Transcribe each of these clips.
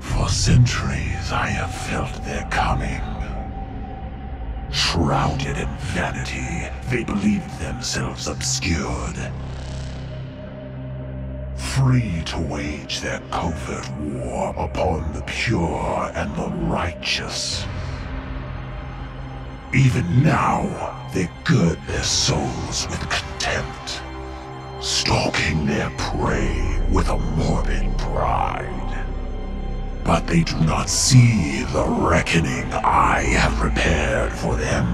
For centuries I have felt their coming. Shrouded in vanity, they believed themselves obscured. Free to wage their covert war upon the pure and the righteous. Even now, they gird their souls with contempt, stalking their prey with a morbid pride. But they do not see the reckoning I have prepared for them.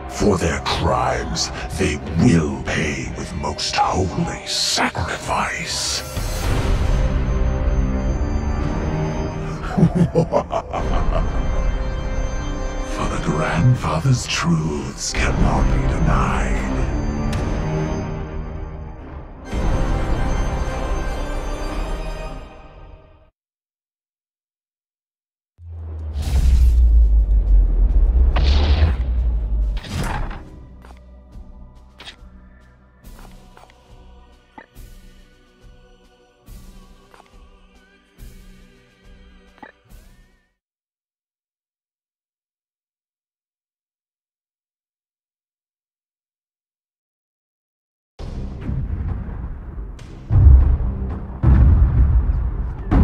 For their crimes, they will pay with most holy sacrifice. For the Grandfather's truths cannot be denied.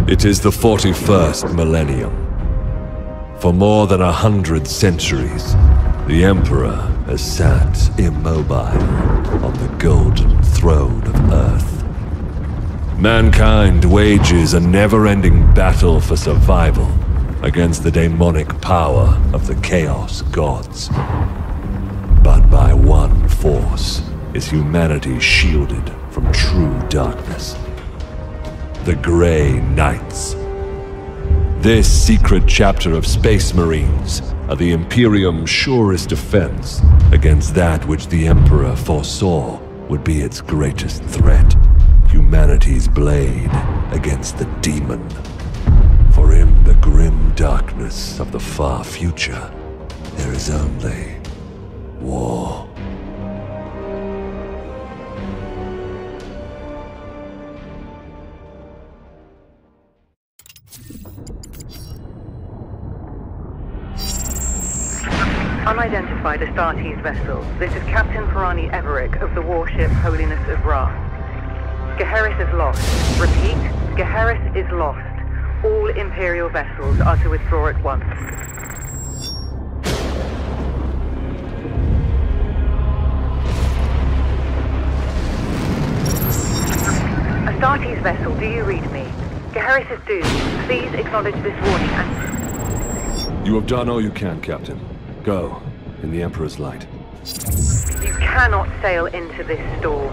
It is the 41st millennium. For more than 100 centuries, the Emperor has sat immobile on the golden throne of Earth. Mankind wages a never-ending battle for survival against the demonic power of the Chaos Gods. But by one force is humanity shielded from true darkness. The Grey Knights. This secret chapter of Space Marines are the Imperium's surest defense against that which the Emperor foresaw would be its greatest threat. Humanity's blade against the Demon. For in the grim darkness of the far future, there is only war. Unidentified Astartes vessel. This is Captain Pirani Everick of the warship Holiness of Ra. Geheris is lost. Repeat, Geheris is lost. All Imperial vessels are to withdraw at once. Astartes vessel, do you read me? Geheris is doomed. Please acknowledge this warning and... You have done all you can, Captain. Go, in the Emperor's light. You cannot sail into this storm.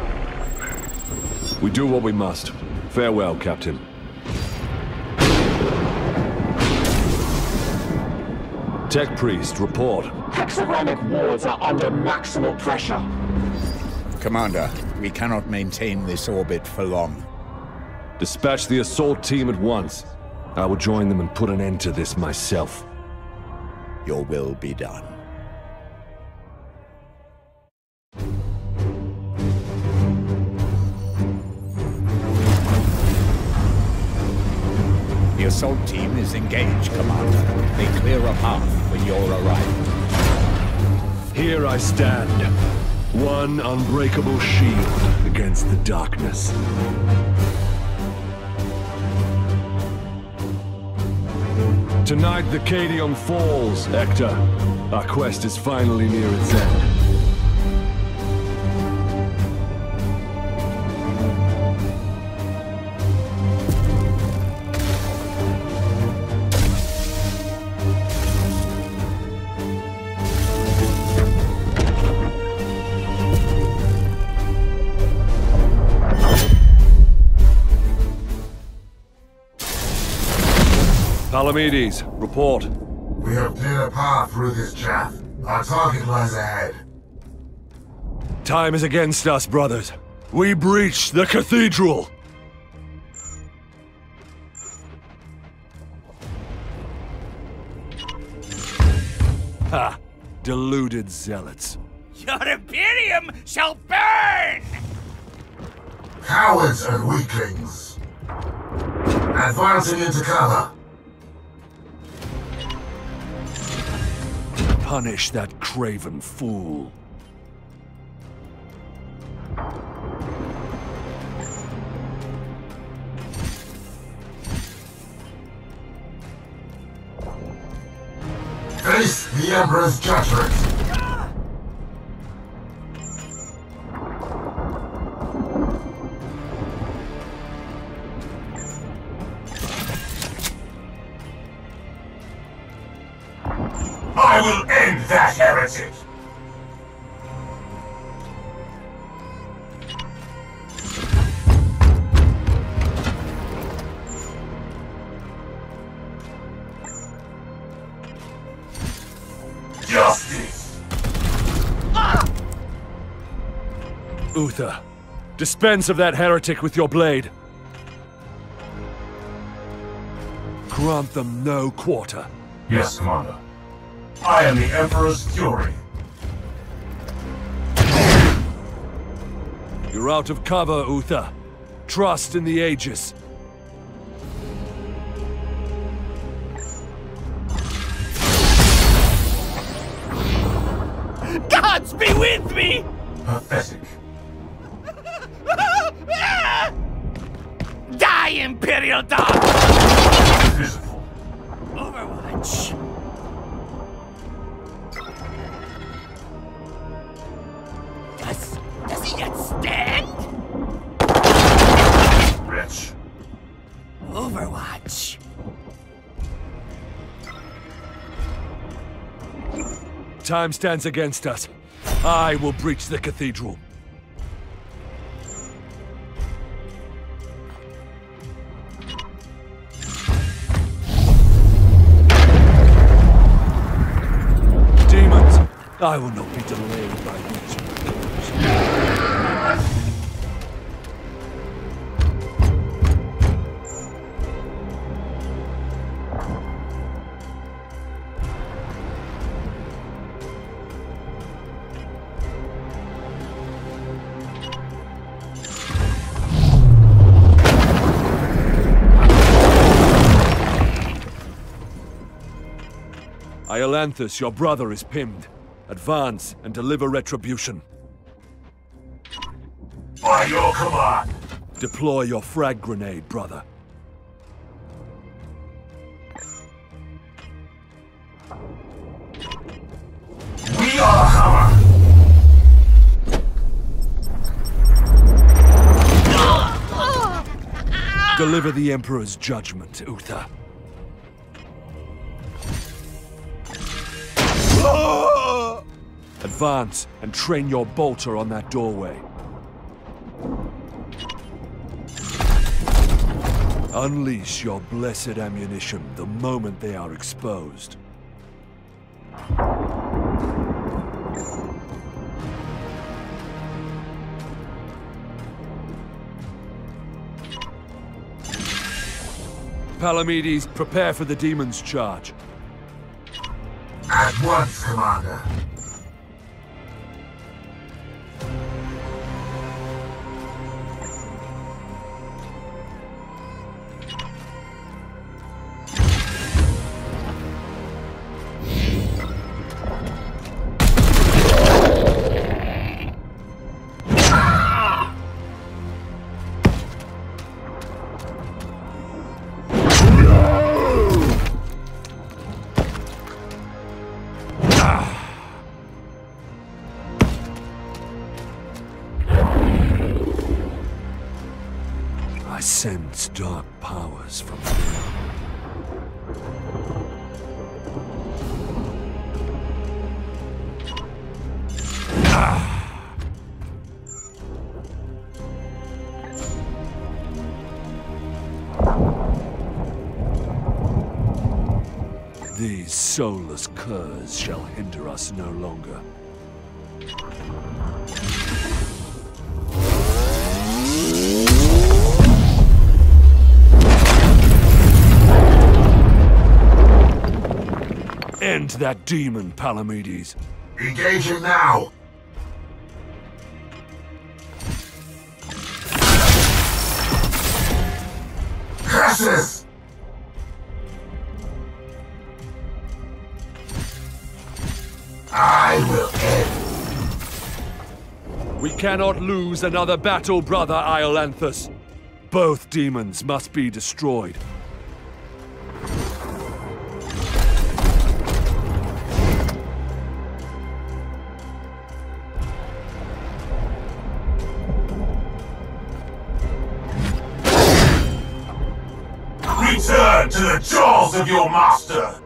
We do what we must. Farewell, Captain. Tech Priest, report. Hexagramic wards are under maximal pressure. Commander, we cannot maintain this orbit for long. Dispatch the assault team at once. I will join them and put an end to this myself. Your will be done. The assault team is engaged, Commander. They clear a path for your arrival. Here I stand. One unbreakable shield against the darkness. Tonight the Cadium falls, Ectar. Our quest is finally near its end. Palamedes, report. We have cleared a path through this chaff. Our target lies ahead. Time is against us, brothers. We breach the cathedral! Ha! Deluded zealots. Your Imperium shall burn! Cowards and weaklings! Advancing into cover! Punish that craven fool. Face the Emperor's judgment! I will end that heretic! Justice! Uther, dispense of that heretic with your blade. Grant them no quarter. Yes, Commander. I am the Emperor's Fury. You're out of cover, Uther. Trust in the Aegis. Gods be with me! Pathetic. Die, Imperial Dog! Pitiful. Overwatch. Does he yet stand? Wretch. Overwatch. Time stands against us. I will breach the cathedral. Demons, I will not be delayed by these. Iolanthus, your brother, is pinned. Advance and deliver retribution. By your command! Deploy your frag grenade, brother. We are hammer! Deliver the Emperor's judgment, Uther. Advance and train your bolter on that doorway. Unleash your blessed ammunition the moment they are exposed. Palamedes, prepare for the demon's charge. At once, Commander. Sense dark powers from there. These soulless curs shall hinder us no longer. that demon, Palamedes. Engage him now! Curses! I will end. We cannot lose another battle, brother Iolanthus. Both demons must be destroyed. Return to the jaws of your master!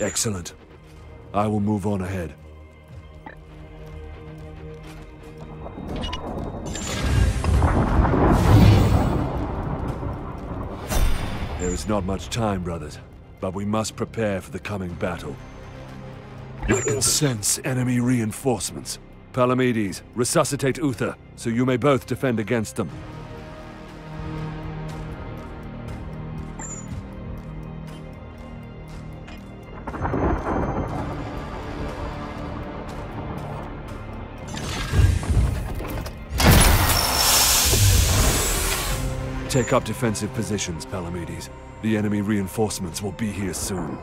Excellent. I will move on ahead. There is not much time, brothers, but we must prepare for the coming battle. I can sense enemy reinforcements. Palamedes, resuscitate Uther, so you may both defend against them. Take up defensive positions, Palamedes. The enemy reinforcements will be here soon.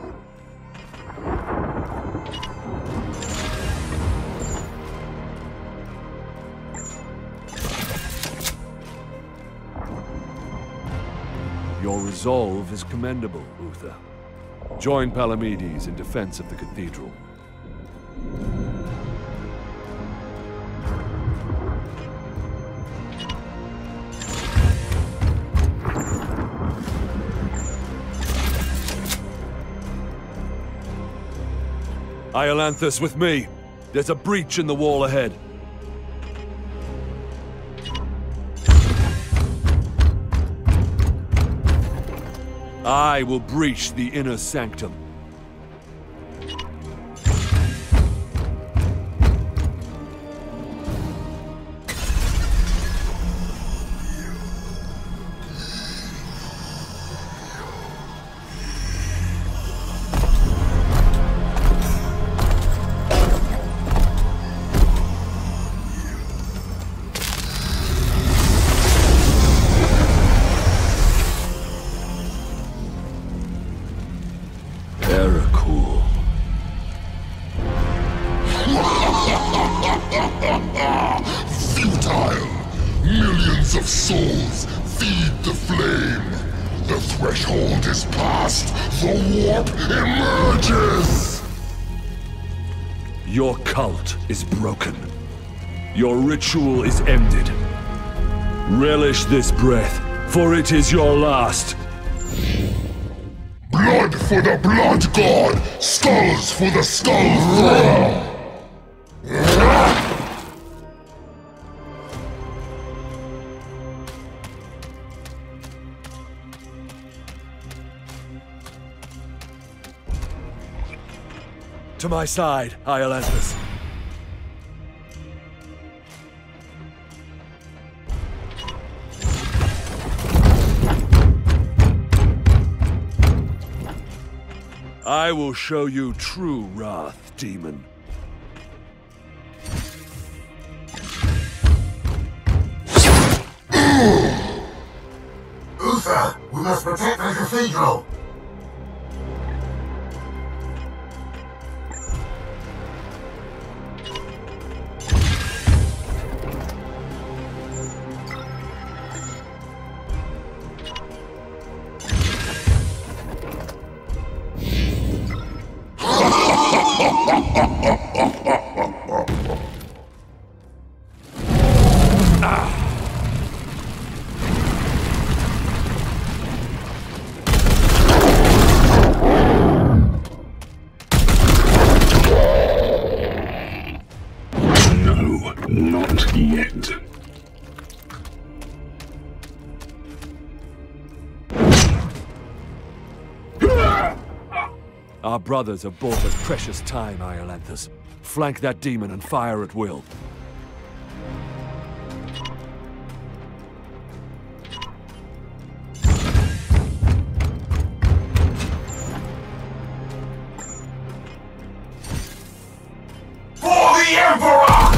Your resolve is commendable, Uther. Join Palamedes in defense of the cathedral. Iolanthus, with me. There's a breach in the wall ahead. I will breach the inner sanctum. Your cult is broken. Your ritual is ended. Relish this breath, for it is your last. Blood for the blood god! Skulls for the skull thrower! To my side, Iolanthus. I will show you true wrath, demon. Uther, we must protect the cathedral! the end. Our brothers have bought us precious time, Iolanthus. Flank that demon and fire at will. For the Emperor!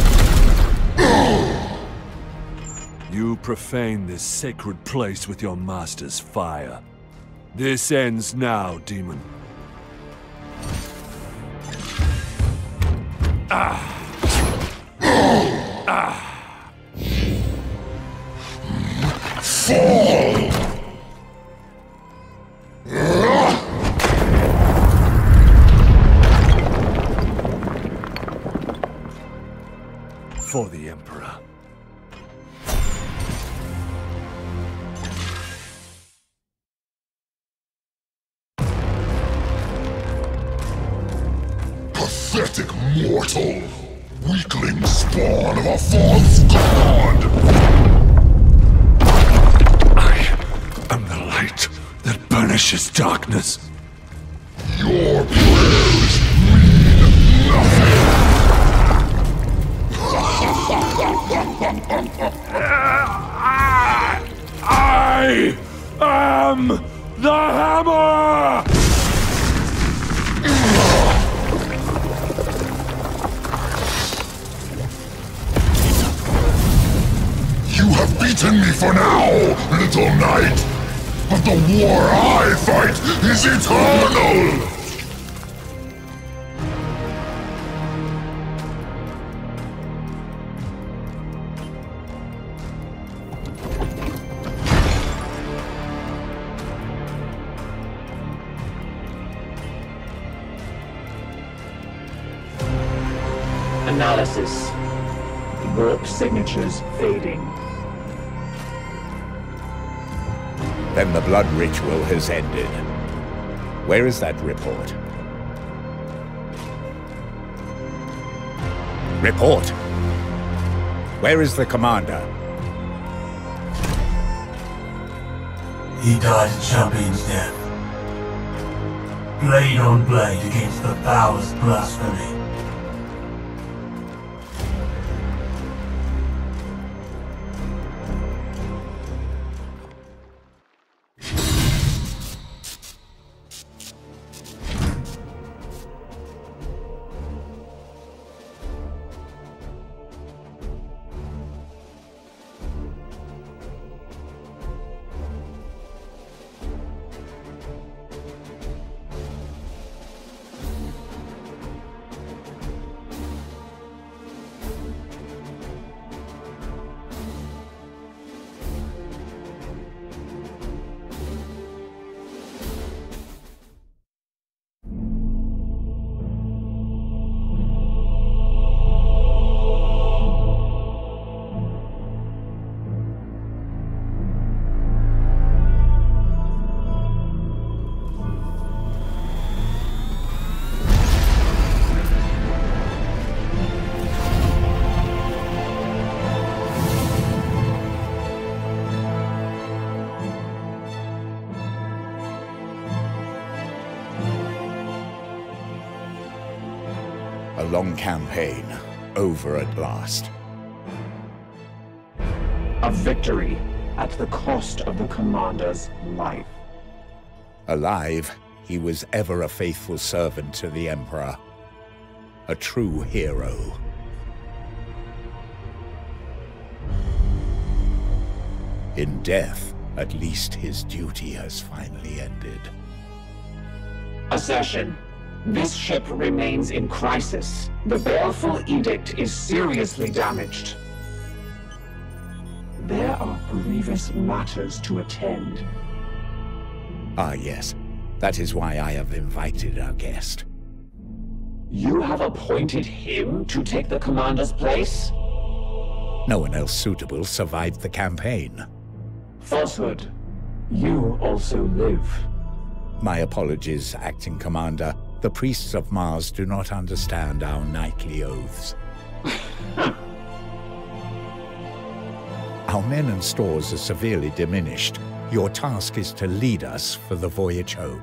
You profane this sacred place with your master's fire. This ends now, demon. Fall! For the Emperor. Pathetic mortal! Weakling spawn of a false god! I am the light that banishes darkness. Your prayers mean nothing! I am the hammer! You have beaten me for now, little knight! But the war I fight is eternal! Analysis. Warp signatures fading. Then the blood ritual has ended. Where is that report? Report! Where is the commander? He died a champion's death. Blade on blade against the powers blasphemy. A long campaign, over at last. A victory at the cost of the commander's life. Alive, he was ever a faithful servant to the Emperor. A true hero. In death, at least his duty has finally ended. Assertion. This ship remains in crisis. The Baleful Edict is seriously damaged. There are grievous matters to attend. Ah, yes. That is why I have invited our guest. You have appointed him to take the commander's place? No one else suitable survived the campaign. Falsehood. You also live. My apologies, Acting Commander. The priests of Mars do not understand our knightly oaths. Our men and stores are severely diminished. Your task is to lead us for the voyage home.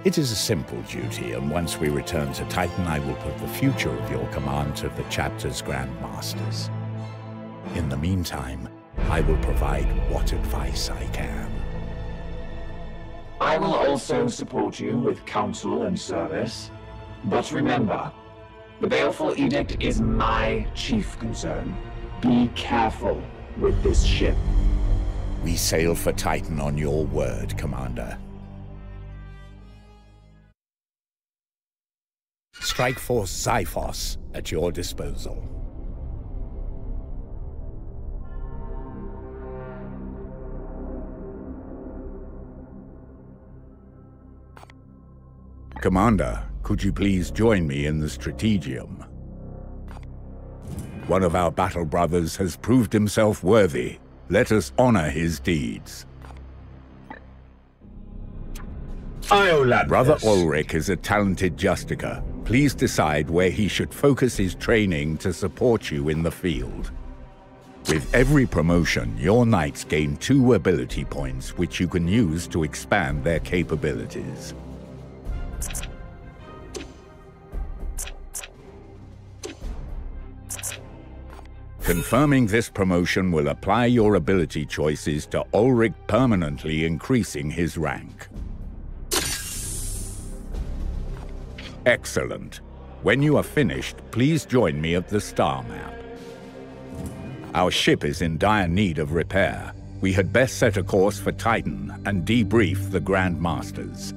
It is a simple duty, and once we return to Titan, I will put the future of your command to the chapter's Grandmasters. In the meantime, I will provide what advice I can. I will also support you with counsel and service. But remember, the Baleful Edict is my chief concern. Be careful with this ship. We sail for Titan on your word, Commander. Strike Force Xiphos at your disposal. Commander, could you please join me in the Strategium? One of our battle brothers has proved himself worthy. Let us honor his deeds. Brother Ulrich is a talented Justicar. Please decide where he should focus his training to support you in the field. With every promotion, your knights gain 2 ability points, which you can use to expand their capabilities. Confirming this promotion will apply your ability choices to Ulrich, permanently increasing his rank. Excellent. When you are finished, please join me at the star map. Our ship is in dire need of repair. We had best set a course for Titan and debrief the Grand Masters.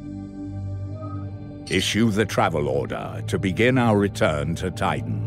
Issue the travel order to begin our return to Titan.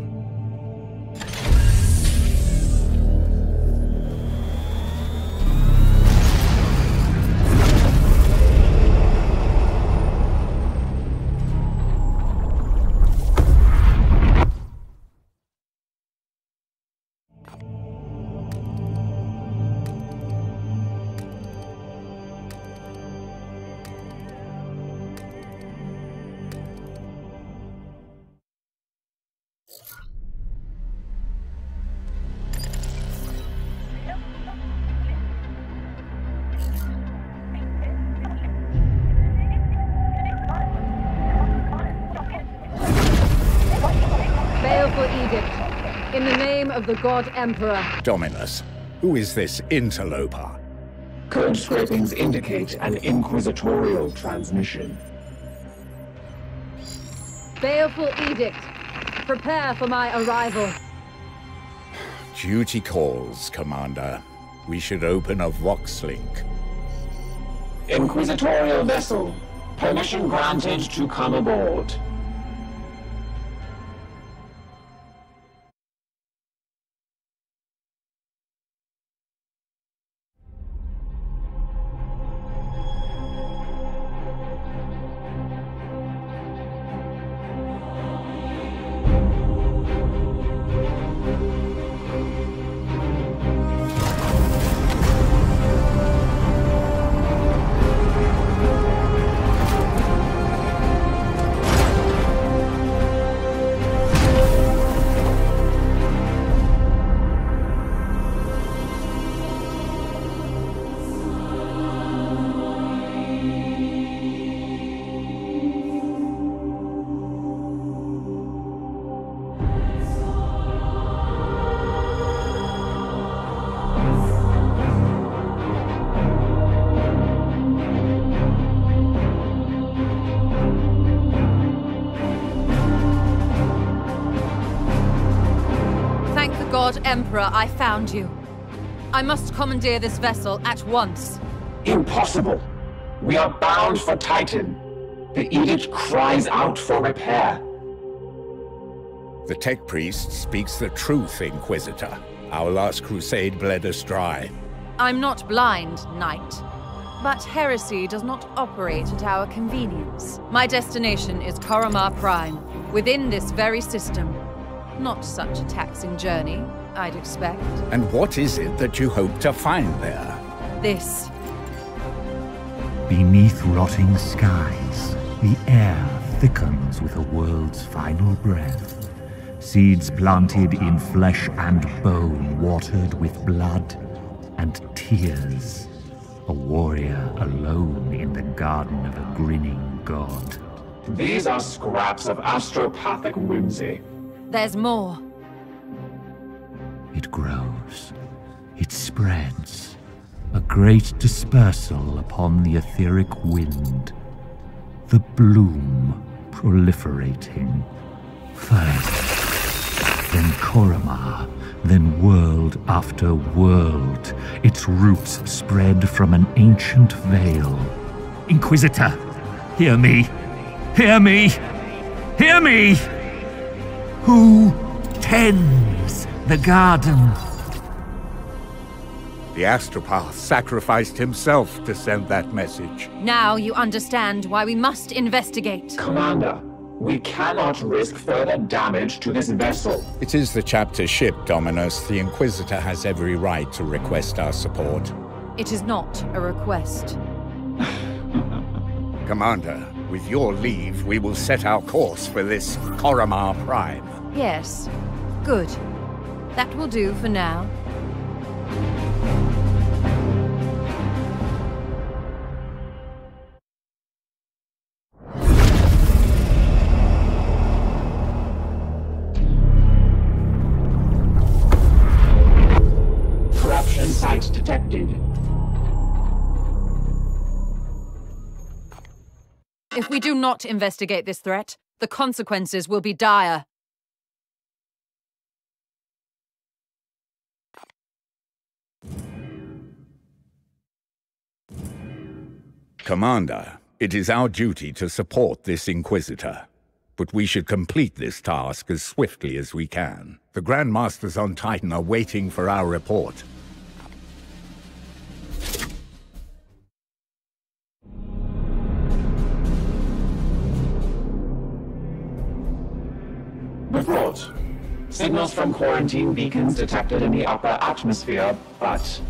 In the name of the God Emperor. Dominus, who is this interloper? Code scrapings indicate an inquisitorial transmission. Baleful Edict. Prepare for my arrival. Duty calls, Commander. We should open a Vox link. Inquisitorial vessel. Permission granted to come aboard. Emperor, I found you. I must commandeer this vessel at once. Impossible. We are bound for Titan. The Edict cries out for repair. The Tech Priest speaks the truth, Inquisitor. Our last crusade bled us dry. I'm not blind, Knight. But heresy does not operate at our convenience. My destination is Koromar Prime, within this very system. Not such a taxing journey, I'd expect. And what is it that you hope to find there? This. Beneath rotting skies, the air thickens with a world's final breath. Seeds planted in flesh and bone, watered with blood and tears. A warrior alone in the garden of a grinning god. These are scraps of astropathic whimsy. There's more. It grows. It spreads. A great dispersal upon the etheric wind. The bloom proliferating. First, then Koromar, then world after world. Its roots spread from an ancient veil. Inquisitor, hear me! Hear me! Hear me! Who tends the garden? The Astropath sacrificed himself to send that message. Now you understand why we must investigate. Commander, we cannot risk further damage to this vessel. It is the chapter ship, Dominus. The Inquisitor has every right to request our support. It is not a request. Commander, with your leave, we will set our course for this Koromar Prime. Yes. Good. That will do for now. Corruption site detected. If we do not investigate this threat, the consequences will be dire. Commander, it is our duty to support this Inquisitor. But we should complete this task as swiftly as we can. The Grand Masters on Titan are waiting for our report. Report. Signals from quarantine beacons detected in the upper atmosphere, but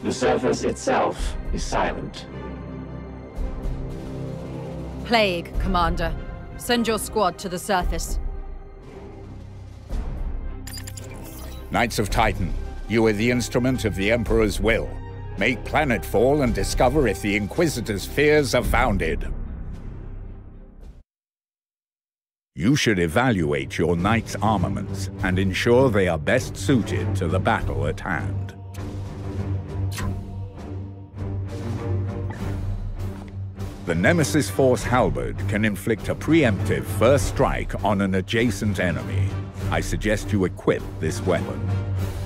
the surface itself is silent. Plague, Commander. Send your squad to the surface. Knights of Titan, you are the instrument of the Emperor's will. Make planetfall and discover if the Inquisitor's fears are founded. You should evaluate your knights' armaments and ensure they are best suited to the battle at hand. The Nemesis Force Halberd can inflict a preemptive first strike on an adjacent enemy. I suggest you equip this weapon.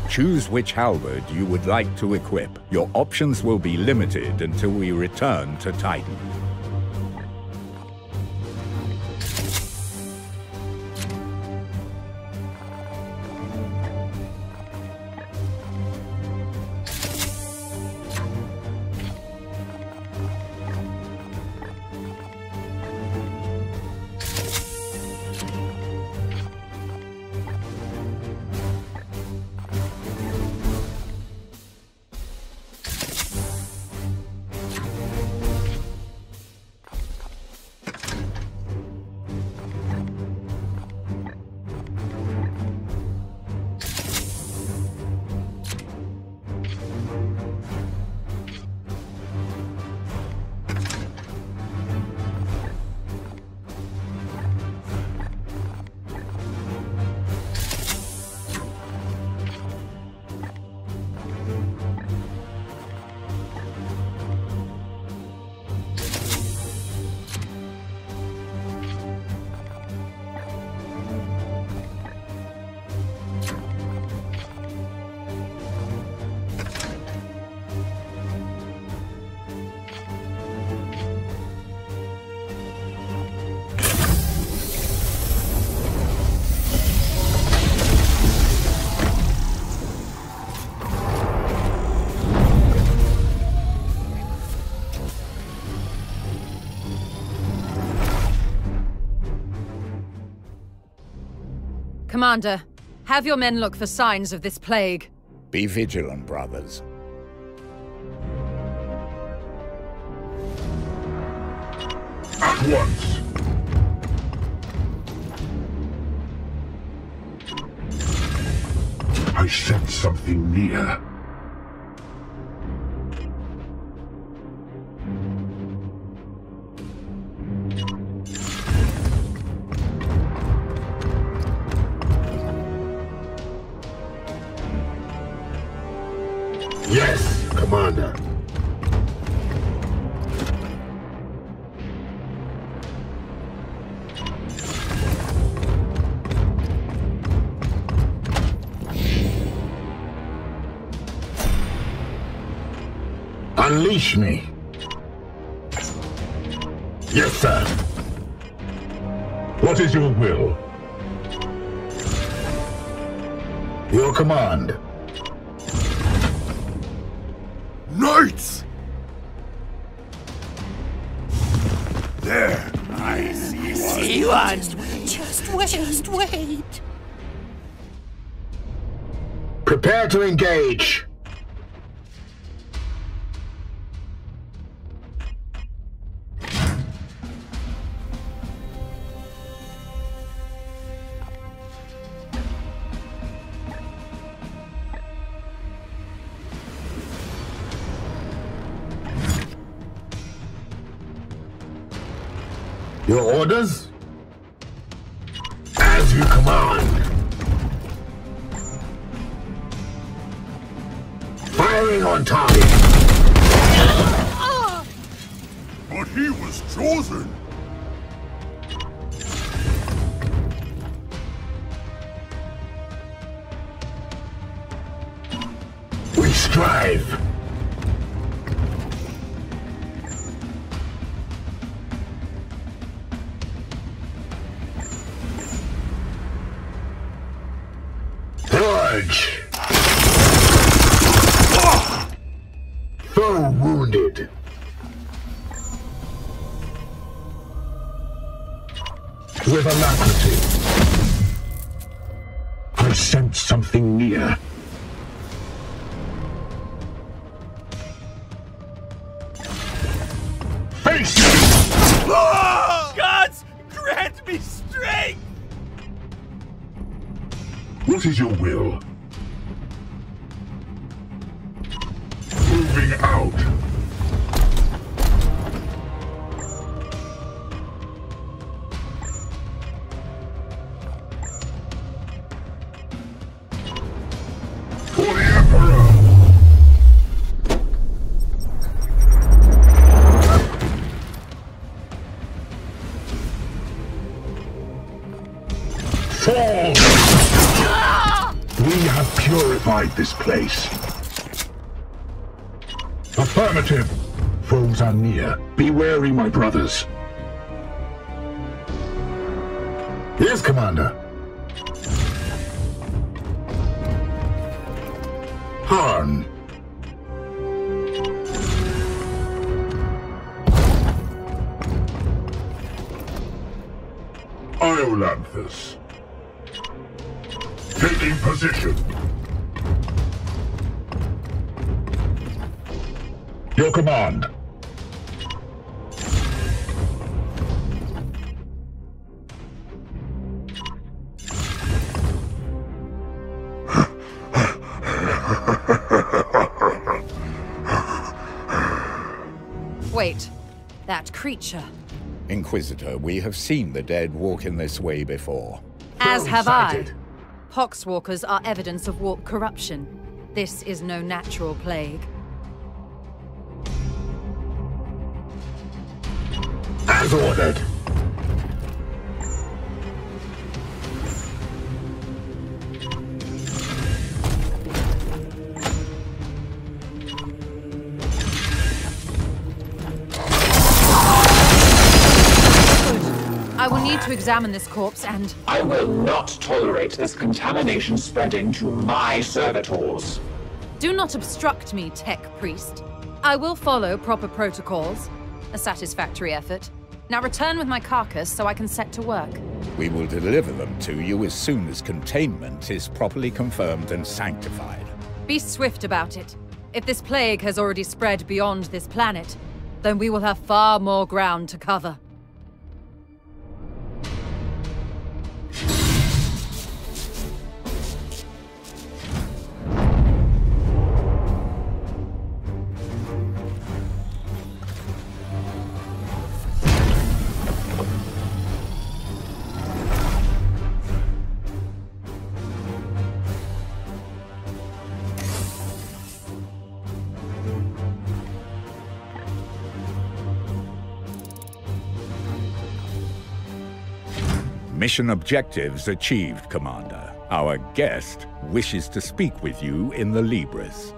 Choose which halberd you would like to equip. Your options will be limited until we return to Titan. Commander, have your men look for signs of this plague. Be vigilant, brothers. At once. I sense something near. Yes, Commander. Unleash me. Yes, sir. What is your will? Your command. Knights! There! I see one! Just wait! Prepare to engage! Your orders? As you command. Firing on target. But he was chosen! We strive. Purge! Foe wounded. With alacrity. I sense something near. Face it! Gods, grant me strength! What is your will? Moving out. For the Emperor! Fall! We have purified this place. Affirmative. Foes are near. Be wary, my brothers. Yes, Commander. Harn. Iolanthus. Taking position. Your command. Wait, that creature. Inquisitor, we have seen the dead walk in this way before. As have I. Sighted. Poxwalkers are evidence of warp corruption. This is no natural plague. As ordered. I will need to examine this corpse and... I will not tolerate this contamination spreading to my servitors. Do not obstruct me, Tech Priest. I will follow proper protocols. A satisfactory effort. Now return with my carcass so I can set to work. We will deliver them to you as soon as containment is properly confirmed and sanctified. Be swift about it. If this plague has already spread beyond this planet, then we will have far more ground to cover. Mission objectives achieved, Commander. Our guest wishes to speak with you in the Libris.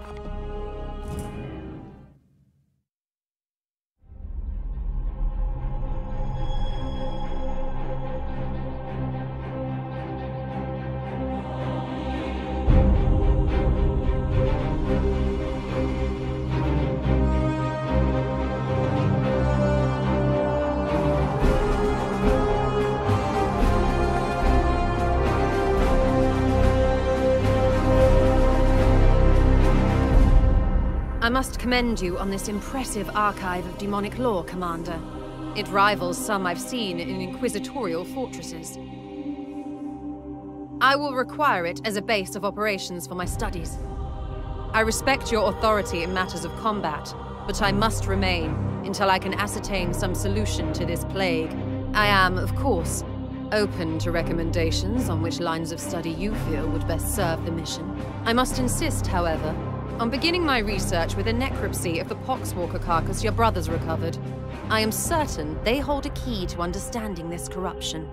I must commend you on this impressive archive of demonic lore, Commander. It rivals some I've seen in inquisitorial fortresses. I will require it as a base of operations for my studies. I respect your authority in matters of combat, but I must remain until I can ascertain some solution to this plague. I am, of course, open to recommendations on which lines of study you feel would best serve the mission. I must insist, however, on beginning my research with a necropsy of the Poxwalker carcass your brothers recovered. I am certain they hold a key to understanding this corruption.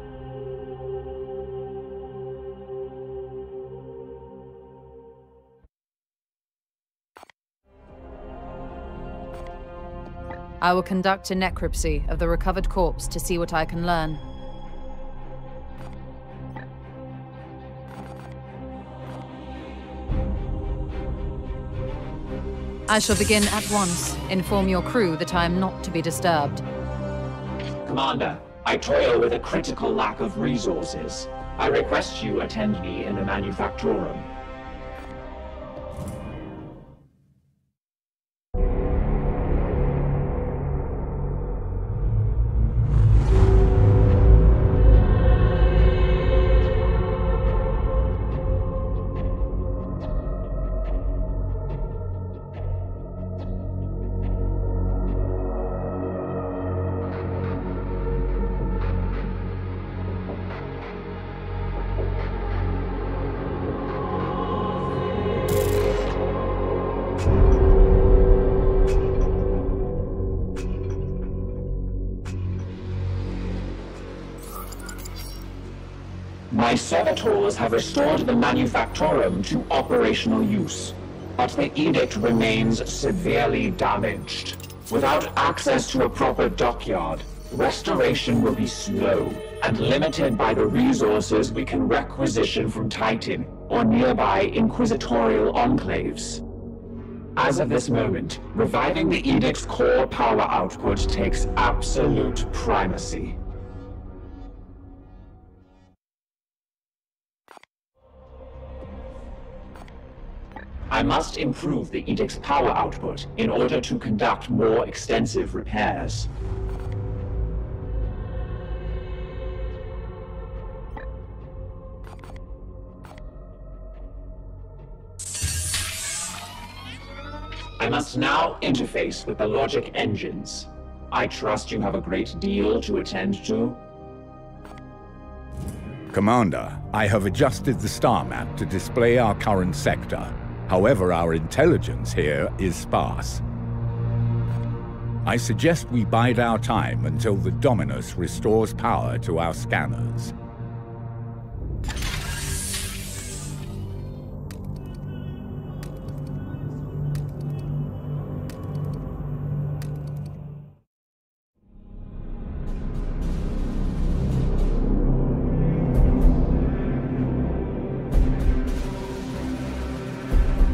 I will conduct a necropsy of the recovered corpse to see what I can learn. I shall begin at once. Inform your crew that I am not to be disturbed. Commander, I toil with a critical lack of resources. I request you attend me in the Manufactorum. My servitors have restored the Manufactorum to operational use, but the edict remains severely damaged. Without access to a proper dockyard, restoration will be slow and limited by the resources we can requisition from Titan or nearby inquisitorial enclaves. As of this moment, reviving the edict's core power output takes absolute primacy. I must improve the edict's power output in order to conduct more extensive repairs. I must now interface with the logic engines. I trust you have a great deal to attend to. Commander, I have adjusted the star map to display our current sector. However, our intelligence here is sparse. I suggest we bide our time until the Dominus restores power to our scanners.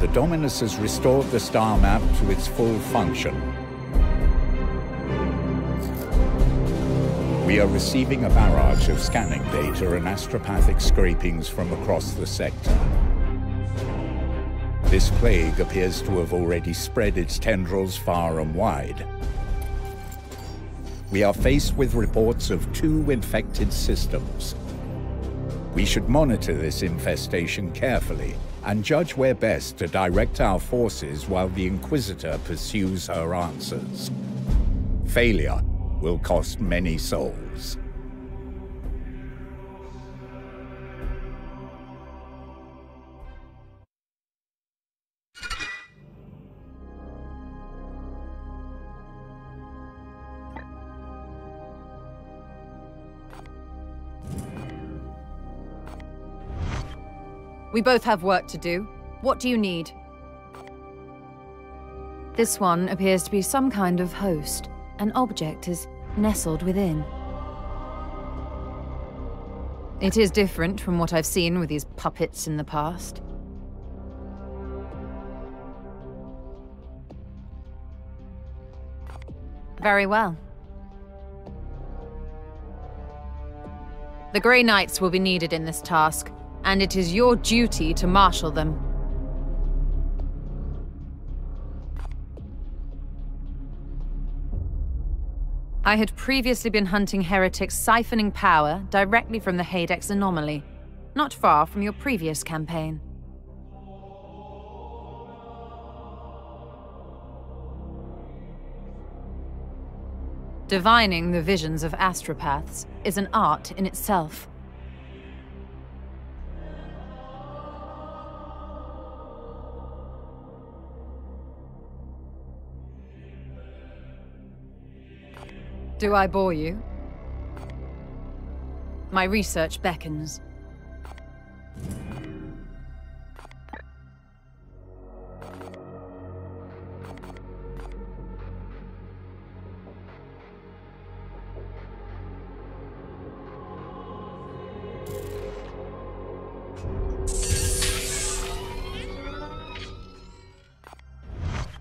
The Dominus has restored the star map to its full function. We are receiving a barrage of scanning data and astropathic scrapings from across the sector. This plague appears to have already spread its tendrils far and wide. We are faced with reports of 2 infected systems. We should monitor this infestation carefully and judge where best to direct our forces while the Inquisitor pursues her answers. Failure will cost many souls. We both have work to do. What do you need? This one appears to be some kind of host. An object is nestled within. It is different from what I've seen with these puppets in the past. Very well. The Grey Knights will be needed in this task, and it is your duty to marshal them. I had previously been hunting heretics siphoning power directly from the Kadex anomaly, not far from your previous campaign. Divining the visions of astropaths is an art in itself. Do I bore you? My research beckons.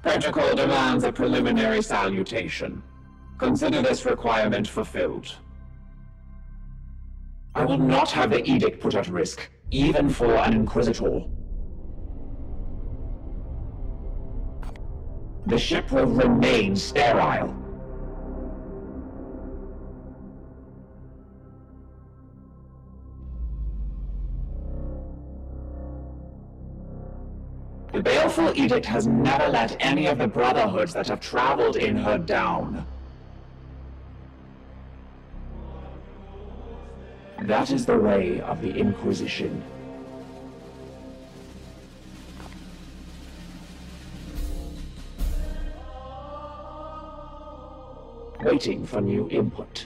Protocol demands a preliminary salutation. Consider this requirement fulfilled. I will not have the edict put at risk, even for an Inquisitor. The ship will remain sterile. The baleful edict has never let any of the brotherhoods that have traveled in her down. That is the way of the Inquisition. Waiting for new input.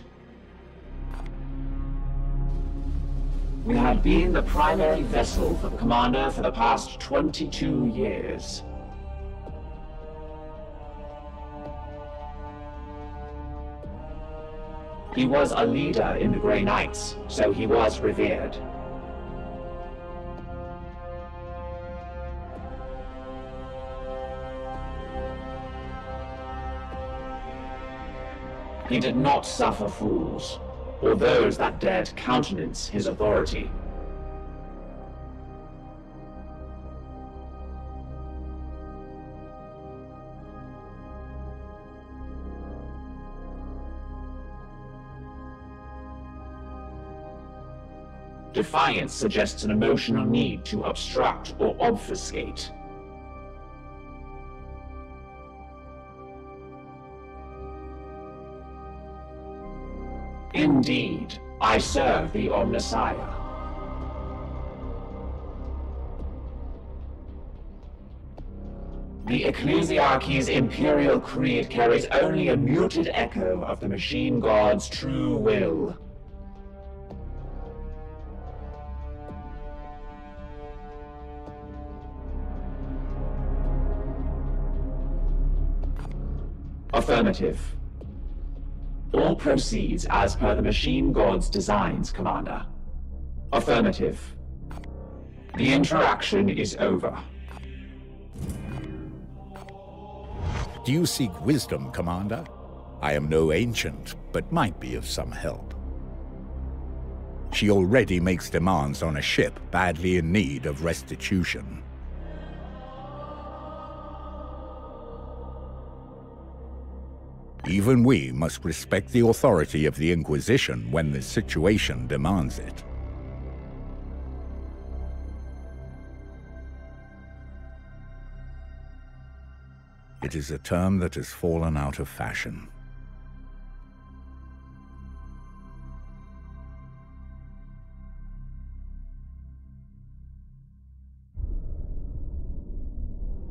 We had been the primary vessel for the Commander for the past 22 years. He was a leader in the Grey Knights, so he was revered. He did not suffer fools, or those that dared countenance his authority. Defiance suggests an emotional need to obstruct or obfuscate. Indeed, I serve the Omnissiah. The Ecclesiarchy's Imperial Creed carries only a muted echo of the Machine God's true will. Affirmative. All proceeds as per the Machine God's designs, Commander. Affirmative. The interaction is over. Do you seek wisdom, Commander? I am no ancient, but might be of some help. She already makes demands on a ship badly in need of restitution. Even we must respect the authority of the Inquisition when the situation demands it. It is a term that has fallen out of fashion.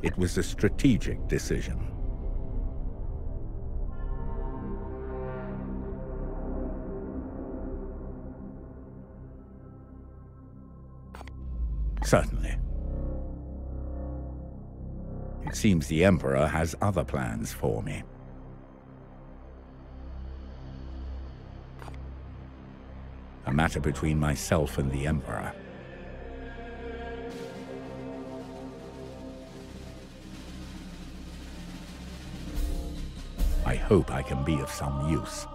It was a strategic decision. Certainly. It seems the Emperor has other plans for me. A matter between myself and the Emperor. I hope I can be of some use.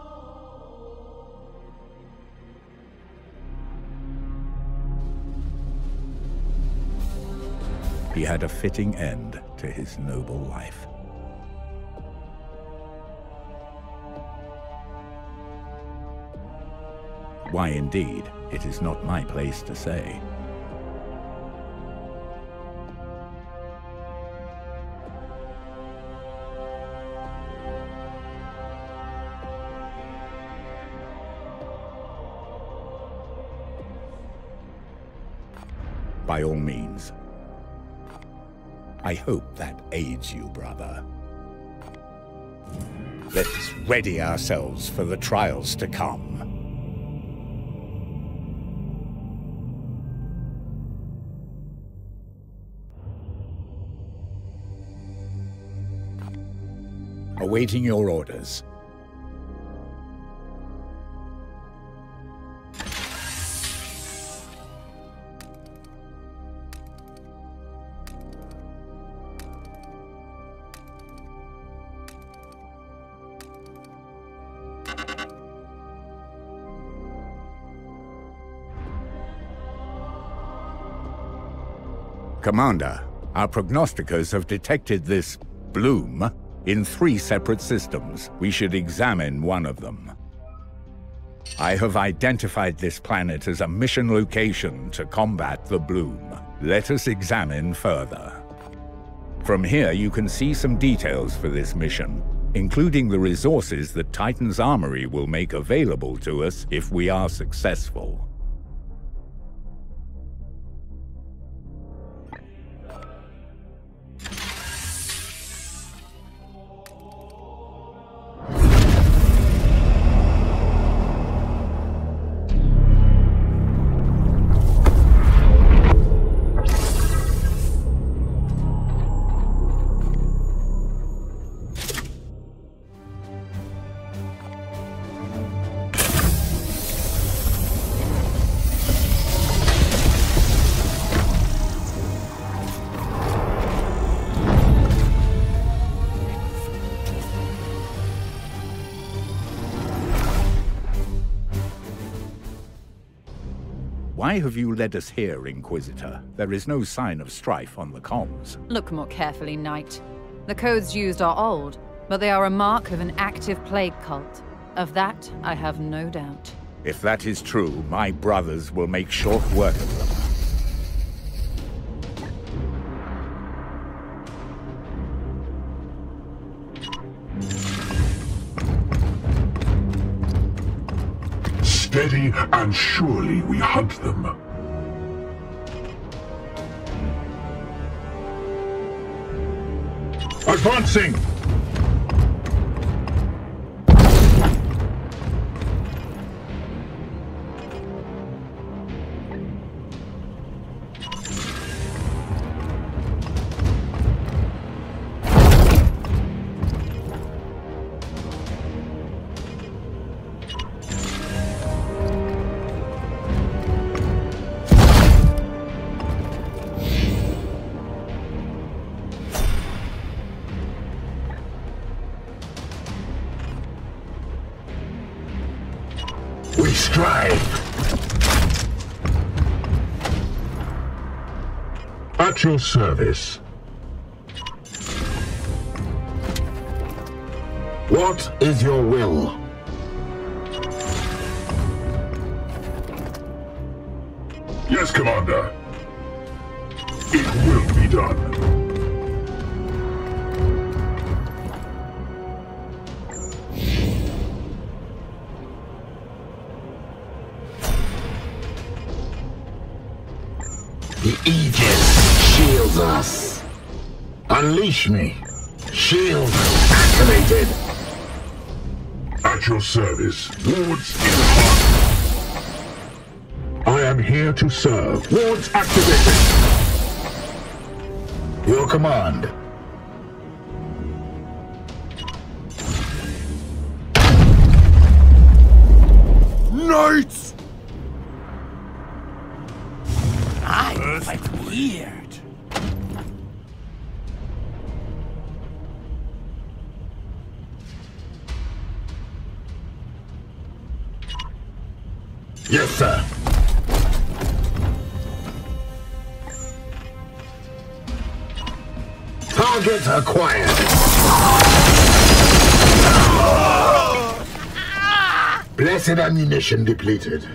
He had a fitting end to his noble life. Why indeed, it is not my place to say. By all means. I hope that aids you, brother. Let's ready ourselves for the trials to come. Awaiting your orders. Commander, our prognosticators have detected this bloom in 3 separate systems. We should examine one of them. I have identified this planet as a mission location to combat the bloom. Let us examine further. From here you can see some details for this mission, including the resources that Titan's Armory will make available to us if we are successful. Why have you led us here, Inquisitor? There is no sign of strife on the comms. Look more carefully, Knight. The codes used are old, but they are a mark of an active plague cult. Of that, I have no doubt. If that is true, my brothers will make short work of them. Steady and surely we hunt them. Advancing! We strive. At your service. What is your will? Yes, Commander. It will be done. The Aegis shields us. Unleash me. Shield activated. At your service. Wards in heart. I am here to serve. Wards activated. Your command. Knights! I'm quite weird. Yes, sir. Target acquired. Blessed ammunition depleted.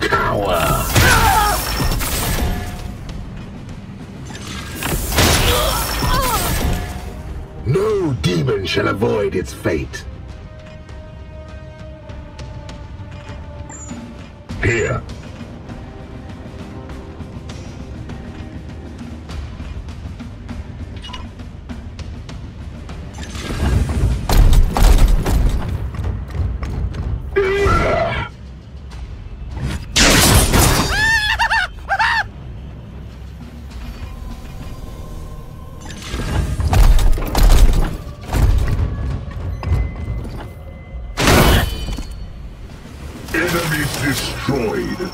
Cower. No demon shall avoid its fate. Here. Enemies destroyed.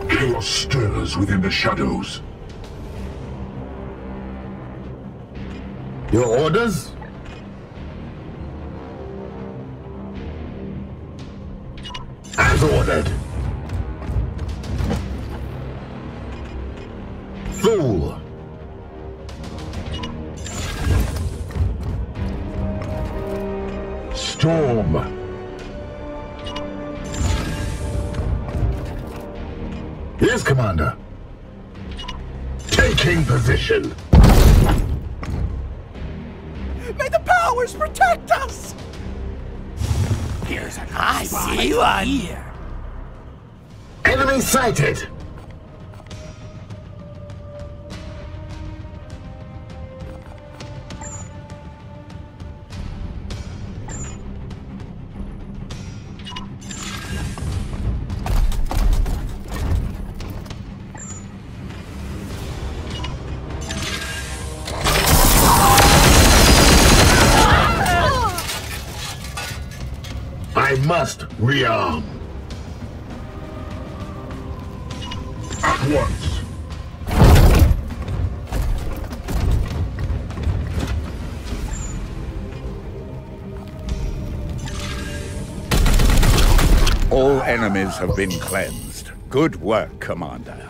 Chaos stirs within the shadows. Your orders? As ordered. Fool! Storm! Yes, Commander. Taking position. May the powers protect us! Here's an I see one here. Enemy sighted! I must rearm. At once. All enemies have been cleansed. Good work, Commander.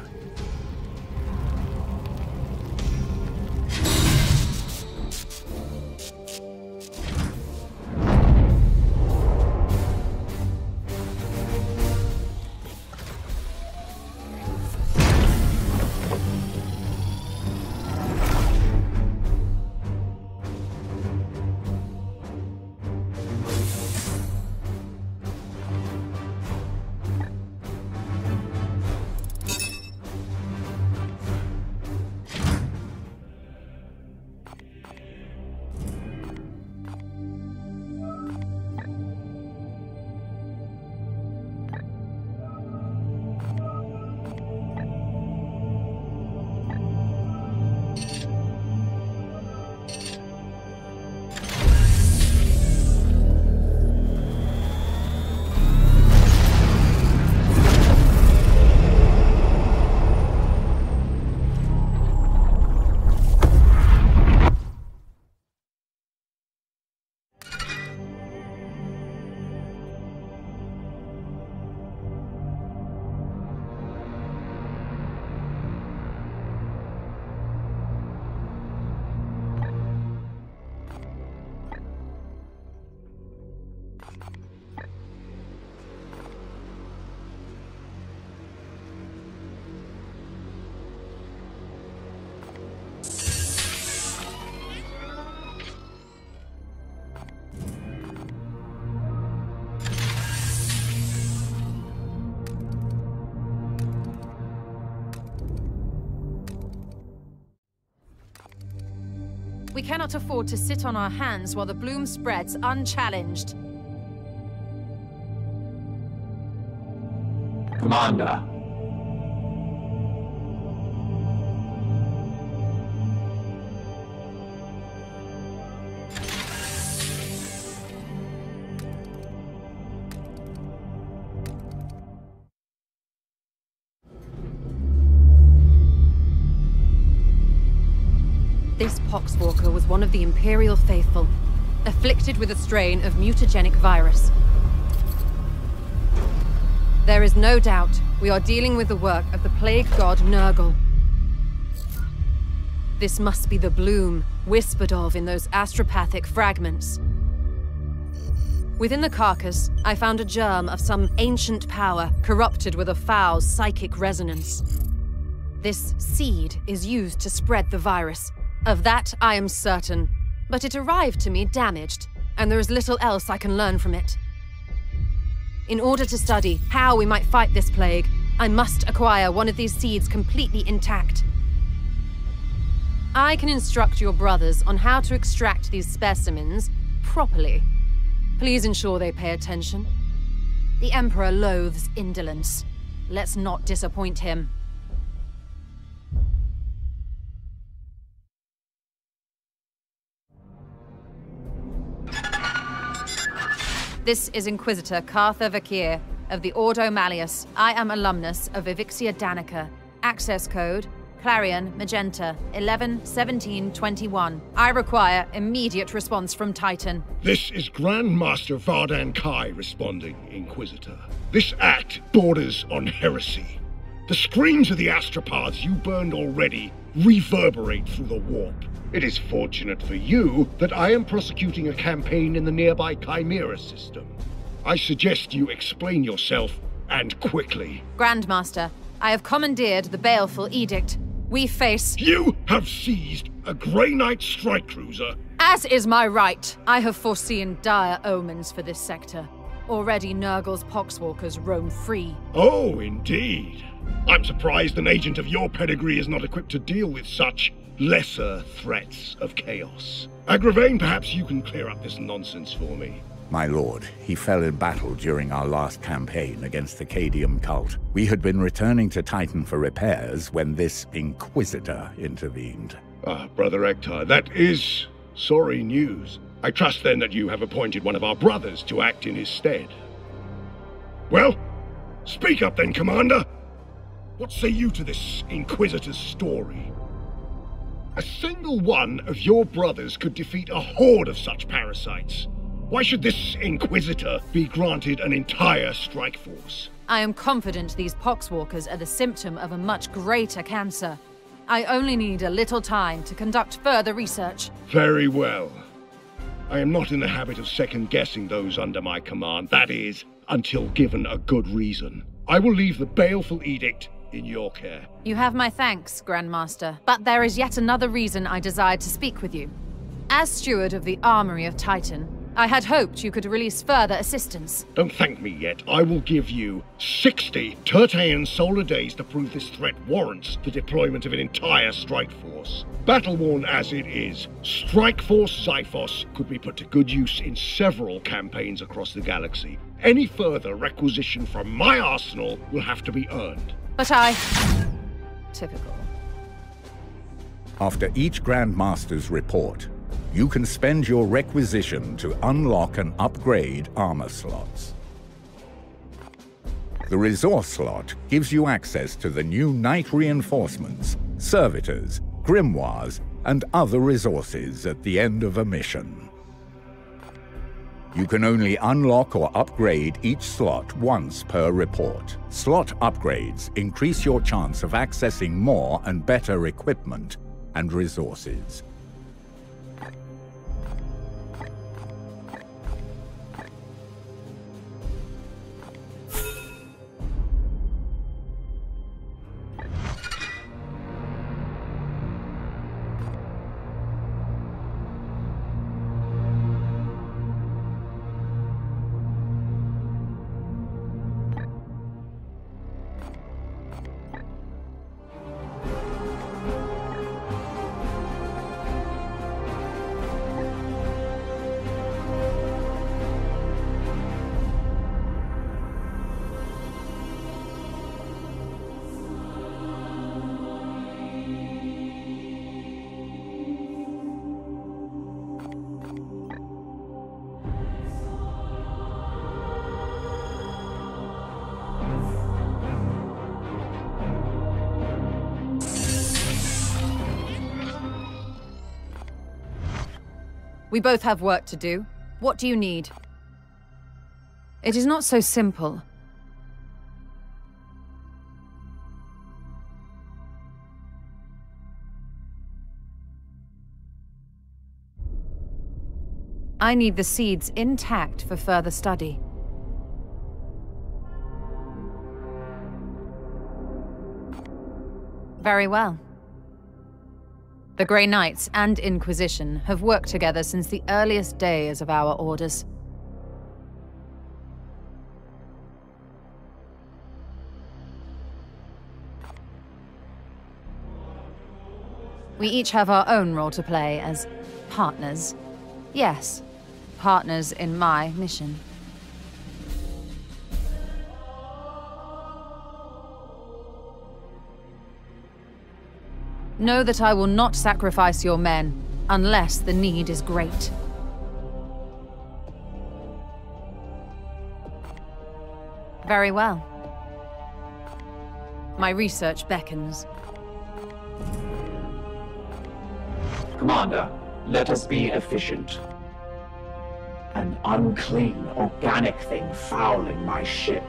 We cannot afford to sit on our hands while the bloom spreads unchallenged. Commander. This Poxwalker was one of the Imperial faithful, afflicted with a strain of mutagenic virus. There is no doubt we are dealing with the work of the plague god Nurgle. This must be the bloom whispered of in those astropathic fragments. Within the carcass, I found a germ of some ancient power corrupted with a foul psychic resonance. This seed is used to spread the virus. Of that, I am certain. But it arrived to me damaged, and there is little else I can learn from it. In order to study how we might fight this plague, I must acquire one of these seeds completely intact. I can instruct your brothers on how to extract these specimens properly. Please ensure they pay attention. The Emperor loathes indolence. Let's not disappoint him. This is Inquisitor Cartha Vakir of the Ordo Malleus. I am alumnus of Evixia Danica. Access code Clarion Magenta 111721. I require immediate response from Titan. This is Grandmaster Vardan Kai responding, Inquisitor. This act borders on heresy. The screams of the astropaths you burned already reverberate through the warp. It is fortunate for you that I am prosecuting a campaign in the nearby Chimera system. I suggest you explain yourself, and quickly. Grandmaster, I have commandeered the baleful edict. We face— You have seized a Grey Knight strike cruiser. As is my right. I have foreseen dire omens for this sector. Already Nurgle's poxwalkers roam free. Oh, indeed. I'm surprised an agent of your pedigree is not equipped to deal with such lesser threats of chaos. Agravain, perhaps you can clear up this nonsense for me. My lord, he fell in battle during our last campaign against the Cadium cult. We had been returning to Titan for repairs when this Inquisitor intervened. Ah, Brother Ectar, that is sorry news. I trust then that you have appointed one of our brothers to act in his stead. Well, speak up then, Commander. What say you to this Inquisitor's story? A single one of your brothers could defeat a horde of such parasites. Why should this Inquisitor be granted an entire strike force? I am confident these poxwalkers are the symptom of a much greater cancer. I only need a little time to conduct further research. Very well. I am not in the habit of second-guessing those under my command, that is, until given a good reason. I will leave the baleful edict in your care. You have my thanks, Grandmaster, but there is yet another reason I desired to speak with you. As steward of the Armory of Titan, I had hoped you could release further assistance. Don't thank me yet. I will give you 60 Tertean solar days to prove this threat warrants the deployment of an entire strike force. Battle-worn as it is, Strike Force Xiphos could be put to good use in several campaigns across the galaxy. Any further requisition from my arsenal will have to be earned. But I... Typical. After each Grandmaster's report, you can spend your requisition to unlock and upgrade armor slots. The resource slot gives you access to the new Knight reinforcements, servitors, grimoires, and other resources at the end of a mission. You can only unlock or upgrade each slot once per report. Slot upgrades increase your chance of accessing more and better equipment and resources. We both have work to do. What do you need? It is not so simple. I need the seeds intact for further study. Very well. The Grey Knights and Inquisition have worked together since the earliest days of our orders. We each have our own role to play as partners. Yes, partners in my mission. Know that I will not sacrifice your men, unless the need is great. Very well. My research beckons. Commander, let us be efficient. An unclean, organic thing fouling my ship.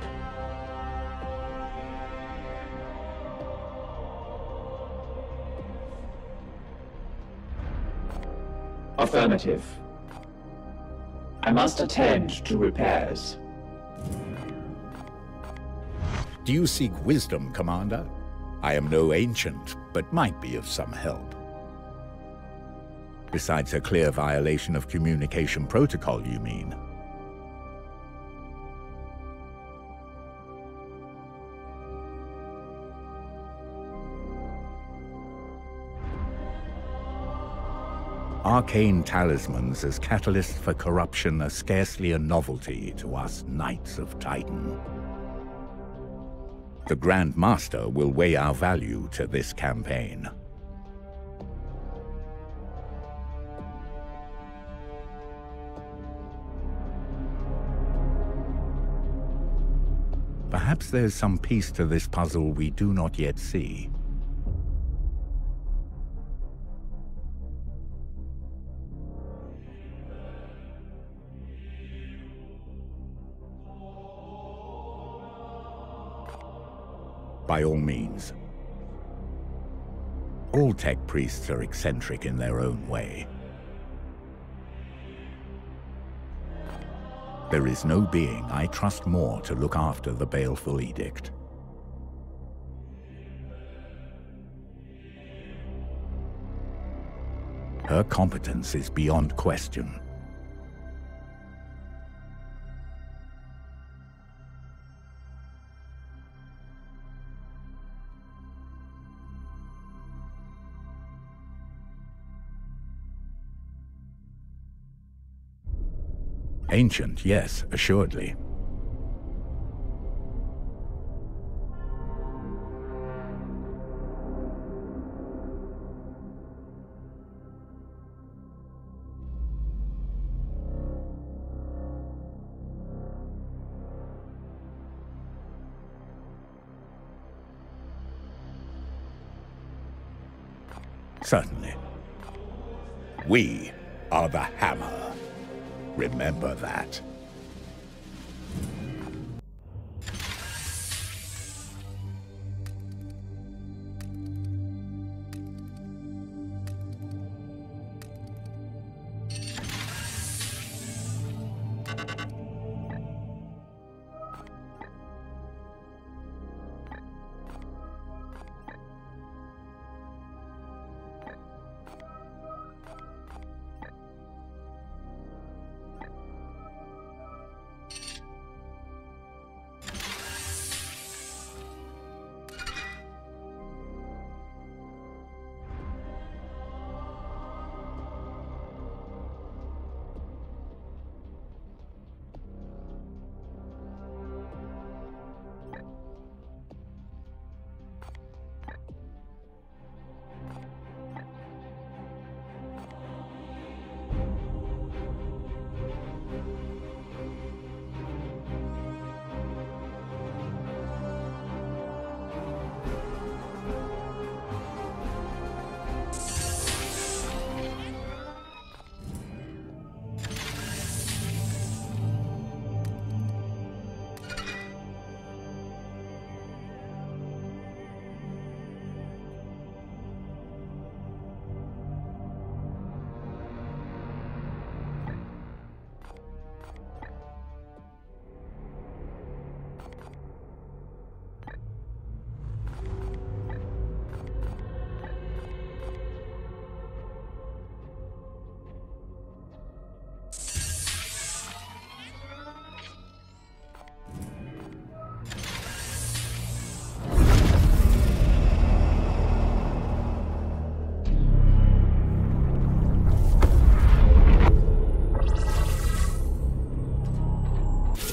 Affirmative. I must attend to repairs. Do you seek wisdom, Commander? I am no ancient, but might be of some help. Besides a clear violation of communication protocol, you mean? Arcane talismans as catalysts for corruption are scarcely a novelty to us Knights of Titan. The Grand Master will weigh our value to this campaign. Perhaps there's some piece to this puzzle we do not yet see. By all means. All tech priests are eccentric in their own way. There is no being I trust more to look after the baleful edict. Her competence is beyond question. Ancient, yes, assuredly. Certainly. We are the Hammer. Remember that.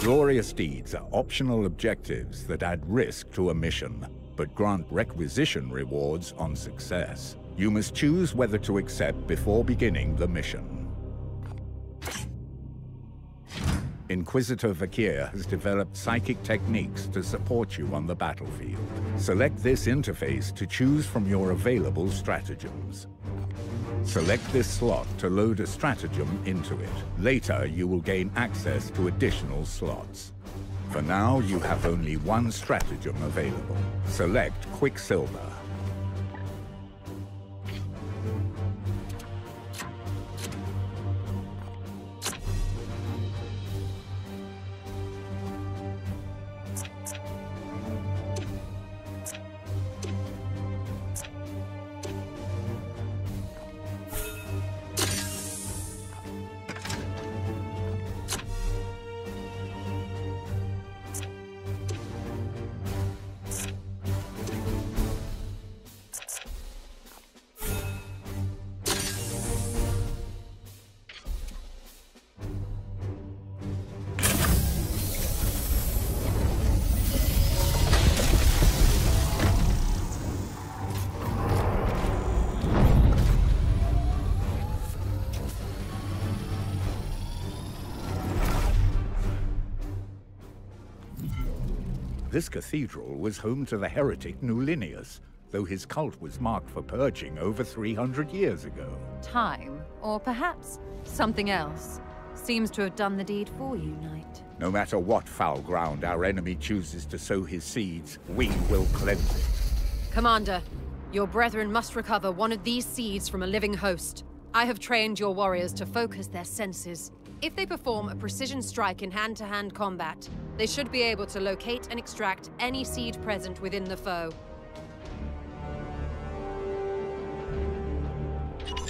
Glorious deeds are optional objectives that add risk to a mission, but grant requisition rewards on success. You must choose whether to accept before beginning the mission. Inquisitor Vakir has developed psychic techniques to support you on the battlefield. Select this interface to choose from your available stratagems. Select this slot to load a stratagem into it. Later, you will gain access to additional slots. For now, you have only one stratagem available. Select Quicksilver. This cathedral was home to the heretic Nulinius, though his cult was marked for purging over 300 years ago. Time, or perhaps something else, seems to have done the deed for you, Knight. No matter what foul ground our enemy chooses to sow his seeds, we will cleanse it. Commander, your brethren must recover one of these seeds from a living host. I have trained your warriors to focus their senses. If they perform a precision strike in hand-to-hand combat, they should be able to locate and extract any seed present within the foe.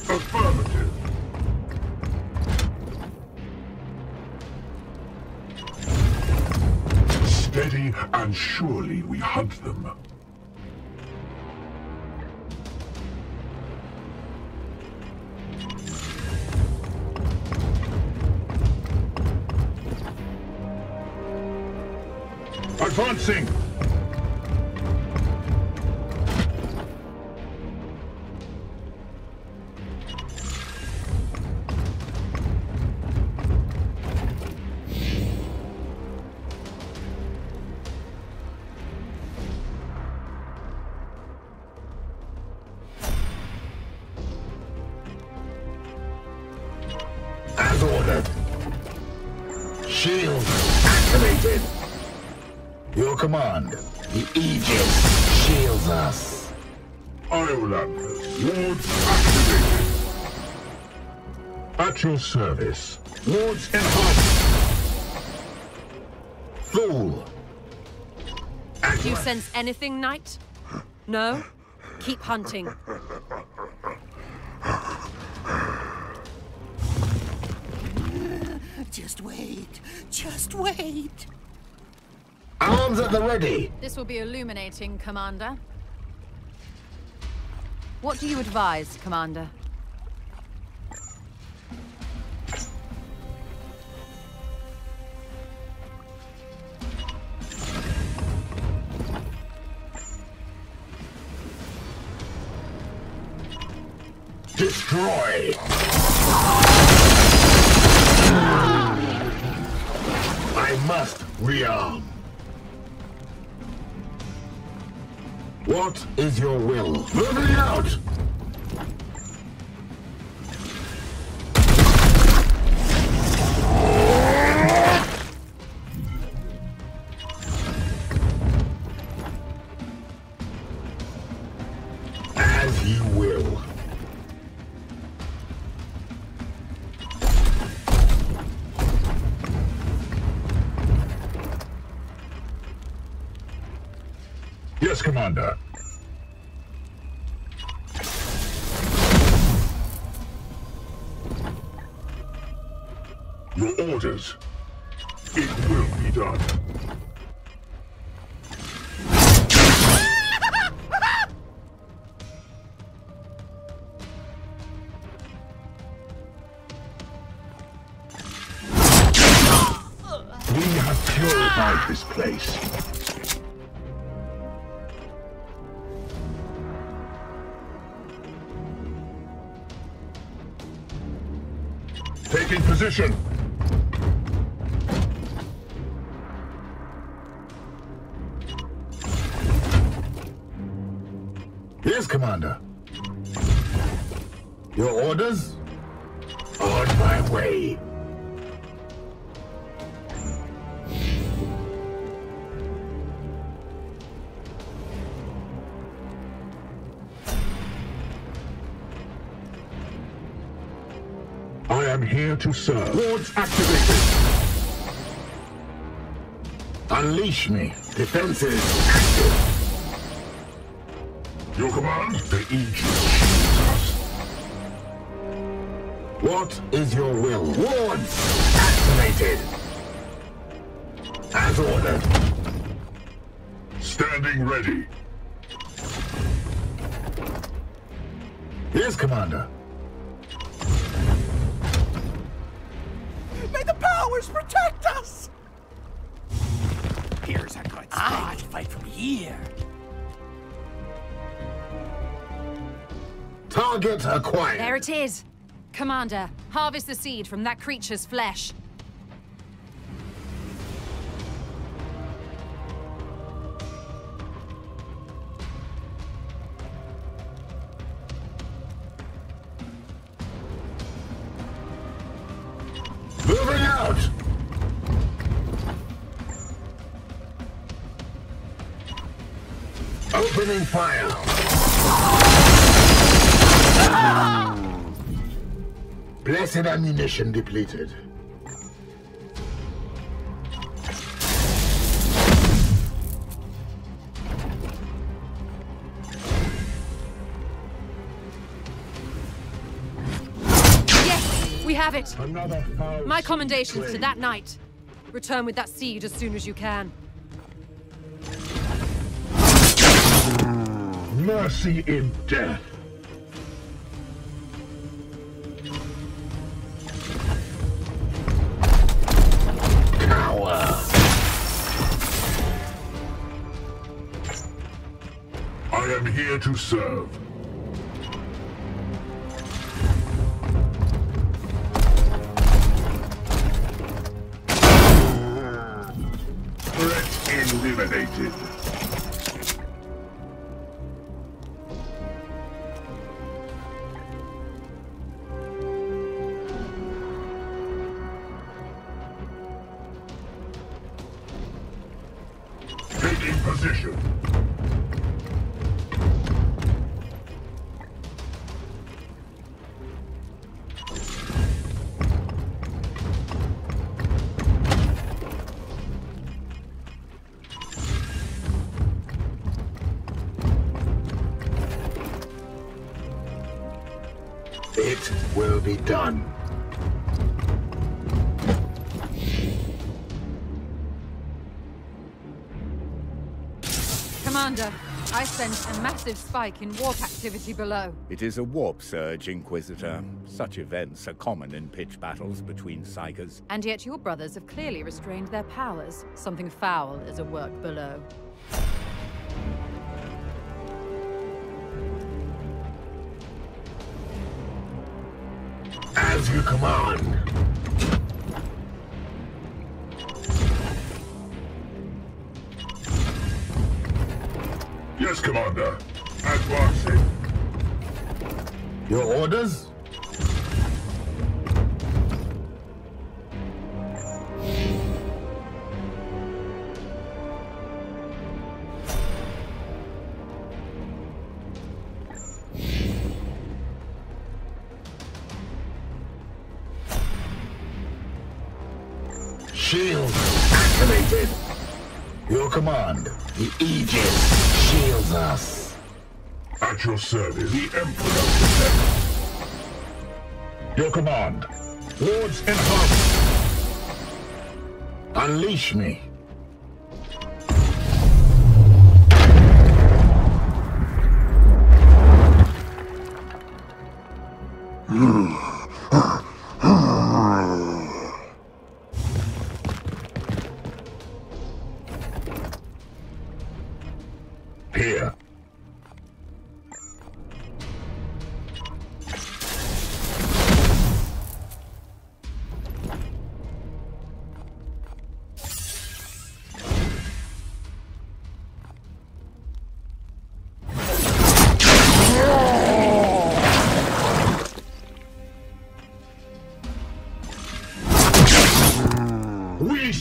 Affirmative. Steady and surely we hunt them. Advancing! As ordered. Shield activated. Your command. The Aegis shields us. Iolander, wards activated. At your service. Wards enhanced. Fool. Do you sense anything, Knight? No? Keep hunting. Just wait. Just wait. Arms at the ready. This will be illuminating, Commander. What do you advise, Commander? Destroy. I must rearm. What is your will? Moving out! As you will. Yes, Commander. Your orders. It will be done. We have purify this place. Taking position. Yes, Commander. Your orders? On my way. I am here to serve. Wards activated. Unleash me. Defenses active. Your command? The Aegis shields us. What is your will? Wards activated. As ordered. Standing ready. Yes, Commander. May the powers protect us! Here's a good spot to fight from here. Target acquired. There it is. Commander, harvest the seed from that creature's flesh. Moving out! Opening fire! Blessed ammunition depleted. Yes, we have it. Another foul. My commendations to that knight. Return with that seed as soon as you can. Mercy in death. I am here to serve. Threat eliminated. Taking position. It will be done. Commander, I sense a massive spike in warp activity below. It is a warp surge, Inquisitor. Such events are common in pitch battles between Psykers. And yet your brothers have clearly restrained their powers. Something foul is at work below. As you command. Yes, Commander. Advancing. Your orders? Shield activated. Your command. The Aegis shields us. At your service, the Emperor protects. Your command. Wards enhanced. Unleash me.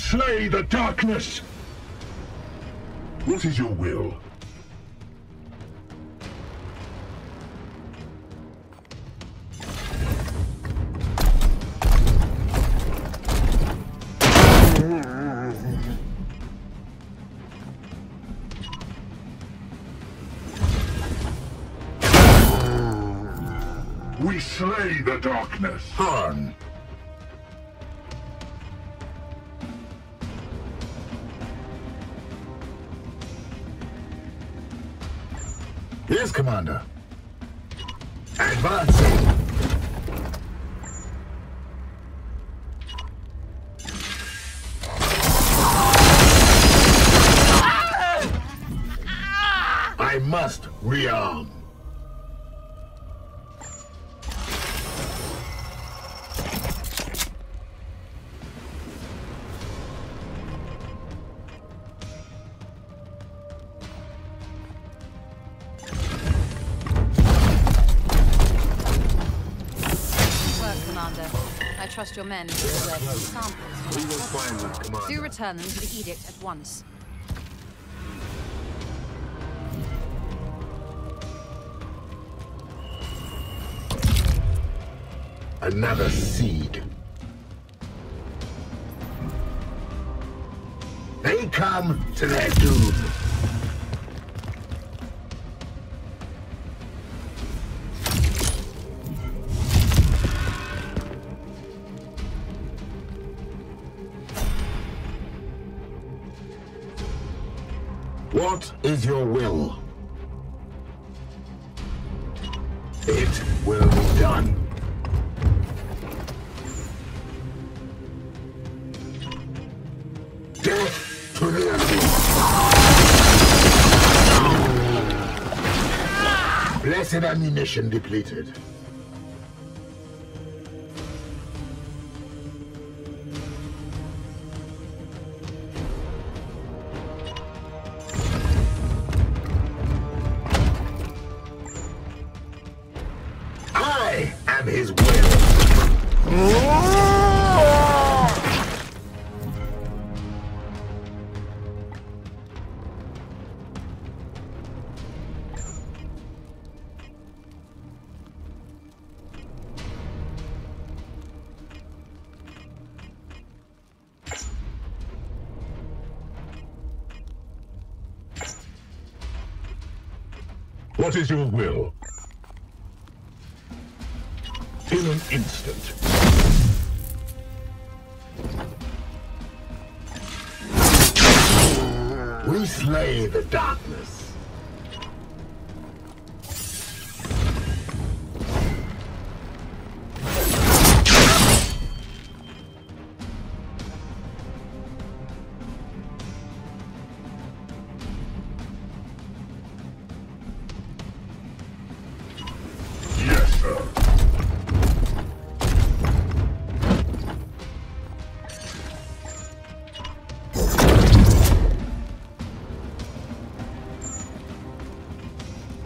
slay the darkness! What is your will? We slay the darkness. Han. Yes, Commander. Advancing. I must rearm. Trust your men to reserve some samples. We will find them, Commander. Do return them to the Edict at once. Another seed. They come to their doom. What is your will? It will be done. Death to the enemy! Blessed ammunition depleted. His will. What is your will? In an instant. We slay the darkness. Yes, sir.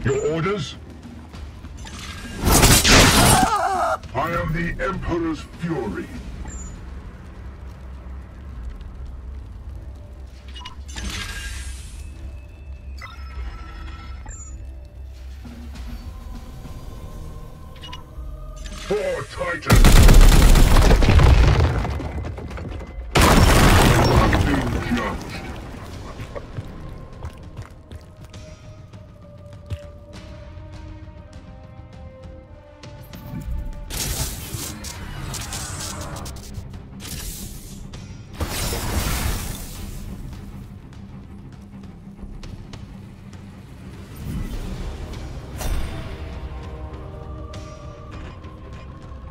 Your orders? I am the Emperor's fury. For Titan! I've been judged.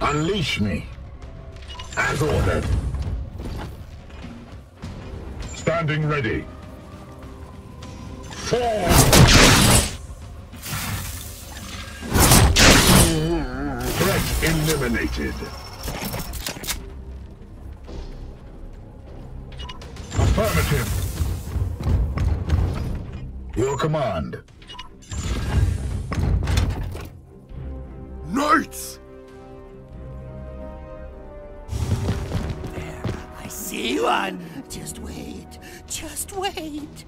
Unleash me, as ordered. Standing ready. Form! Threat eliminated. Affirmative. Your command. Knights! See one! Just wait. Just wait.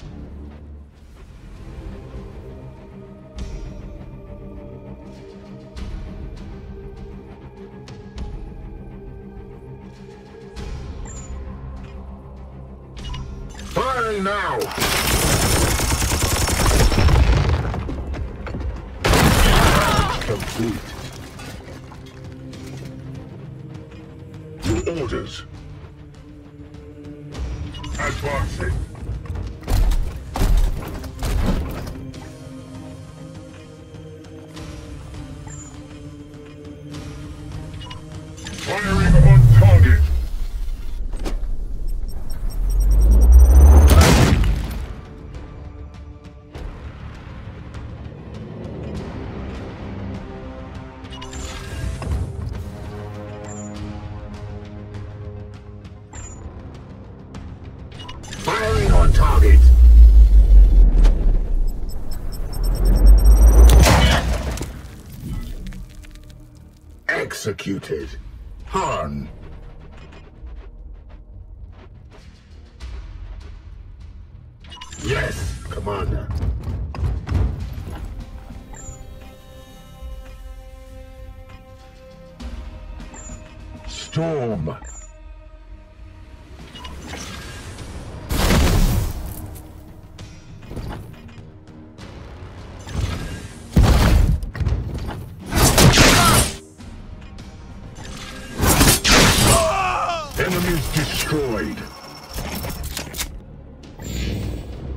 Firing now! Complete. Your orders. Advancing. Firing on target. Firing on target. Executed. Harn. Yes, Commander. Storm. Enemies destroyed.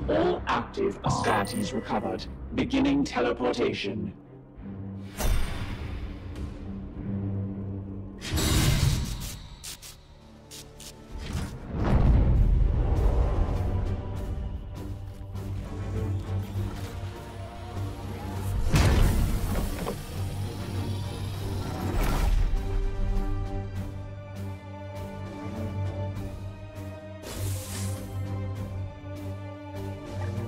All active Astartes recovered. Beginning teleportation.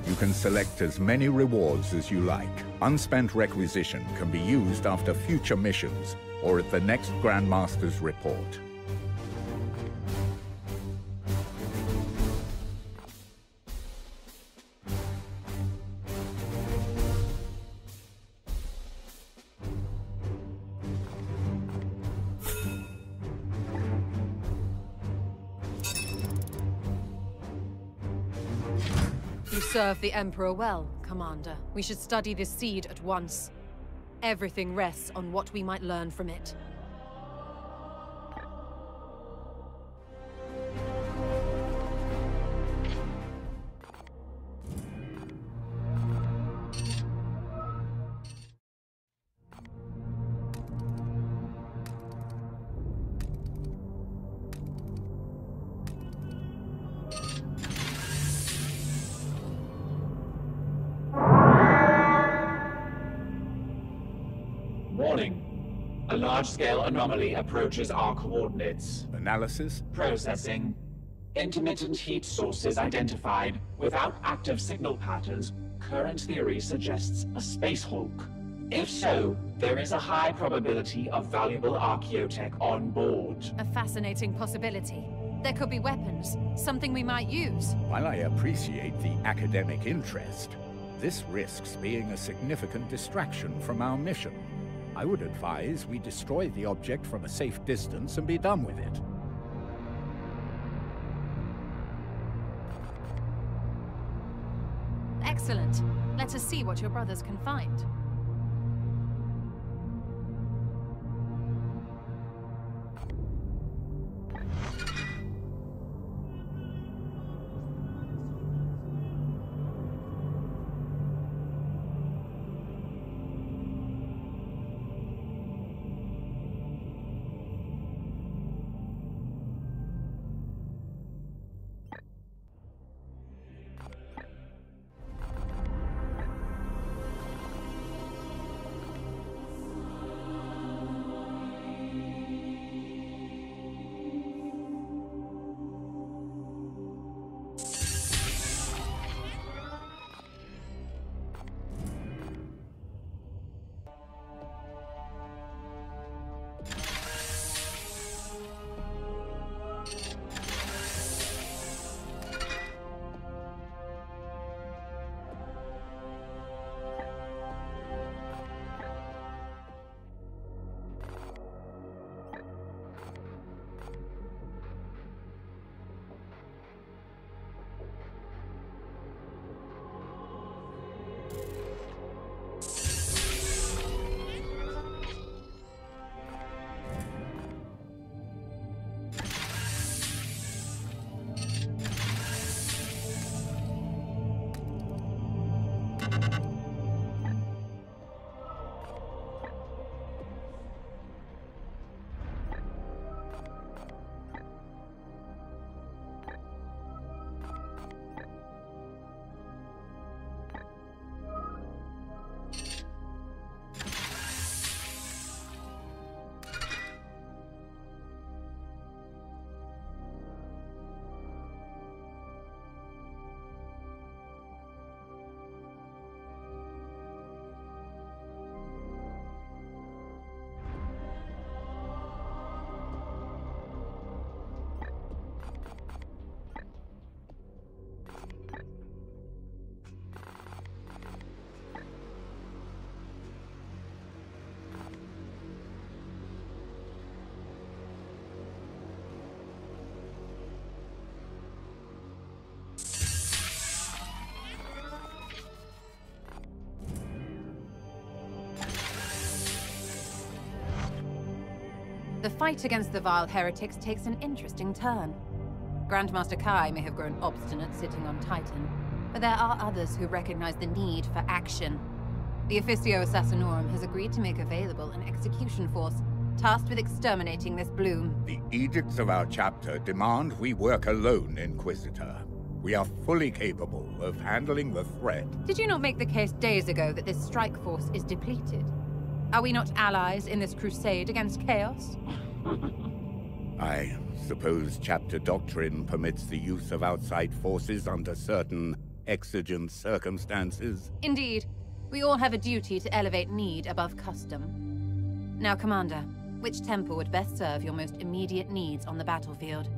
You can select as many rewards as you like. Unspent requisition can be used after future missions or at the next Grandmaster's report. You serve the Emperor well, Commander. We should study this seed at once. Everything rests on what we might learn from it. Warning. A large-scale anomaly approaches our coordinates. Analysis? Processing. Intermittent heat sources identified. Without active signal patterns, current theory suggests a space hulk. If so, there is a high probability of valuable archaeotech on board. A fascinating possibility. There could be weapons, something we might use. While I appreciate the academic interest, this risks being a significant distraction from our mission. I would advise we destroy the object from a safe distance and be done with it. Excellent. Let us see what your brothers can find. The fight against the vile heretics takes an interesting turn. Grandmaster Kai may have grown obstinate sitting on Titan, but there are others who recognize the need for action. The Officio Assassinorum has agreed to make available an execution force tasked with exterminating this bloom. The edicts of our chapter demand we work alone, Inquisitor. We are fully capable of handling the threat. Did you not make the case days ago that this strike force is depleted? Are we not allies in this crusade against chaos? I suppose chapter doctrine permits the use of outside forces under certain exigent circumstances. Indeed. We all have a duty to elevate need above custom. Now, Commander, which temple would best serve your most immediate needs on the battlefield?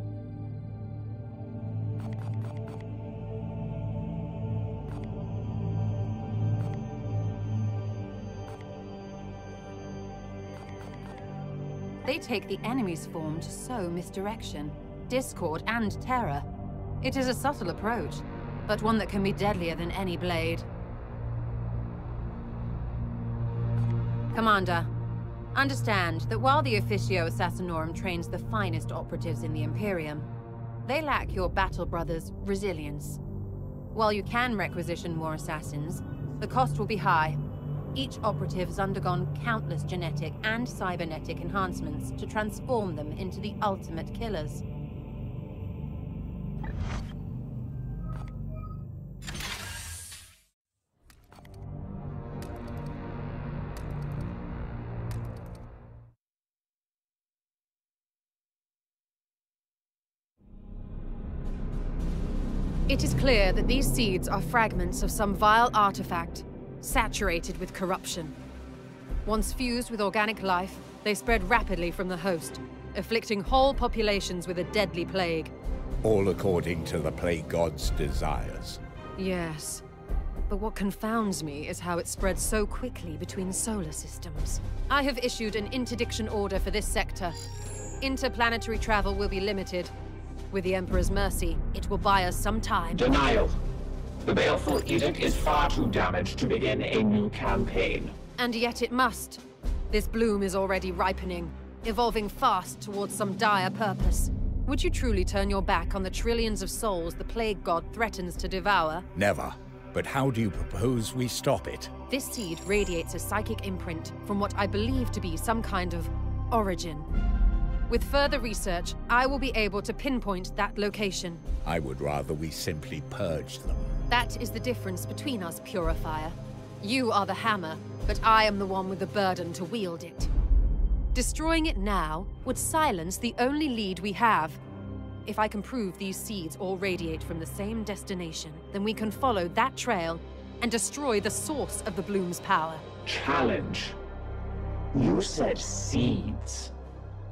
They take the enemy's form to sow misdirection, discord, and terror. It is a subtle approach, but one that can be deadlier than any blade. Commander, understand that while the Officio Assassinorum trains the finest operatives in the Imperium, they lack your battle brothers' resilience. While you can requisition more assassins, the cost will be high. Each operative has undergone countless genetic and cybernetic enhancements to transform them into the ultimate killers. It is clear that these seeds are fragments of some vile artifact, saturated with corruption. Once fused with organic life, they spread rapidly from the host, afflicting whole populations with a deadly plague. All according to the plague god's desires. Yes. But what confounds me is how it spreads so quickly between solar systems. I have issued an interdiction order for this sector. Interplanetary travel will be limited. With the Emperor's mercy, it will buy us some time. Denial. The baleful edict is far too damaged to begin a new campaign. And yet it must. This bloom is already ripening, evolving fast towards some dire purpose. Would you truly turn your back on the trillions of souls the Plague God threatens to devour? Never. But how do you propose we stop it? This seed radiates a psychic imprint from what I believe to be some kind of origin. With further research, I will be able to pinpoint that location. I would rather we simply purge them. That is the difference between us, Purifier. You are the hammer, but I am the one with the burden to wield it. Destroying it now would silence the only lead we have. If I can prove these seeds all radiate from the same destination, then we can follow that trail and destroy the source of the bloom's power. Challenge. You said seeds.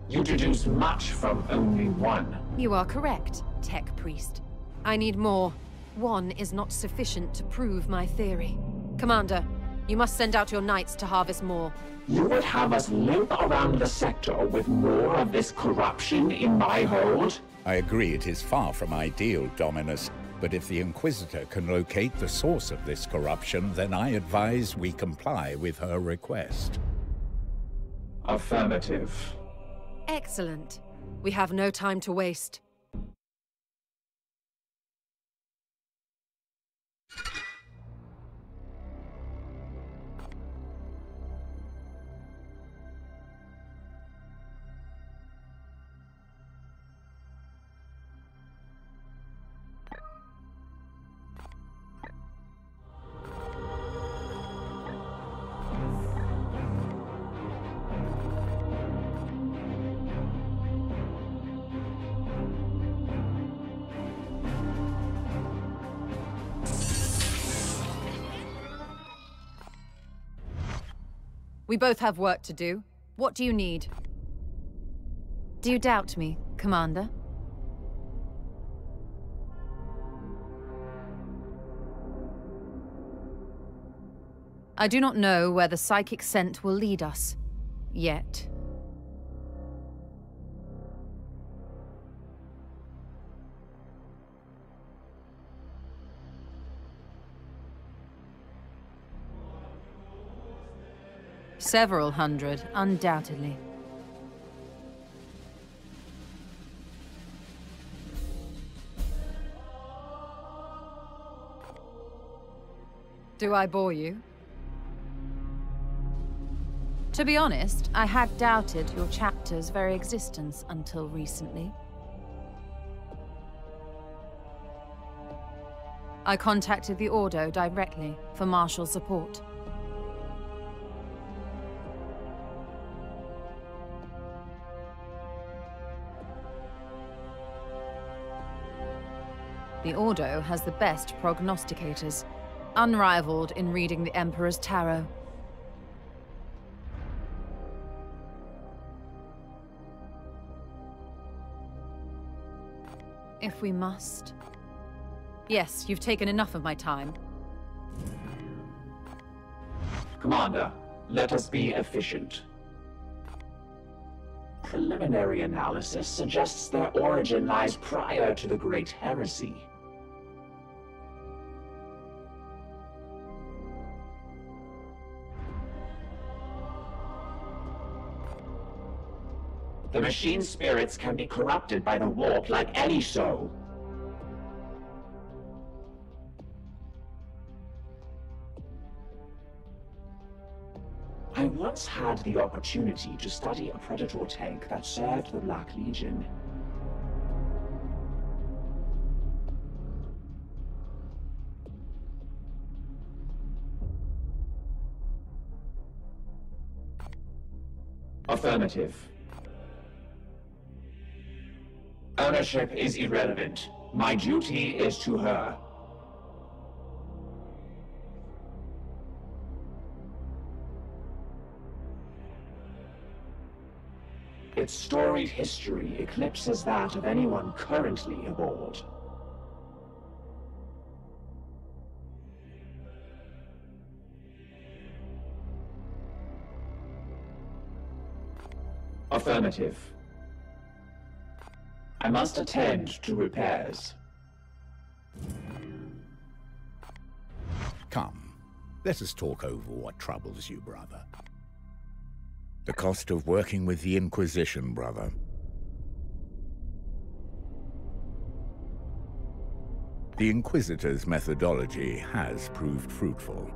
You deduce much from only one. You are correct, Tech Priest. I need more. One is not sufficient to prove my theory. Commander, you must send out your knights to harvest more. You would have us limp around the sector with more of this corruption in my hold? I agree it is far from ideal, Dominus. But if the Inquisitor can locate the source of this corruption, then I advise we comply with her request. Affirmative. Excellent. We have no time to waste. We both have work to do. What do you need? Do you doubt me, Commander? I do not know where the psychic scent will lead us. Yet. Several hundred, undoubtedly. Do I bore you? To be honest, I had doubted your chapter's very existence until recently. I contacted the Ordo directly for martial support. The Ordo has the best prognosticators, unrivaled in reading the Emperor's tarot. If we must. Yes, you've taken enough of my time. Commander, let us be efficient. Preliminary analysis suggests their origin lies prior to the Great Heresy. The machine spirits can be corrupted by the warp like any soul. I once had the opportunity to study a Predator tank that served the Black Legion. Affirmative. Ownership is irrelevant. My duty is to her. Its storied history eclipses that of anyone currently aboard. Affirmative. I must attend to repairs. Come, let us talk over what troubles you, brother. The cost of working with the Inquisition, brother. The Inquisitor's methodology has proved fruitful.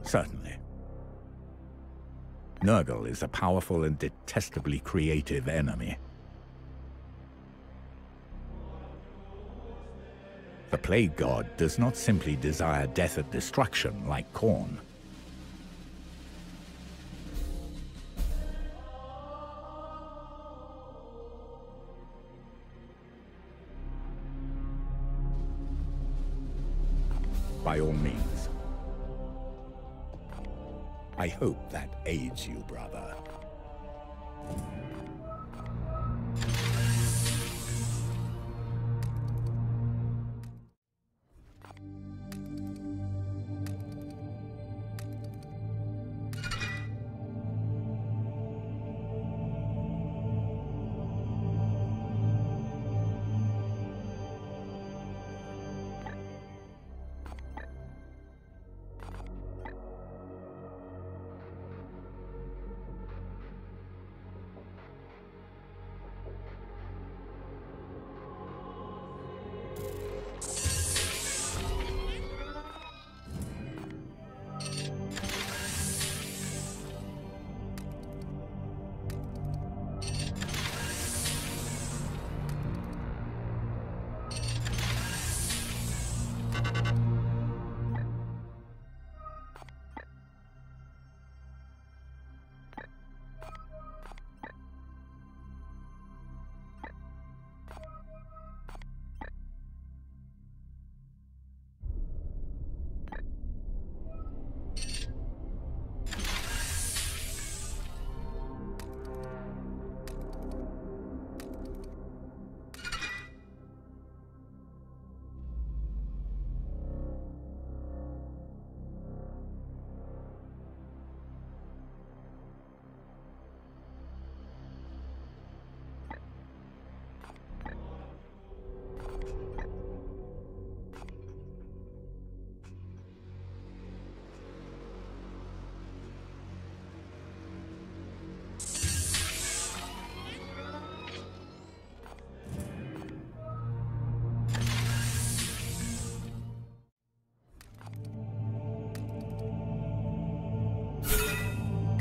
Certainly. Nurgle is a powerful and detestably creative enemy. The Plague God does not simply desire death and destruction like Khorne. By all means. I hope that aids you, brother.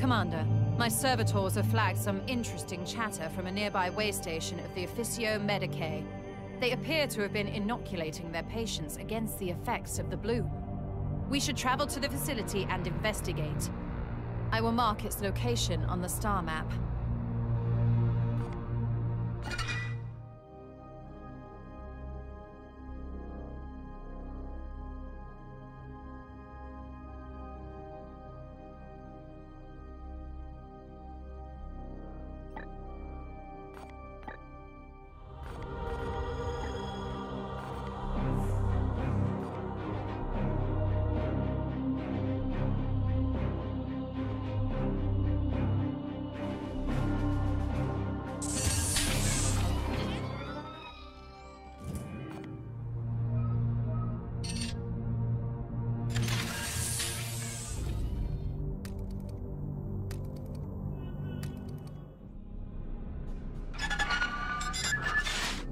Commander. My servitors have flagged some interesting chatter from a nearby way station of the Officio Medicae. They appear to have been inoculating their patients against the effects of the bloom. We should travel to the facility and investigate. I will mark its location on the star map.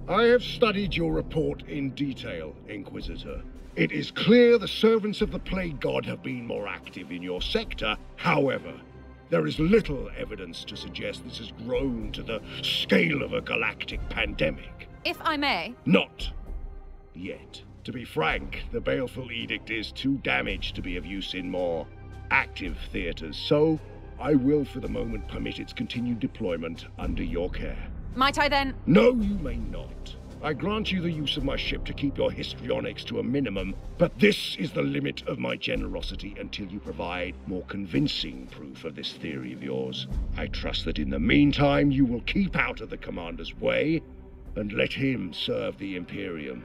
I have studied your report in detail, Inquisitor. It is clear the servants of the Plague God have been more active in your sector. However, there is little evidence to suggest this has grown to the scale of a galactic pandemic. If I may? Not yet. To be frank, the Baleful Edict is too damaged to be of use in more active theaters, so I will for the moment permit its continued deployment under your care. Might I then? No, you may not. I grant you the use of my ship to keep your histrionics to a minimum, but this is the limit of my generosity until you provide more convincing proof of this theory of yours. I trust that in the meantime you will keep out of the Commander's way and let him serve the Imperium.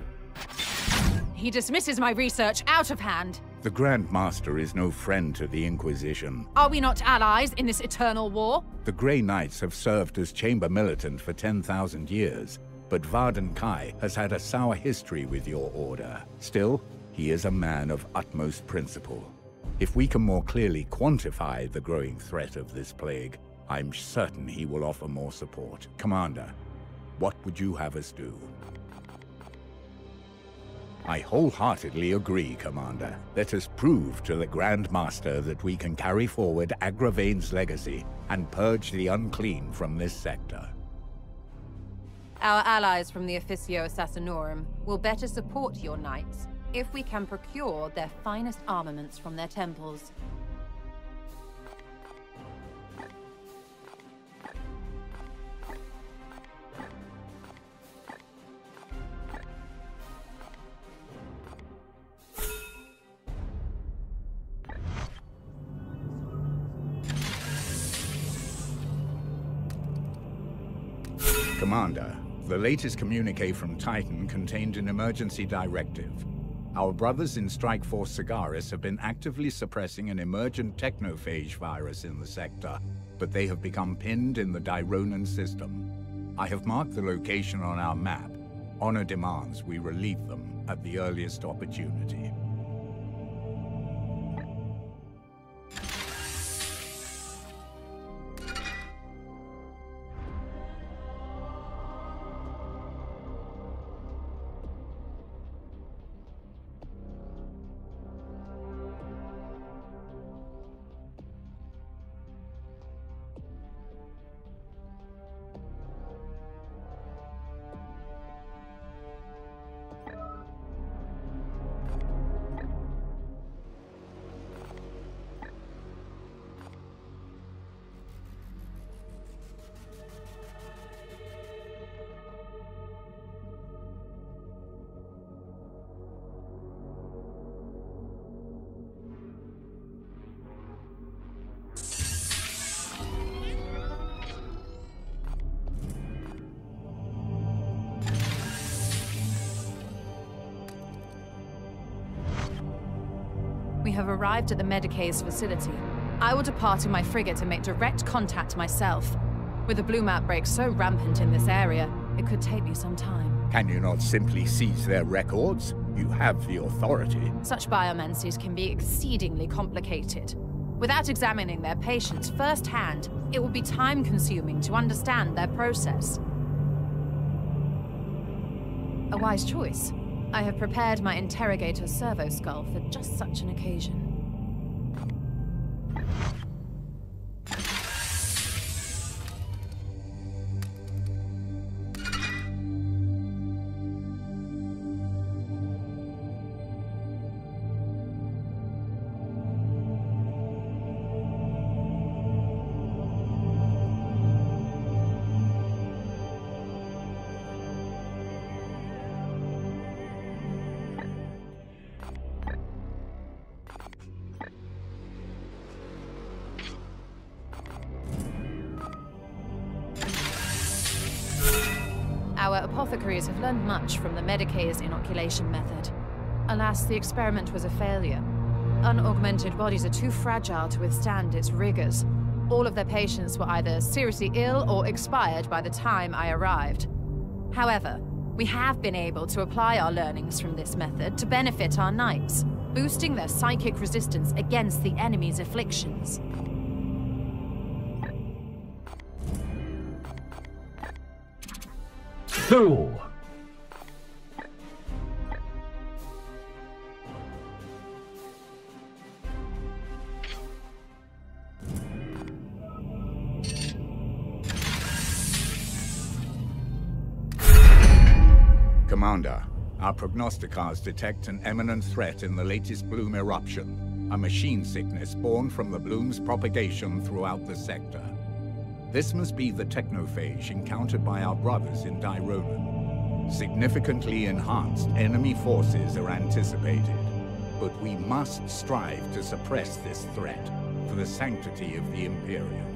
He dismisses my research out of hand. The Grand Master is no friend to the Inquisition. Are we not allies in this eternal war? The Grey Knights have served as Chamber Militant for 10,000 years, but Varden Kai has had a sour history with your order. Still, he is a man of utmost principle. If we can more clearly quantify the growing threat of this plague, I'm certain he will offer more support. Commander, what would you have us do? I wholeheartedly agree, Commander. Let us prove to the Grand Master that we can carry forward Agravain's legacy and purge the unclean from this sector. Our allies from the Officio Assassinorum will better support your knights if we can procure their finest armaments from their temples. Commander, the latest communique from Titan contained an emergency directive. Our brothers in Strike Force Sagaris have been actively suppressing an emergent Technophage virus in the sector, but they have become pinned in the Dironan system. I have marked the location on our map. Honor demands we relieve them at the earliest opportunity. We have arrived at the Medicae's facility. I will depart in my frigate and make direct contact myself. With the bloom outbreak so rampant in this area, it could take me some time. Can you not simply seize their records? You have the authority. Such biomancies can be exceedingly complicated. Without examining their patients firsthand, it will be time-consuming to understand their process. A wise choice. I have prepared my interrogator servo skull for just such an occasion. apothecaries have learned much from the Medicae's inoculation method. Alas, the experiment was a failure. Unaugmented bodies are too fragile to withstand its rigors. All of their patients were either seriously ill or expired by the time I arrived. However, we have been able to apply our learnings from this method to benefit our knights, boosting their psychic resistance against the enemy's afflictions. Fool! Commander, our prognosticars detect an imminent threat in the latest bloom eruption, a machine sickness born from the bloom's propagation throughout the sector. This must be the Technophage encountered by our brothers in Daemonhunters. Significantly enhanced enemy forces are anticipated, but we must strive to suppress this threat for the sanctity of the Imperium.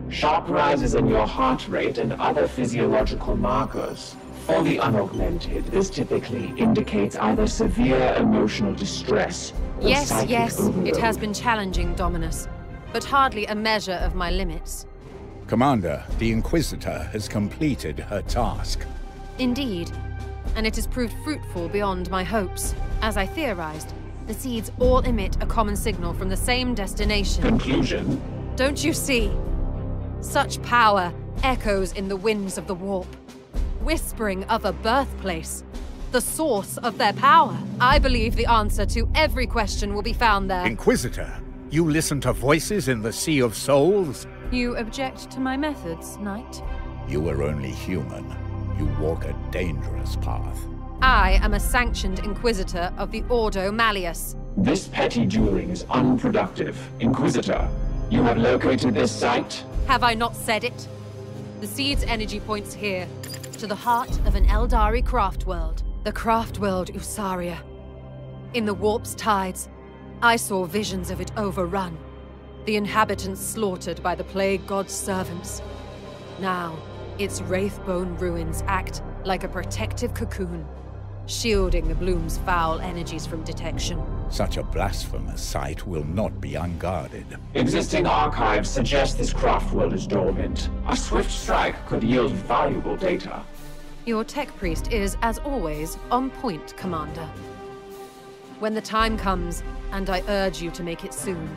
Sharp rises in your heart rate and other physiological markers. For the unaugmented, this typically indicates either severe emotional distress or psychic Yes, overload. it has been challenging, Dominus, but hardly a measure of my limits. Commander, the Inquisitor has completed her task. Indeed, and it has proved fruitful beyond my hopes. As I theorized, the seeds all emit a common signal from the same destination. Conclusion? Don't you see? Such power echoes in the winds of the warp, whispering of a birthplace, the source of their power. I believe the answer to every question will be found there. Inquisitor, you listen to voices in the Sea of Souls? You object to my methods, Knight? You are only human. You walk a dangerous path. I am a sanctioned Inquisitor of the Ordo Malleus. This petty dueling is unproductive. Inquisitor, you have located this site? Have I not said it? The seed's energy points here, to the heart of an Eldari craft world. The craft world Usaria. In the warp's tides, I saw visions of it overrun. The inhabitants slaughtered by the plague god's servants. Now, its wraithbone ruins act like a protective cocoon, shielding the bloom's foul energies from detection. Such a blasphemous sight will not be unguarded. Existing archives suggest this craft world is dormant. A swift strike could yield valuable data. Your tech priest is, as always, on point, Commander. When the time comes, and I urge you to make it soon,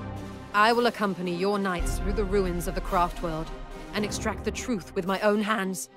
I will accompany your knights through the ruins of the craft world and extract the truth with my own hands.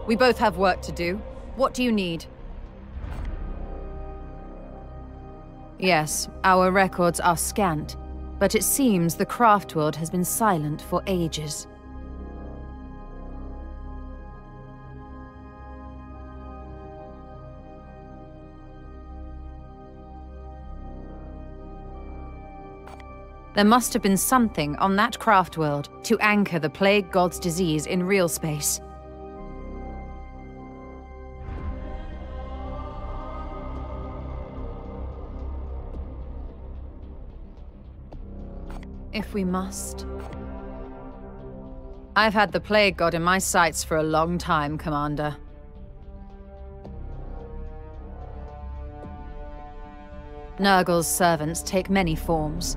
We both have work to do. What do you need? Yes, our records are scant, but it seems the craft world has been silent for ages. There must have been something on that craft world to anchor the plague god's disease in real space. If we must. I've had the plague god in my sights for a long time, Commander. Nurgle's servants take many forms.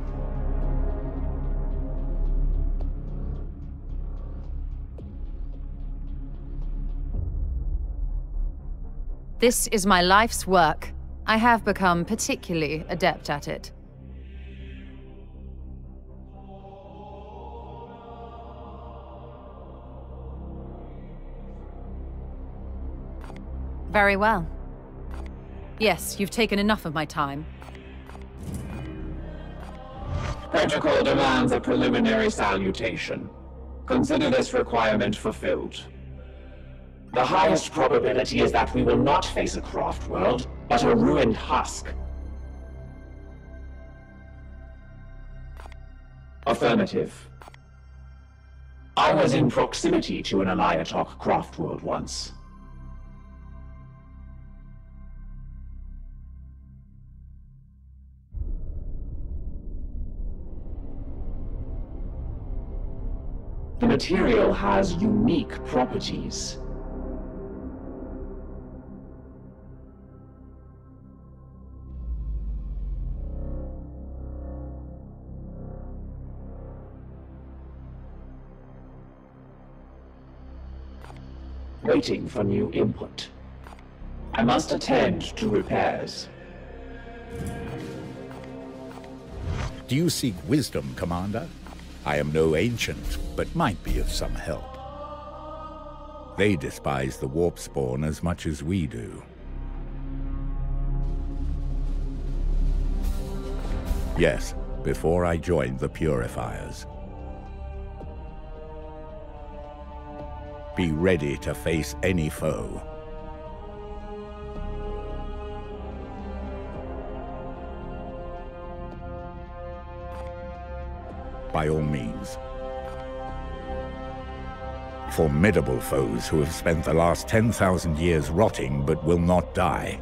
This is my life's work. I have become particularly adept at it. Very well. Yes, you've taken enough of my time. Protocol demands a preliminary salutation. Consider this requirement fulfilled. The highest probability is that we will not face a craft world, but a ruined husk. Affirmative. I was in proximity to an Eliatok craft world once. The material has unique properties. Waiting for new input. I must attend to repairs. Do you seek wisdom, Commander? I am no ancient, but might be of some help. They despise the warp spawn as much as we do. Yes, before I joined the Purifiers. Be ready to face any foe. By all means. Formidable foes who have spent the last 10,000 years rotting but will not die.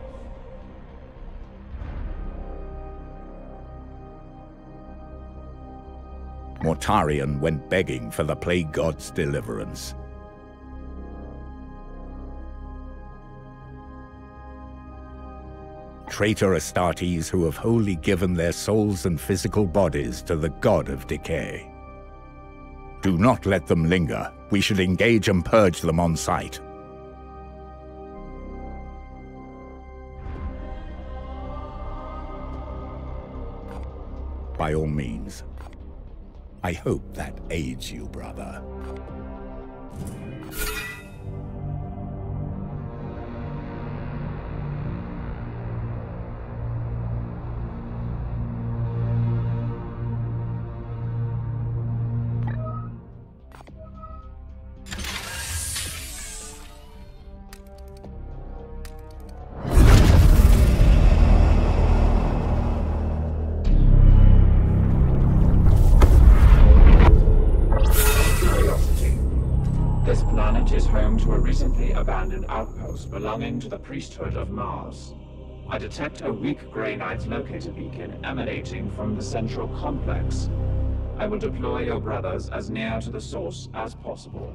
Mortarion went begging for the plague god's deliverance. Traitor Astartes who have wholly given their souls and physical bodies to the god of decay. Do not let them linger. We should engage and purge them on sight. By all means. I hope that aids you, brother. Belonging to the priesthood of Mars. I detect a weak Grey Knight locator beacon emanating from the central complex. I will deploy your brothers as near to the source as possible.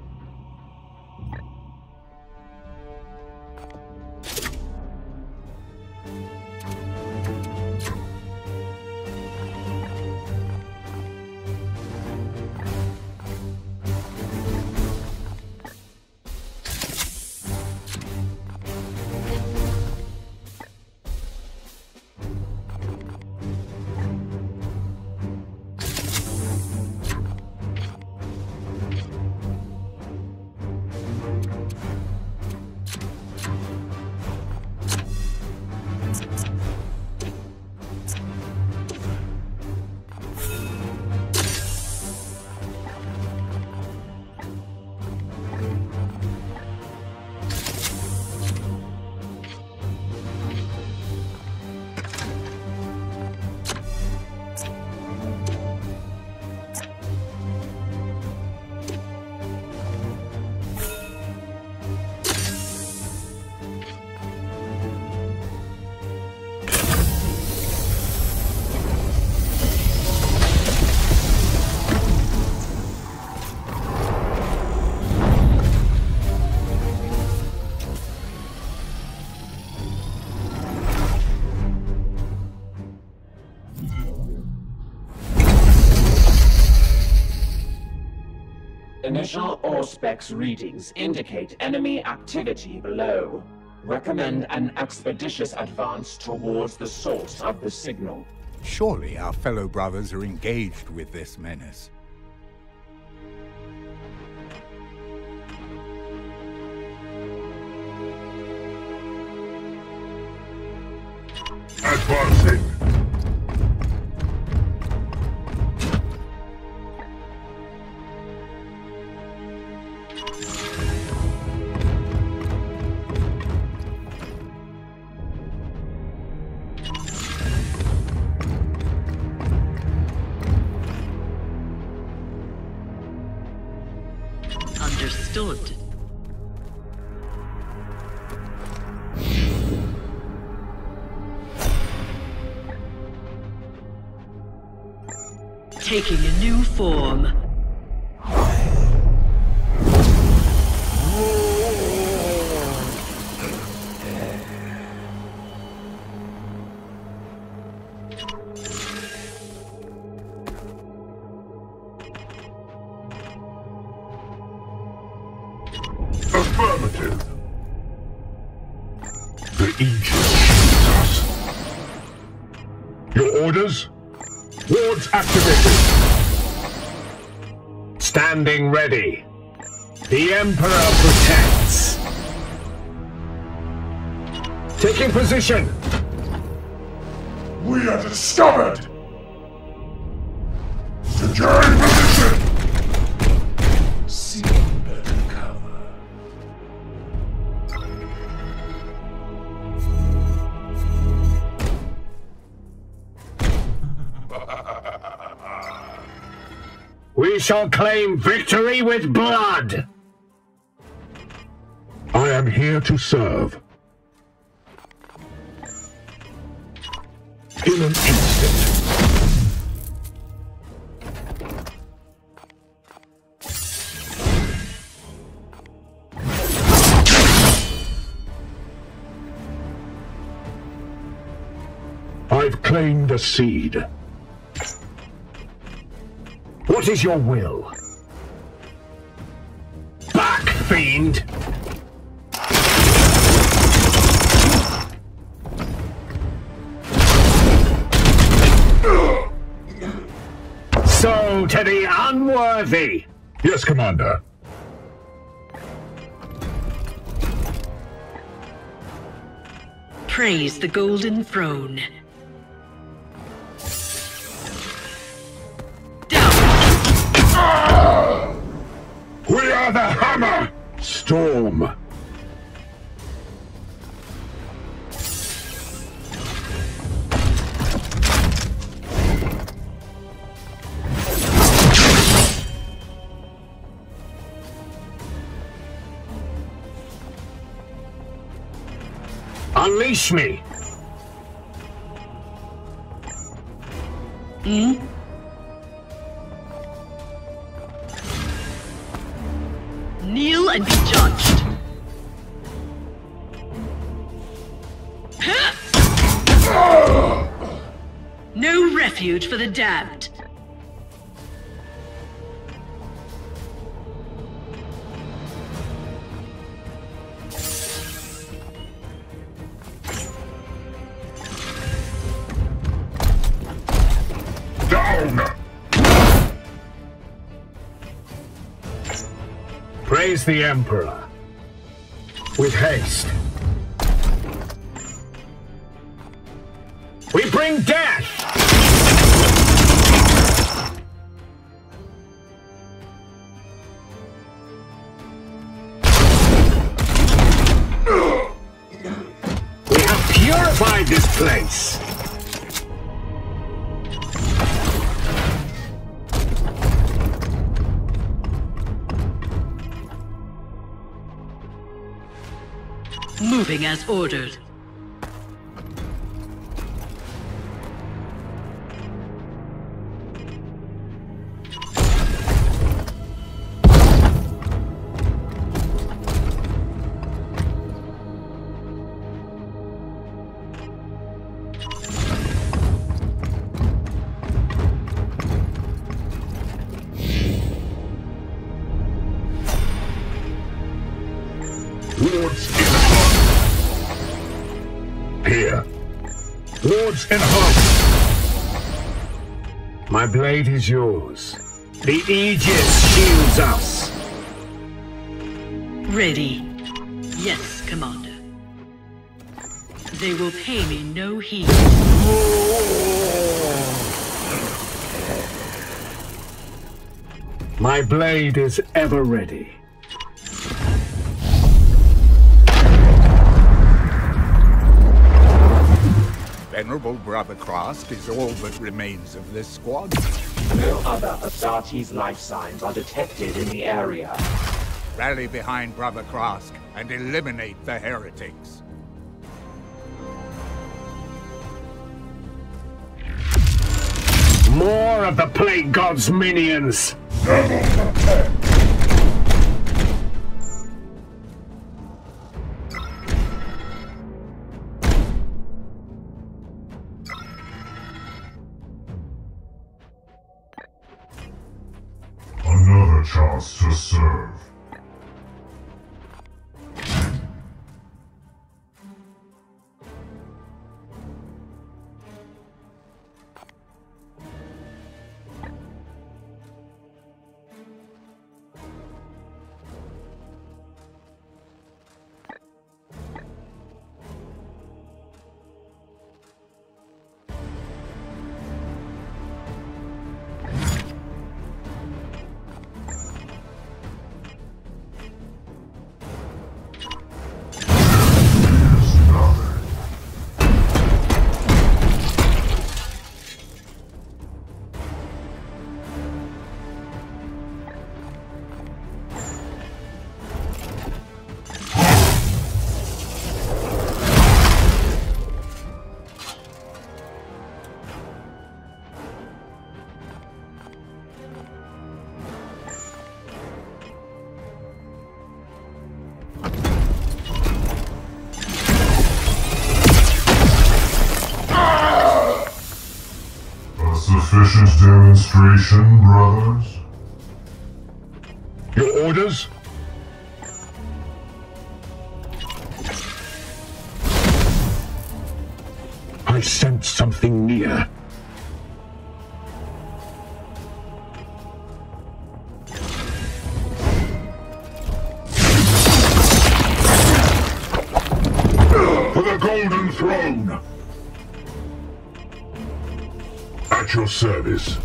Initial Auspex readings indicate enemy activity below. Recommend an expeditious advance towards the source of the signal. Surely our fellow brothers are engaged with this menace. Advancing. Understood. Taking a new form. Affirmative. The Aegis shields us. Your orders? Wards activated. Standing ready. The Emperor protects. Taking position. We are discovered! Securing position! Seeking better cover. We shall claim victory with blood! I am here to serve. In an instant. I've claimed a seed. What is your will? Back, fiend! So to the unworthy! Yes, Commander. Praise the Golden Throne. We are the Hammer! Storm! Unleash me! Kneel and be judged. No refuge for the damned. Down! Praise the Emperor. With haste. We bring death! We have purified this place! Moving as ordered. Wards in home. Here. Wards in home. My blade is yours. The Aegis shields us. Ready. Yes, Commander. They will pay me no heed. My blade is ever ready. Venerable Brother Krask is all that remains of this squad. No other Astartes life signs are detected in the area. Rally behind Brother Krask and eliminate the heretics. More of the Plague God's minions! Another chance to serve. Sufficient demonstration, brothers? Your orders? I sense something near. For the Golden Throne! At your service.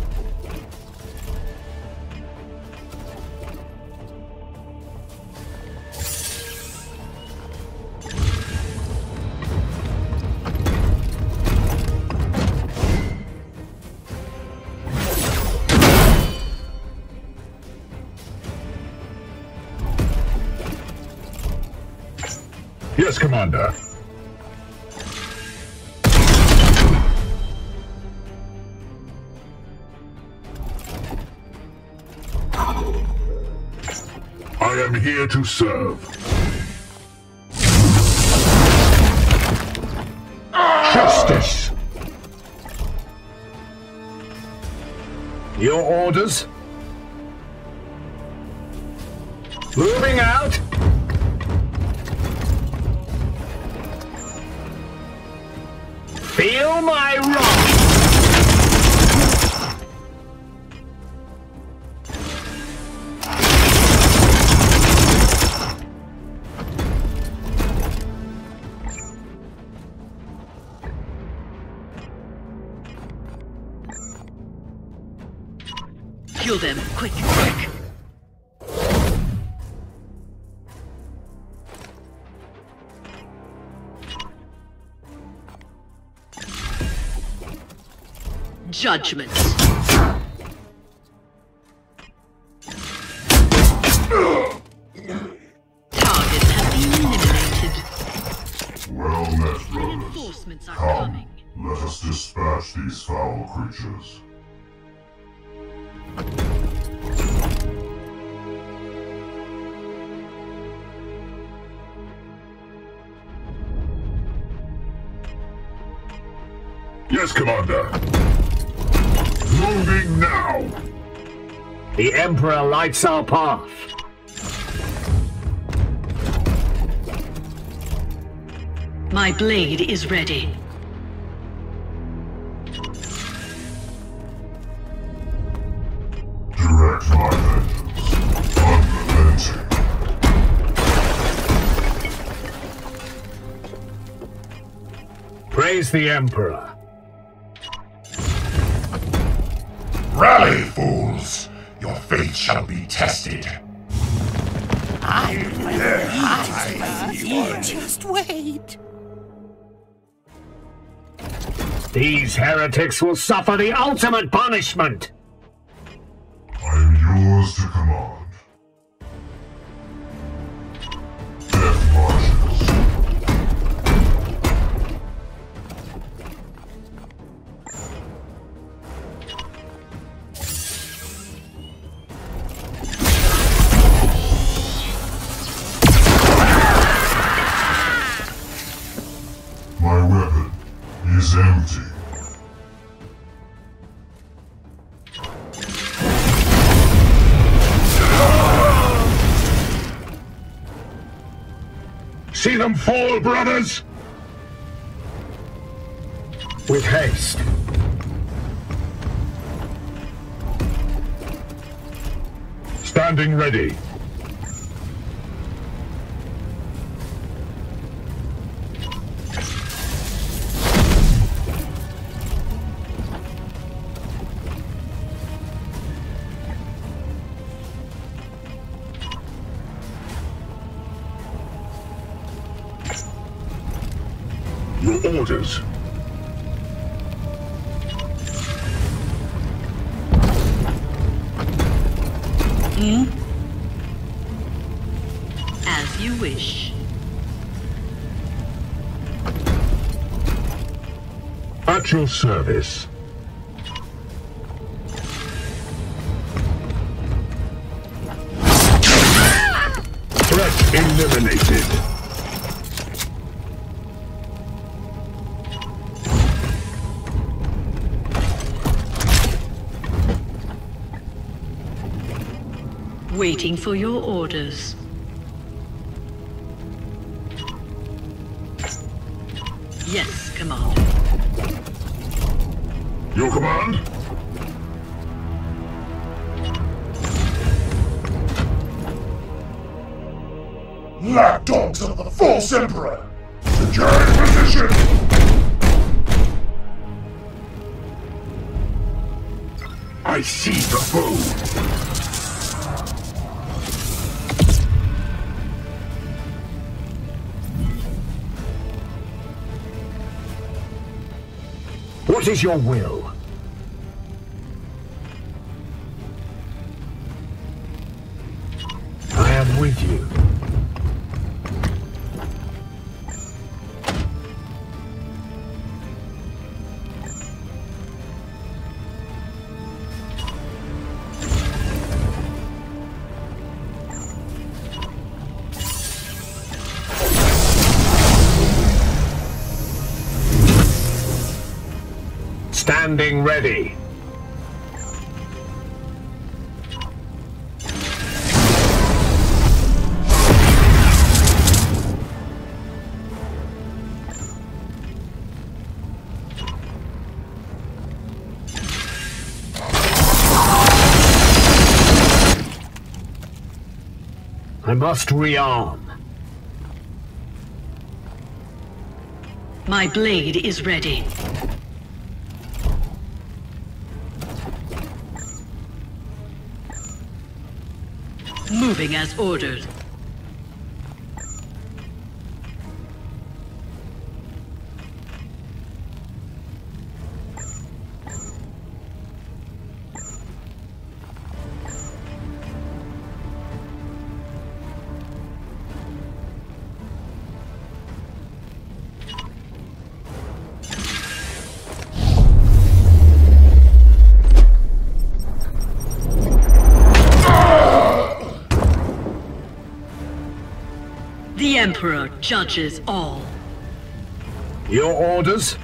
Yes, Commander. I am here to serve. Justice! Your orders? Moving out! Feel my wrath! Kill them, quick, quick! Judgment. Targets have been eliminated. Well met, brothers. Reinforcements are Come, coming. let us dispatch these foul creatures. Yes, Commander. Moving now. The Emperor lights our path. My blade is ready. Direct my vengeance. Unrelenting. Praise the Emperor. Rally, fools! Your faith shall be tested. Just wait. These heretics will suffer the ultimate punishment! I am yours to command. Death marches. My weapon is empty. See them fall, brothers! With haste. Standing ready. Your orders. As you wish. At your service. Threat eliminated. Waiting for your orders. Yes, Commander. Your command? Lapdogs of the false emperor! Securing position! I see the foe! What is your will? I am with you. Standing ready. I must rearm. My blade is ready. Moving as ordered. The Emperor judges all. Your orders?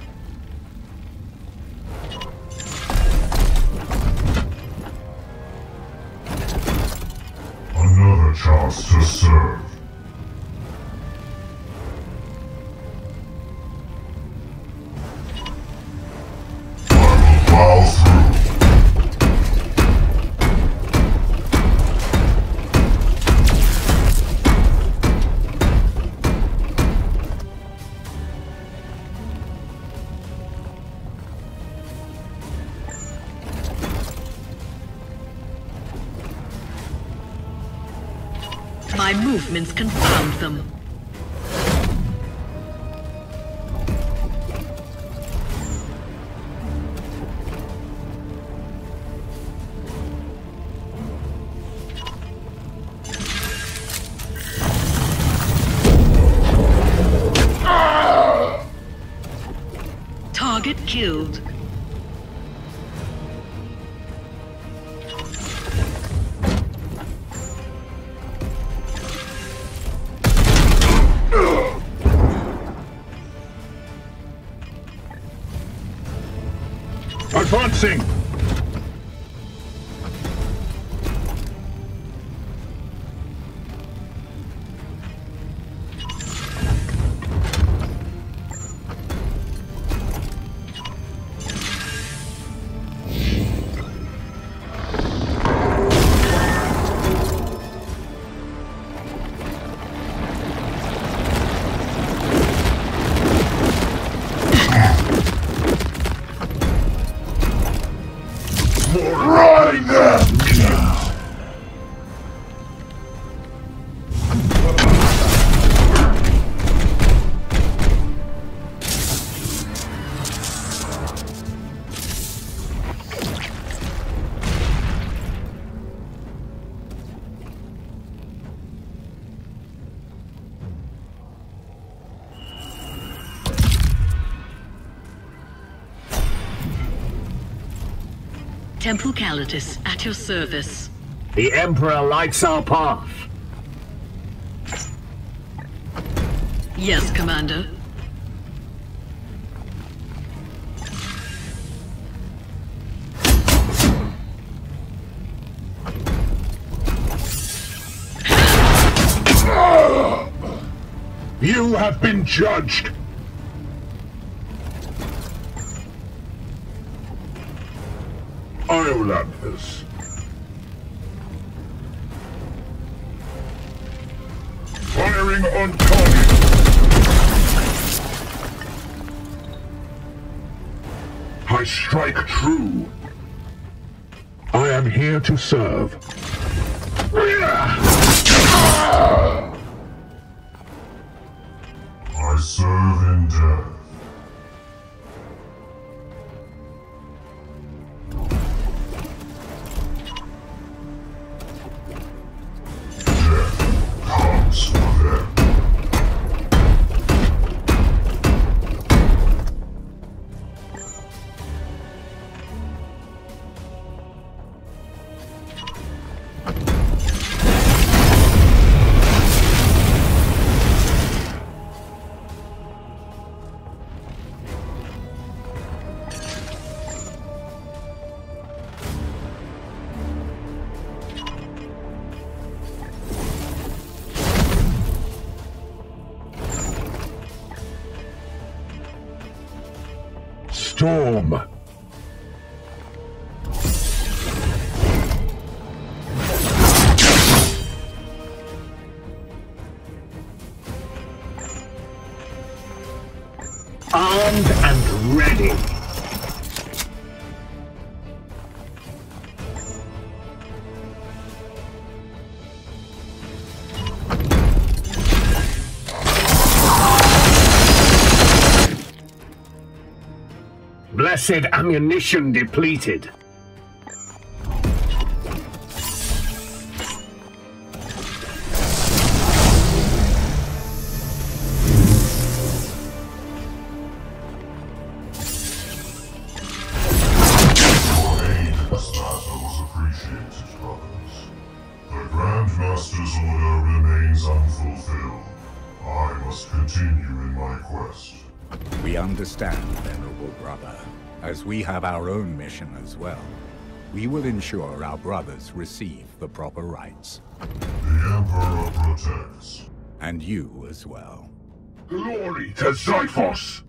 Another a chance to serve. My movements confound them. Target killed. Advancing! Temple Calatus, at your service. The Emperor lights our path. Yes, Commander. You have been judged. Iolanthes. Firing on target. I strike true. I am here to serve. I serve in death. Storm. Armed and ready. Blessed ammunition depleted. Grandmaster's order remains unfulfilled. I must continue in my quest. We understand, venerable brother, as we have our own mission as well. We will ensure our brothers receive the proper rights. The Emperor protects. And you as well. Glory to Zyphos!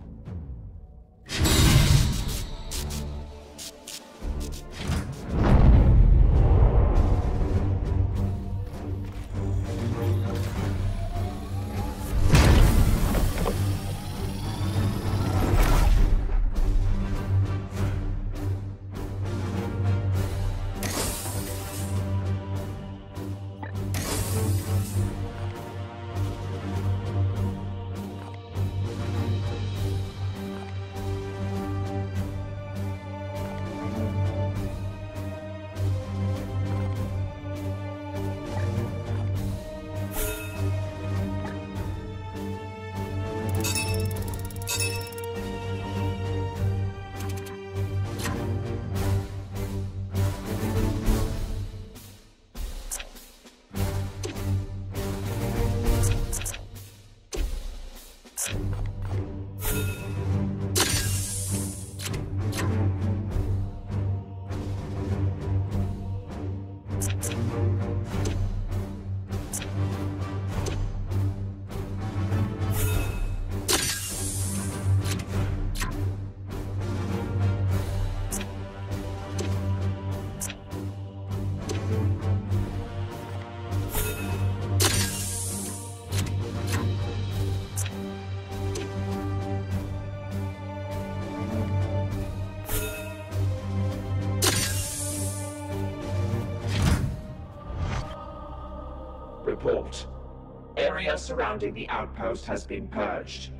Area surrounding the outpost has been purged.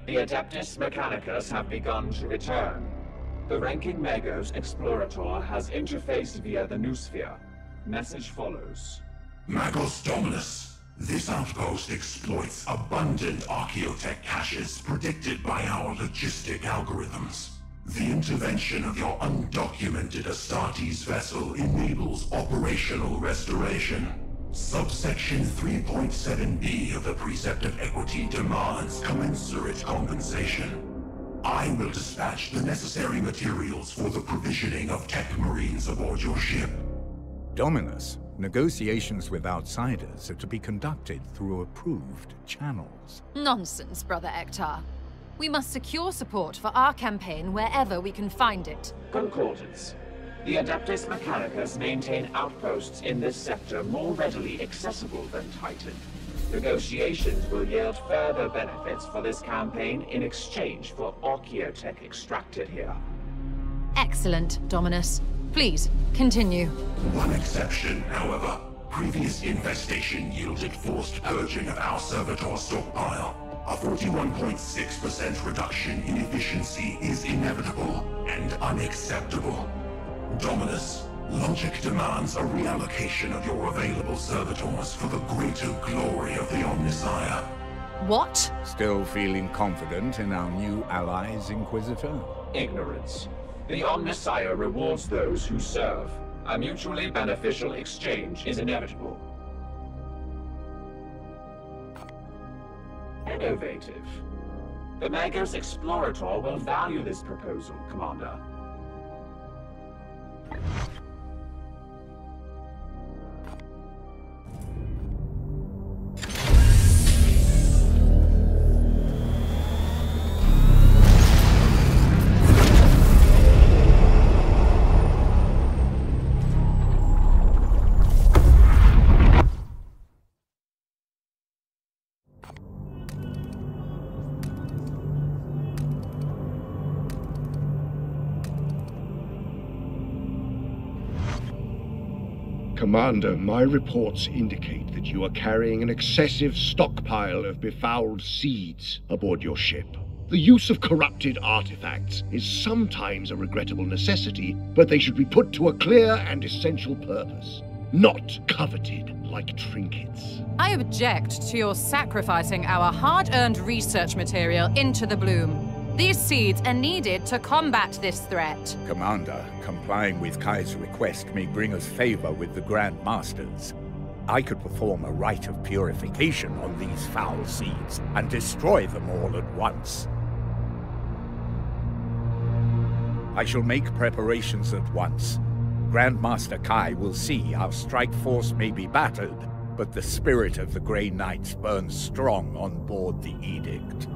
The Adeptus Mechanicus have begun to return. The ranking Magos Explorator has interfaced via the Noosphere. Message follows. Magos Dominus, this outpost exploits abundant archaeotech caches predicted by our logistic algorithms. The intervention of your undocumented Astartes vessel enables operational restoration. Subsection 3.7b of the Precept of Equity demands commensurate compensation. I will dispatch the necessary materials for the provisioning of tech marines aboard your ship. Dominus, negotiations with outsiders are to be conducted through approved channels. Nonsense, Brother Ectar. We must secure support for our campaign wherever we can find it. Concordance. The Adeptus Mechanicus maintain outposts in this sector more readily accessible than Titan. Negotiations will yield further benefits for this campaign in exchange for archaeotech extracted here. Excellent, Dominus. Please, continue. One exception, however. Previous infestation yielded forced purging of our servitor stockpile. A 41.6% reduction in efficiency is inevitable and unacceptable. Dominus, logic demands a reallocation of your available servitors for the greater glory of the Omnissiah. What? Still feeling confident in our new allies, Inquisitor? Ignorance. The Omnissiah rewards those who serve. A mutually beneficial exchange is inevitable. Innovative. The Magos Explorator will value this proposal, Commander. Commander, my reports indicate that you are carrying an excessive stockpile of befouled seeds aboard your ship. The use of corrupted artifacts is sometimes a regrettable necessity, but they should be put to a clear and essential purpose, not coveted like trinkets. I object to your sacrificing our hard-earned research material into the bloom. These seeds are needed to combat this threat. Commander, complying with Kai's request may bring us favor with the Grand Masters. I could perform a rite of purification on these foul seeds and destroy them all at once. I shall make preparations at once. Grand Master Kai will see our strike force may be battered, but the spirit of the Grey Knights burns strong on board the Edict.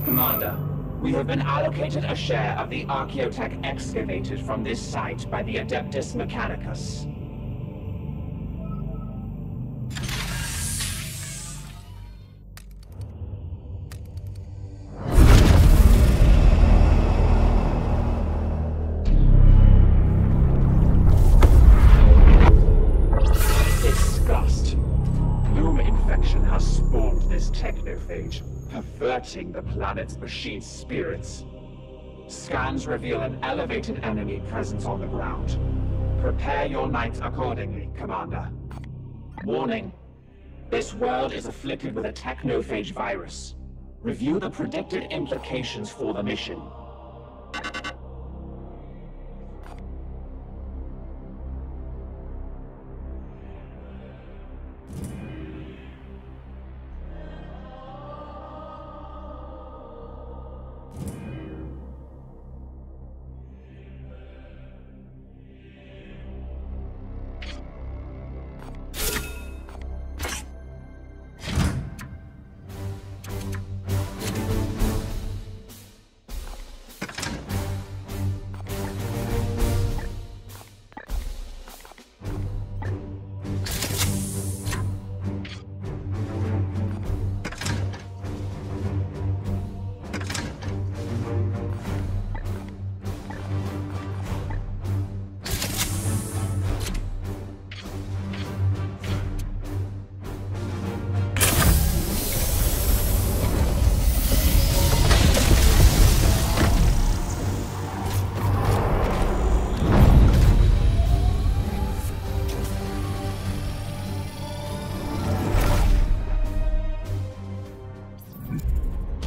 Commander, we have been allocated a share of the archaeotech excavated from this site by the Adeptus Mechanicus. subverting the planet's machine spirits. Scans reveal an elevated enemy presence on the ground. Prepare your knights accordingly, Commander. Warning. This world is afflicted with a Technophage virus. Review the predicted implications for the mission.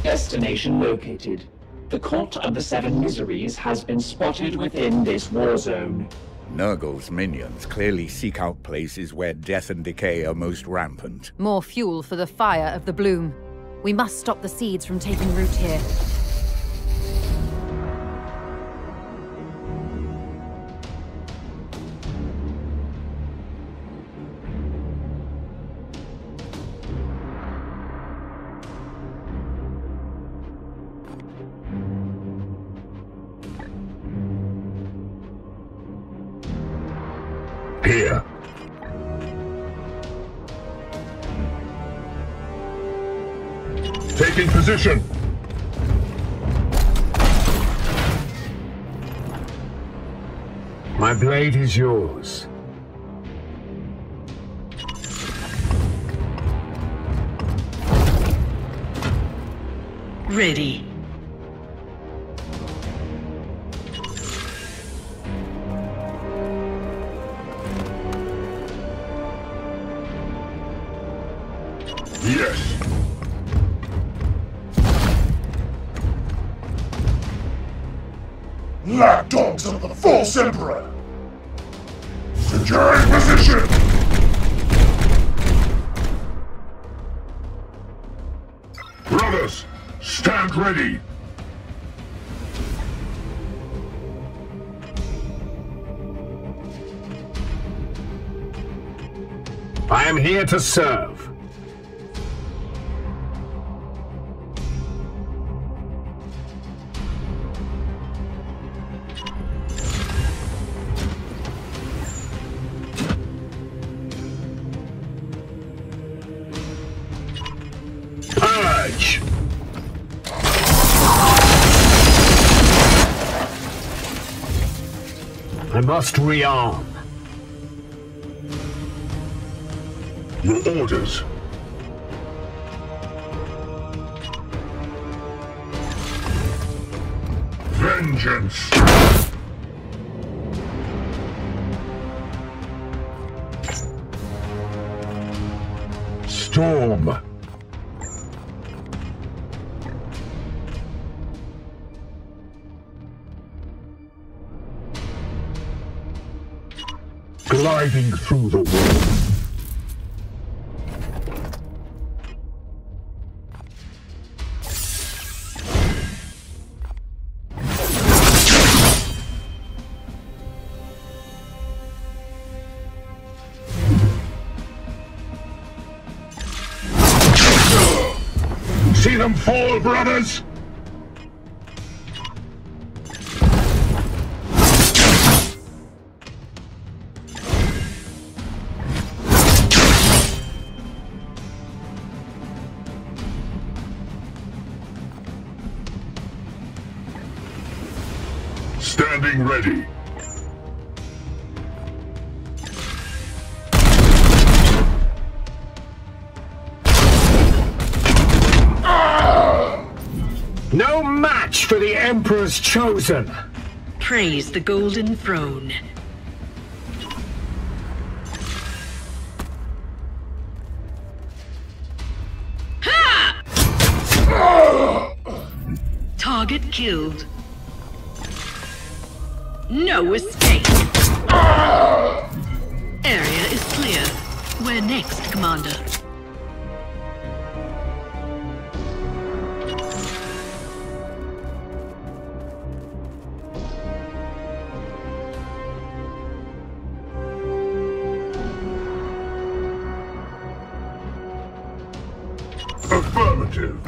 Destination located. The Cult of the Seven Miseries has been spotted within this war zone. Nurgle's minions clearly seek out places where death and decay are most rampant. More fuel for the fire of the bloom. We must stop the seeds from taking root here. Here. Taking position. My blade is yours. Ready. Yes. Lapdogs of the false emperor! Securing position! Brothers, stand ready! I am here to serve. Purge! I must rearm. Your orders. Vengeance! Storm. Gliding through the wall. See them fall, brothers! Standing ready. Emperor's chosen! Praise the Golden Throne. Ha! Target killed. No escape. Area is clear. Where next, Commander? Affirmative.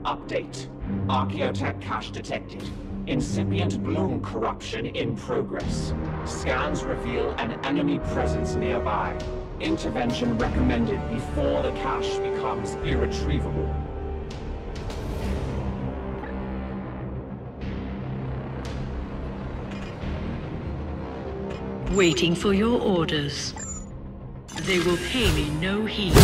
Update. Archaeotech cache detected. Incipient bloom corruption in progress. Scans reveal an enemy presence nearby. Intervention recommended before the cache becomes irretrievable. Waiting for your orders. They will pay me no heed.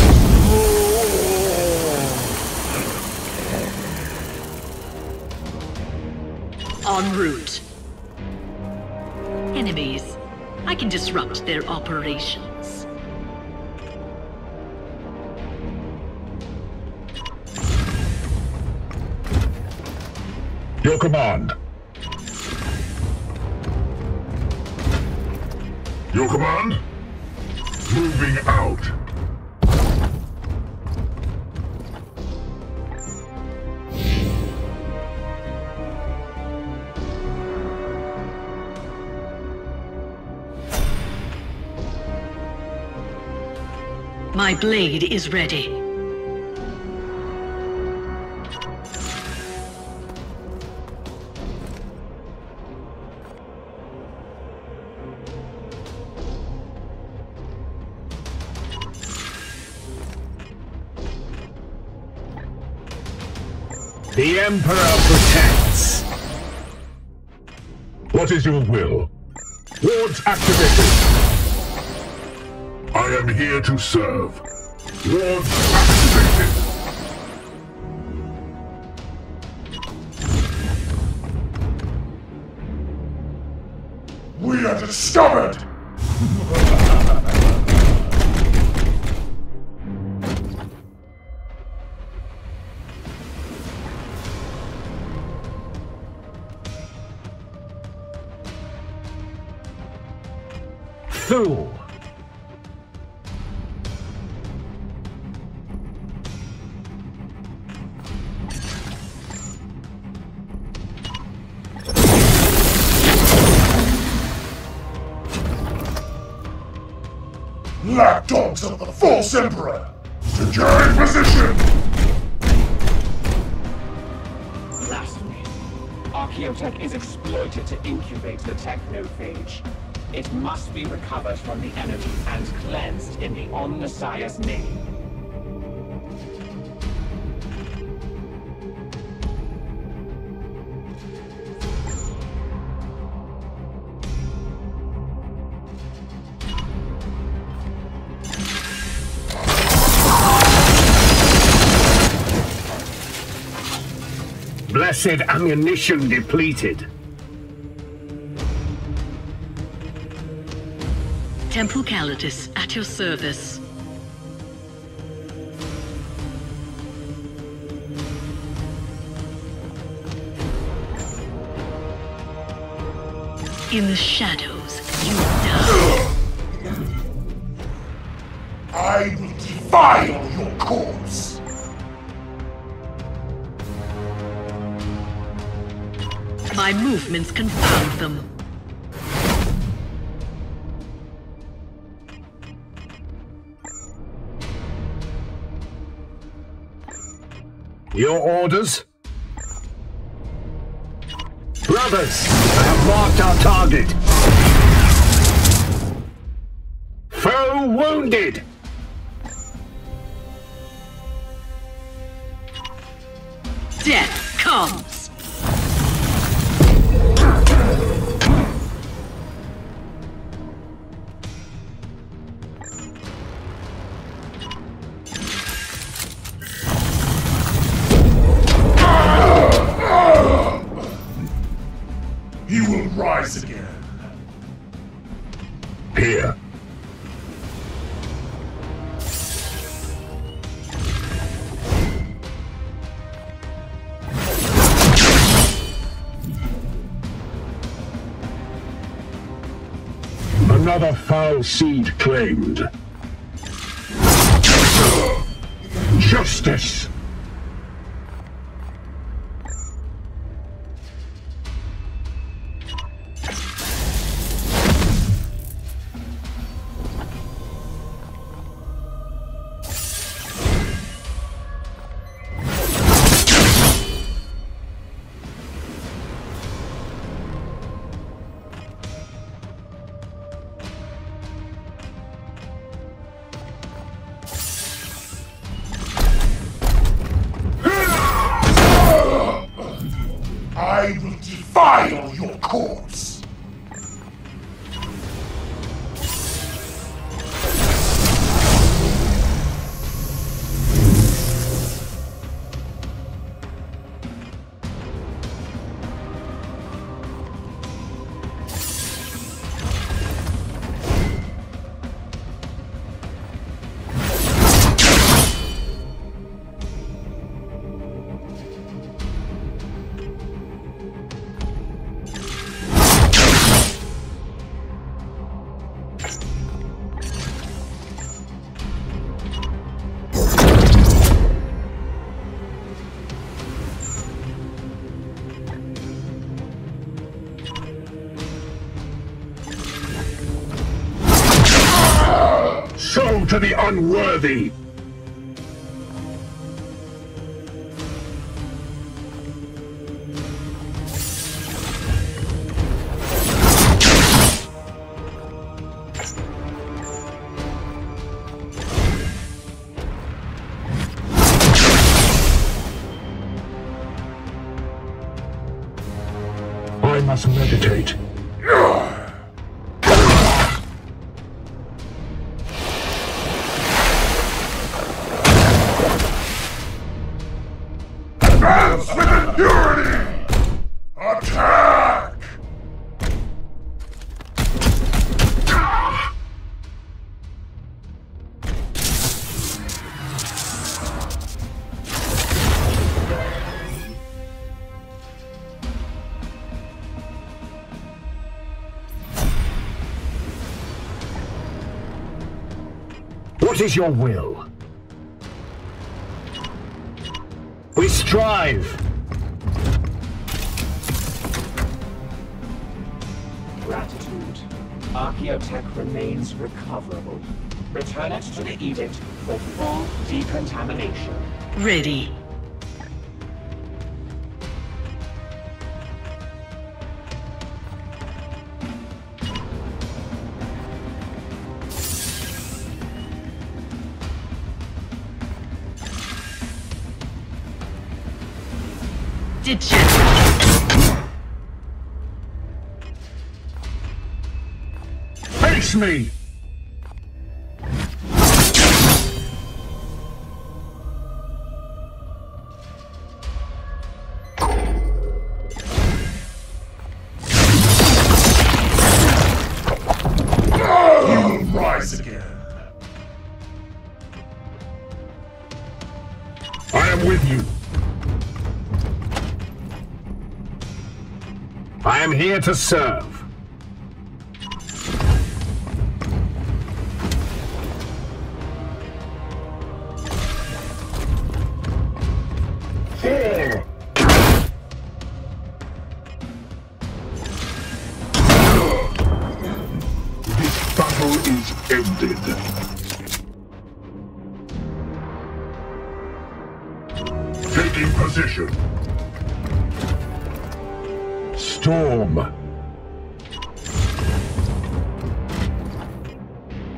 En route. Enemies. I can disrupt their operations. Your command. Your command? Moving out. My blade is ready. The Emperor protects. What is your will? Wards activated. I am here to serve. Wards activated. We are discovered! Fool! Lapdogs of the false emperor! Securing position! Blasphemy. Archaeotech is exploited to incubate the Technophage. It must be recovered from the enemy and cleansed in the On-Messiah's name. Blessed ammunition depleted. Temple Calatus at your service. In the shadows, you die. I will defile your corpse! My movements confound them. Your orders? Brothers, I have marked our target. Foe wounded! Death comes! He will rise again. Here. Another foul seed claimed. Justice! I will defile your corpse! Show to the unworthy! I must meditate. Advance with impurity! Attack! What is your will? We strive! Gratitude. Archaeotech remains recoverable. Return it to the Edict for full decontamination. Ready. Face me! He will rise again. I am with you. I am here to serve. This battle is ended. Taking position. Storm.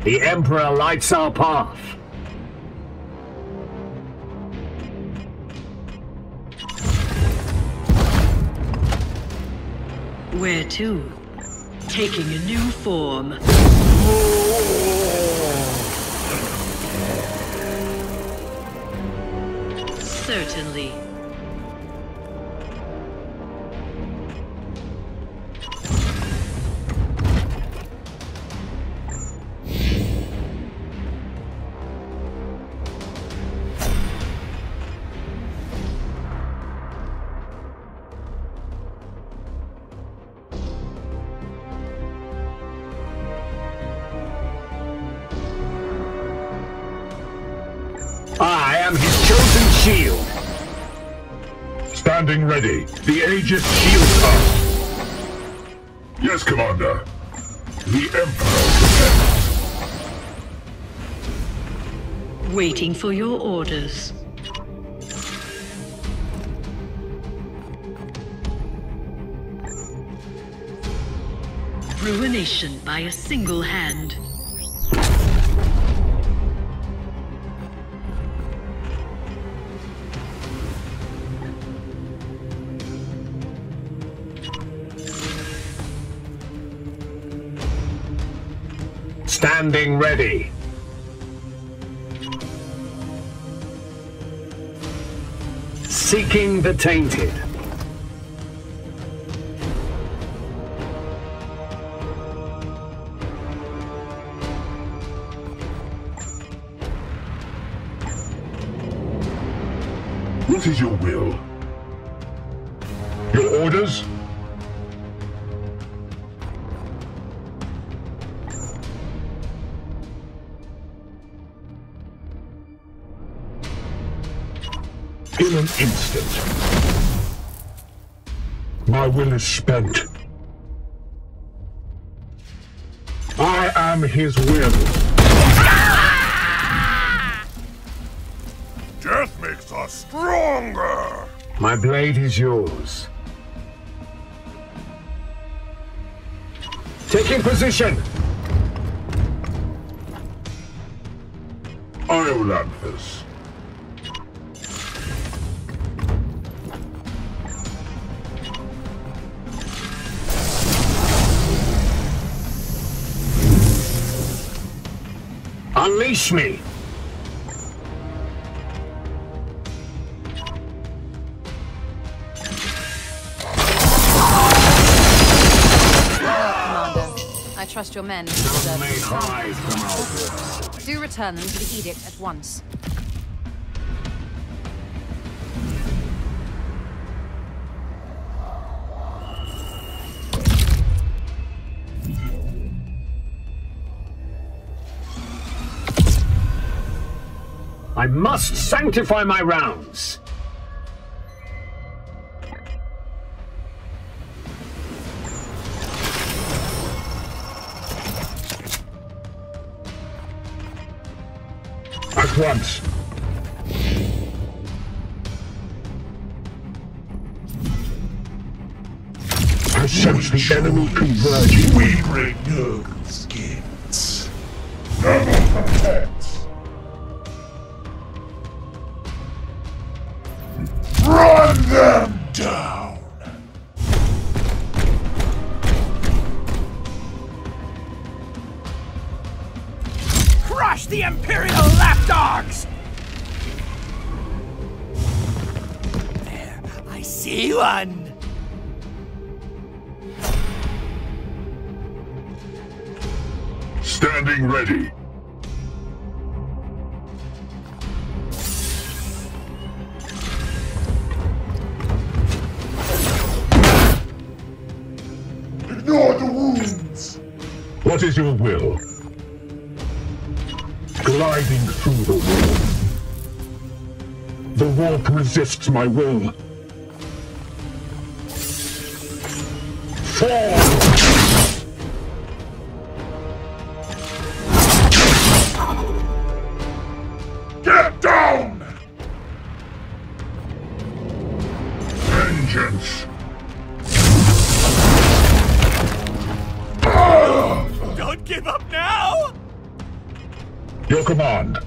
The Emperor lights our path. Where to? Taking a new form. Certainly. I am his chosen shield. Standing ready. The Aegis shields us. Yes, Commander. The Emperor protects. Waiting for your orders. Ruination by a single hand. Standing ready. Seeking the Tainted. What is your will? Your orders? In an instant. My will is spent. I am his will. Death makes us stronger! My blade is yours. Taking position! Iolanthus. Unleash me! I trust your men. Do return them to the edict at once. I must sanctify my rounds. At once. I sense the enemy converging. We bring Nurgle skins. Nurgle protects. Run them down! Crush the Imperial lapdogs! There, I see one! Standing ready. Ignore the wounds! What is your will? Gliding through the wall. The warp resists my will. Fall! Get down! Silence! Don't give up now! Your command.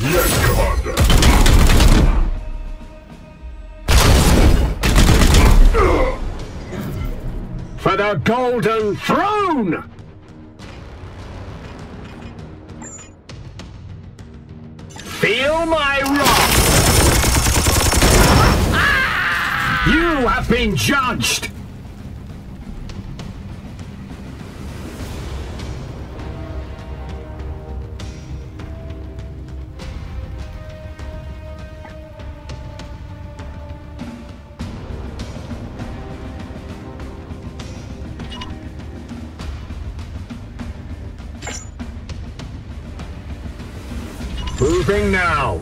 Yes, Commander. For the Golden Throne! Feel my wrath! You have been judged! Moving now.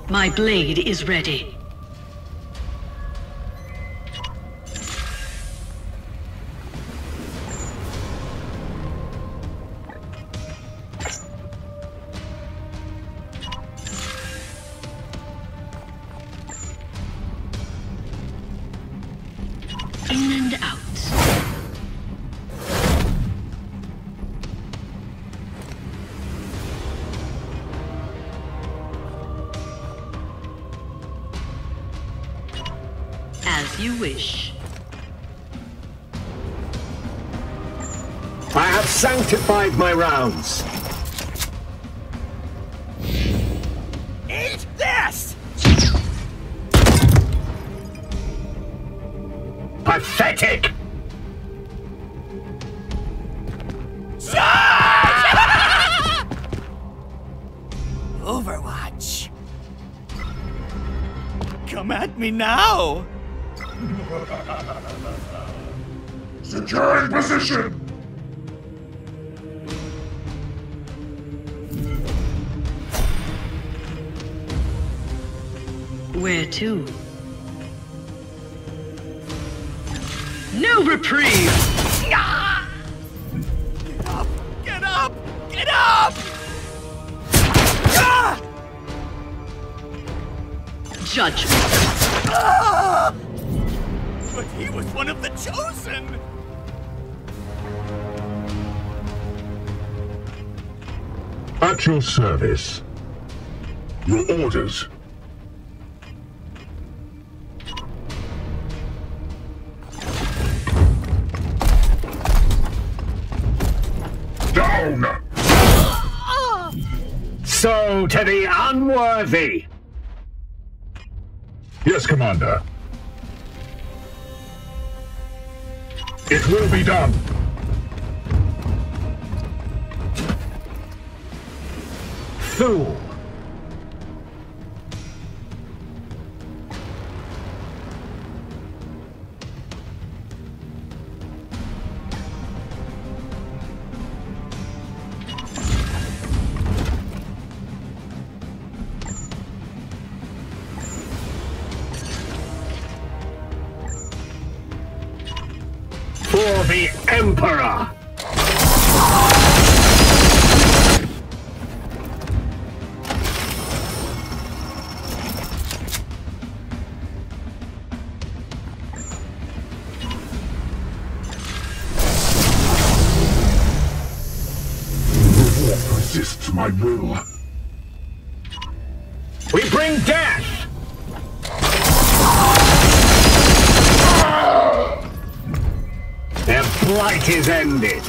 My blade is ready. In and out. As you wish. I have sanctified my rounds. Eat this! Pathetic! Overwatch. Come at me now! Securing position! Where to? No reprieve! Ah! Get up! Get up! Get up! Ah! Judgment. Ah! But he was one of the chosen! At your service. Your orders. Down! So to the unworthy! Yes, Commander. It will be done. Fool! For the Emperor! The war resists my will. We bring death! Their blight is ended.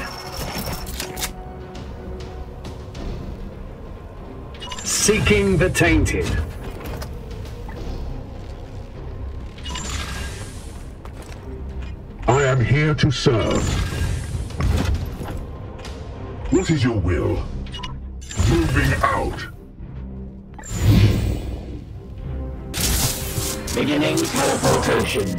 Seeking the Tainted. I am here to serve. What is your will? Moving out. Beginning teleportation.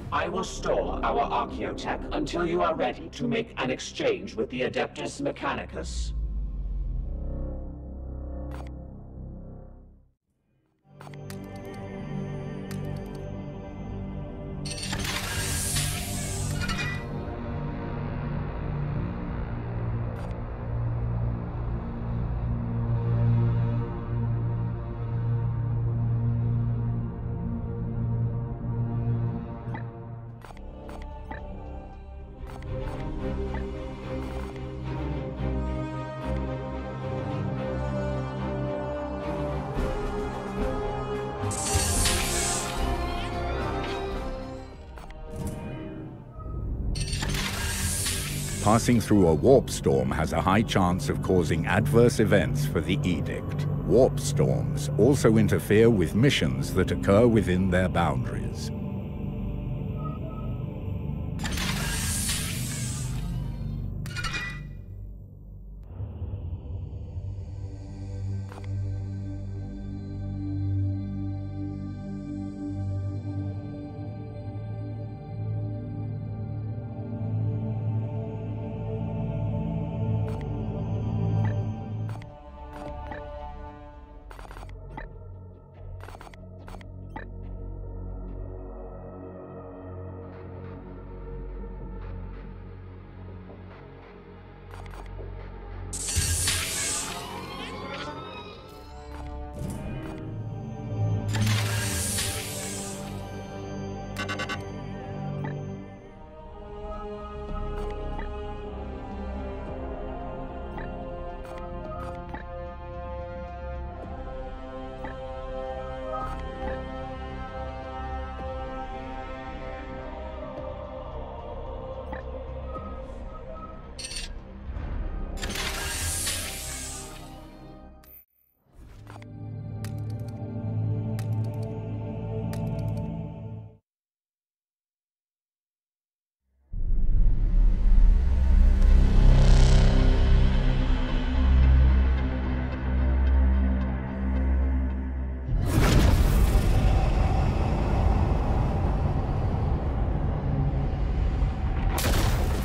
I will store our Archaeotech until you are ready to make an exchange with the Adeptus Mechanicus. Passing through a warp storm has a high chance of causing adverse events for the Edict. Warp storms also interfere with missions that occur within their boundaries.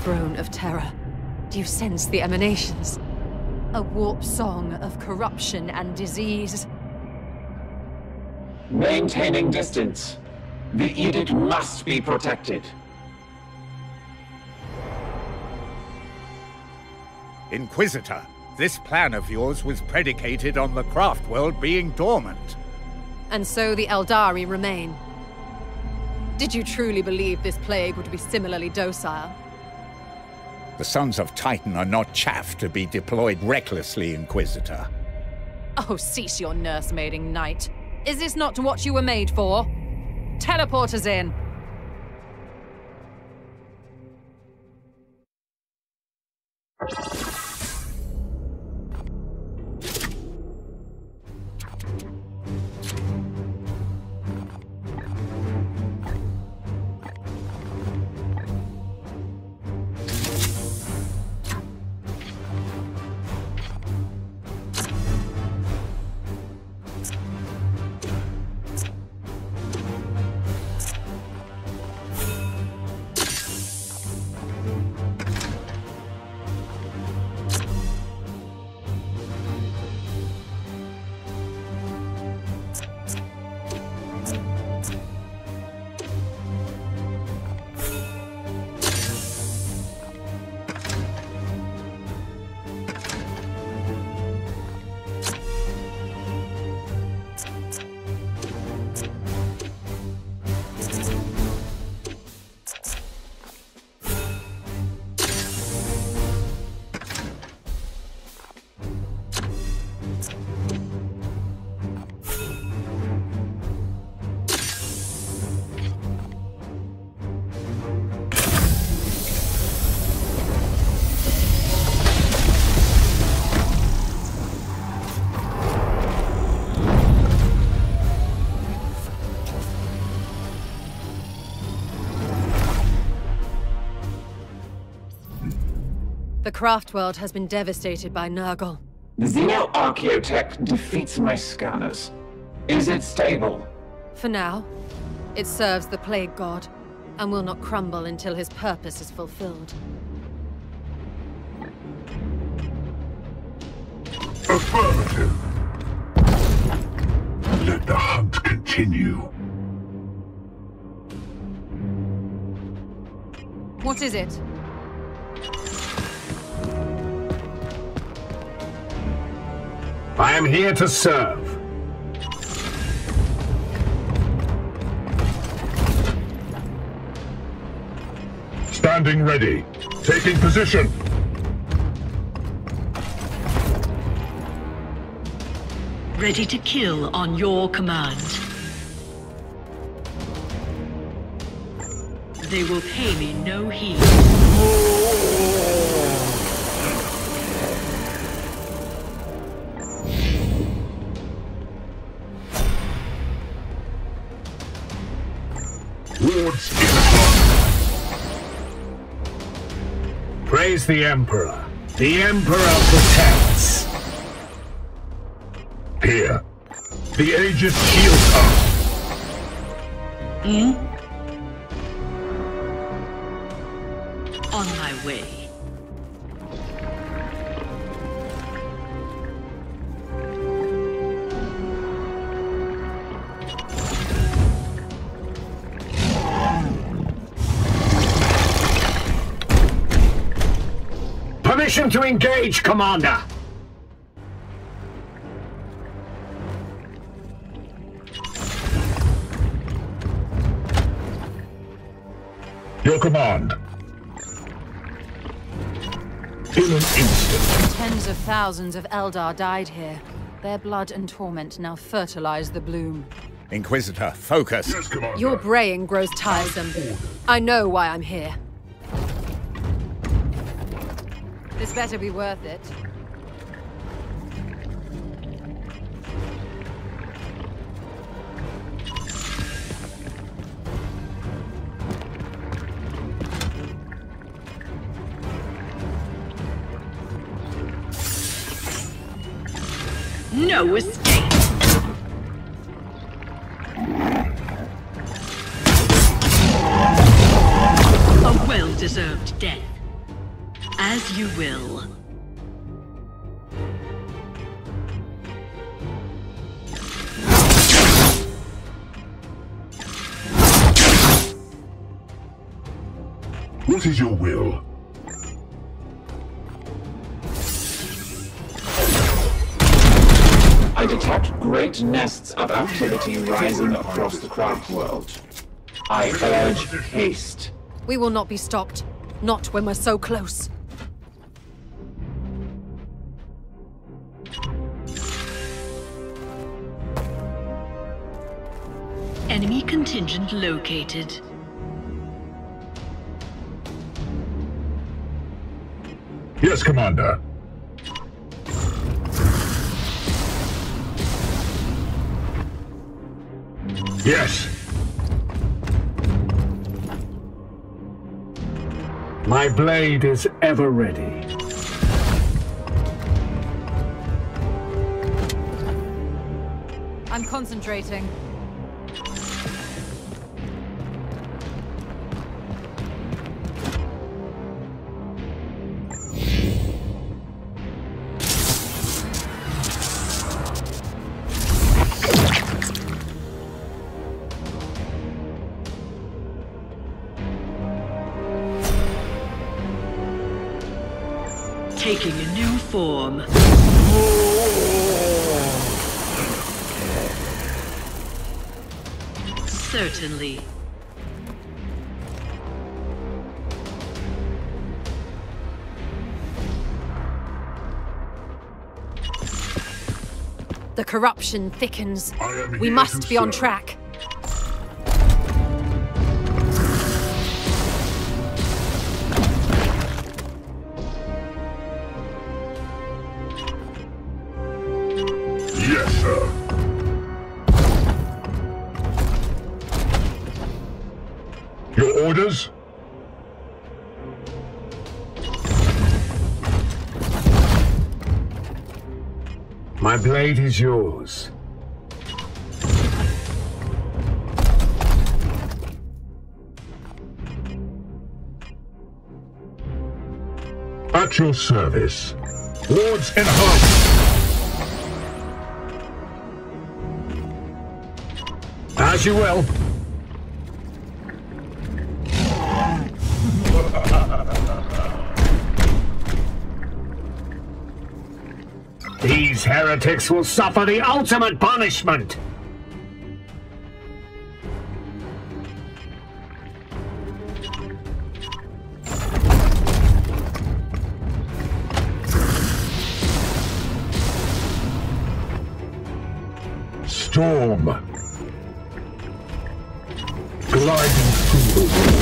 Throne of Terror. Do you sense the emanations? A warp song of corruption and disease. Maintaining distance. The Edict must be protected. Inquisitor, this plan of yours was predicated on the craft world being dormant. And so the Eldari remain. Did you truly believe this plague would be similarly docile? The Sons of Titan are not chaff to be deployed recklessly, Inquisitor. Oh, cease your nursemaiding, Knight. Is this not what you were made for? Teleport us in! The craft world has been devastated by Nurgle. The Xeno-Archaeotech defeats my scanners. Is it stable? For now, it serves the Plague God, and will not crumble until his purpose is fulfilled. Affirmative. Let the hunt continue. What is it? I am here to serve. Standing ready. Taking position. Ready to kill on your command. They will pay me no heed. Wards in front. Praise the Emperor. The Emperor protects. Here. The Aegis shields us. On my way. Permission to engage, Commander! Your command. In an instant. Tens of thousands of Eldar died here. Their blood and torment now fertilize the bloom. Inquisitor, focus. Yes, Commander. Your braying grows tiresome. I know why I'm here. This better be worth it. No escape! A well-deserved death. As you will. What is your will? I detect great nests of activity rising across the craft world. I urge haste. We will not be stopped. Not when we're so close. Enemy contingent located. Yes, Commander. Yes. My blade is ever ready. I'm concentrating. Taking a new form. Certainly. The corruption thickens. We must be on track. Yes, sir. Your orders? My blade is yours. At your service. Wards enhanced. As you will. These heretics will suffer the ultimate punishment! Storm. Gliding through the wind.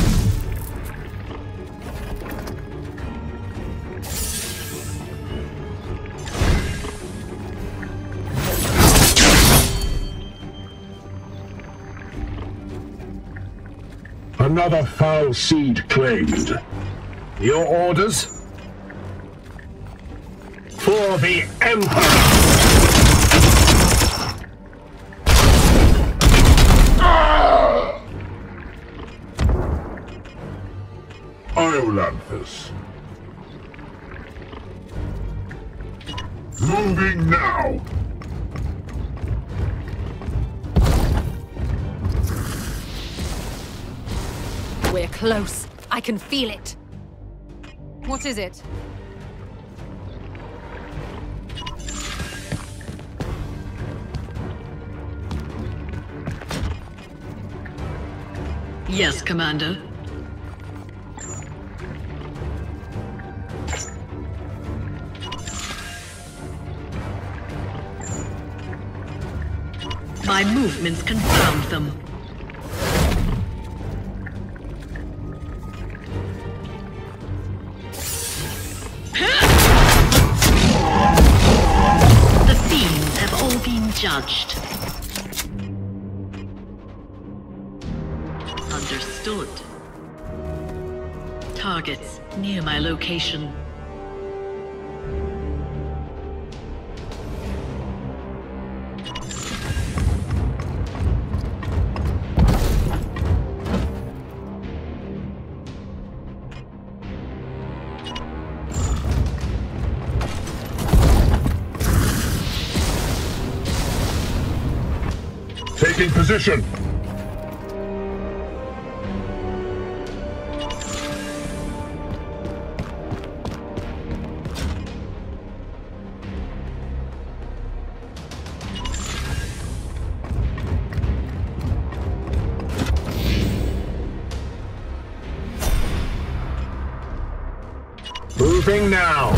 Another foul seed claimed. Your orders? For the Emperor! Iolanthus. Moving now. We're close. I can feel it. What is it? Yes, Commander. My movements confound them. The fiends have all been judged. Understood. Targets near my location. Taking position. Moving now.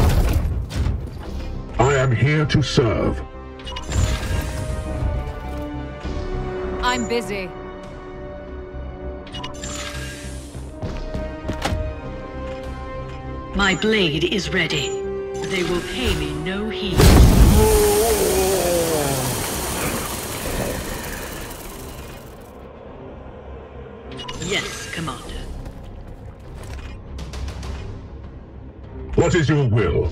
I am here to serve. I'm busy. My blade is ready. They will pay me no heed. Yes, Commander. What is your will?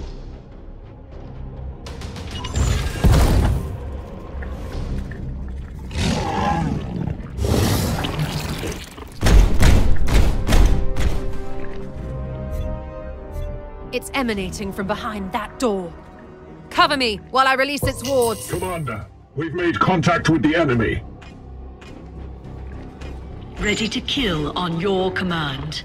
It's emanating from behind that door. Cover me while I release its wards. Commander, we've made contact with the enemy. Ready to kill on your command.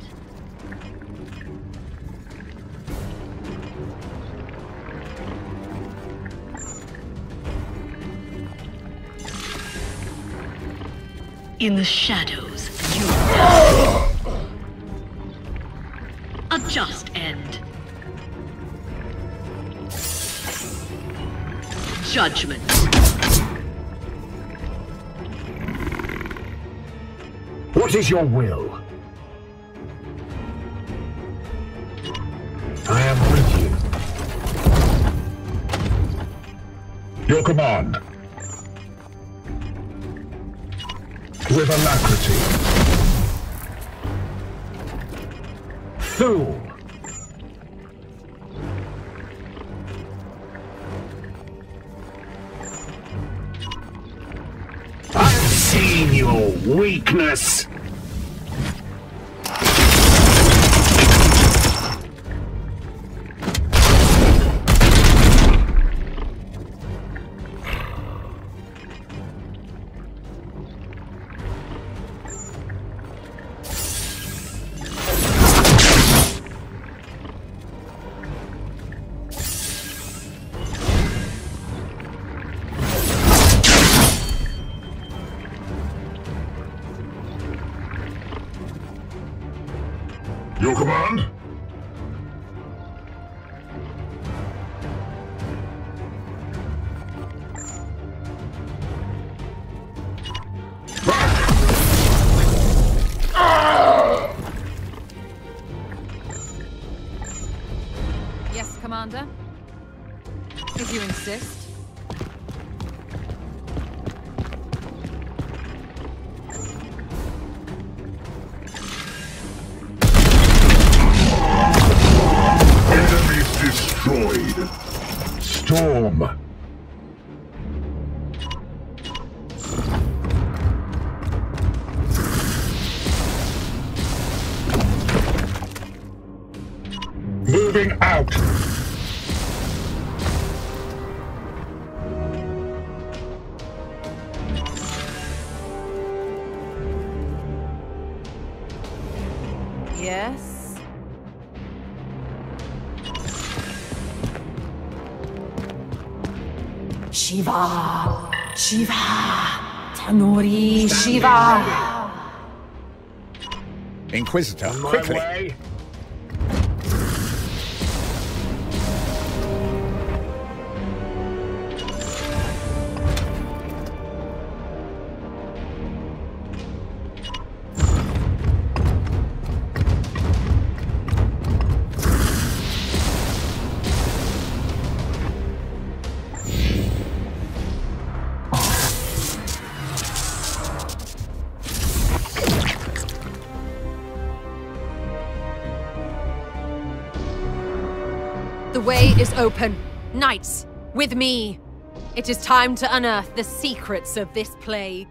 In the shadows, you die. A just end. Judgment. What is your will? I am with you. Your command. With alacrity. Fool. Weakness! Your command? Yes, Commander. If you insist. Destroyed. Storm. Moving out. Yes. Shiva! Shiva! Tanuri Shiva! Inquisitor, quickly! The way is open. Knights, with me. It is time to unearth the secrets of this plague.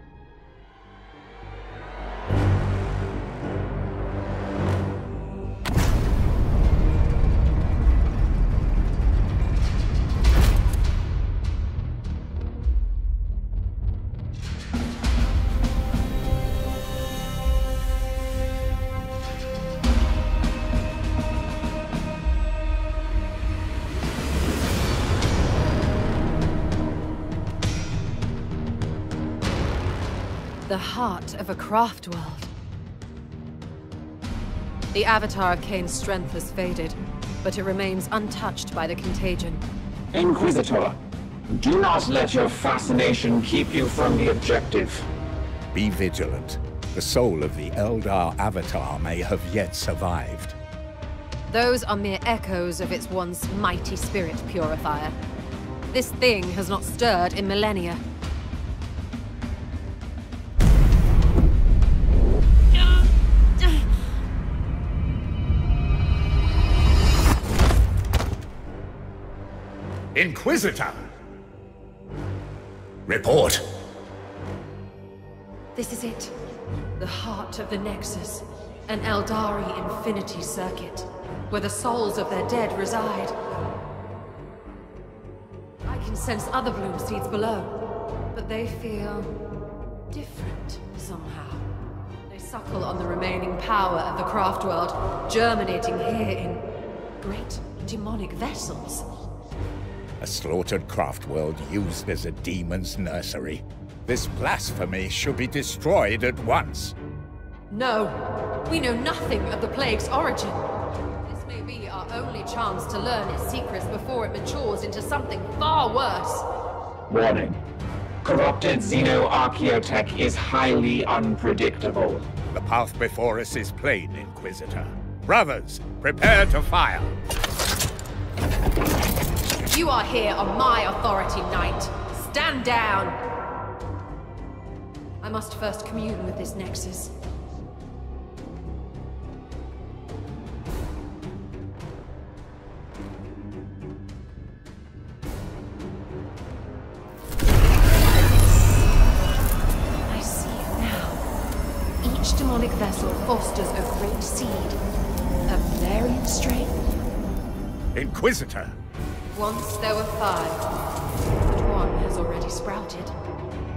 The heart of a craft world. The avatar of Kain's strength has faded, but it remains untouched by the contagion. Inquisitor, do not let your fascination keep you from the objective. Be vigilant. The soul of the Eldar avatar may have yet survived. Those are mere echoes of its once mighty spirit purifier. This thing has not stirred in millennia. Inquisitor! Report! This is it. The heart of the Nexus. An Eldari infinity circuit, where the souls of their dead reside. I can sense other bloom seeds below, but they feel different somehow. They suckle on the remaining power of the craft world, germinating here in great demonic vessels. A slaughtered craft world used as a demon's nursery. This blasphemy should be destroyed at once. No, we know nothing of the plague's origin. This may be our only chance to learn its secrets before it matures into something far worse. Warning. Corrupted xenoarchaeotech is highly unpredictable. The path before us is plain, Inquisitor. Brothers, prepare to fire! You are here on my authority, Knight. Stand down! I must first commune with this Nexus. I see you now. demonic vessel fosters a great seed of Valerian strength. Inquisitor! Once there were 5, but one has already sprouted.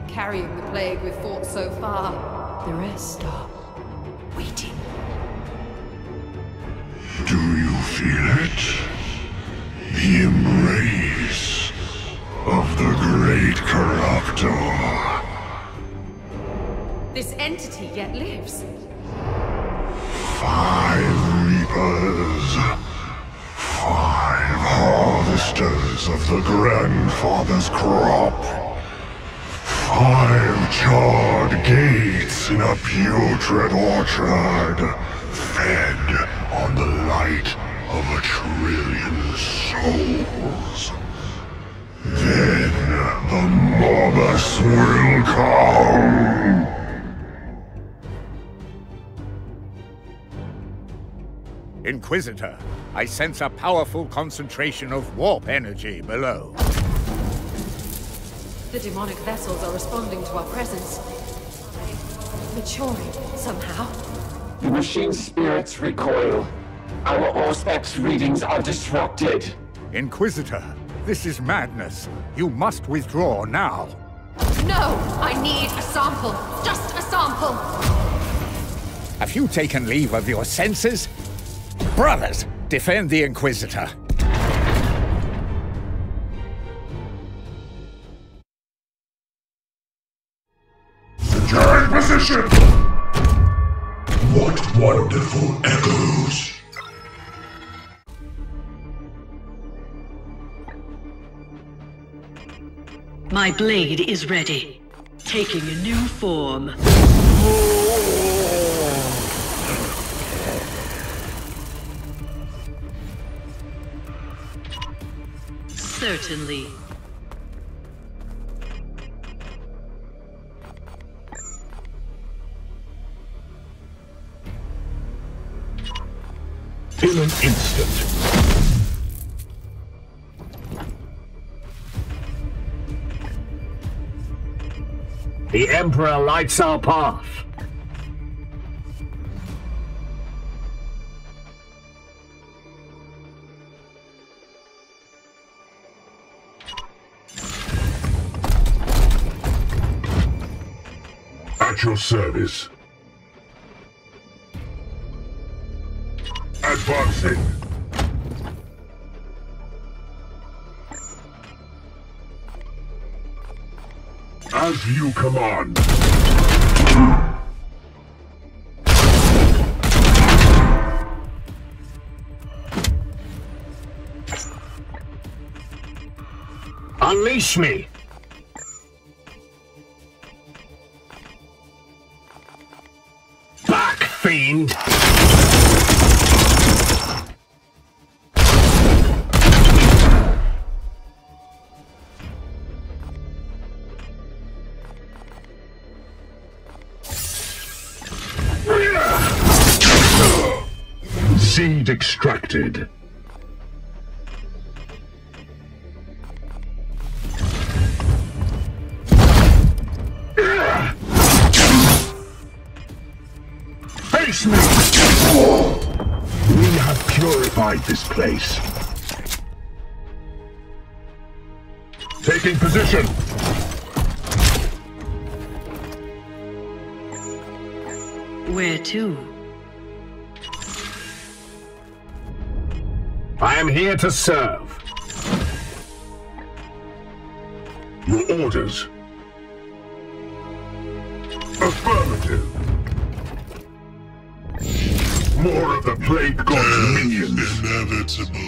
Carrying the plague we've fought so far, the rest are waiting. Do you feel it? The embrace of the great corruptor. This entity yet lives. 5 reapers. 5 harvesters of the grandfather's crop. 5 charred gates in a putrid orchard, fed on the light of 1,000,000,000 souls. Then the Momus will come. Inquisitor, I sense a powerful concentration of warp energy below. The demonic vessels are responding to our presence. Maturing, somehow. The machine's spirits recoil. Our Auspex readings are disrupted. Inquisitor, this is madness. You must withdraw now. No! I need a sample. Just a sample! Have you taken leave of your senses? Brothers, defend the Inquisitor. Secure position! What wonderful echoes! My blade is ready, taking a new form. Certainly. In an instant. The Emperor lights our path. At your service. Advancing. As you command. Unleash me! Back, fiend! Seed extracted. Face me! We have purified this place. Taking position. Where to? I am here to serve. Your orders. Affirmative. More of the Plague God's minions. Inevitable.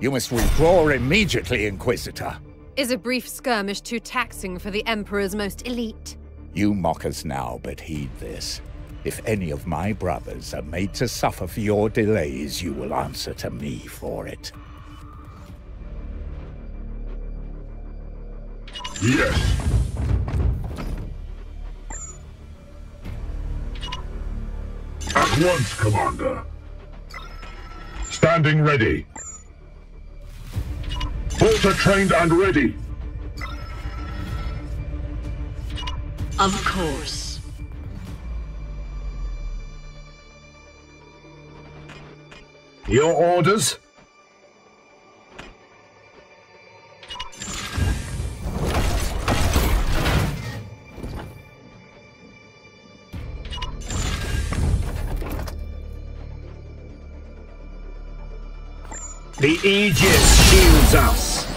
You must withdraw immediately, Inquisitor. Is a brief skirmish too taxing for the Emperor's most elite? You mock us now, but heed this. If any of my brothers are made to suffer for your delays, you will answer to me for it. Yes. At once, Commander. Standing ready. Bolter trained and ready. Of course. Your orders? The Aegis shields us.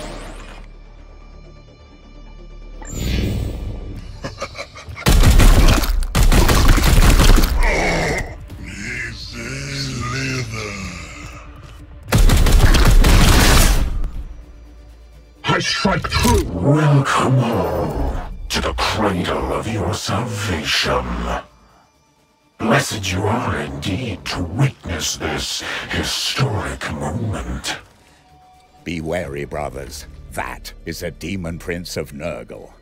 I strike true. Welcome home to the cradle of your salvation. Blessed you are indeed to witness this historic moment. Be wary, brothers. That is a demon prince of Nurgle.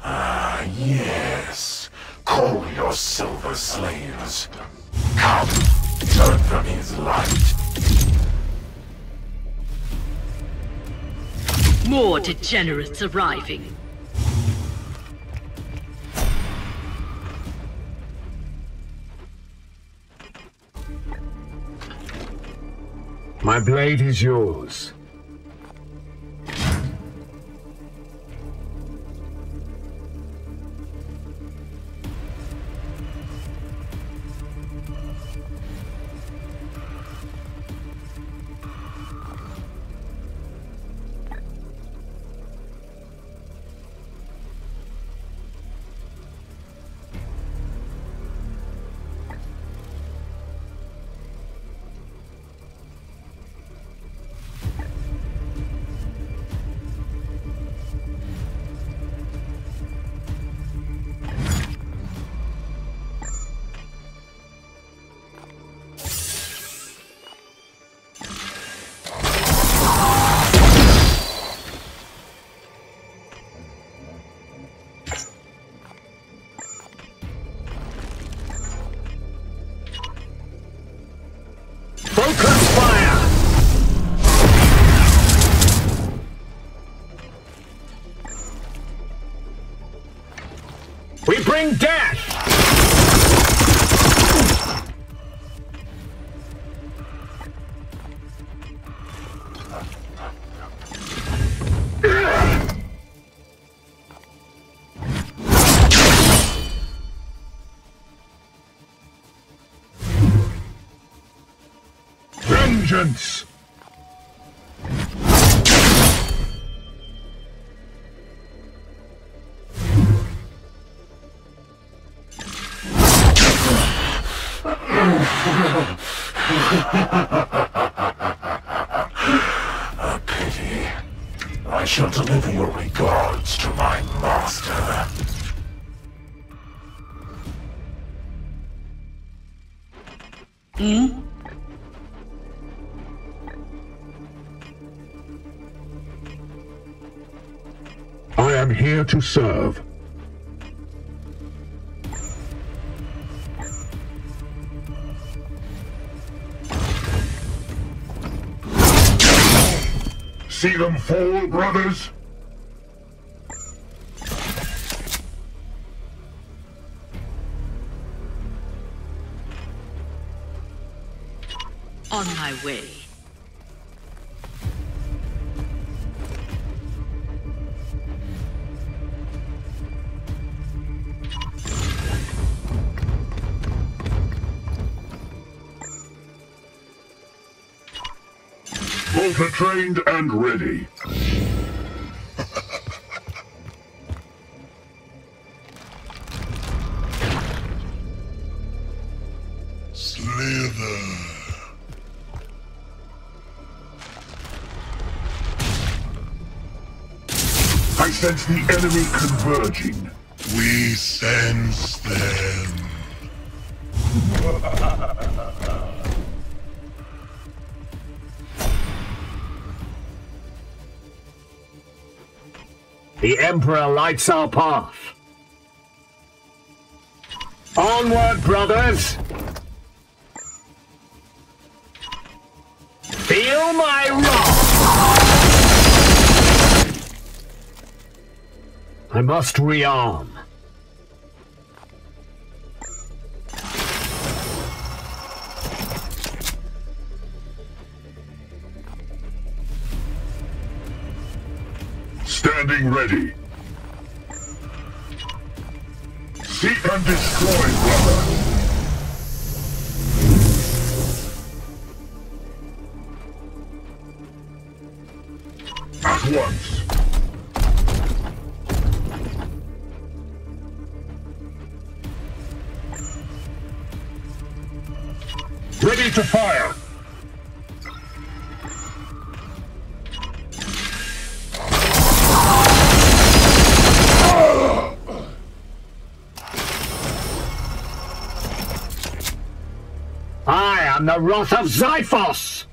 Ah, yes. Call your silver slaves. Come, turn from his light. More degenerates arriving. My blade is yours. We bring death! Vengeance! A pity. I shall deliver your regards to my master. I am here to serve. See them fall, brothers? On my way. Bolter trained and ready. Slither. I sense the enemy converging. We sense them. The Emperor lights our path. Onward, brothers! Feel my wrath! I must rearm. Standing ready. Seek and destroy, brother. At once. Ready to fire. I am the wrath of Xiphos!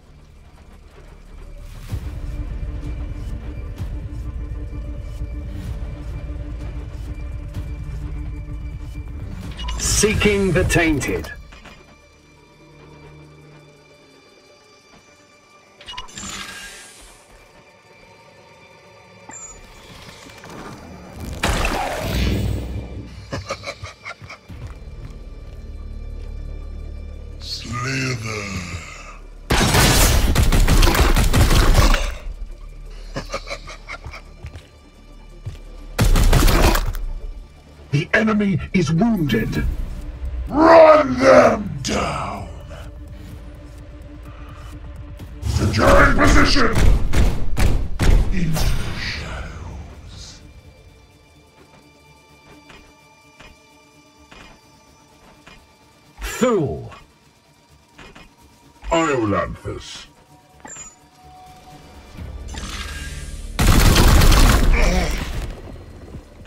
Seeking the Tainted. The enemy is wounded. Run them down! Securing position! Into the shadows. Fool! Iolanthus.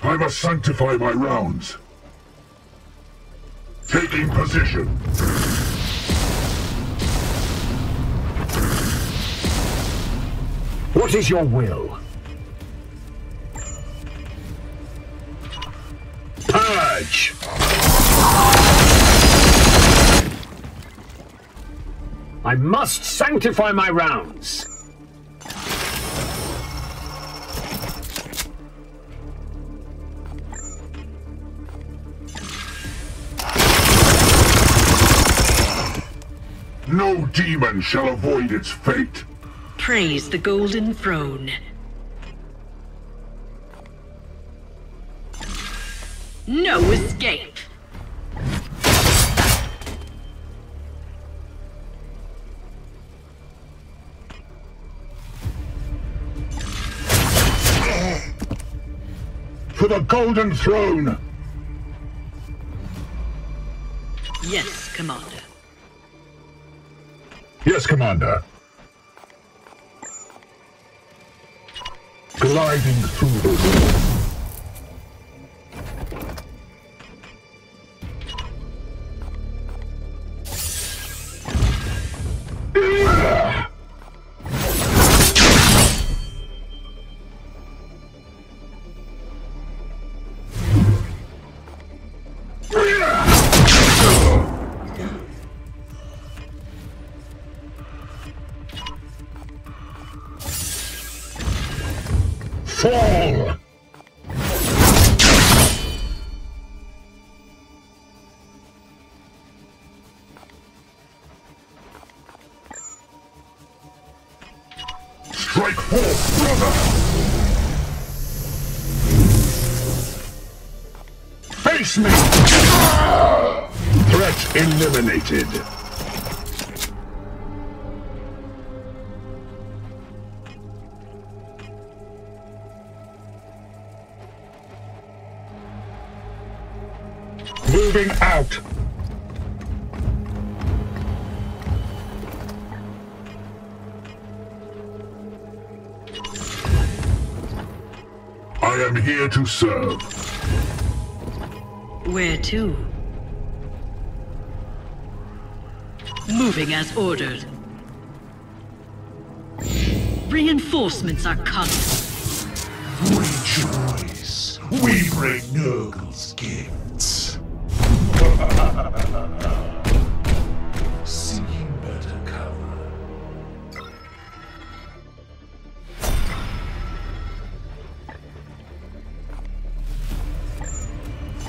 I must sanctify my rounds. Taking position. What is your will? Purge! I must sanctify my rounds. No demon shall avoid its fate. Praise the Golden Throne. No escape! For the Golden Throne! Yes, Commander. Yes, Commander. Gliding through the room. Fall! Strike forth, brother! Face me! Threat eliminated. Moving out. I am here to serve. Where to? Moving as ordered. Reinforcements are coming. Rejoice. We bring Nurgle's gifts. Seeking better cover.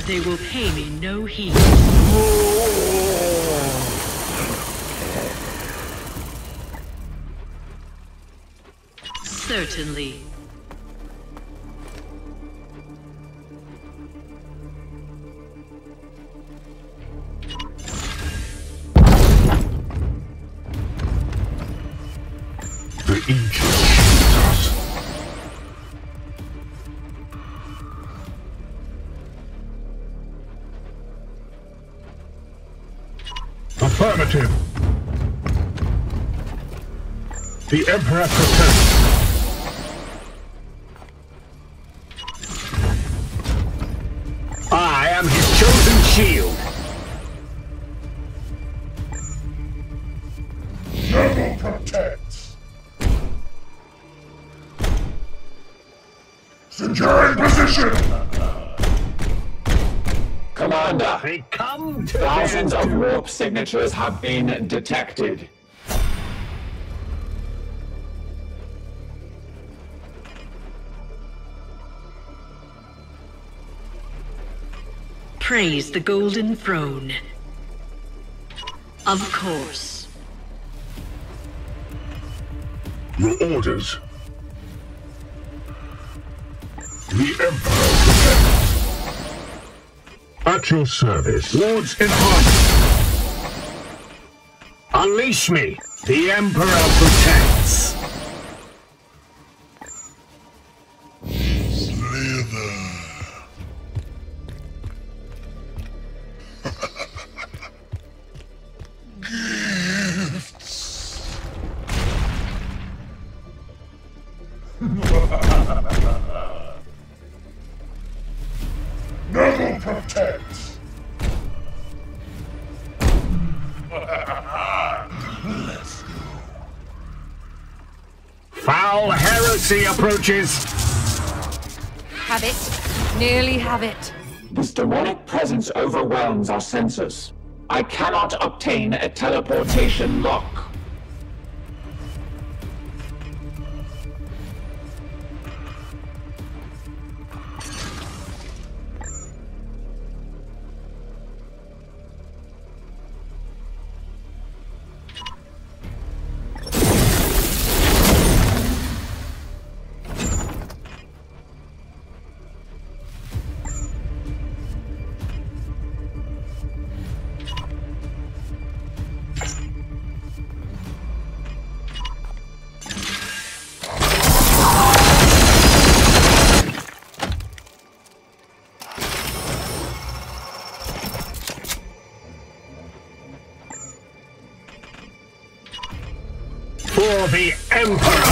They will pay me no heed. Certainly. The ancient shields us. Affirmative. The Emperor protects. I am his chosen shield. Nurgle protects. Securing position. Commander, They come to thousands of warp signatures have been detected. Praise the Golden Throne. Of course. Your orders. The Emperor protects. At your service. Lords in harmony. Unleash me. The Emperor protects. Slither. Gifts. Nurgle protects. Let's go. Foul heresy approaches. Have it. Nearly have it. This demonic presence overwhelms our senses. I cannot obtain a teleportation lock. For the Emperor!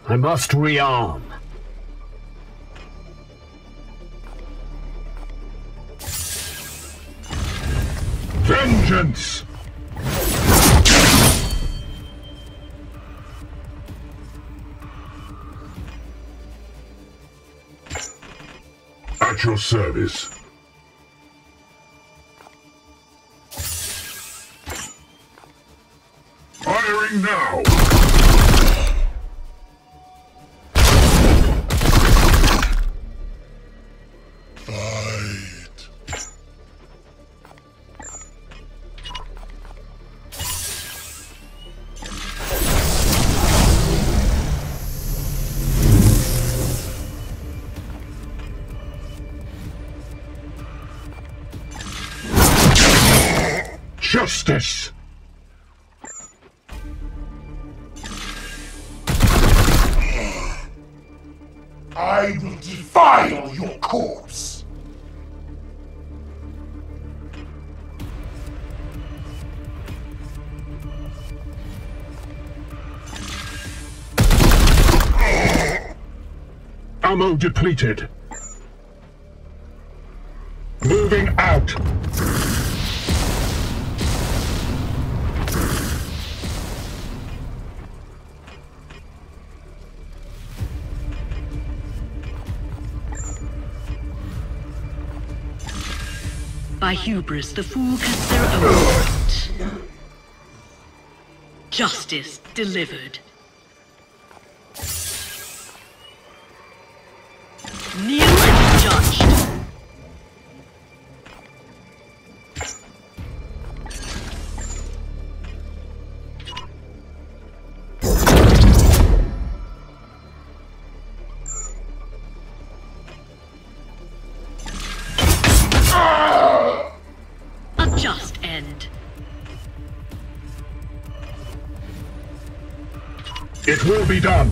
I must rearm. Vengeance! At your service. Firing now! Fight. Justice! I will defile your corpse. Ammo depleted. Moving out. By hubris, the fool cuts their own throat. Justice delivered. Kneel and be judged. A just end. It will be done.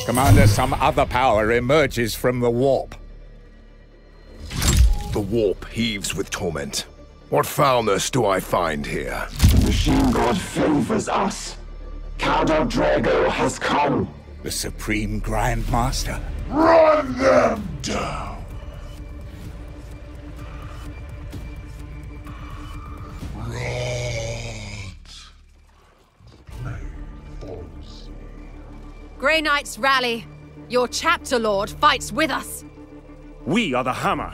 Commander, some other power emerges from the warp. The warp heaves with torment. What foulness do I find here? The Machine God favors us. Kaldor Draigo has come. The Supreme Grandmaster. Run them down! Grey Knights rally. Your chapter lord fights with us. We are the hammer.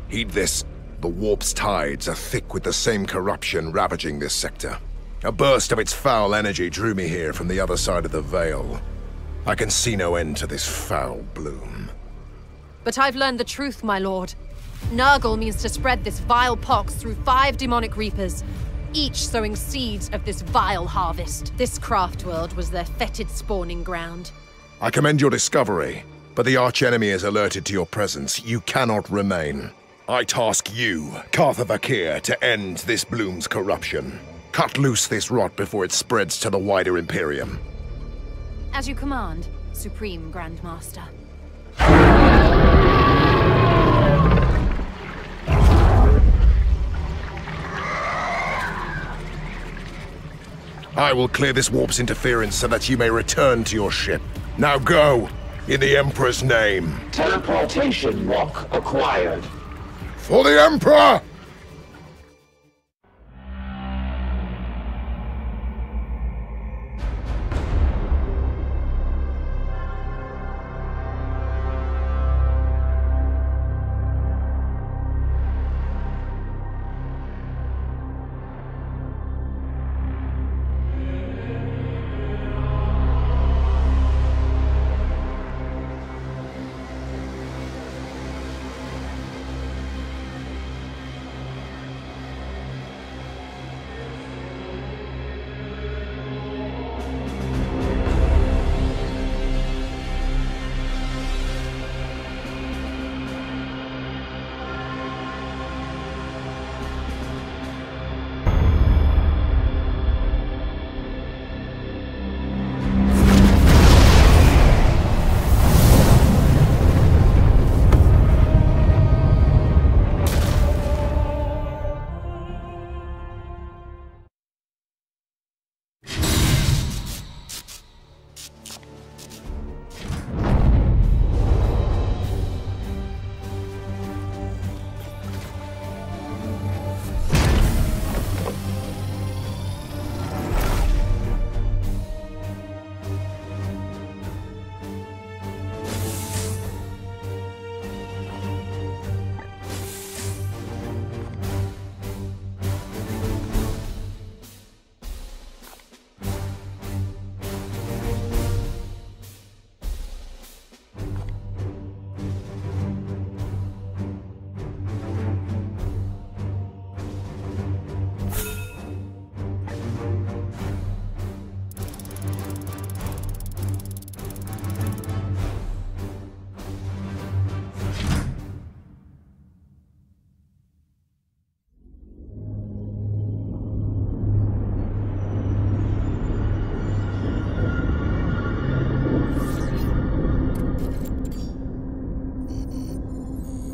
Heed this. The warp's tides are thick with the same corruption ravaging this sector. A burst of its foul energy drew me here from the other side of the Veil. I can see no end to this foul bloom. But I've learned the truth, my lord. Nurgle means to spread this vile pox through 5 demonic reapers, each sowing seeds of this vile harvest. This craft world was their fetid spawning ground. I commend your discovery, but the archenemy is alerted to your presence. You cannot remain. I task you, Vakir, to end this bloom's corruption. Cut loose this rot before it spreads to the wider Imperium. As you command, Supreme Grandmaster. I will clear this warp's interference so that you may return to your ship. Now go, in the Emperor's name. Teleportation lock acquired. For the Emperor!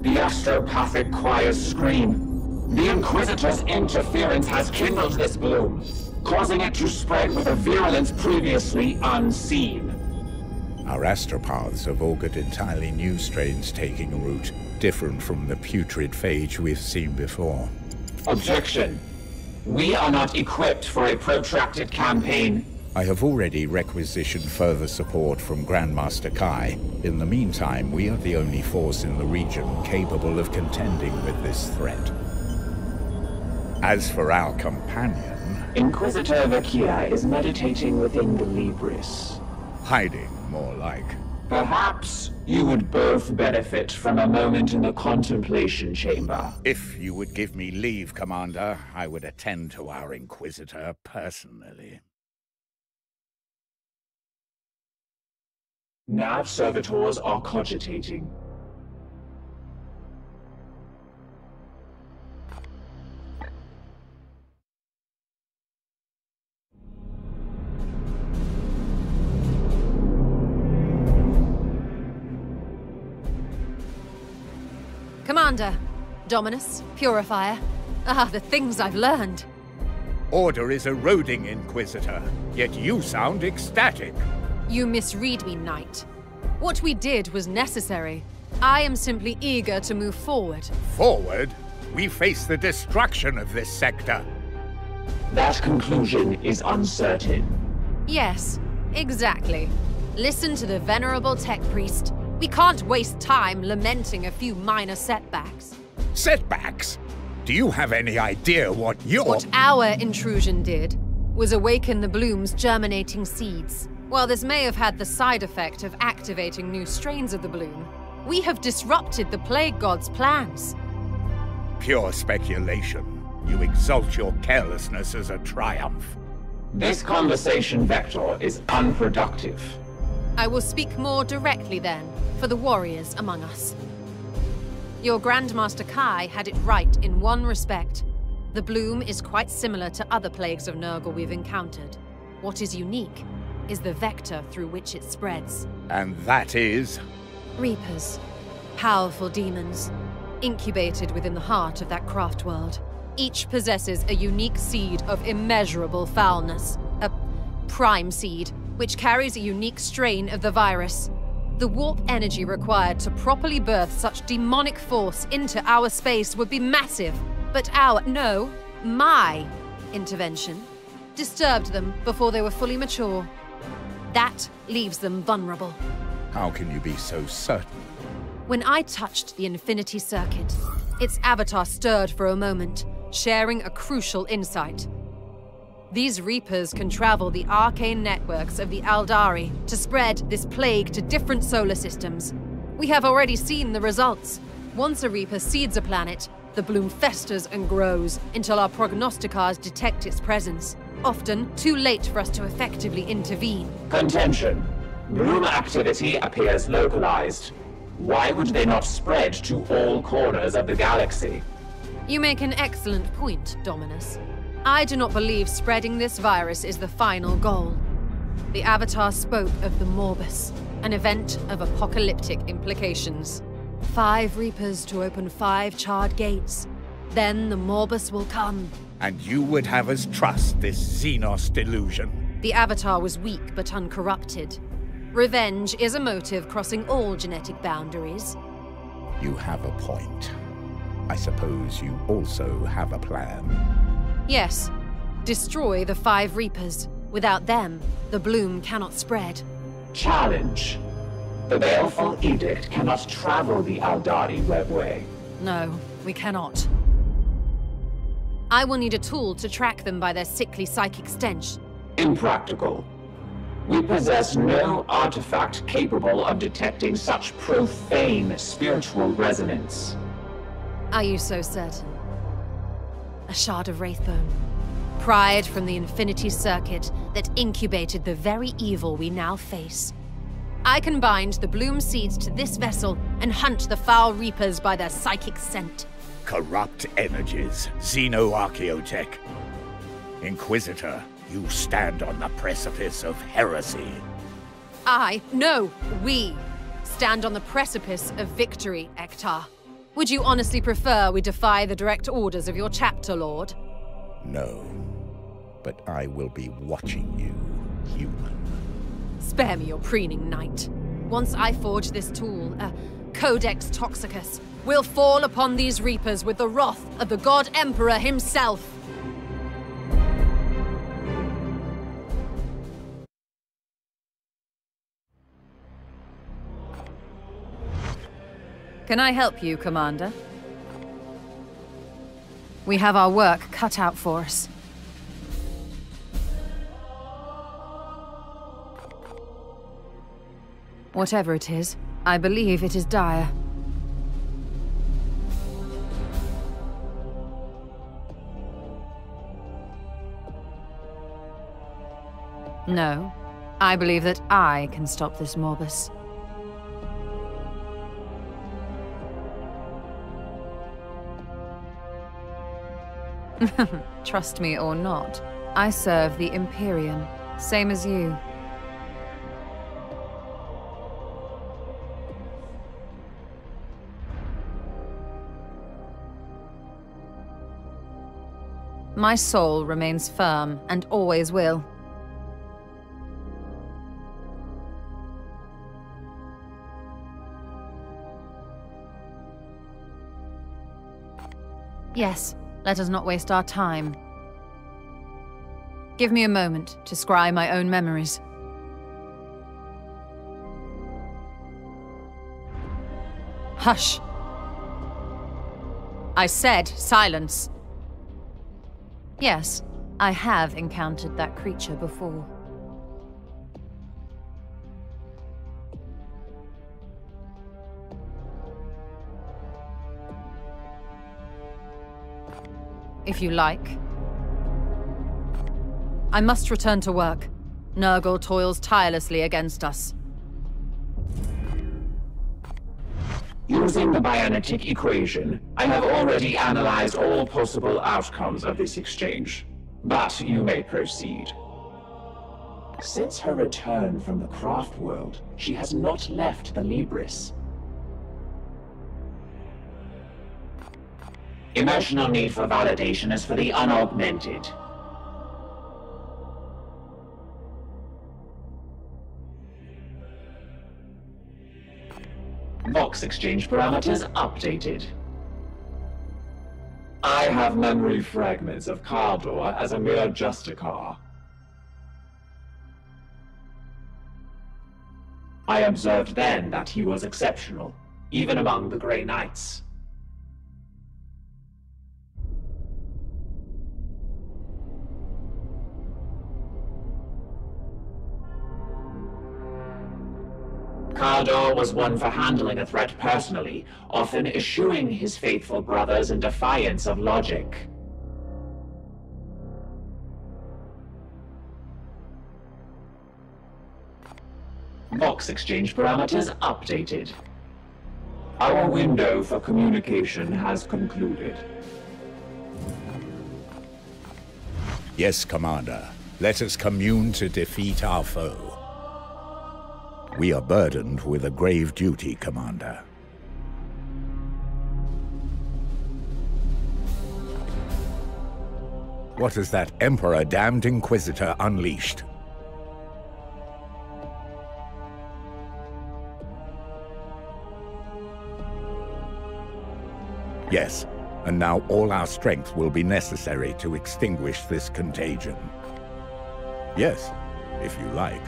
The astropathic choirs scream. The Inquisitor's interference has kindled this bloom, causing it to spread with a virulence previously unseen. Our astropaths have augured entirely new strains taking root, different from the putrid phage we've seen before. Objection. We are not equipped for a protracted campaign. I have already requisitioned further support from Grandmaster Kai. In the meantime, we are the only force in the region capable of contending with this threat. As for our companion... Inquisitor Vakir is meditating within the Libris. Hiding, more like. Perhaps you would both benefit from a moment in the contemplation chamber. If you would give me leave, Commander, I would attend to our Inquisitor personally. Nav servitors are cogitating. Commander, Dominus, Purifier. Ah, the things I've learned. Order is eroding, Inquisitor, yet you sound ecstatic. You misread me, Knight. What we did was necessary. I am simply eager to move forward. Forward? We face the destruction of this sector. That conclusion is uncertain. Yes, exactly. Listen to the venerable tech priest. We can't waste time lamenting a few minor setbacks. Setbacks? Do you have any idea what What our intrusion did was awaken the bloom's germinating seeds. While this may have had the side effect of activating new strains of the bloom, we have disrupted the Plague God's plans. Pure speculation. You exalt your carelessness as a triumph. This conversation vector is unproductive. I will speak more directly then, for the warriors among us. Your Grandmaster Kai had it right in one respect. The bloom is quite similar to other plagues of Nurgle we've encountered. What is unique is the vector through which it spreads. And that is? Reapers. Powerful demons, incubated within the heart of that craft world. Each possesses a unique seed of immeasurable foulness. A prime seed, which carries a unique strain of the virus. The warp energy required to properly birth such demonic force into our space would be massive. But my intervention disturbed them before they were fully mature. That leaves them vulnerable. How can you be so certain? When I touched the Infinity Circuit, its avatar stirred for a moment, sharing a crucial insight. These Reapers can travel the arcane networks of the Aldari to spread this plague to different solar systems. We have already seen the results. Once a Reaper seeds a planet, the bloom festers and grows until our prognosticars detect its presence. Often too late for us to effectively intervene. Contention. Bloom activity appears localized. Why would they not spread to all corners of the galaxy? You make an excellent point, Dominus. I do not believe spreading this virus is the final goal. The Avatar spoke of the Morbus, an event of apocalyptic implications. 5 Reapers to open 5 charred gates. Then the Morbus will come. And you would have us trust this Xenos delusion. The Avatar was weak but uncorrupted. Revenge is a motive crossing all genetic boundaries. You have a point. I suppose you also have a plan. Yes. Destroy the 5 Reapers. Without them, the bloom cannot spread. Challenge. The Baleful Edict cannot travel the Aldari webway. No, we cannot. I will need a tool to track them by their sickly psychic stench. Impractical. We possess no artifact capable of detecting such profane spiritual resonance. Are you so certain? A shard of Wraithbone, pried from the Infinity Circuit that incubated the very evil we now face. I can bind the bloom seeds to this vessel and hunt the foul Reapers by their psychic scent. Corrupt energies, xenoarchaeotech. Inquisitor, you stand on the precipice of heresy. We stand on the precipice of victory, Ectar. Would you honestly prefer we defy the direct orders of your chapter lord? No, but I will be watching you, human. Spare me your preening, Knight. Once I forge this tool, a Codex Toxicus, will fall upon these Reapers with the wrath of the God Emperor himself. Can I help you, Commander? We have our work cut out for us. Whatever it is, I believe it is dire. No, I believe that I can stop this Morbus. Trust me or not, I serve the Imperium, same as you. My soul remains firm and always will. Yes. Let us not waste our time. Give me a moment to scry my own memories. Hush. I said silence. Yes, I have encountered that creature before. If you like. I must return to work. Nurgle toils tirelessly against us. Using the Bionetic equation, I have already analyzed all possible outcomes of this exchange. But you may proceed. Since her return from the craft world, she has not left the Libris. Emotional need for validation is for the unaugmented. Vox exchange parameters updated. I have memory fragments of Kaldor as a mere Justicar. I observed then that he was exceptional, even among the Grey Knights. Kaldor was one for handling a threat personally, often eschewing his faithful brothers in defiance of logic. Vox exchange parameters updated. Our window for communication has concluded. Yes, Commander. Let us commune to defeat our foe. We are burdened with a grave duty, Commander. What has that Emperor-damned Inquisitor unleashed? Yes, and now all our strength will be necessary to extinguish this contagion. Yes, if you like.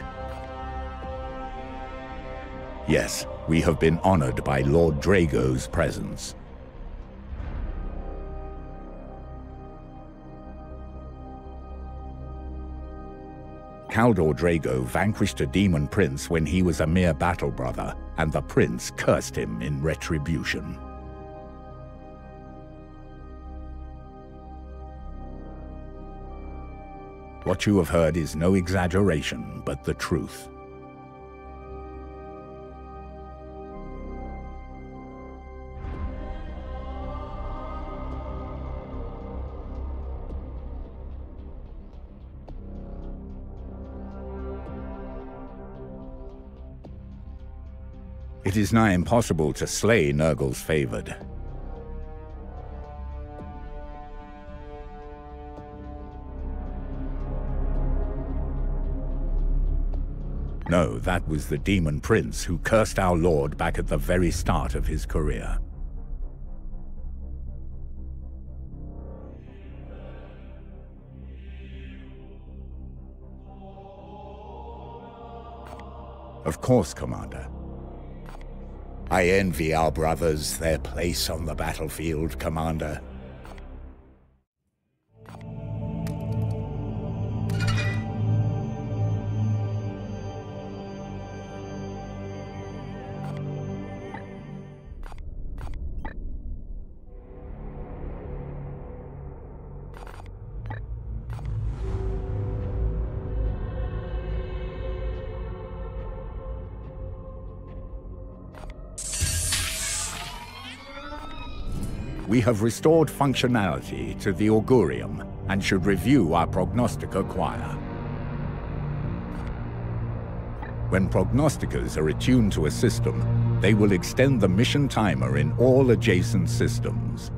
Yes, we have been honored by Lord Draigo's presence. Kaldor Draigo vanquished a demon prince when he was a mere battle brother, and the prince cursed him in retribution. What you have heard is no exaggeration, but the truth. It is nigh impossible to slay Nurgle's favored. No, that was the Demon Prince who cursed our Lord back at the very start of his career. Of course, Commander. I envy our brothers their place on the battlefield, Commander. We have restored functionality to the Augurium and should review our Prognostica Choir. When Prognosticas are attuned to a system, they will extend the mission timer in all adjacent systems.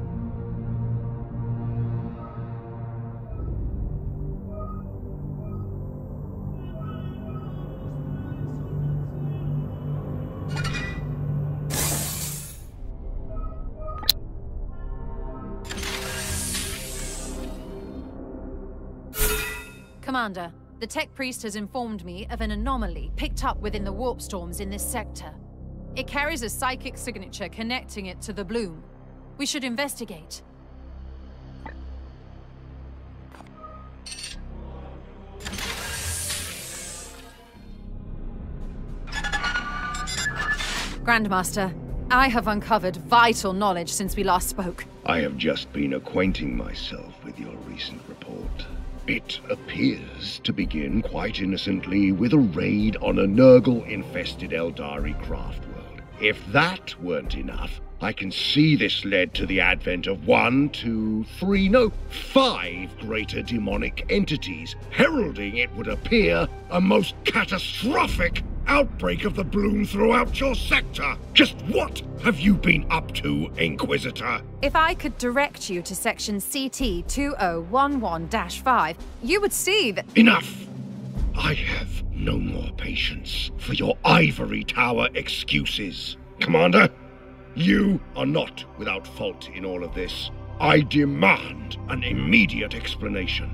Commander, the Tech Priest has informed me of an anomaly picked up within the warp storms in this sector. It carries a psychic signature connecting it to the bloom. We should investigate. Grandmaster, I have uncovered vital knowledge since we last spoke. I have just been acquainting myself with your recent report. It appears to begin quite innocently with a raid on a Nurgle-infested Eldari craft world. If that weren't enough, I can see this led to the advent of 5 greater demonic entities, heralding, it would appear, a most catastrophic outbreak of the bloom throughout your sector. Just what have you been up to, Inquisitor? If I could direct you to section CT 2011-5, you would see that— Enough! I have no more patience for your ivory tower excuses. Commander, you are not without fault in all of this. I demand an immediate explanation.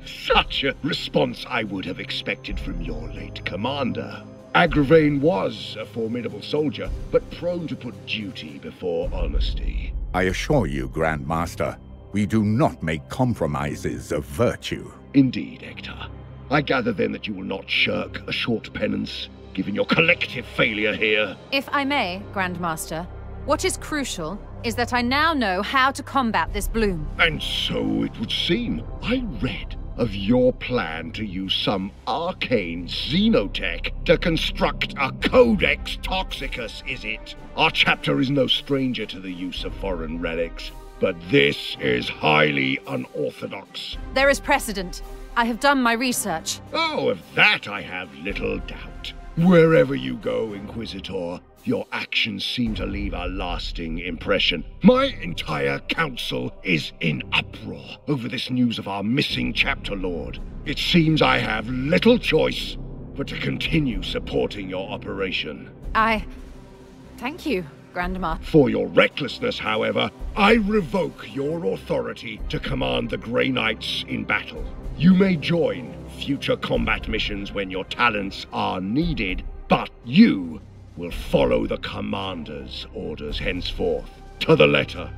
Such a response I would have expected from your late commander. Agravain was a formidable soldier, but prone to put duty before honesty. I assure you, Grandmaster, we do not make compromises of virtue. Indeed, Ectar. I gather then that you will not shirk a short penance, given your collective failure here. If I may, Grandmaster, what is crucial is that I now know how to combat this bloom. And so it would seem. I read of your plan to use some arcane xenotech to construct a Codex Toxicus, is it? Our chapter is no stranger to the use of foreign relics, but this is highly unorthodox. There is precedent. I have done my research. Oh, of that I have little doubt. Wherever you go, Inquisitor, your actions seem to leave a lasting impression. My entire council is in uproar over this news of our missing chapter lord. It seems I have little choice but to continue supporting your operation. Thank you, Grandmaster. For your recklessness, however, I revoke your authority to command the Grey Knights in battle. You may join future combat missions when your talents are needed, but you will follow the Commander's orders henceforth, to the letter.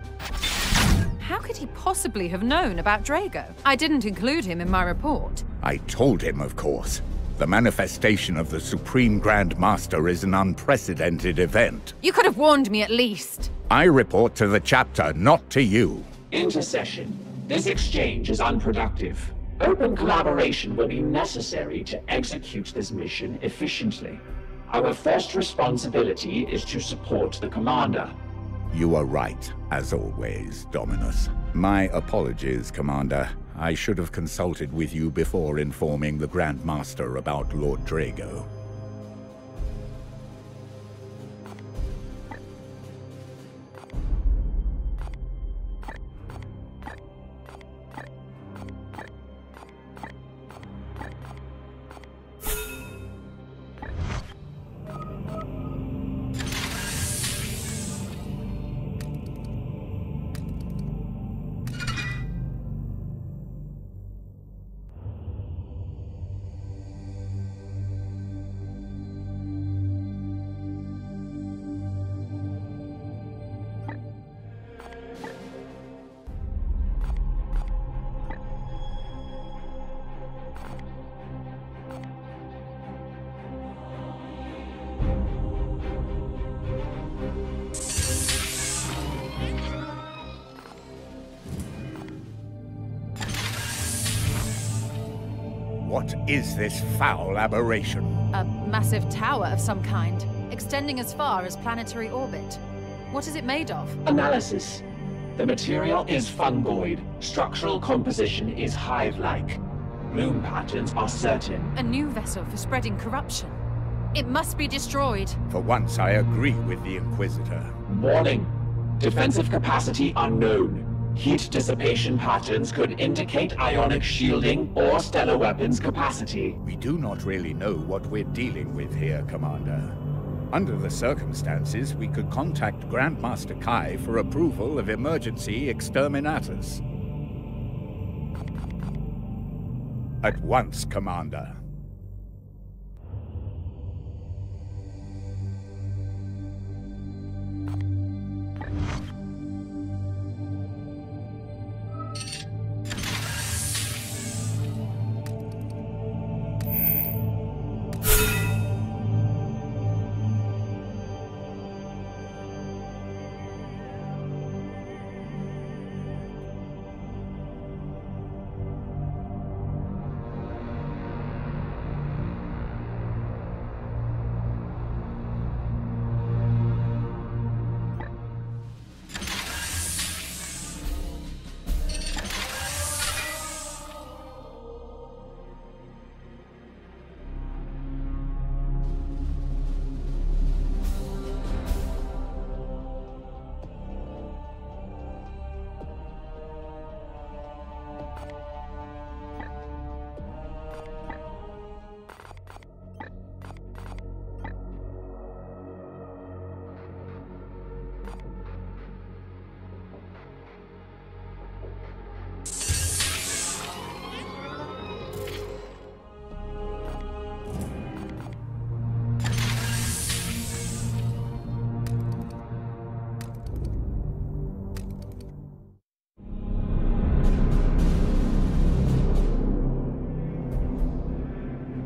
How could he possibly have known about Draigo? I didn't include him in my report. I told him, of course. The manifestation of the Supreme Grand Master is an unprecedented event. You could have warned me at least. I report to the chapter, not to you. Intercession. This exchange is unproductive. Open collaboration will be necessary to execute this mission efficiently. Our first responsibility is to support the Commander. You are right, as always, Dominus. My apologies, Commander. I should have consulted with you before informing the Grand Master about Lord Draigo. What is this foul aberration? A massive tower of some kind, extending as far as planetary orbit. What is it made of? Analysis. The material is fungoid. Structural composition is hive-like. Bloom patterns are certain. A new vessel for spreading corruption. It must be destroyed. For once, I agree with the Inquisitor. Warning. Defensive capacity unknown. Heat dissipation patterns could indicate ionic shielding or stellar weapons capacity. We do not really know what we're dealing with here, Commander. Under the circumstances, we could contact Grandmaster Kai for approval of emergency exterminatus. At once, Commander.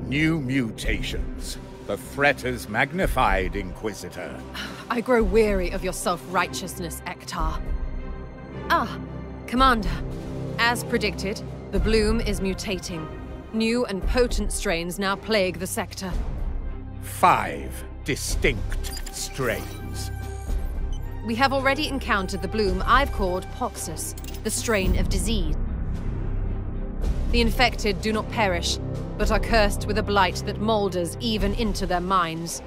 New mutations. The threat has magnified, Inquisitor. I grow weary of your self-righteousness, Ectar. Ah, Commander. As predicted, the bloom is mutating. New and potent strains now plague the sector. 5 distinct strains. We have already encountered the bloom I've called Poxus, the strain of disease. The infected do not perish, but are cursed with a blight that moulders even into their minds.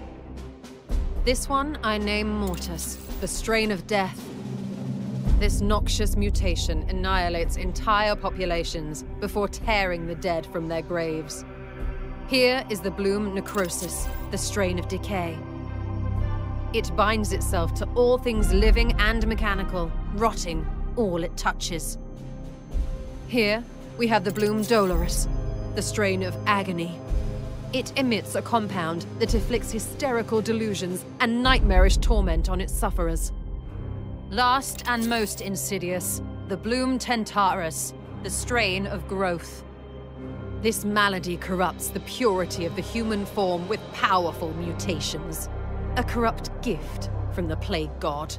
This one I name Mortis, the strain of death. This noxious mutation annihilates entire populations before tearing the dead from their graves. Here is the bloom Necrosis, the strain of decay. It binds itself to all things living and mechanical, rotting all it touches. Here we have the bloom Dolorous, the strain of agony. It emits a compound that inflicts hysterical delusions and nightmarish torment on its sufferers. Last and most insidious, the bloom Tentarus, the strain of growth. This malady corrupts the purity of the human form with powerful mutations. A corrupt gift from the Plague God.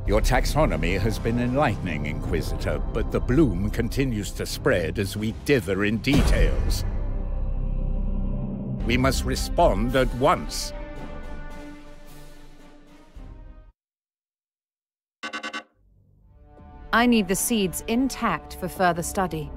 Your taxonomy has been enlightening, Inquisitor, but the bloom continues to spread as we dither in details. We must respond at once. I need the seeds intact for further study.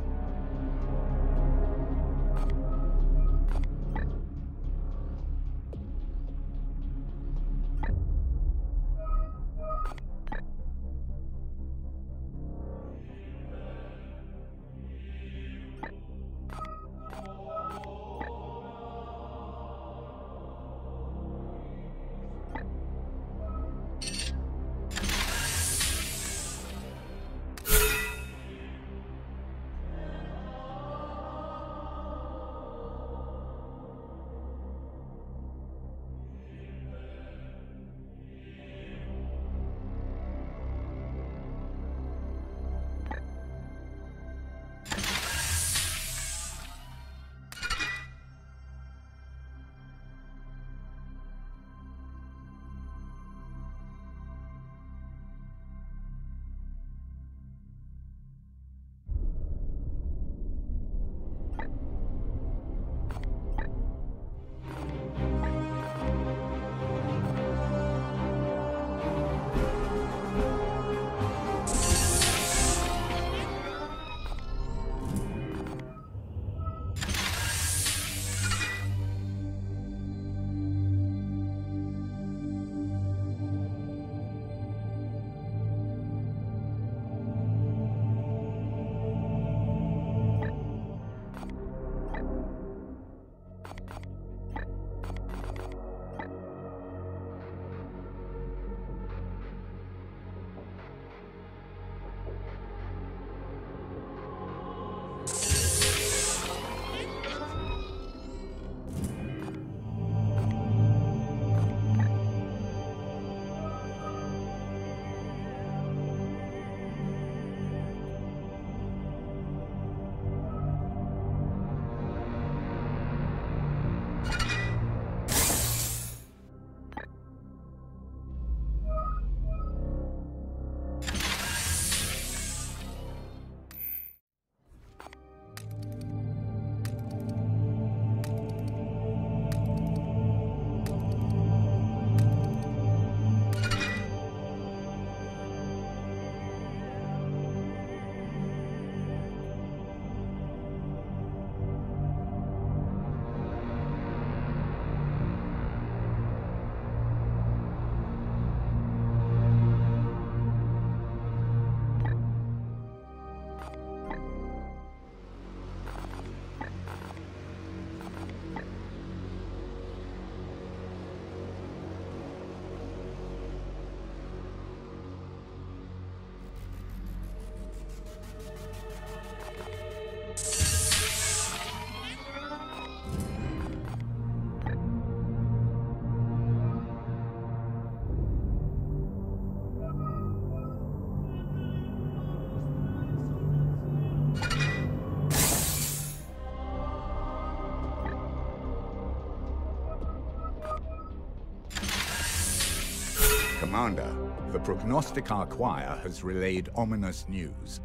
Commander, the Prognosticar Choir has relayed ominous news.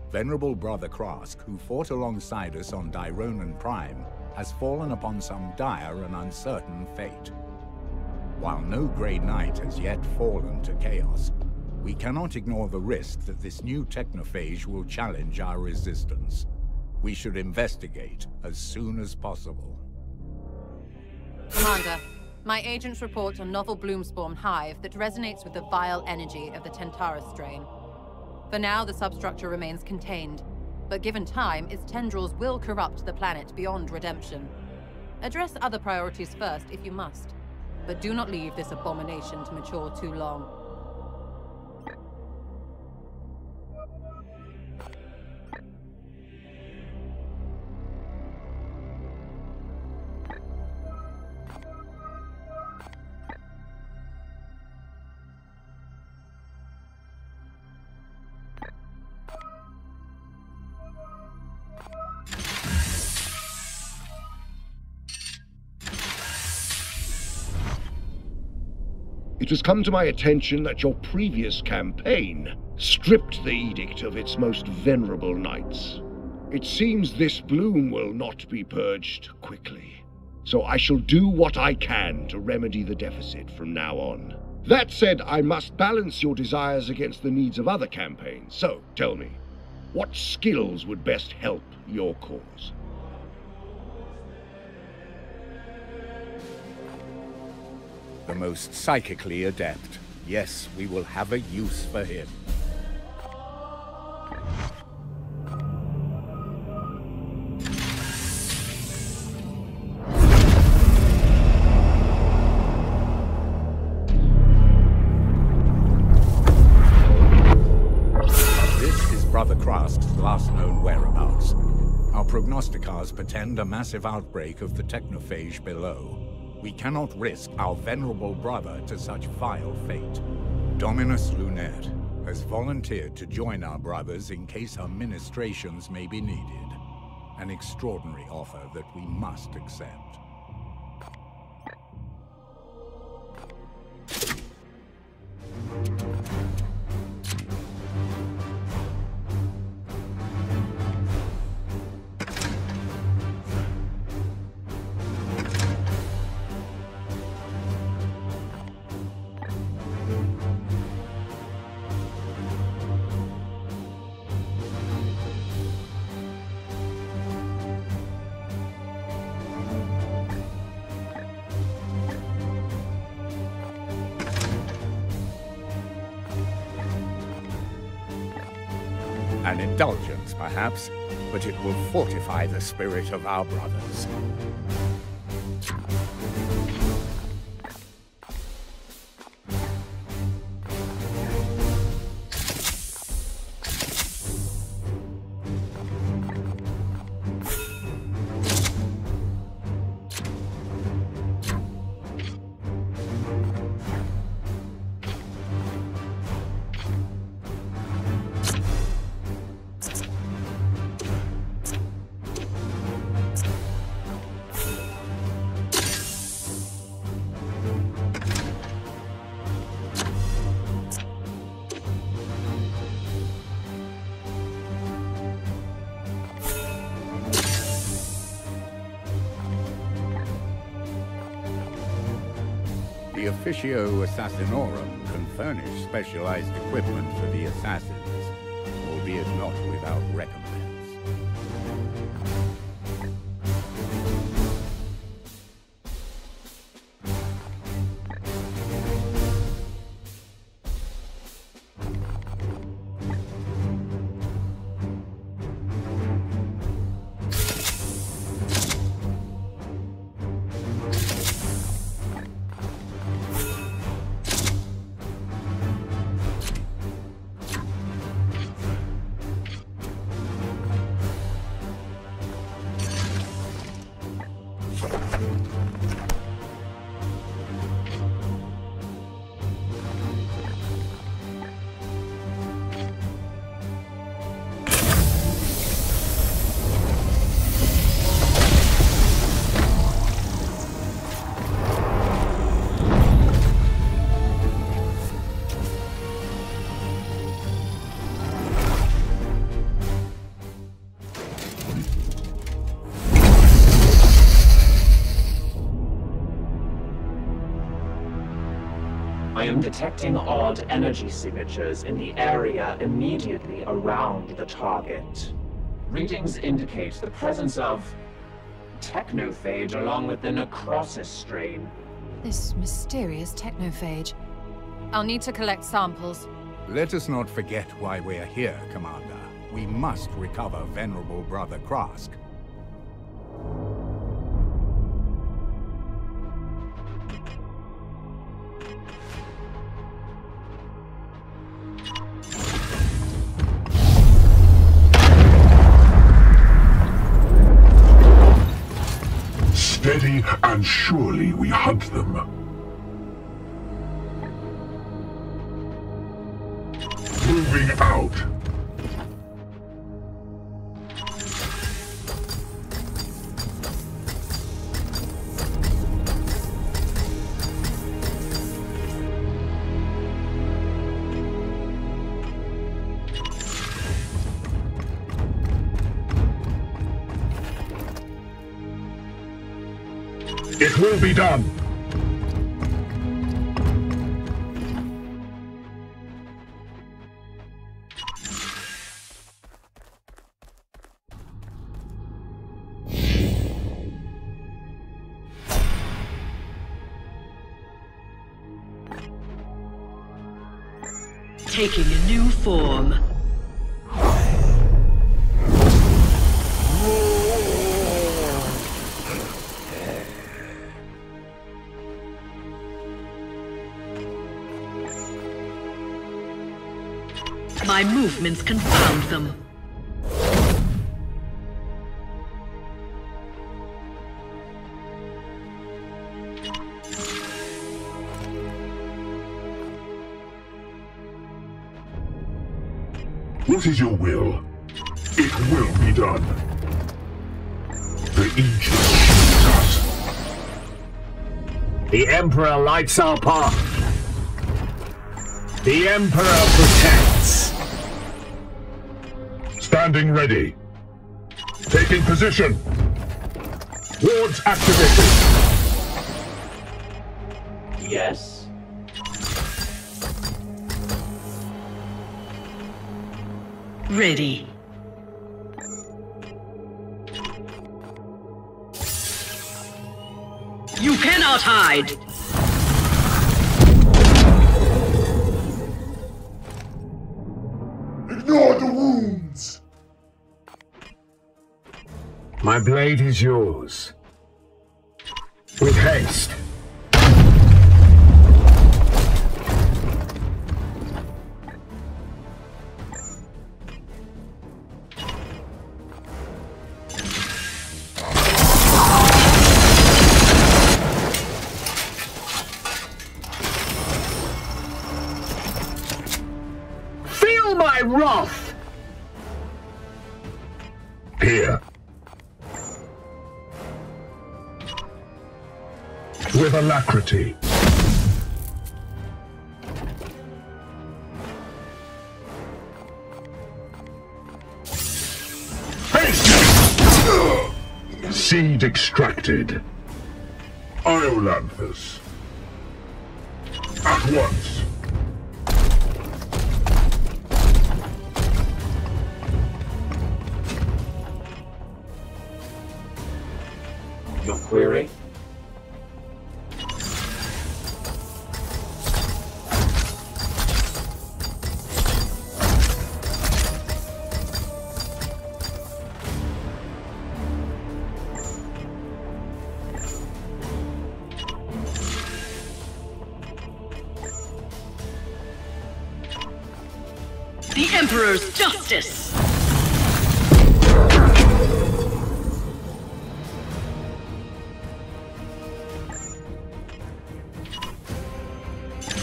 Venerable Brother Krask, who fought alongside us on Dyronan Prime, has fallen upon some dire and uncertain fate. While no Grey Knight has yet fallen to chaos, we cannot ignore the risk that this new Technophage will challenge our resistance. We should investigate as soon as possible. Commander, my agents report a novel bloomspawn hive that resonates with the vile energy of the Tentarus strain. For now, the substructure remains contained, but given time, its tendrils will corrupt the planet beyond redemption. Address other priorities first if you must, but do not leave this abomination to mature too long. It has come to my attention that your previous campaign stripped the edict of its most venerable knights. It seems this bloom will not be purged quickly, so I shall do what I can to remedy the deficit from now on. That said, I must balance your desires against the needs of other campaigns, so tell me, what skills would best help your cause? The most psychically adept. Yes, we will have a use for him. This is Brother Krask's last known whereabouts. Our prognosticars portend a massive outbreak of the Technophage below. We cannot risk our venerable brother to such vile fate. Dominus Lunete has volunteered to join our brothers in case our ministrations may be needed. An extraordinary offer that we must accept. An indulgence, perhaps, but it will fortify the spirit of our brothers. The Officio Assassinorum can furnish specialized equipment for the assassins, albeit not without recompense. am detecting odd energy signatures in the area immediately around the target. Readings indicate the presence of Technophage along with the Necrosis strain. This mysterious Technophage. I'll need to collect samples. Let us not forget why we're here, Commander. We must recover Venerable Brother Krask. Steady and surely we hunt them. Moving out. It will be done. Taking a new form. My movements confound them. What is your will? It will be done. The Aegis shields us. The Emperor lights our path. The Emperor protects. Standing ready. Taking position. Wards activated. Yes. Ready. You cannot hide! Ignore the wounds! My blade is yours. With haste. Feel my wrath! Here. With alacrity. Seed extracted. Iolanthus. At once. Your query? The Emperor's justice!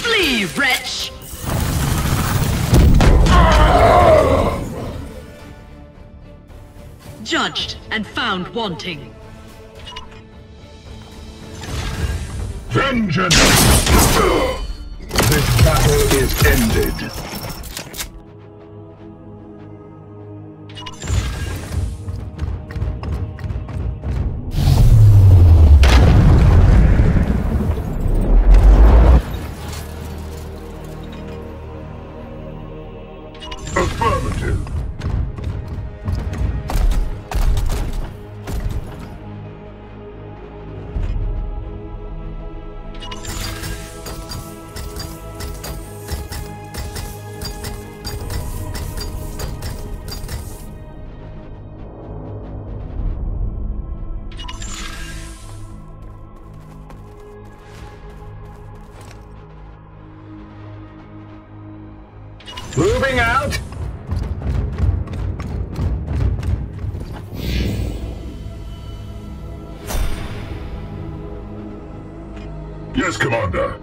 Flee, wretch! Judged and found wanting. Vengeance! This battle is ended. Moving out! Yes, Commander.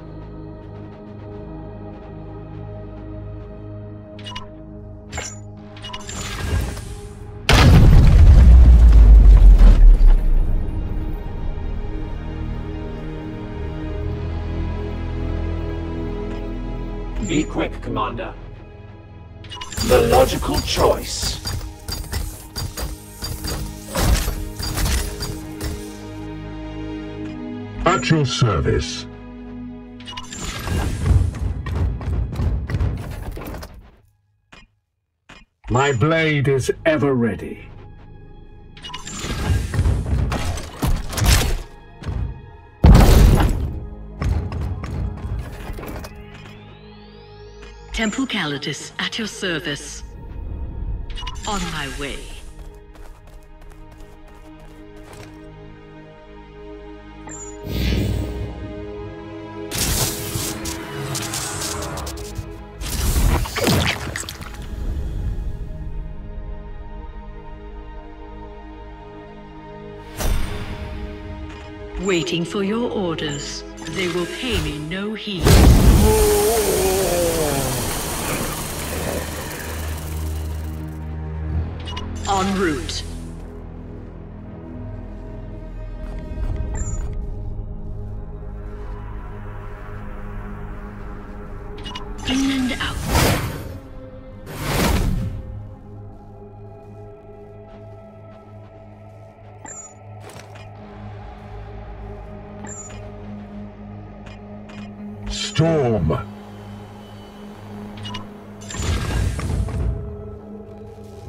Be quick, Commander. The logical choice. At your service. My blade is ever ready. Temple Caldus at your service. On my way. Waiting for your orders. They will pay me no heed. En route. In and out. Storm.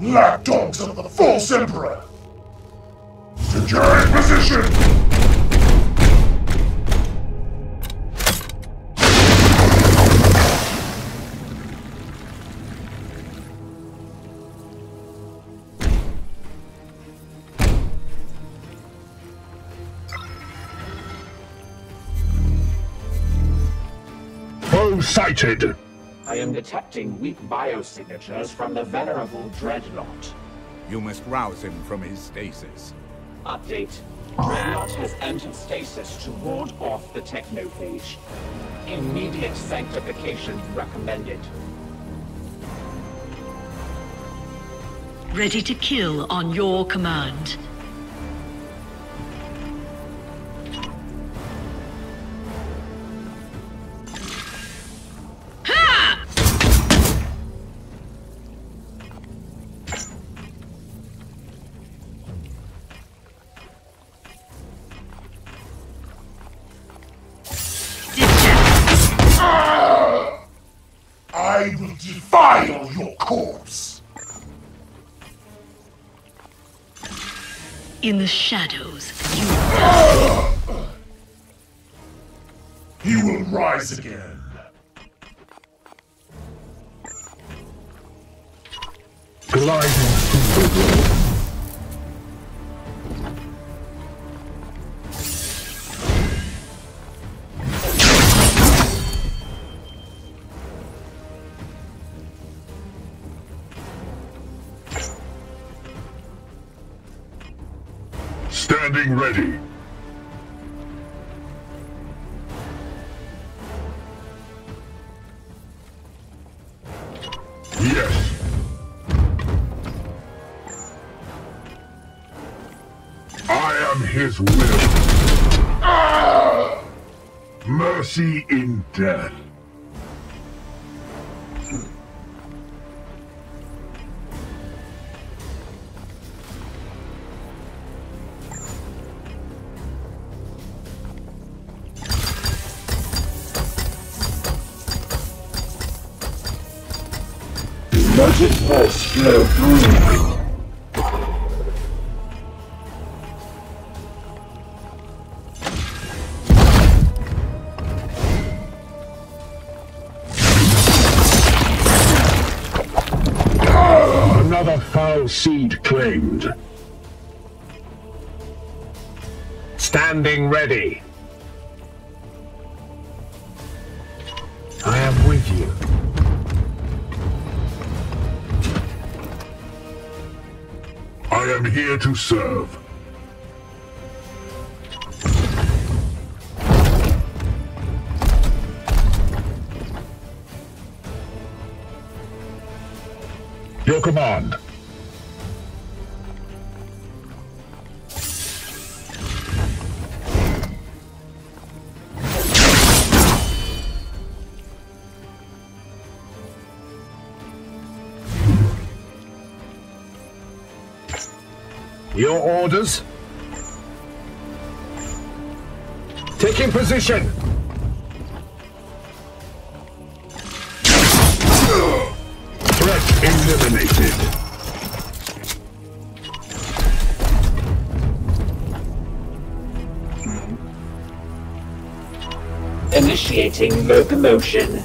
Lapdogs of the false emperor! Secure in position! Foe sighted! I am detecting weak biosignatures from the venerable Dreadnought. You must rouse him from his stasis. Update. Dreadnought has entered stasis to ward off the Technophage. Immediate sanctification recommended. Ready to kill on your command. I will defile your corpse! In the shadows, He will rise again. Gliding through the world. Standing ready. Yes. I am his will. Mercy in death. Let its force flow through. Another foul seed claimed. Standing ready. I am with you. am here to serve. Your command. Your orders? Taking position! Threat eliminated. Initiating locomotion.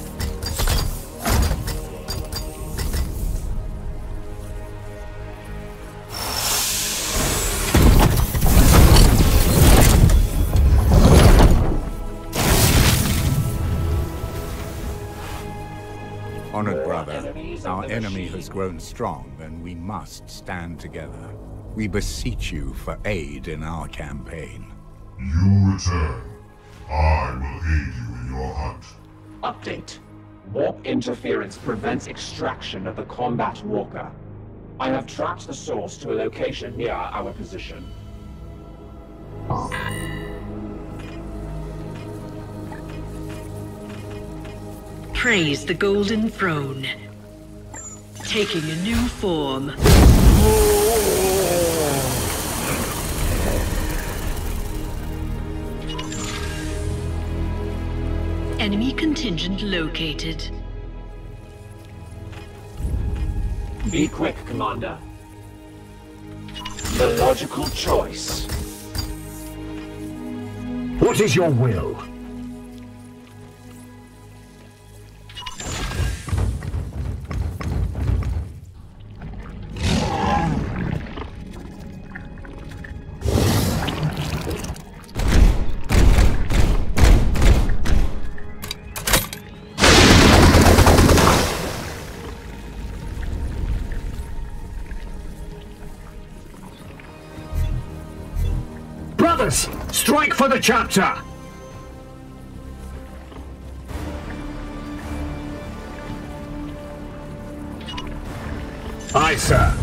Honored brother, our enemy has grown strong, and we must stand together. We beseech you for aid in our campaign. You return. I will aid you in your hunt. Update. Warp interference prevents extraction of the combat walker. I have tracked the source to a location near our position. Praise the Golden Throne. Taking a new form. Enemy contingent located. Be quick, Commander. The logical choice. What is your will? Brothers, strike for the chapter! Aye, sir.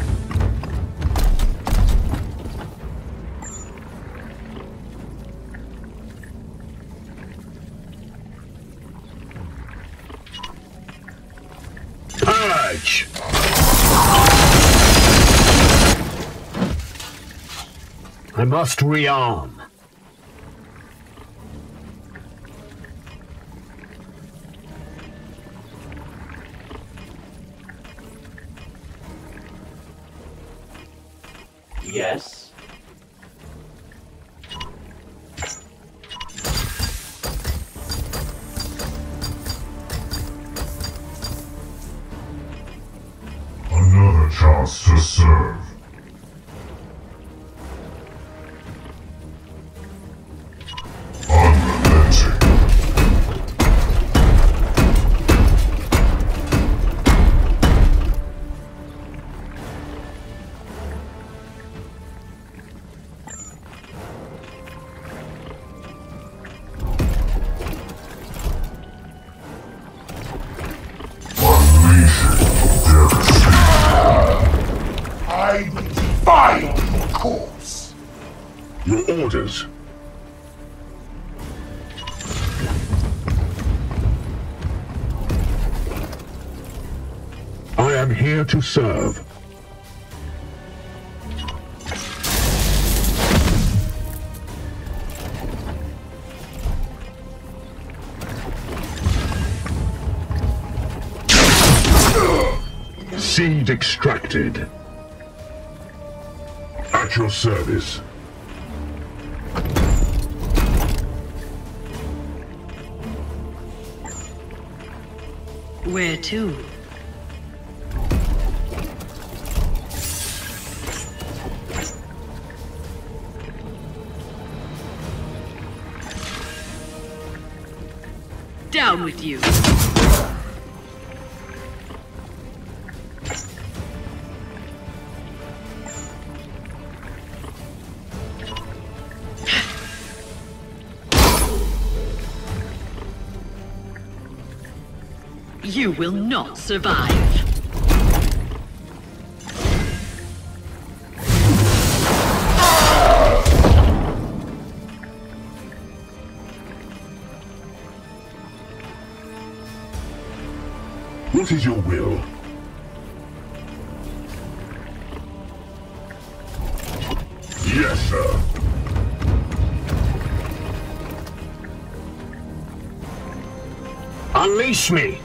Purge! I must rearm. Yes. Another chance to serve. I will defy your corpse. Your orders. I am here to serve. Seed extracted. At your service. Where to? Down with you. You will not survive. What is your will? Yes, sir. Unleash me!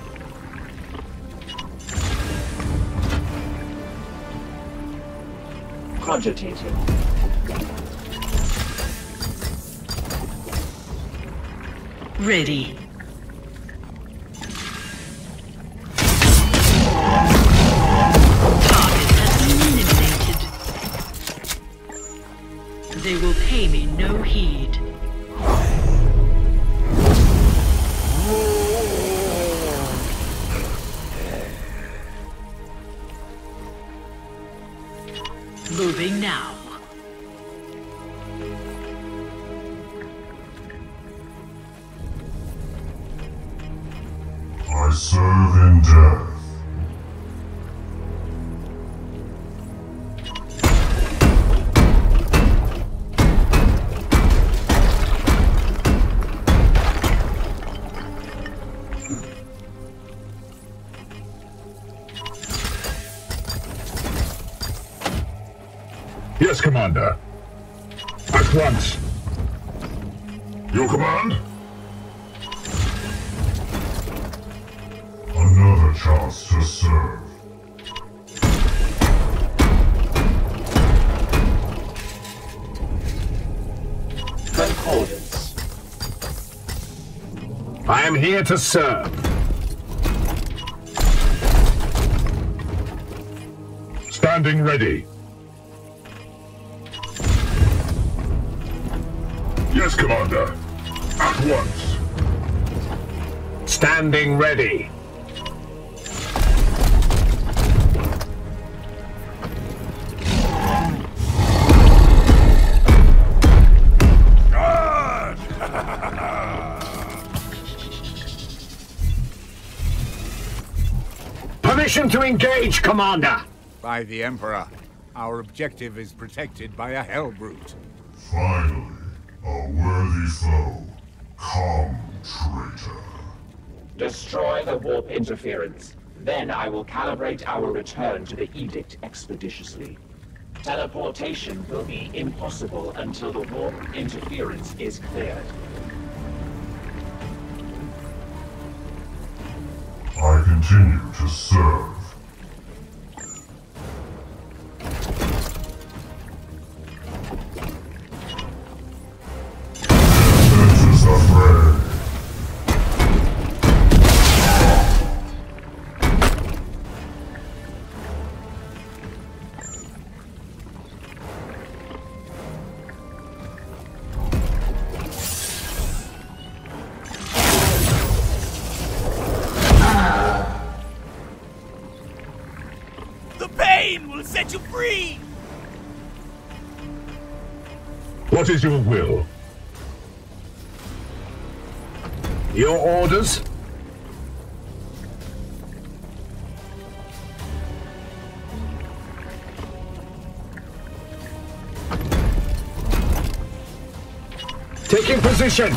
Cogitating. Ready. Target has been eliminated. They will pay me no heed. Moving now. I serve in death. Yes, Commander. At once. Your command? Another chance to serve. Concordance. I am here to serve. Standing ready. Yes, Commander. At once. Standing ready. Permission to engage, Commander! By the Emperor. Our objective is protected by a Hellbrute. Finally, a worthy foe. Come, traitor. Destroy the warp interference. Then I will calibrate our return to the Edict expeditiously. Teleportation will be impossible until the warp interference is cleared. I continue to serve. Enters the fray. Set you free! What is your will? Your orders? Taking position!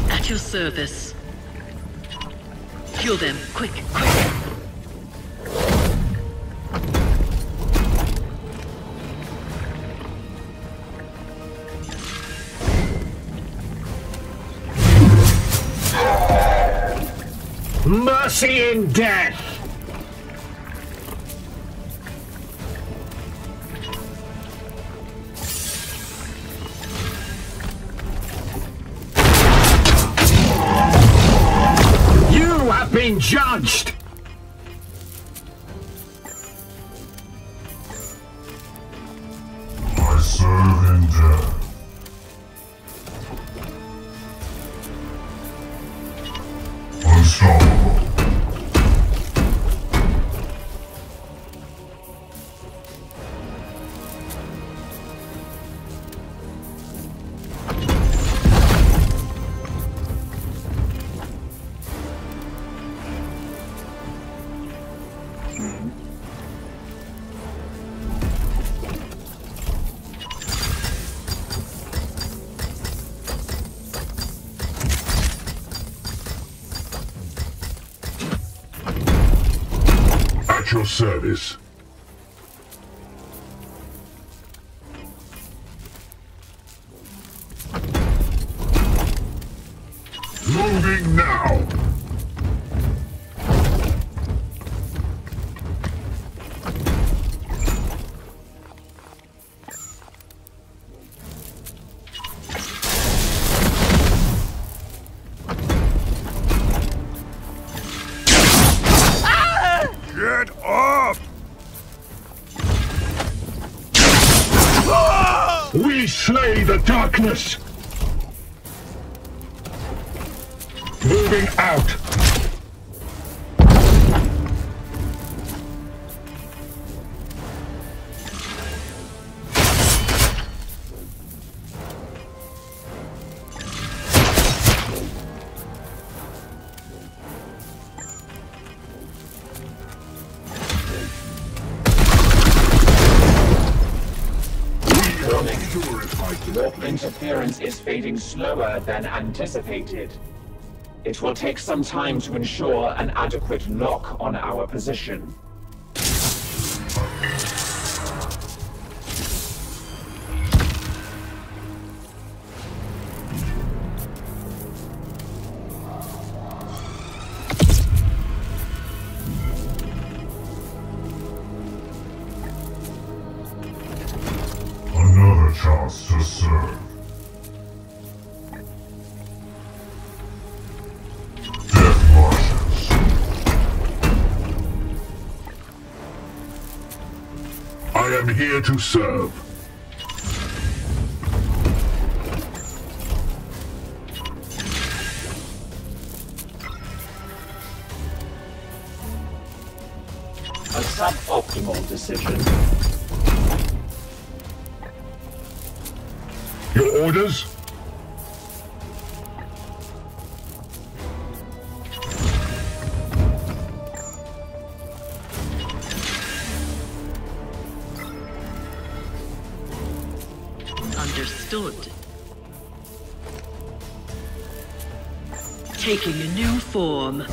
At your service. Kill them, quick, quick! Mercy in death! Been judged! I serve in death. Unstoppable. your service. Moving now! Get off! We slay the darkness! Moving out! Your interference is fading slower than anticipated. It will take some time to ensure an adequate lock on our position. Another chance to serve. Death marches. I am here to serve. A suboptimal decision. Your orders? Understood. Taking a new form.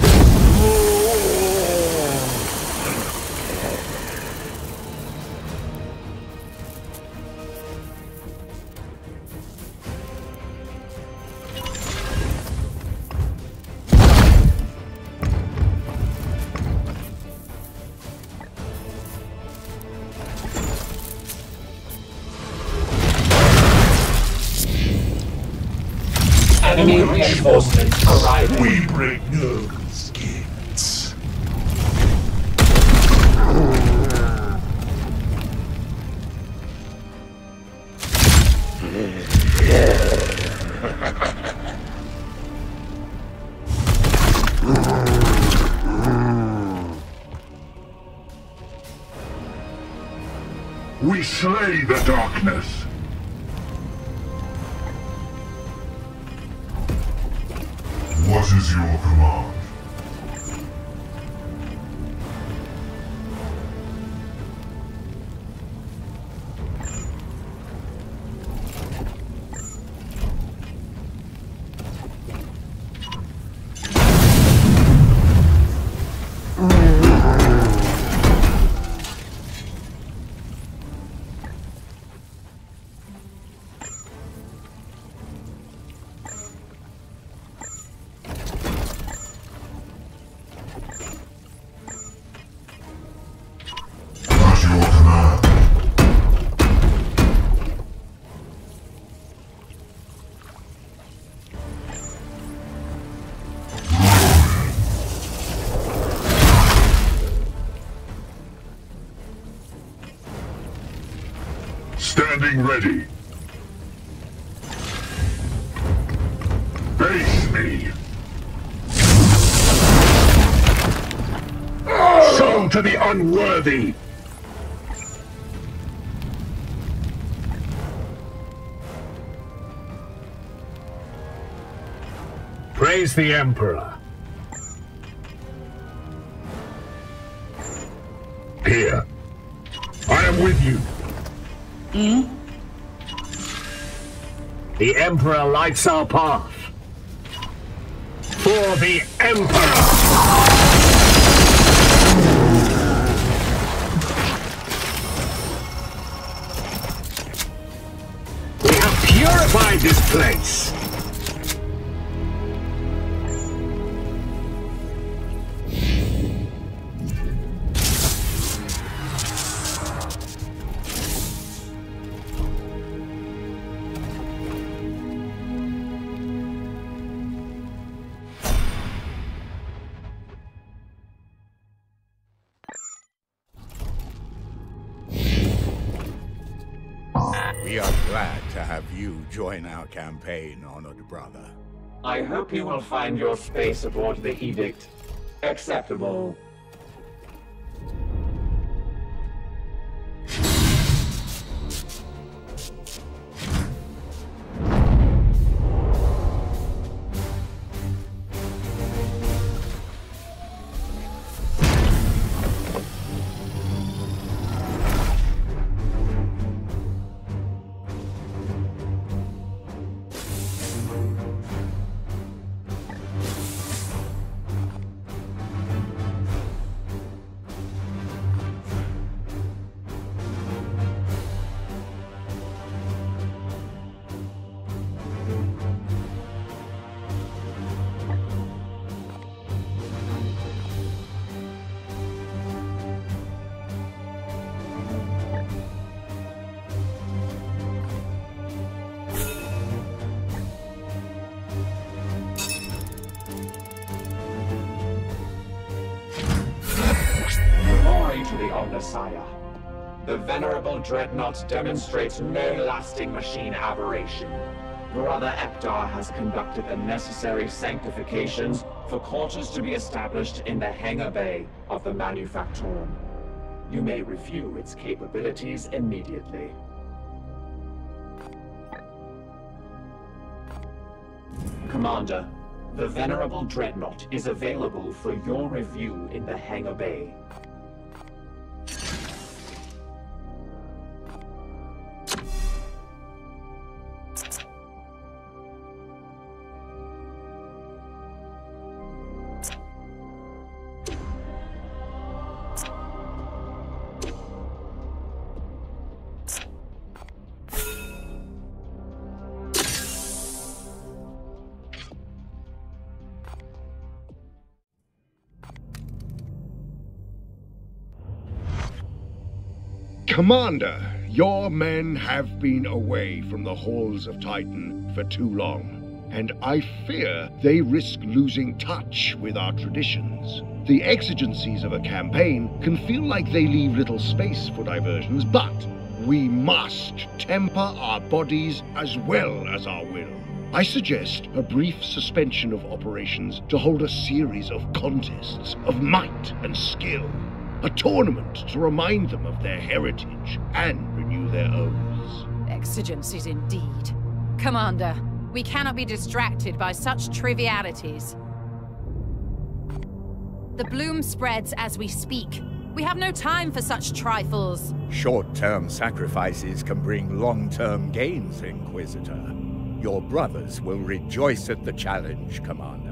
Enemy reinforcements arriving. We break Nurgle skins. We slay the darkness. What is your command? Standing ready. Face me. Show to the unworthy. Praise the Emperor. Here. I am with you. The Emperor lights our path. For the Emperor! this place! We are glad to have you join our campaign, honored brother. I hope you will find your space aboard the Edict acceptable. The venerable Dreadnought demonstrates no lasting machine aberration. Brother Ectar has conducted the necessary sanctifications for quarters to be established in the hangar bay of the Manufactorum. You may review its capabilities immediately. Commander, the venerable Dreadnought is available for your review in the hangar bay. Commander, your men have been away from the halls of Titan for too long, and I fear they risk losing touch with our traditions. The exigencies of a campaign can feel like they leave little space for diversions, but we must temper our bodies as well as our will. I suggest a brief suspension of operations to hold a series of contests of might and skill. A tournament to remind them of their heritage and renew their oaths. Exigencies indeed. Commander, we cannot be distracted by such trivialities. The bloom spreads as we speak. We have no time for such trifles. Short-term sacrifices can bring long-term gains, Inquisitor. Your brothers will rejoice at the challenge, Commander.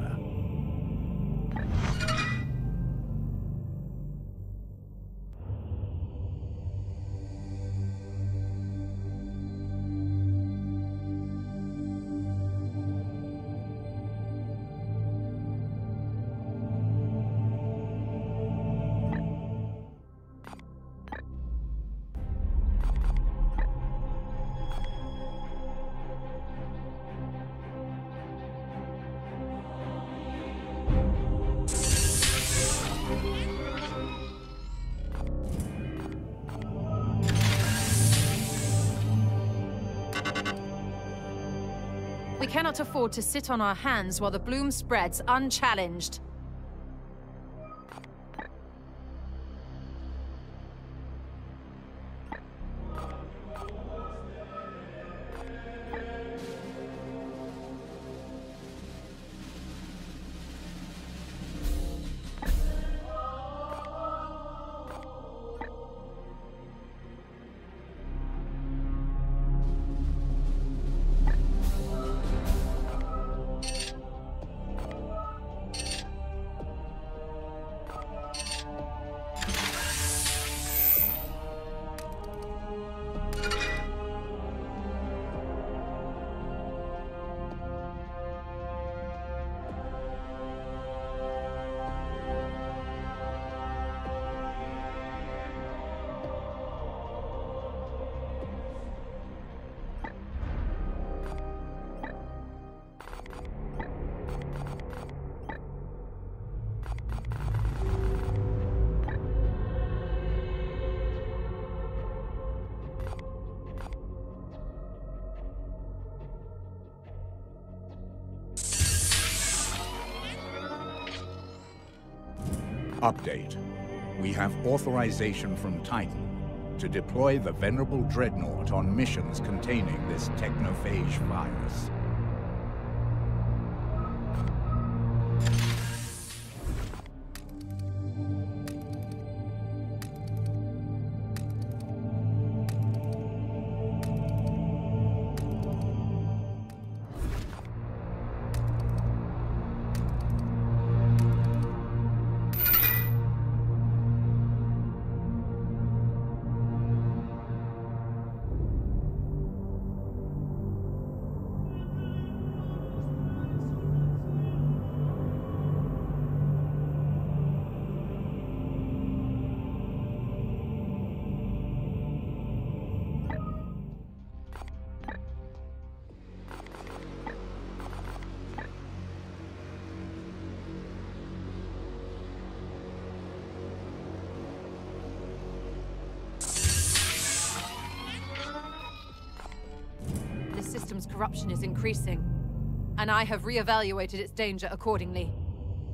We cannot afford to sit on our hands while the bloom spreads unchallenged. Update. We have authorization from Titan to deploy the Venerable Dreadnought on missions containing this Technophage virus. Corruption is increasing, and I have reevaluated its danger accordingly.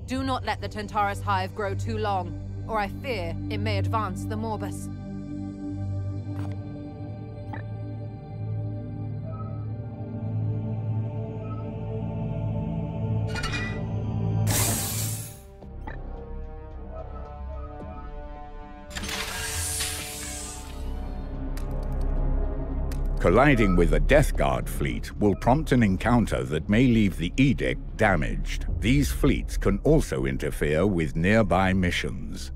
Do not let the Tentarus Hive grow too long, or I fear it may advance the Morbus. Colliding with a Death Guard fleet will prompt an encounter that may leave the Edict damaged. These fleets can also interfere with nearby missions.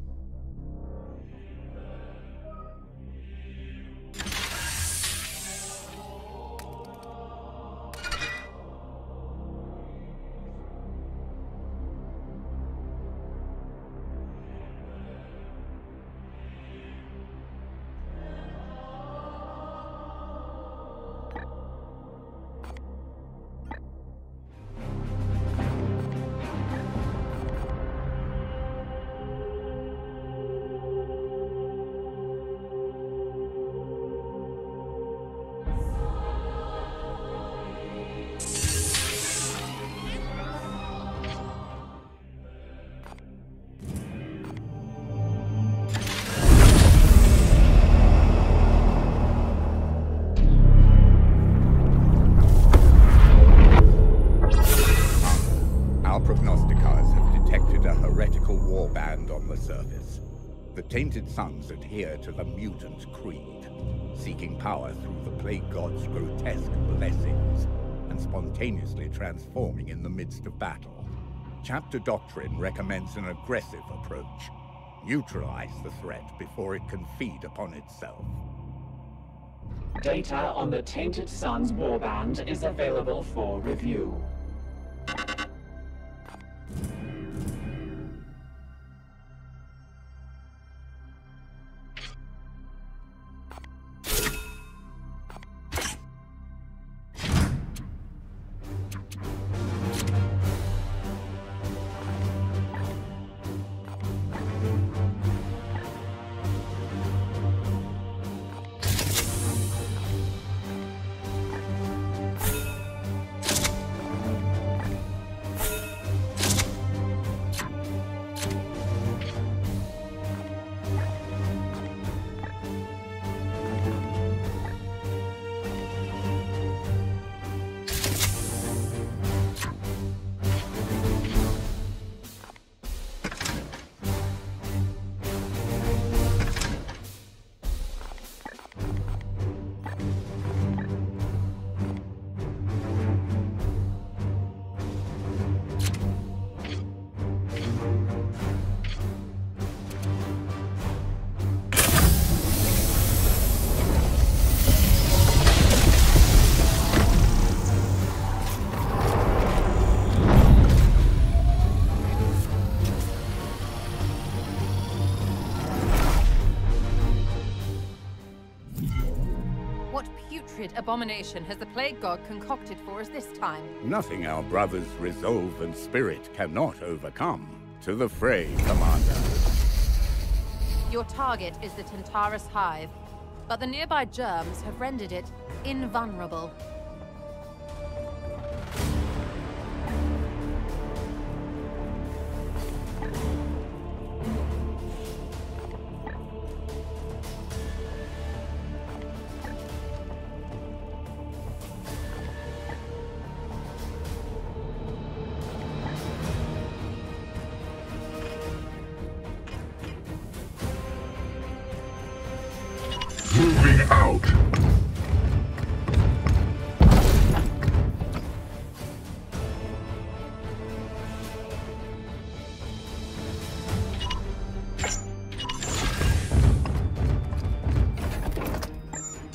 The Tainted Sons adhere to the mutant creed, seeking power through the Plague God's grotesque blessings, and spontaneously transforming in the midst of battle. Chapter Doctrine recommends an aggressive approach. Neutralize the threat before it can feed upon itself. Data on the Tainted Sons warband is available for review. Abomination has the Plague God concocted for us this time? Nothing our brothers' resolve and spirit cannot overcome. To the fray, Commander. Your target is the Tentarus Hive, but the nearby germs have rendered it invulnerable.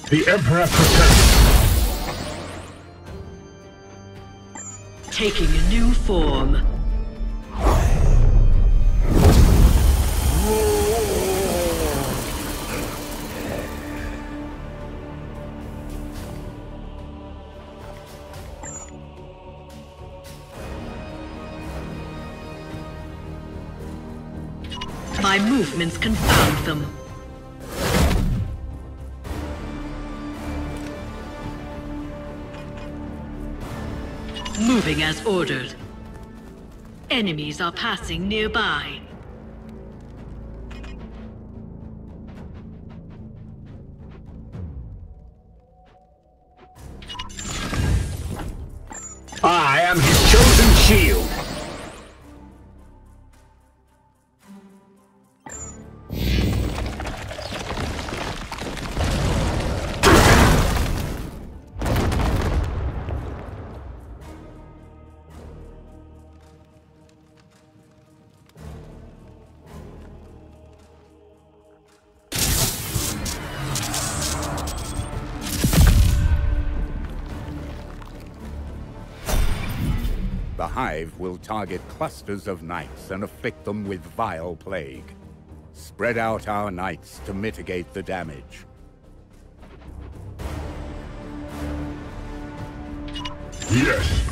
The Emperor protects. Taking a new form. My movements confound them. Moving as ordered. Enemies are passing nearby. I am his chosen shield. The Hive will target clusters of knights and afflict them with vile plague. Spread out our knights to mitigate the damage. Yes.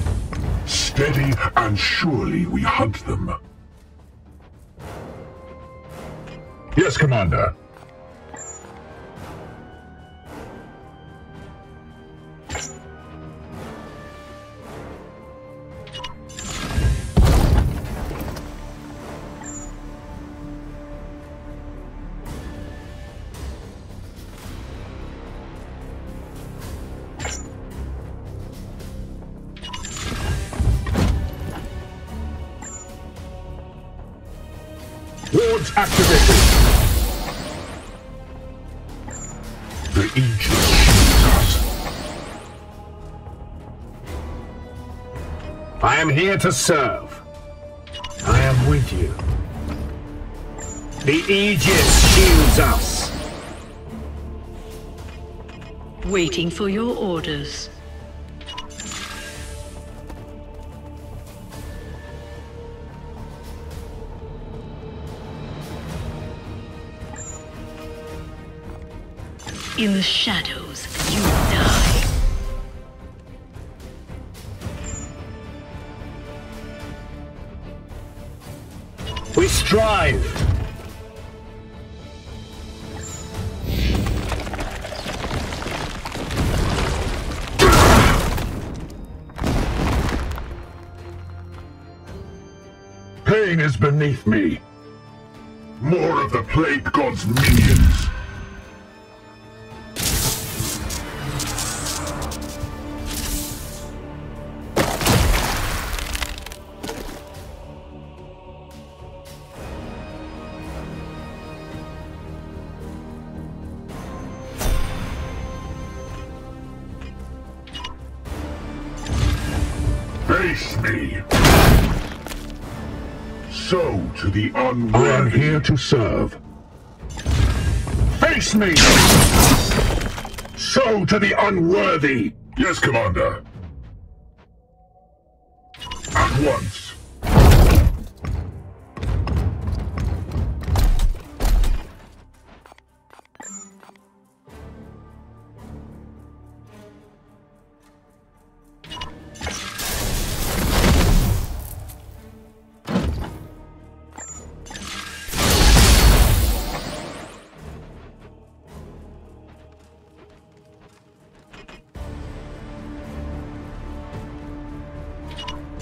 Steady and surely we hunt them. Yes, Commander. Wards activated. The Aegis shields us. I am here to serve. I am with you. The Aegis shields us. Waiting for your orders. In the shadows, you die. We strive. Pain is beneath me. More of the Plague God's minions. Face me. So to the unworthy. I am here to serve. Face me! So to the unworthy. Yes, Commander. At once.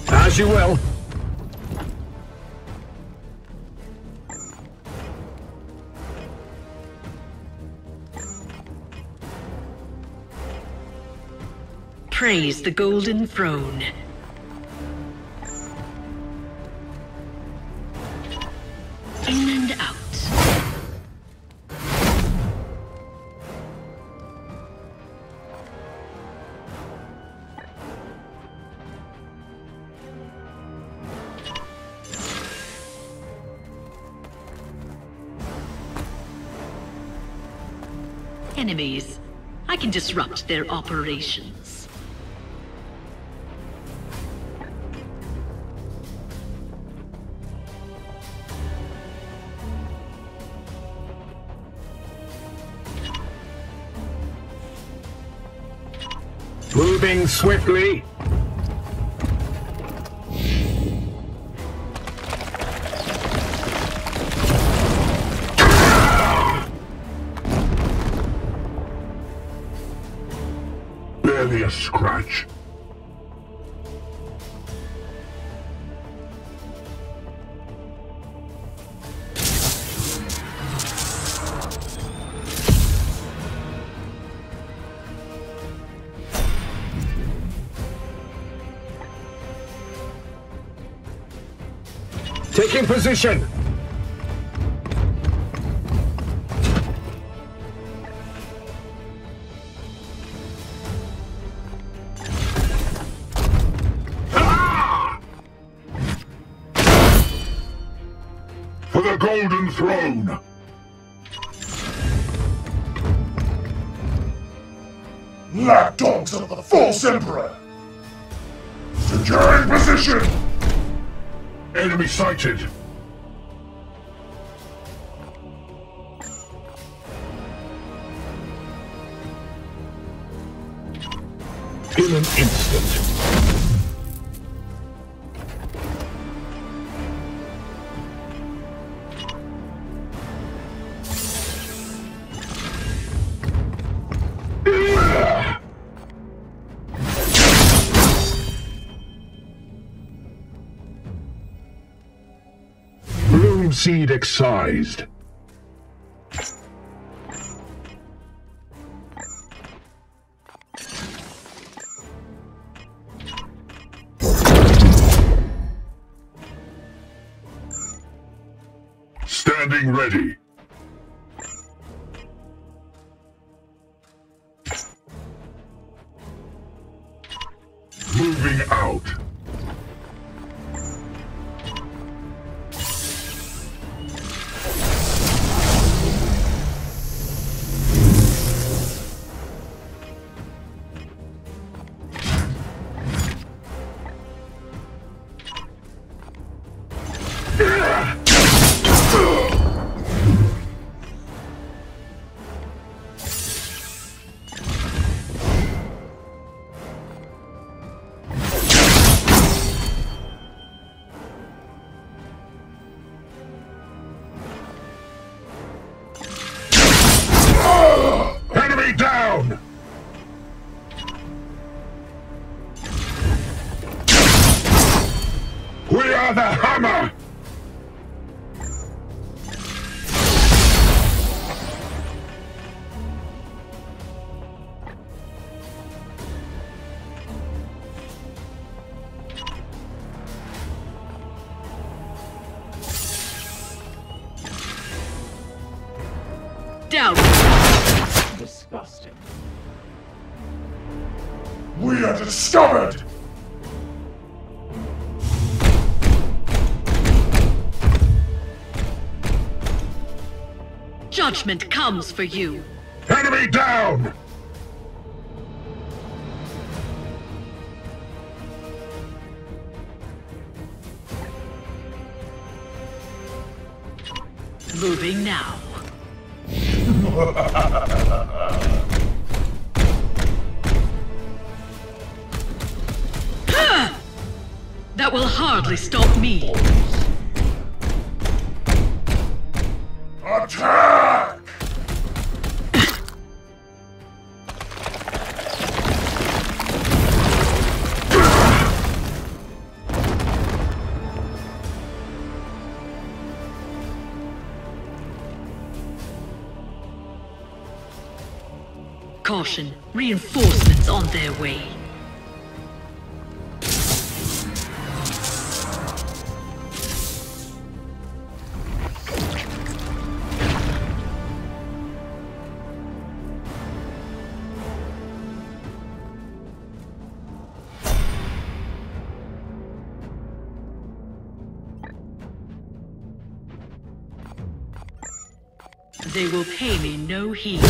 As you will. Praise the Golden Throne. In and out. Enemies. I can disrupt their operations. Moving swiftly. Barely a scratch. Taking position. For the Golden Throne! Lapdogs of the false emperor! Securing position! Enemy sighted! In an instant. Seed excised. Standing ready. Moving out. Enemy down! We are the Hammer! Down! Disgusting. We are discovered! Judgment comes for you. Enemy down! Moving now. That will hardly stop me. Attack! Caution, reinforcements on their way. They will pay me no heed.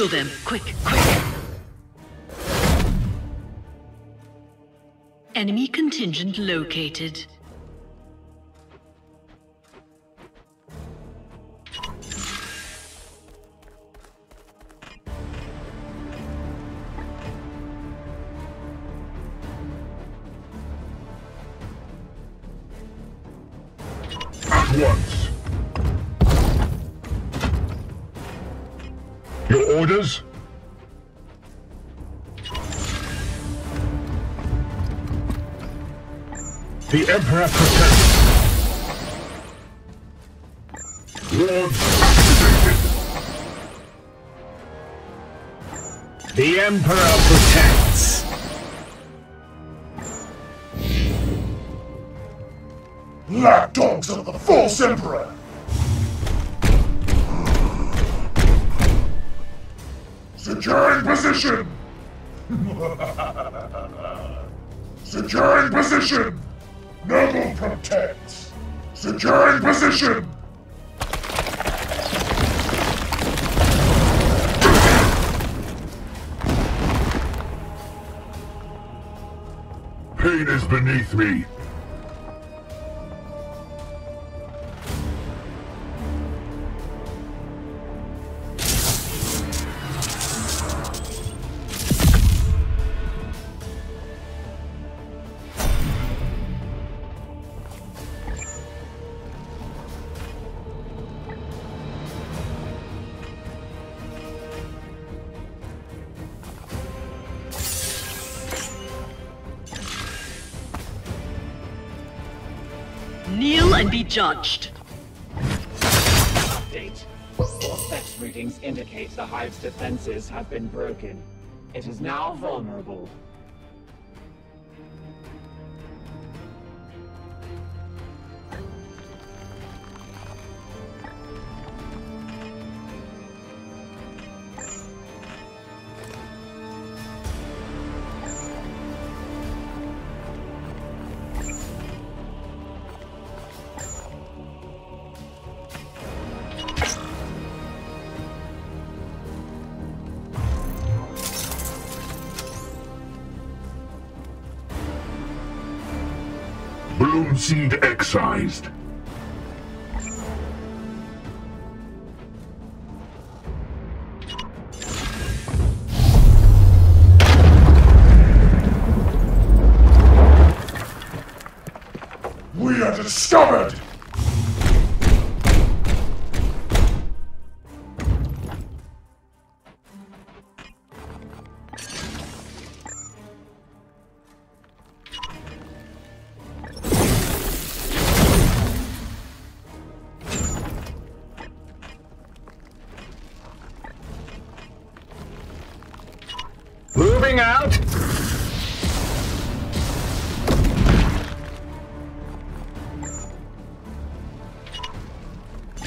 Kill them, quick, quick! Enemy contingent located. At once. Your orders? The Emperor protects. Wards activated. The Emperor protects. Lapdogs of the false Emperor! Securing position! Securing position! Nurgle protects! Securing position! Pain is beneath me. Kneel and be judged. Update. Vortex readings indicate the Hive's defenses have been broken. It is now vulnerable. Bloom seed excised. We are discovered! Moving out!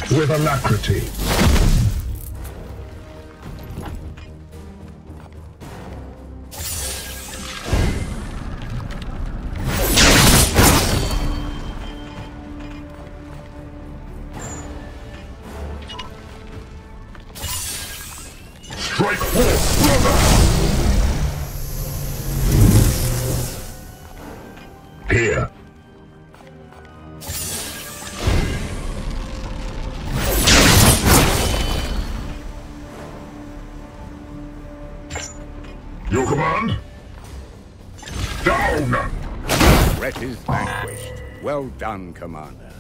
With alacrity. Strike forth, brother! Here. Your command? Down! Threat is vanquished. Well done, Commander.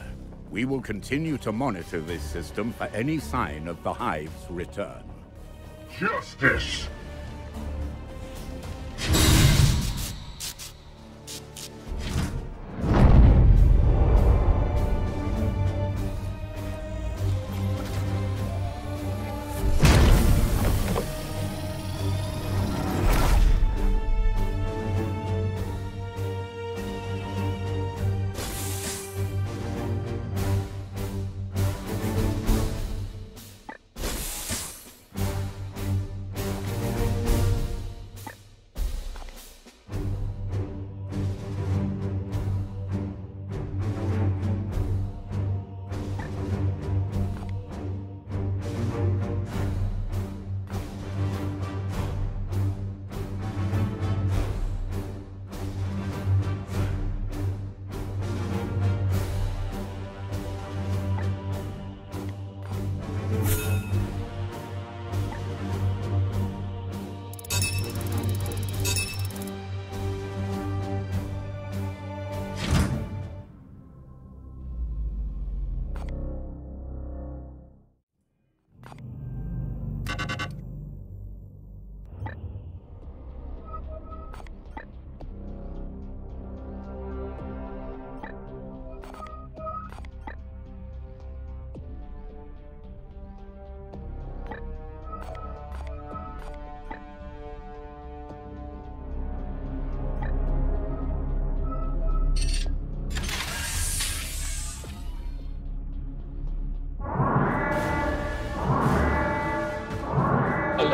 We will continue to monitor this system for any sign of the Hive's return. Justice!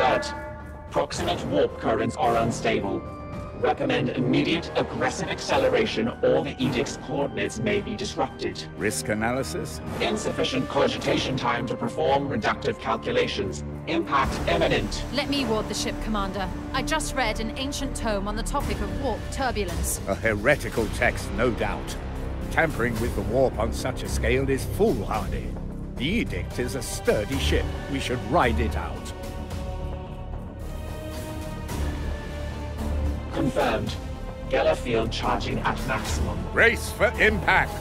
Alert. Proximate warp currents are unstable. Recommend immediate aggressive acceleration or the Edict's coordinates may be disrupted. Risk analysis? Insufficient cogitation time to perform reductive calculations. Impact imminent. Let me ward the ship, Commander. I just read an ancient tome on the topic of warp turbulence. A heretical text, no doubt. Tampering with the warp on such a scale is foolhardy. The Edict is a sturdy ship. We should ride it out. Confirmed. Geller field charging at maximum. Brace for impact!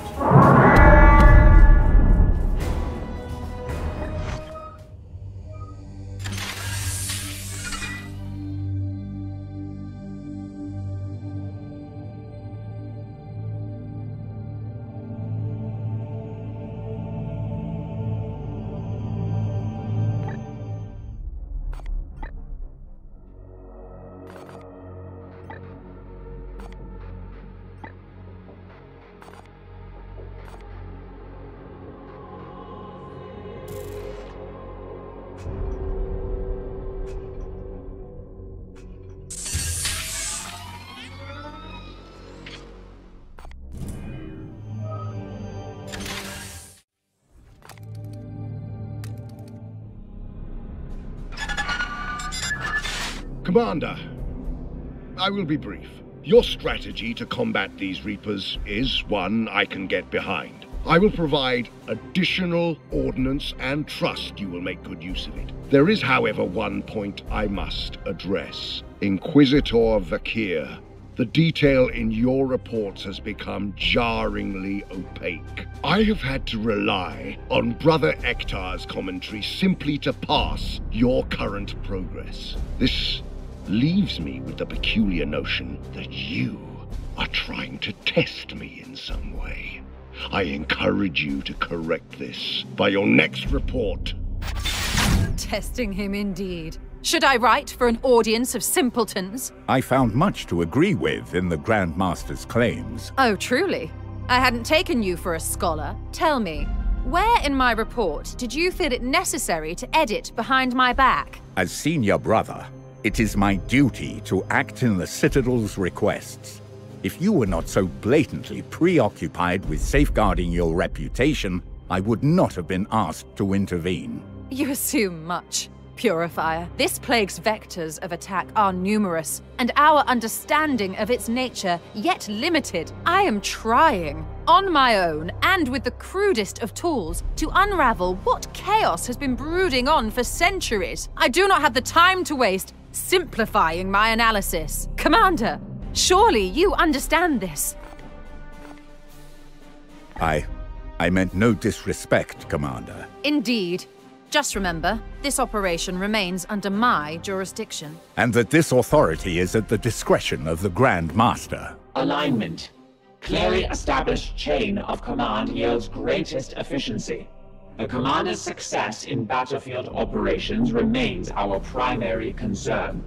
Commander, I will be brief. Your strategy to combat these Reapers is one I can get behind. I will provide additional ordnance and trust you will make good use of it. There is, however, one point I must address. Inquisitor Vakir, the detail in your reports has become jarringly opaque. I have had to rely on Brother Ectar's commentary simply to pass your current progress. This leaves me with the peculiar notion that you are trying to test me in some way. I encourage you to correct this by your next report. Testing him indeed. Should I write for an audience of simpletons? I found much to agree with in the Grand Master's claims. Oh, truly? I hadn't taken you for a scholar. Tell me, where in my report did you feel it necessary to edit behind my back? As senior brother, it is my duty to act in the Citadel's requests. If you were not so blatantly preoccupied with safeguarding your reputation, I would not have been asked to intervene. You assume much, Purifier. This plague's vectors of attack are numerous, and our understanding of its nature yet limited. I am trying, on my own and with the crudest of tools, to unravel what chaos has been brooding on for centuries. I do not have the time to waste simplifying my analysis. Commander, surely you understand this. I meant no disrespect, Commander. Indeed. Just remember, this operation remains under my jurisdiction. And that this authority is at the discretion of the Grand Master. Alignment. Clearly established chain of command yields greatest efficiency. The Commander's success in battlefield operations remains our primary concern.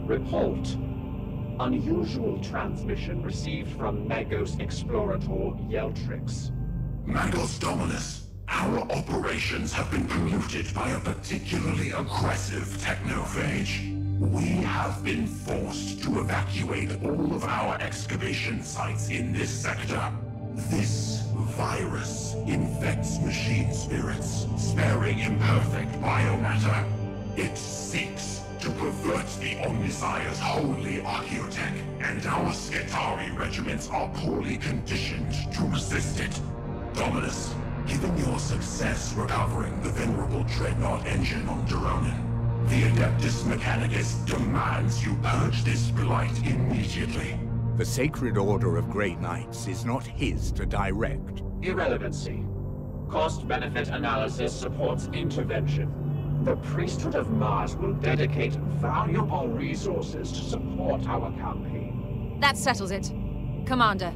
Report. Unusual transmission received from Magos Explorator Yeltrix. Magos Dominus, our operations have been polluted by a particularly aggressive Technophage. We have been forced to evacuate all of our excavation sites in this sector. This virus infects machine spirits, sparing imperfect biomatter. It seeks to pervert the Omnissiah's holy archaeotech, and our Skitarii regiments are poorly conditioned to resist it. Dominus, given your success recovering the venerable Dreadnought engine on Duronin, the Adeptus Mechanicus demands you purge this blight immediately. The Sacred Order of Grey Knights is not his to direct. Irrelevancy. Cost-benefit analysis supports intervention. The Priesthood of Mars will dedicate valuable resources to support our campaign. That settles it. Commander,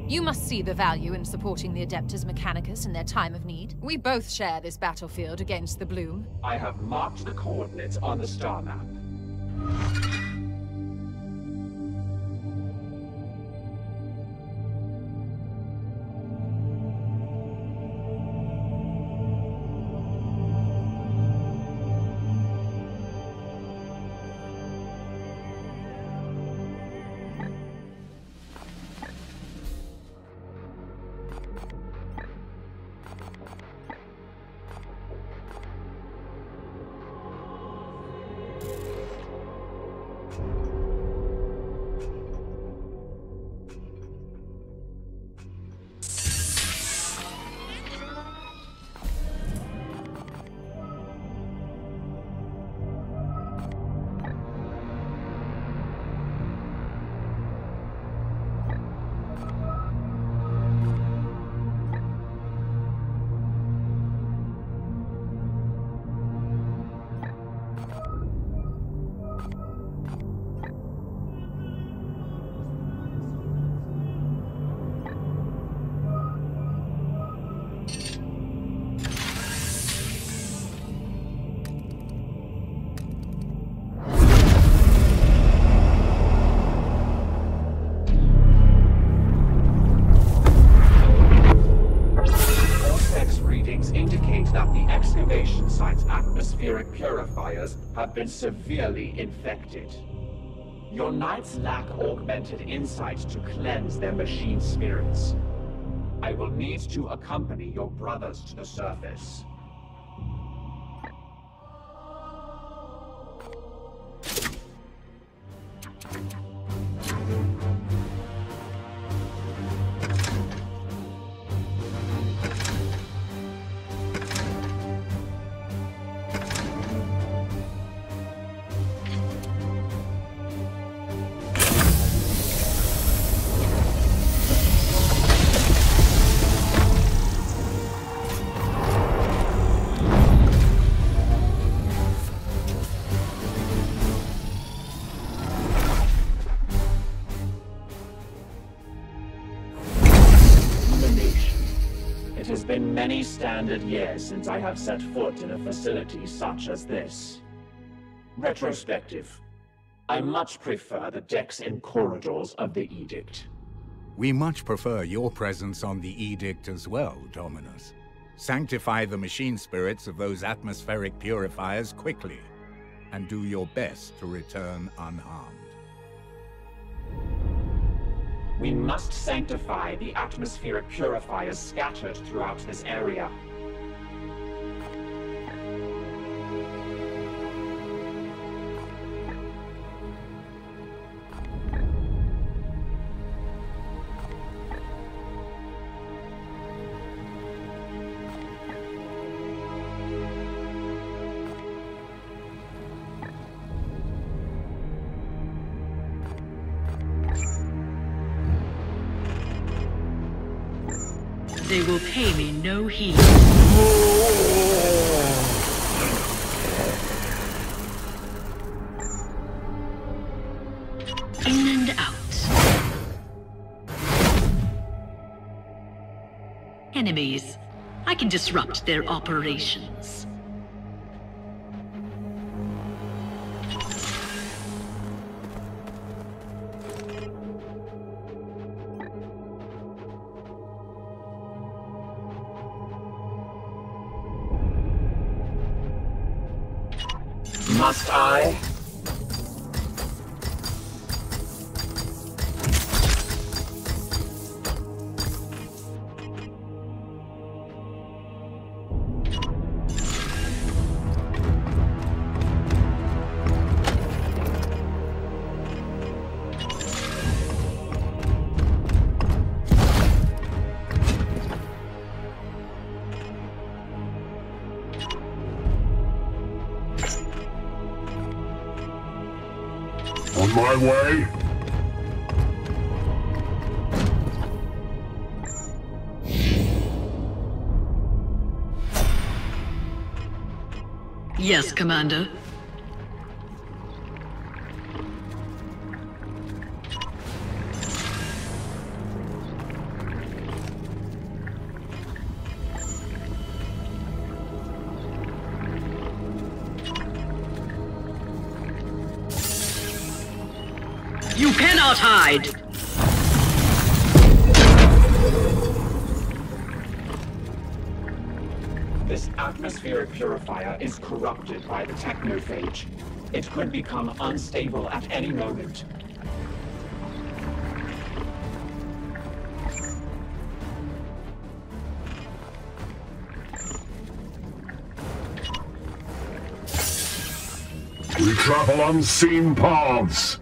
you must see the value in supporting the Adeptus Mechanicus in their time of need. We both share this battlefield against the Bloom. I have marked the coordinates on the star map. Atmospheric purifiers have been severely infected. Your knights lack augmented insight to cleanse their machine spirits. I will need to accompany your brothers to the surface. Many standard years since I have set foot in a facility such as this. Retrospective. I much prefer the decks and corridors of the Edict. We much prefer your presence on the Edict as well, Dominus. Sanctify the machine spirits of those atmospheric purifiers quickly, and do your best to return unharmed. We must sanctify the atmospheric purifiers scattered throughout this area. They will pay me no heed. In and out. Enemies. I can disrupt their operations. Must I? On my way. Yes, Commander. You cannot hide! This atmospheric purifier is corrupted by the Technophage. It could become unstable at any moment. We travel unseen paths.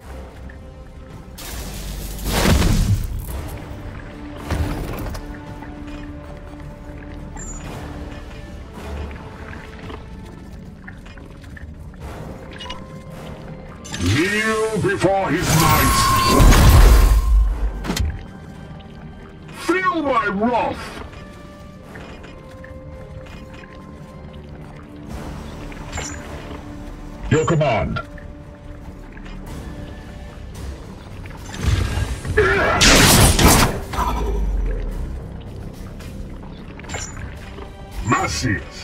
Kneel before his might. Feel my wrath. Your command. Massius.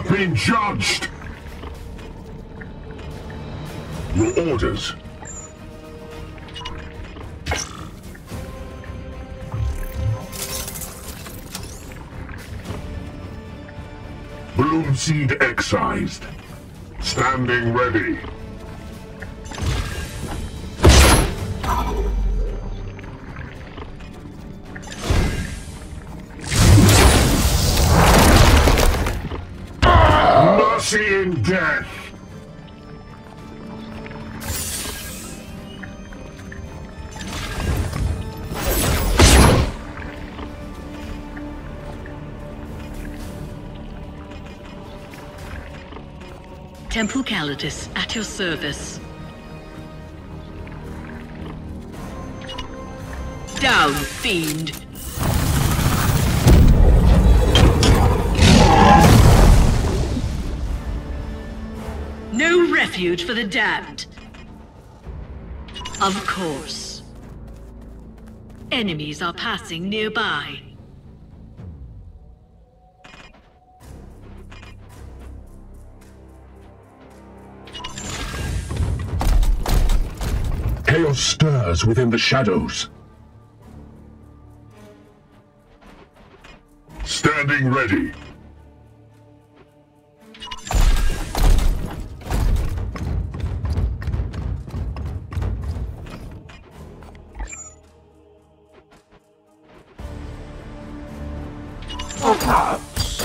Been judged. Your orders. Bloom seed excised. Standing ready. In death. Temple Calatus, at your service. Down, fiend! No refuge for the damned. Of course. Enemies are passing nearby. Chaos stirs within the shadows. Standing ready. Perhaps.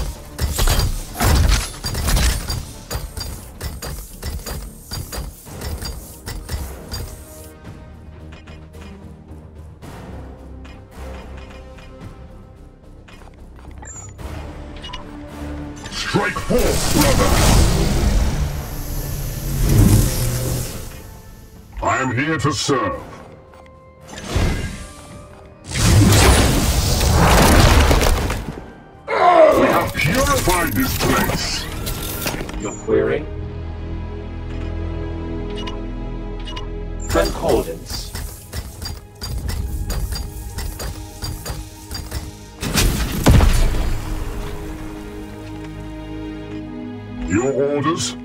Strike forth, brother! I am here to serve. We have purified this place. Your query? Concordance. Your orders?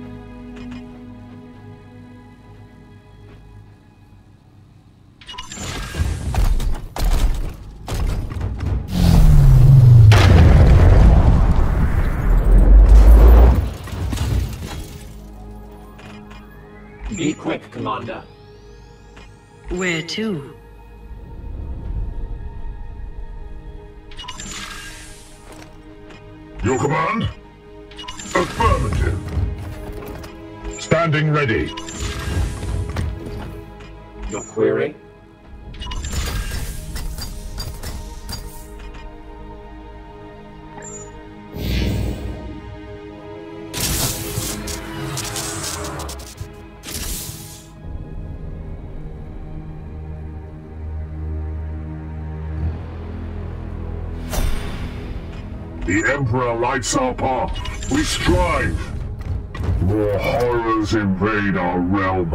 Be quick, Commander. Where to? Your command? Affirmative. Standing ready. Your query? The Emperor lights our path. We strive. More horrors invade our realm.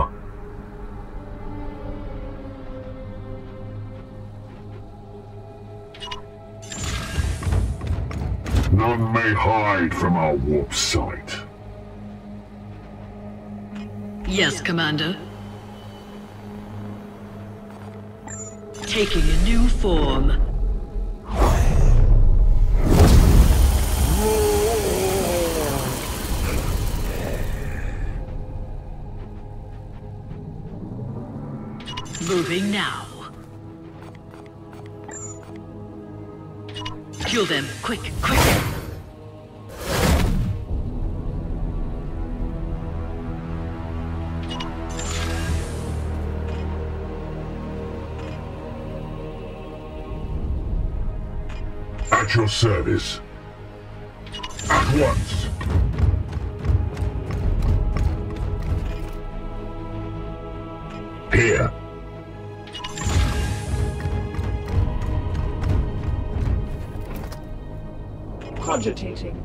None may hide from our warp sight. Yes, Commander. Taking a new form. Moving now. Kill them, quick, quick! At your service. At once. Here. Cogitating.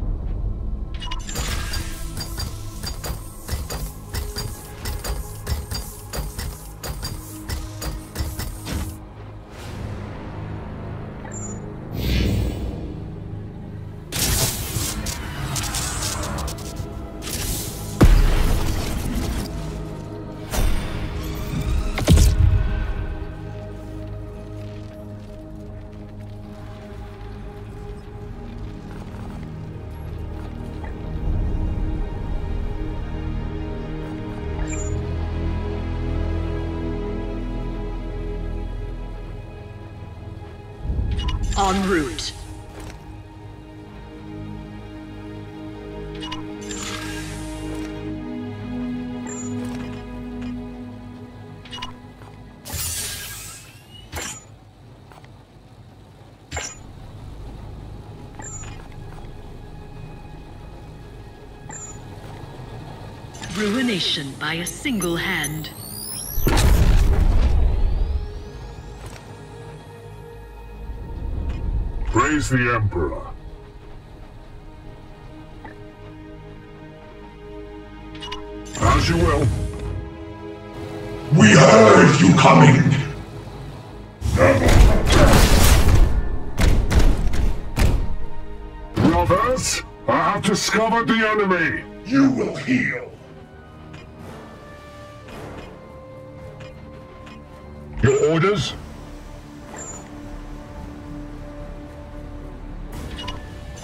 En route. Ruination by a single hand. Praise the Emperor. As you will. We heard you coming. Brothers, I have discovered the enemy. You will heal. Your orders?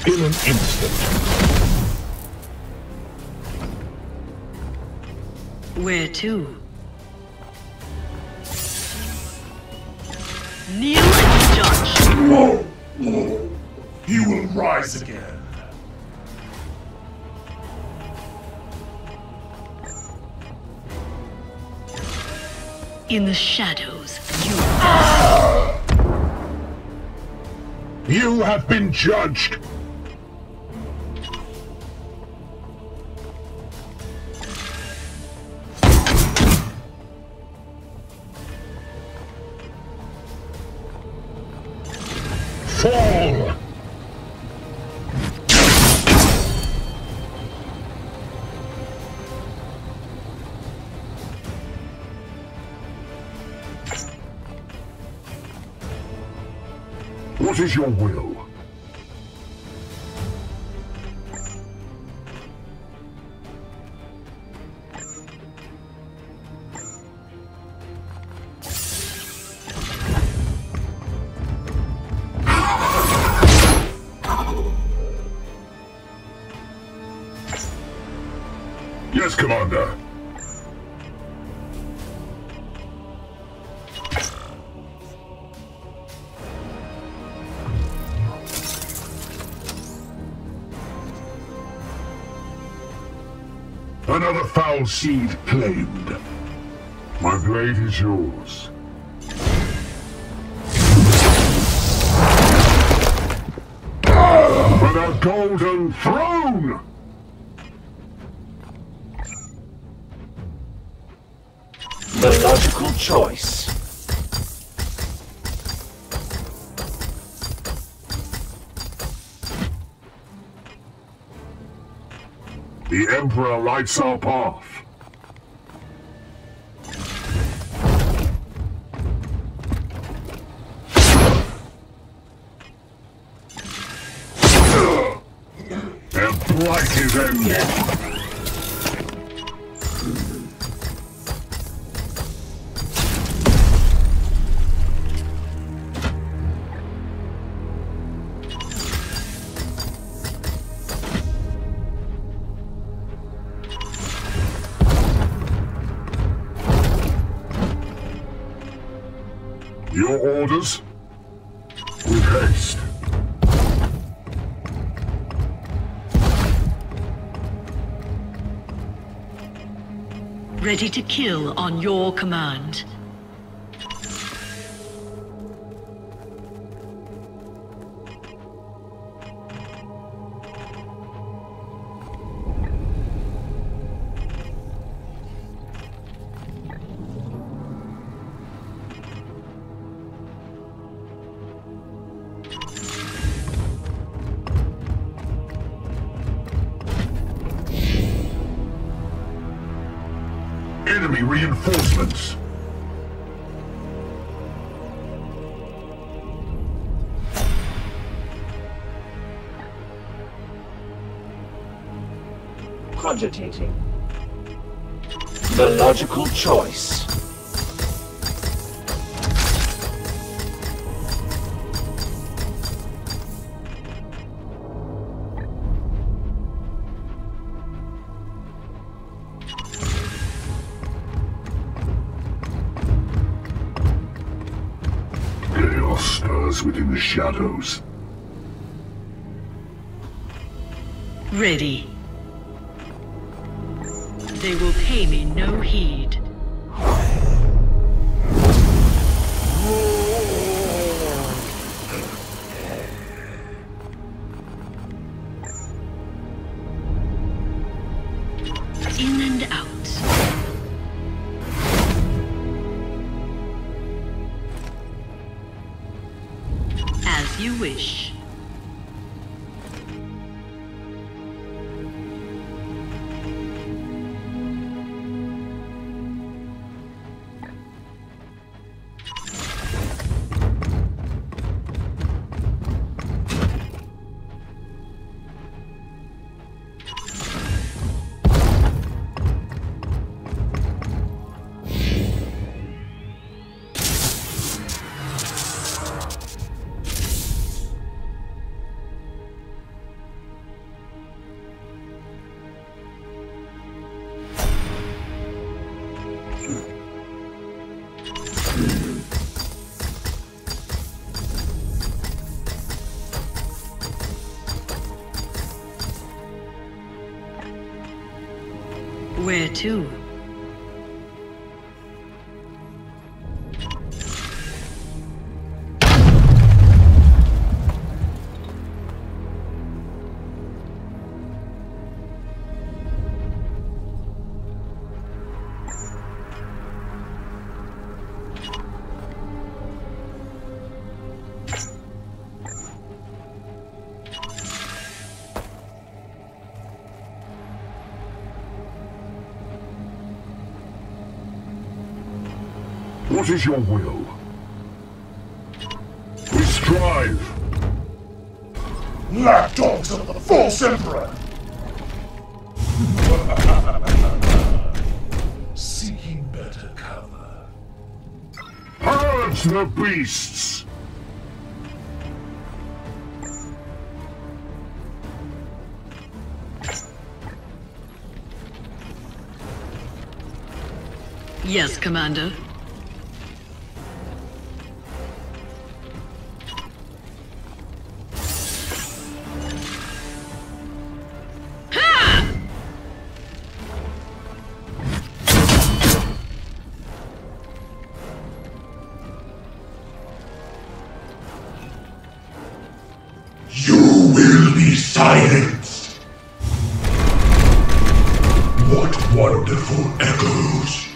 In an instant. Where to? Kneel and judge. Whoa! He will rise again. In the shadows, You have been judged. Fall! What is your will? Yes, Commander. Another foul seed claimed. My blade is yours. For the Golden Throne! The logical choice. The Emperor lights our path. Their blight is ended. Your orders? With haste. Ready to kill on your command. Enemy reinforcements. Cogitating. The logical choice. Within the shadows. Ready. They will pay me no heed. In and out. As you wish. Where to? What is your will? We strive Lapdogs of the false emperor! Seeking better cover. Purge the beasts! Yes, Commander. You will be silenced! What wonderful echoes!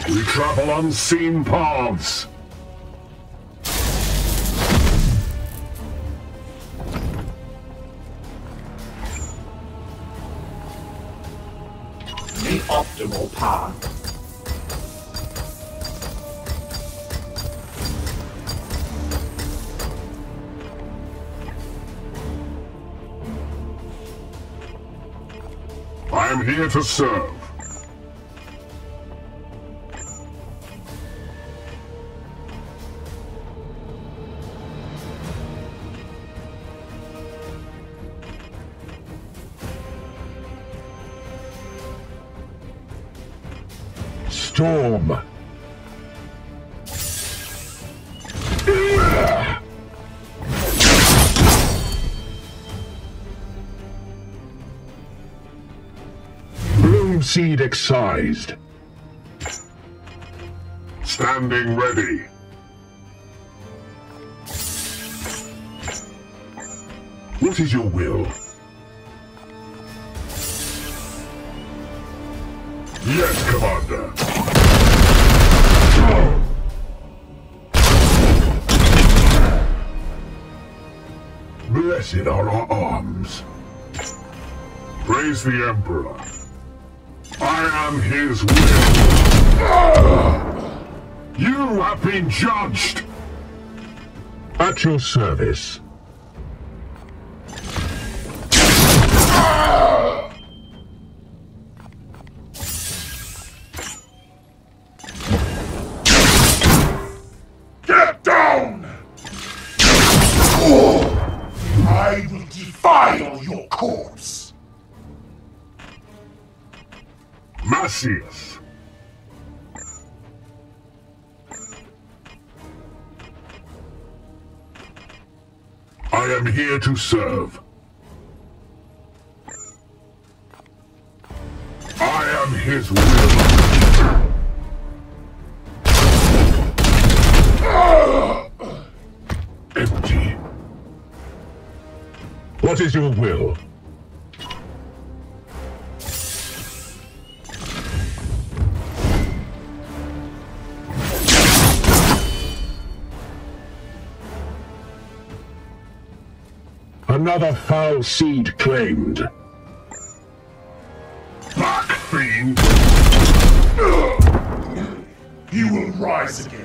We travel unseen paths. The optimal path. I am here to serve. Storm. Bloom seed excised. Standing ready. What is your will? Yes, Commander. Blessed are our arms. Praise the Emperor. I am his will. You have been judged. At your service. Get down! I will defile your corpse! Macius. I am here to serve. I am his will. Empty. What is your will? Another foul seed claimed. Black Fiend! He will rise again.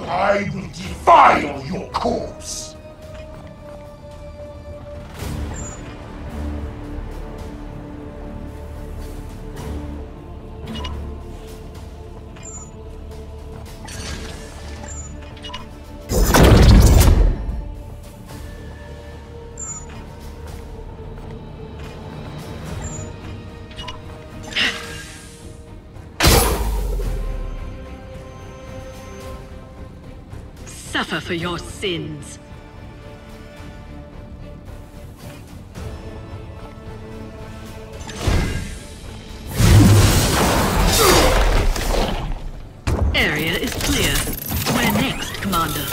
I will defile your corpse! Suffer for your sins. area is clear. Where next, Commander?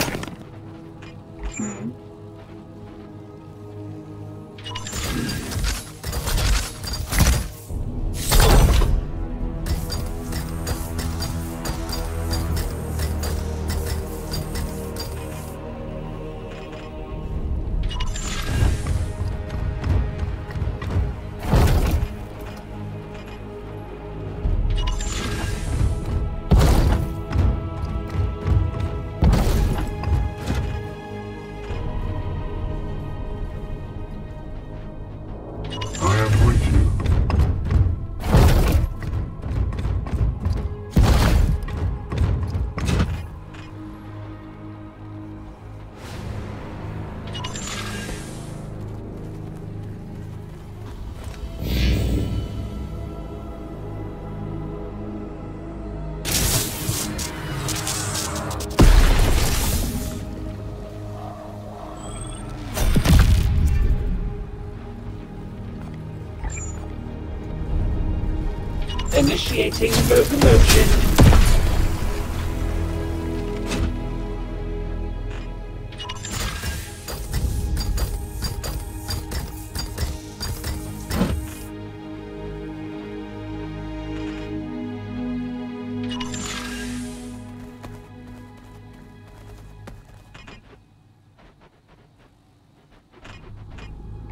Initiating locomotion.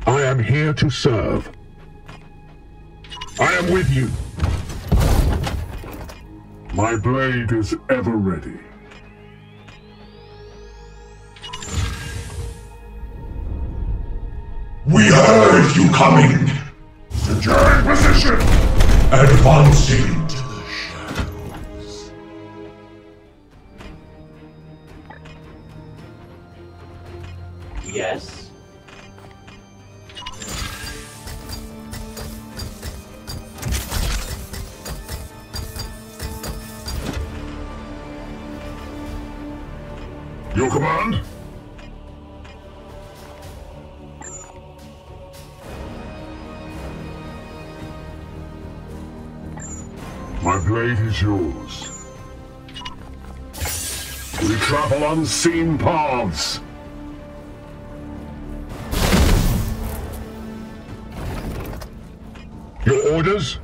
I am here to serve. I am with you. My blade is ever ready. We heard you coming! Secure position! Advancing to the shadows. Yes? Your command? My blade is yours. We travel unseen paths. Your orders?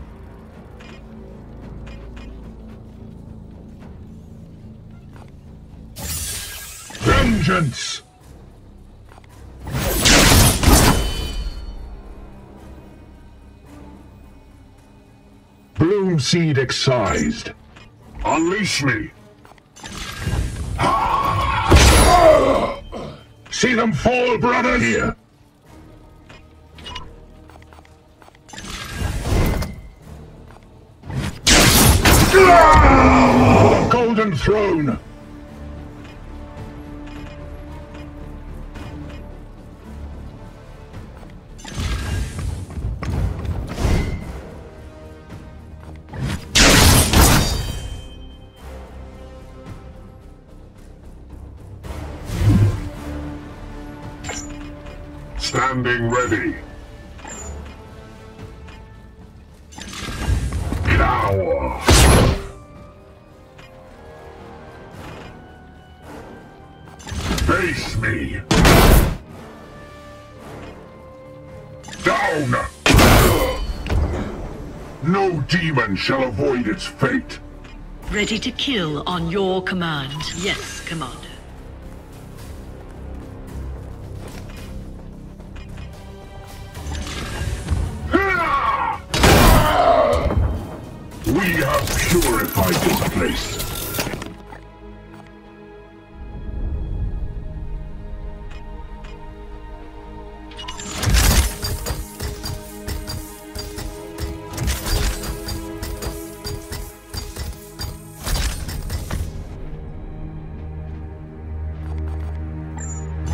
Vengeance! Bloom seed excised. Unleash me! See them fall, brother! Here! The Golden Throne! Standing ready. Cower. Face me. Down. No demon shall avoid its fate. Ready to kill on your command. Yes, Commander. We have purified this place.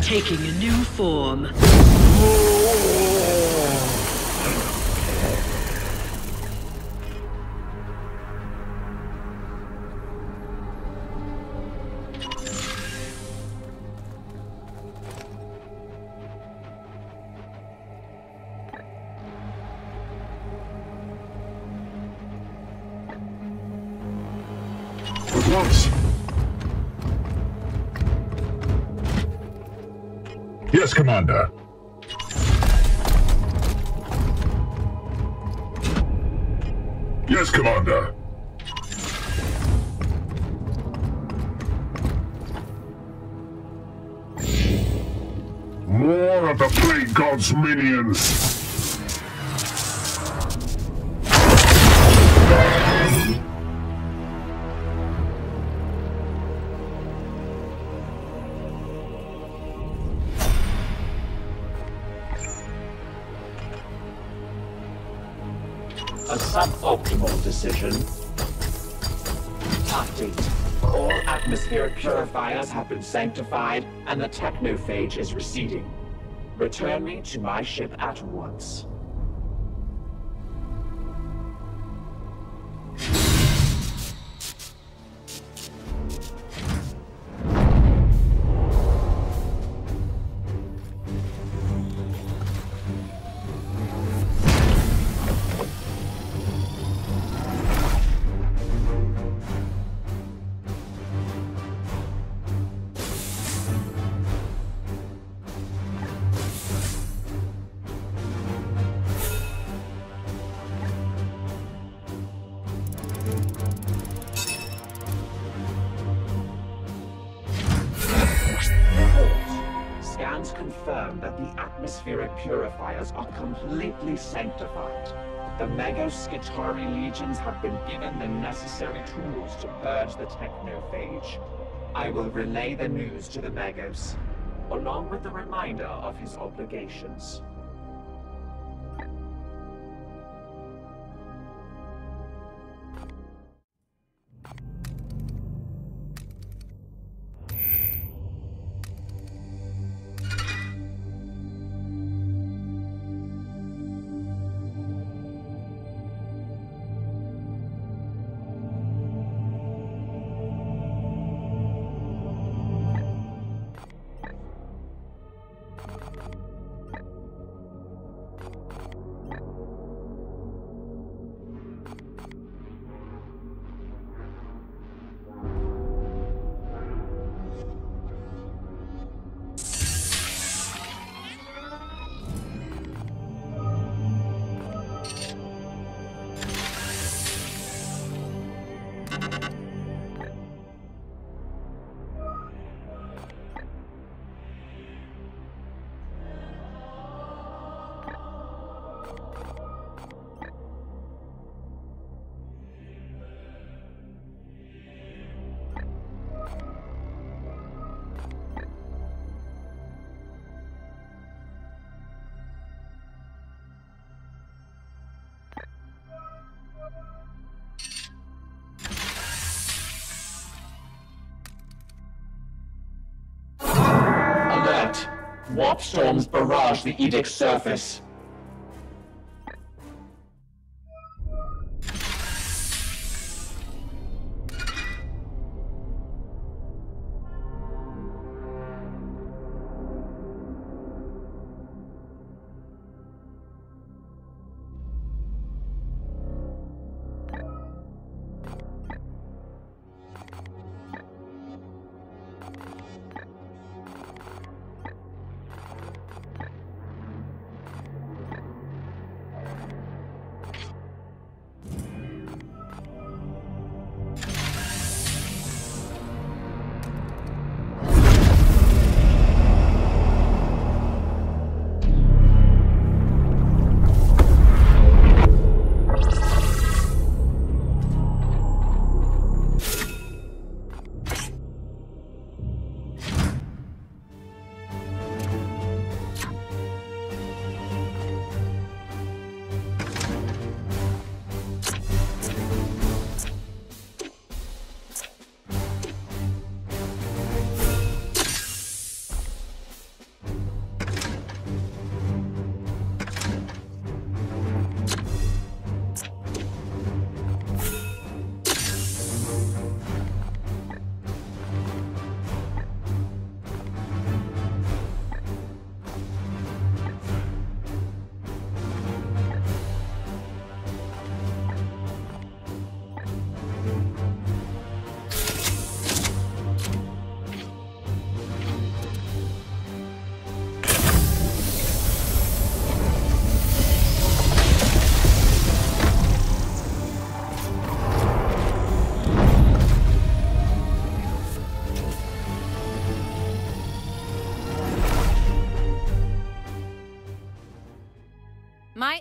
Taking a new form. out! Yes, Commander. Yes, Commander. More of the Plague God's minions! A suboptimal decision. Update. All atmospheric purifiers have been sanctified, and the Technophage is receding. Return me to my ship at once. Confirm that the atmospheric purifiers are completely sanctified. The Mega-Skitari legions have been given the necessary tools to purge the Technophage. I will relay the news to the Magos, along with the reminder of his obligations. Warp storms barrage the Edict's surface.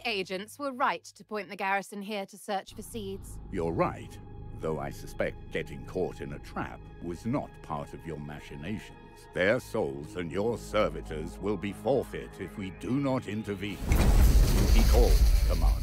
agents were right to point the garrison here to search for seeds. You're right, though I suspect getting caught in a trap was not part of your machinations. Their souls and your servitors will be forfeit if we do not intervene. He calls, Commander.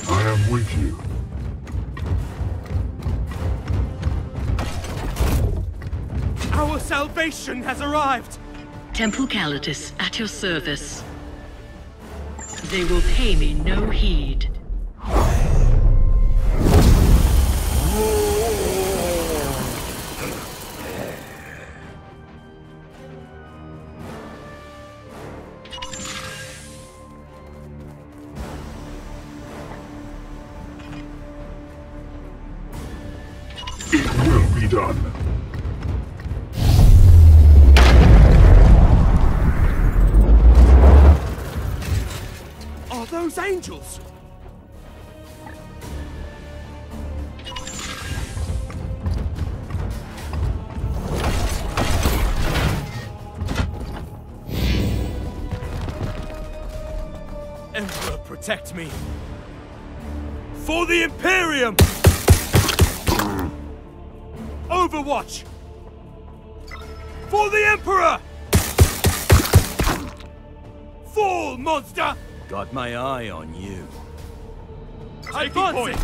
I am with you. Our salvation has arrived! Temple Calatus at your service. They will pay me no heed. It will be done. Are those angels? Emperor, protect me. For the Imperium! Overwatch! For the Emperor! Fall, monster! Got my eye on you. Advancing!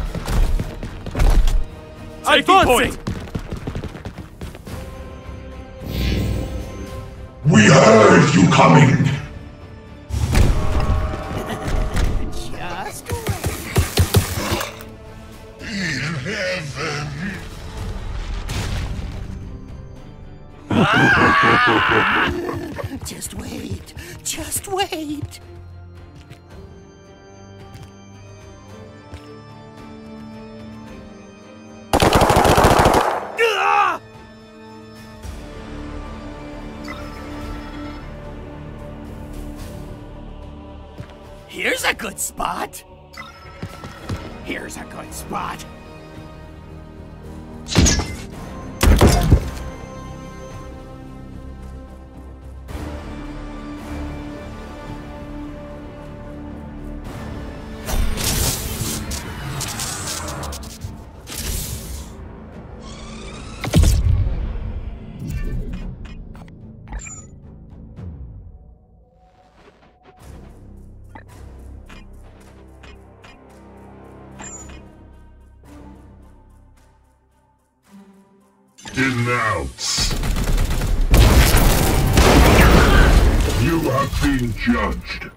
Advancing! We heard you coming! Just In heaven! Just wait. Just wait. Here's a good spot. Here's a good spot. Denounce. You have been judged.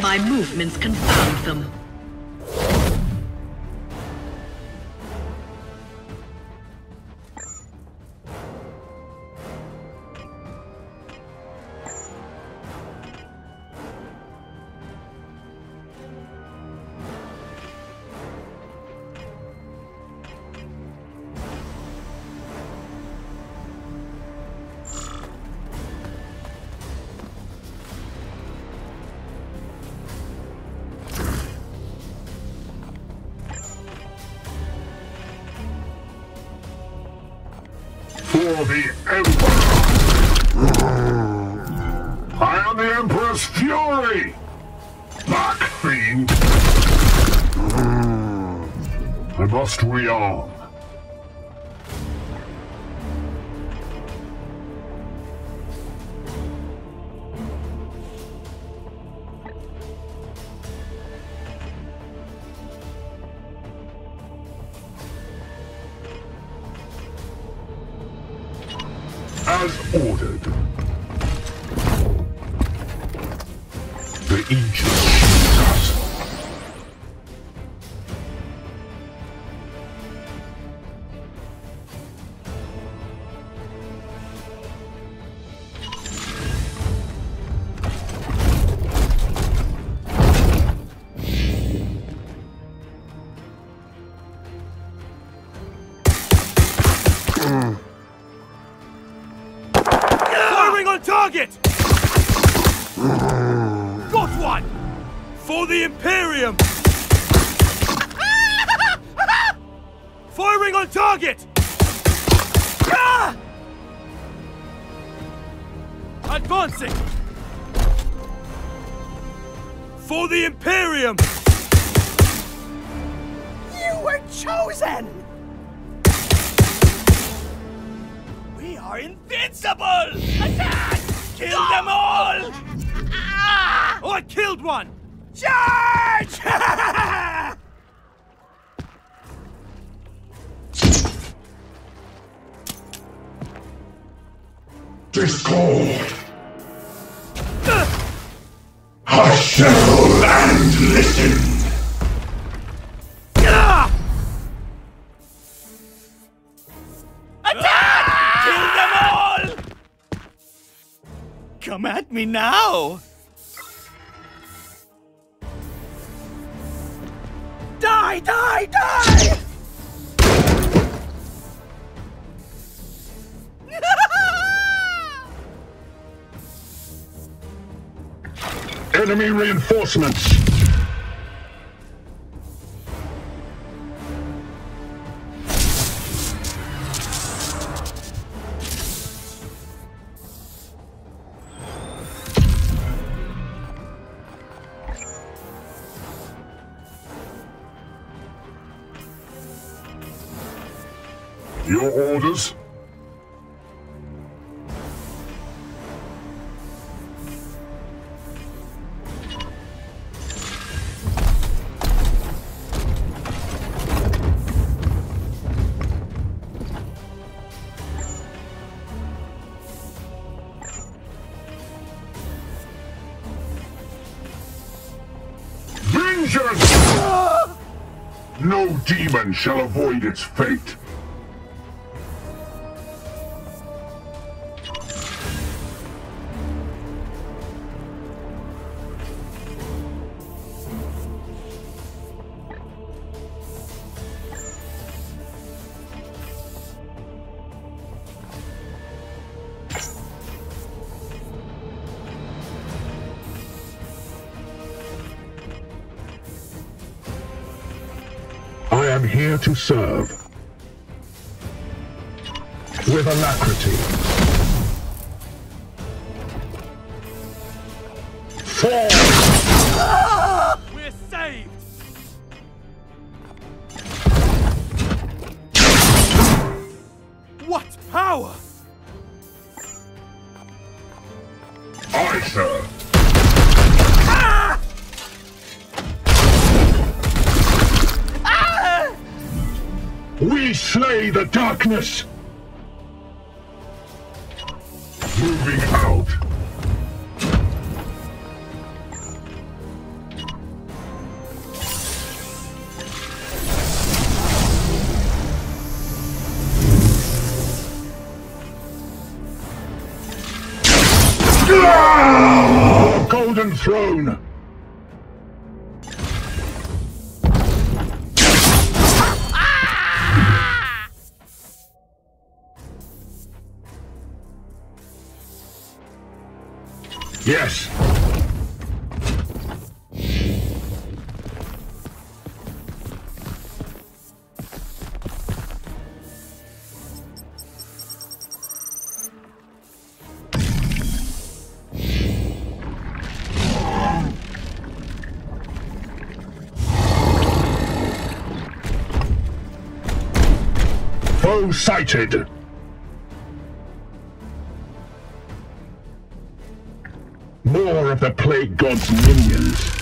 My movements confound them. For the Emperor! I am the Emperor's fury! Black Fiend! I must rearm. As ordered. Aegis shields us. Firing on target! Got one! For the Imperium! Firing on target! Advancing! For the Imperium! You were chosen! We are invincible! Attack! Kill them all! Oh, I killed one! Charge! Discord! Hush and listen! Attack! Kill them all! Come at me now! Die, die, die! Enemy reinforcements! Your orders? Vengeance! No demon shall avoid its fate. I am here to serve. With alacrity. Fall! We're saved! What power! Aye, sir. We slay the darkness! Moving out. Golden Throne! Yes. Foe sighted. More of the Plague God's minions.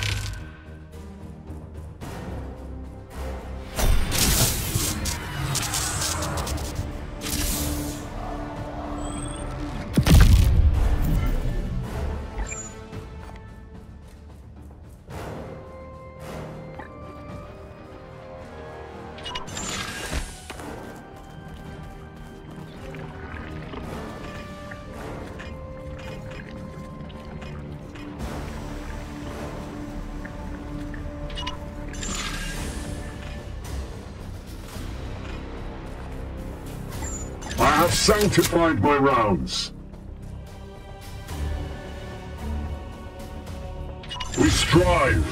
have sanctified my rounds. We strive.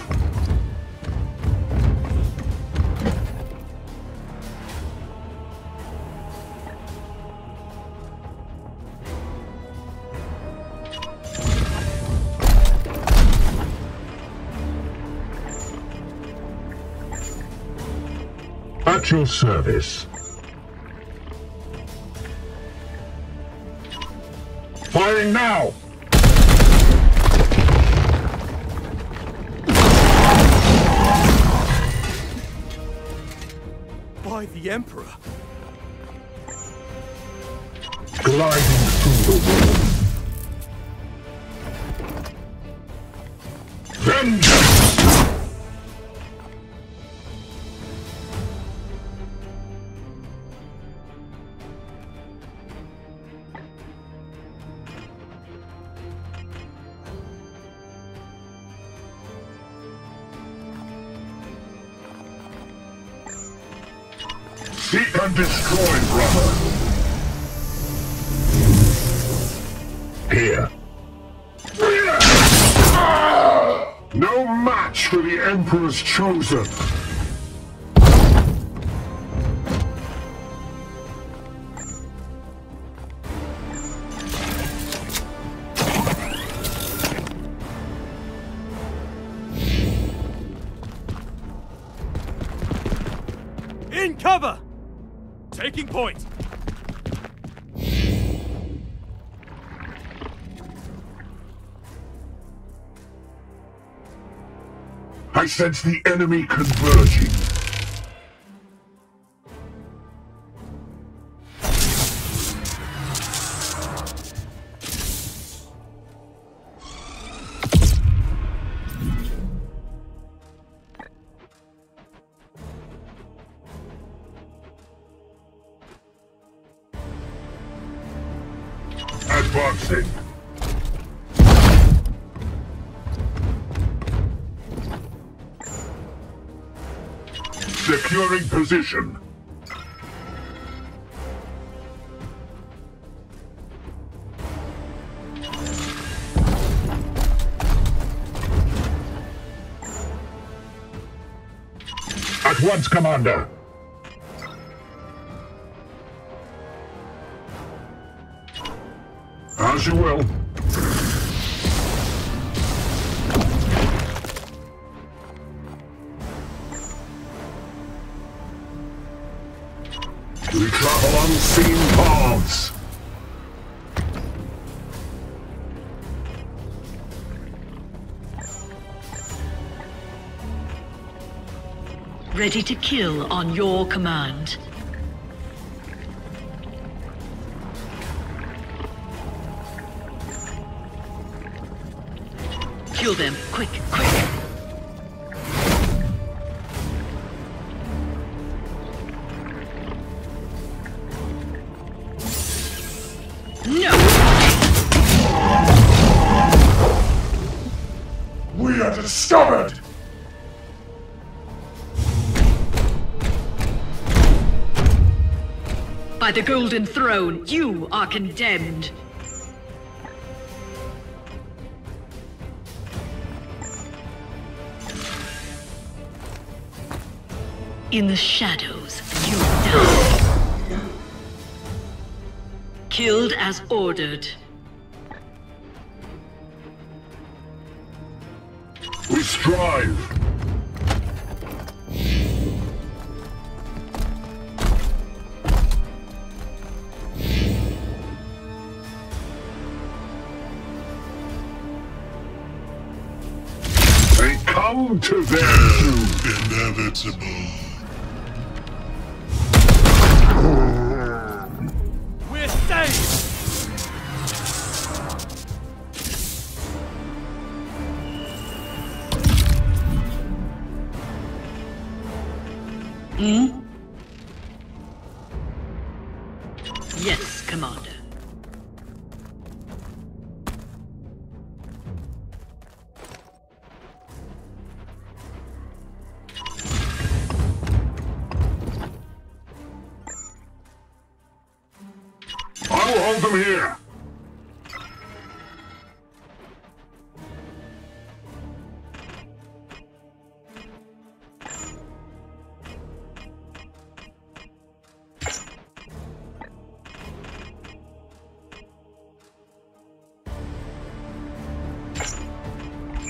At your service. Firing now! By the Emperor! Gliding through the wall. Vengeance! Seek and destroy, brother. Here. No match for the Emperor's chosen. In cover! Taking point! I sense the enemy converging. Advancing. Securing position. At once, Commander. As you will. We travel unseen paths. Ready to kill on your command. Kill them, quick, quick! No! We are discovered! By the Golden Throne, you are condemned. In the shadows, you die. Killed as ordered. We strive. They come to their doom. Inevitable. We're safe! Hmm? Yes, Commander. I will hold them here.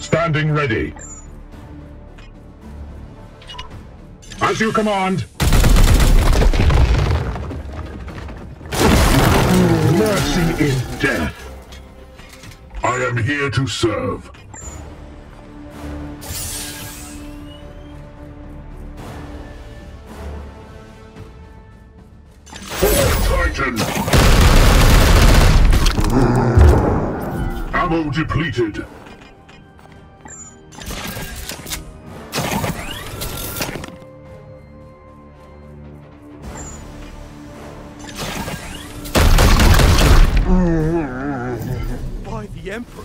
Standing ready. As you command. Mercy is death. I am here to serve. Titan. Ammo depleted. By the Emperor.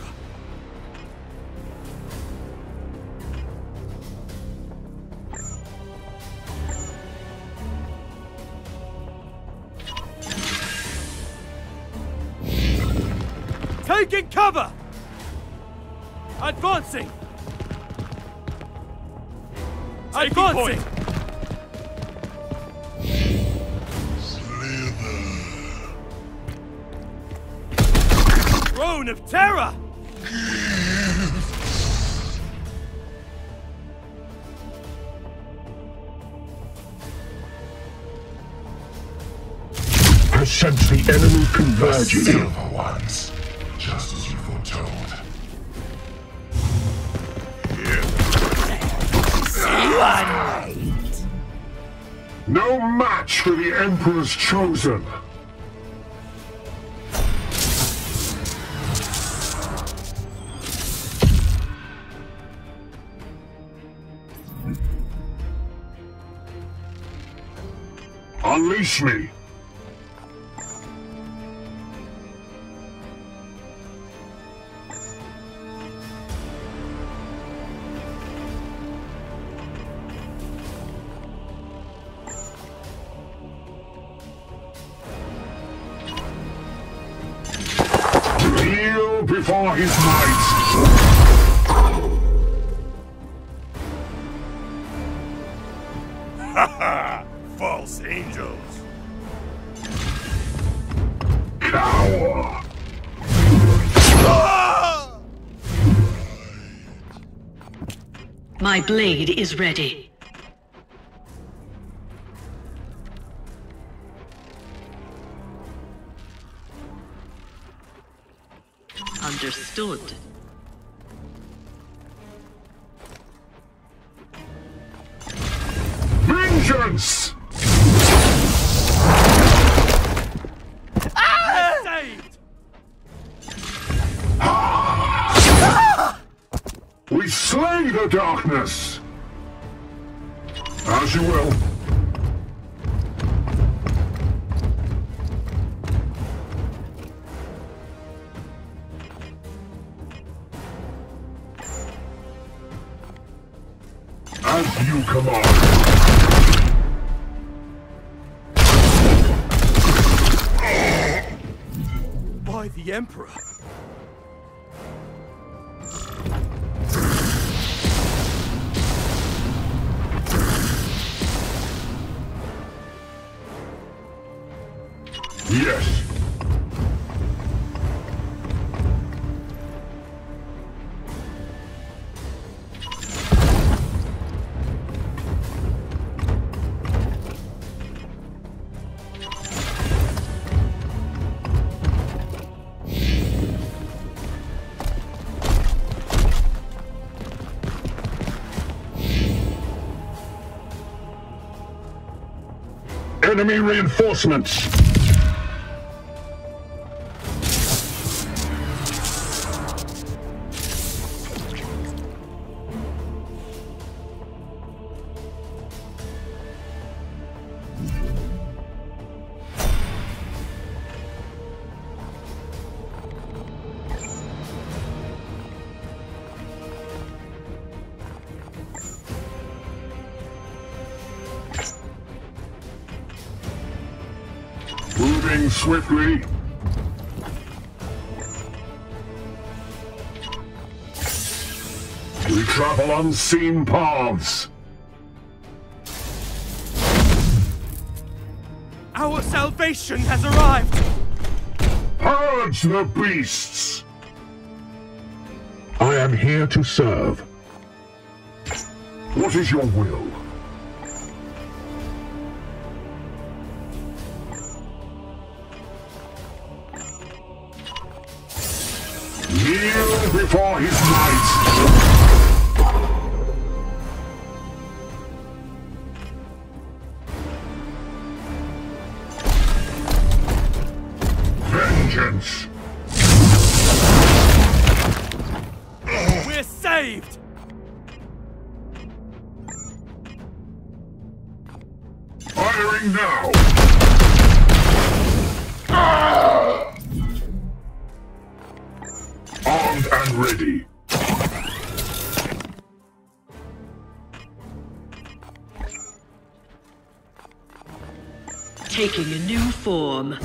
Taking cover! Advancing! Advancing! Throne of Terror! I sense the enemy converging. The silver ones, just as you foretold. No match for the Emperor's chosen. Unleash me! Kneel before his might! Haha! False angels! Cower! My blade is ready. Understood. Vengeance! Saved! We slay the darkness! As you will. As you command. By the Emperor. Yes. Enemy reinforcements! Moving swiftly. travel unseen paths. Our salvation has arrived! Purge the beasts! I am here to serve. What is your will? Kneel before his might! Vengeance! We're saved! Firing now! Armed and ready. Taking a new form.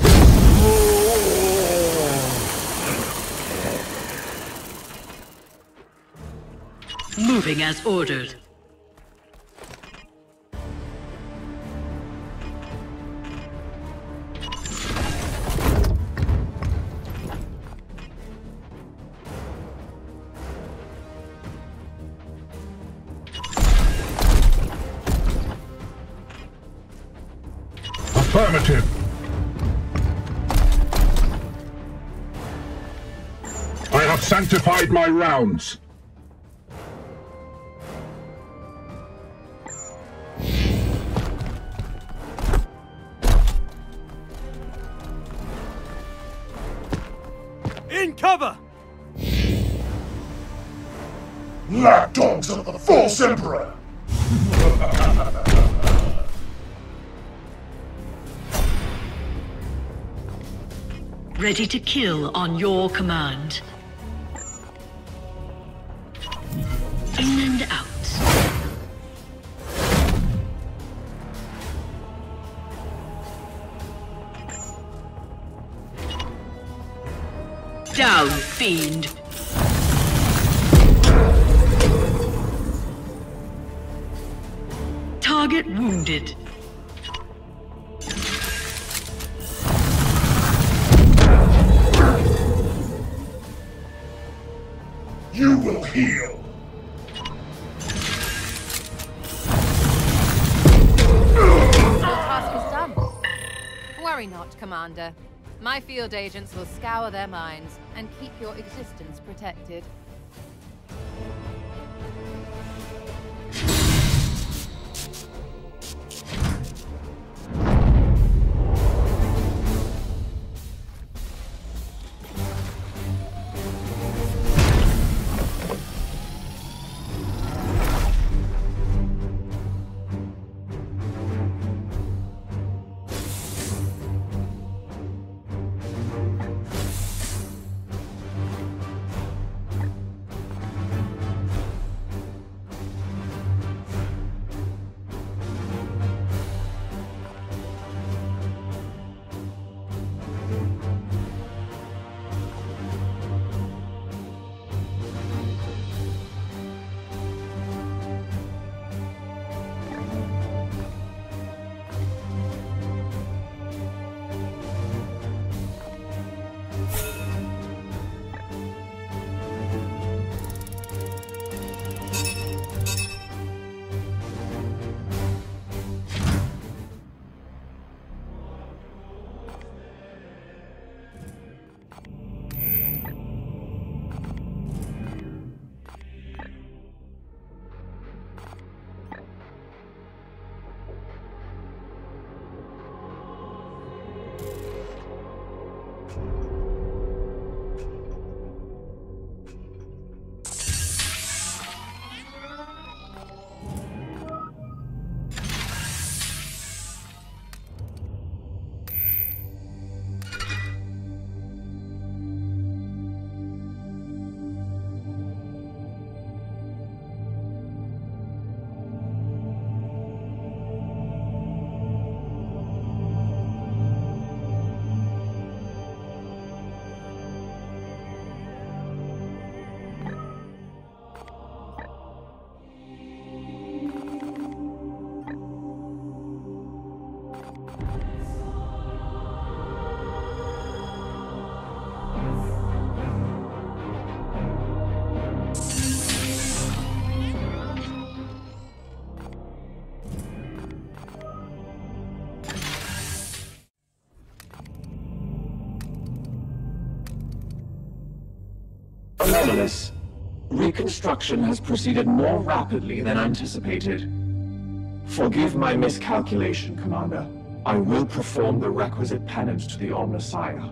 Moving as ordered. Affirmative. I have sanctified my rounds. In cover! Lapdogs of the false emperor! Ready to kill on your command. In and out. Down, fiend! Target wounded. You will heal. The task is done. Worry not, Commander. My field agents will scour their minds and keep your existence protected. Anomalous. Reconstruction has proceeded more rapidly than anticipated. Forgive my miscalculation, Commander. I will perform the requisite penance to the Omnissiah.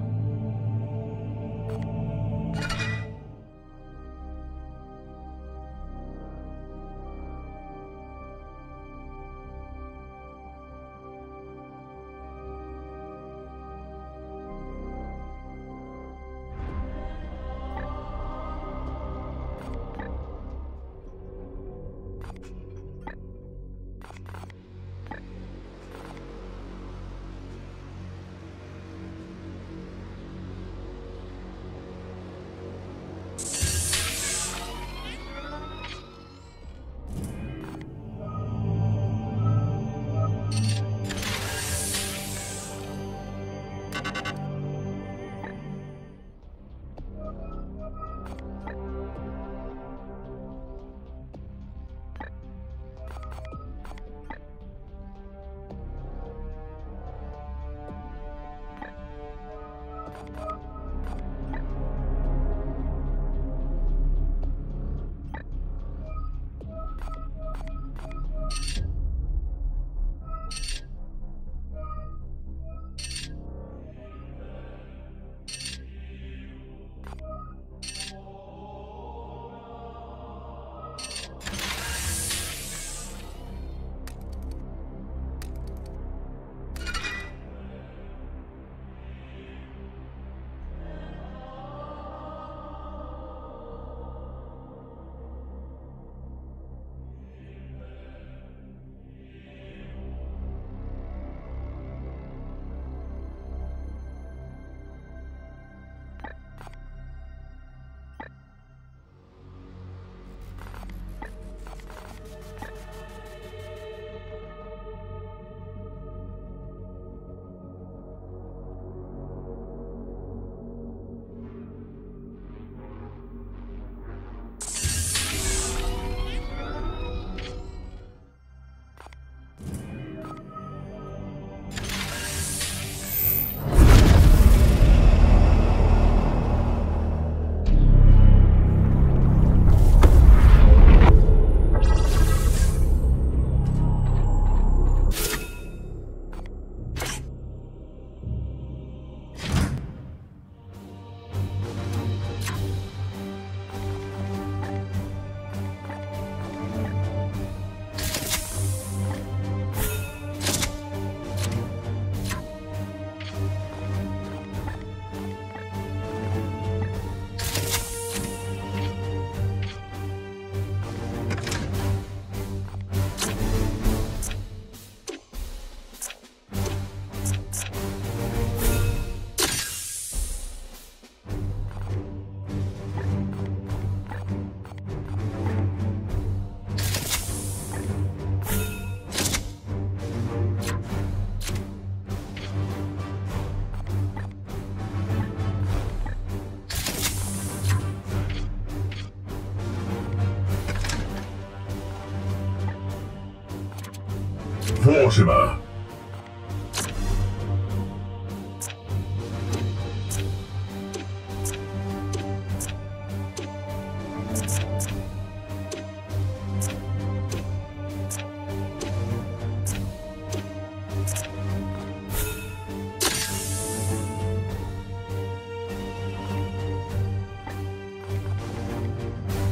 Mortimer.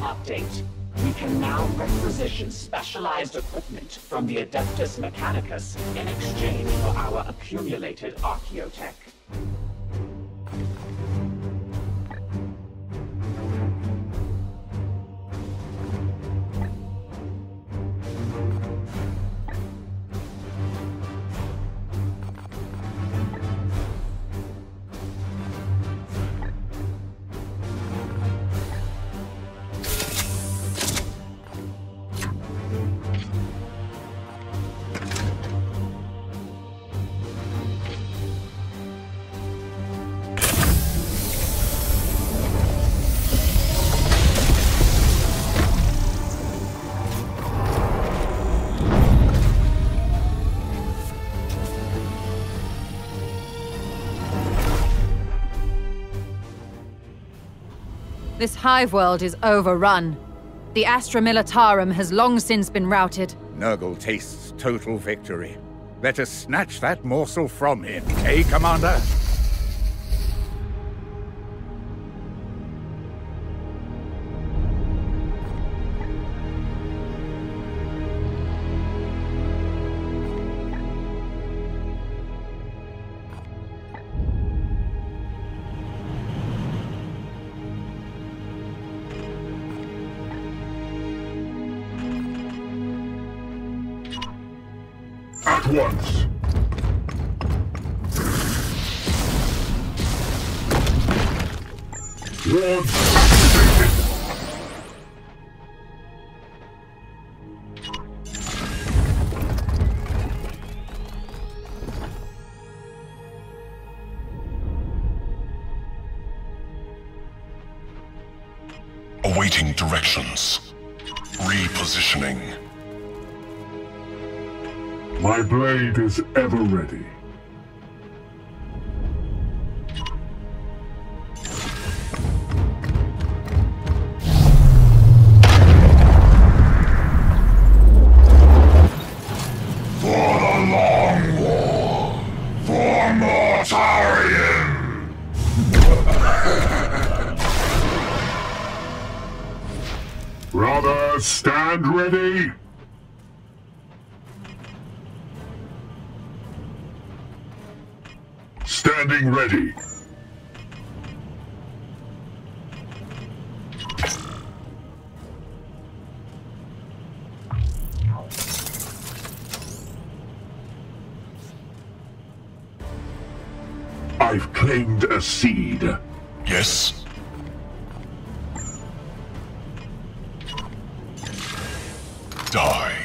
Update. We can now requisition specialized equipment from the Adeptus Mechanicus in exchange for our accumulated archaeotech. This Hive world is overrun. The Astra Militarum has long since been routed. Nurgle tastes total victory. Let us snatch that morsel from him, eh, Commander? At once. Wards activated. Awaiting directions. Repositioning. My blade is ever ready. For the long war, for Mortarion! Rather stand ready. Standing ready. I've claimed a seed. Yes? Die.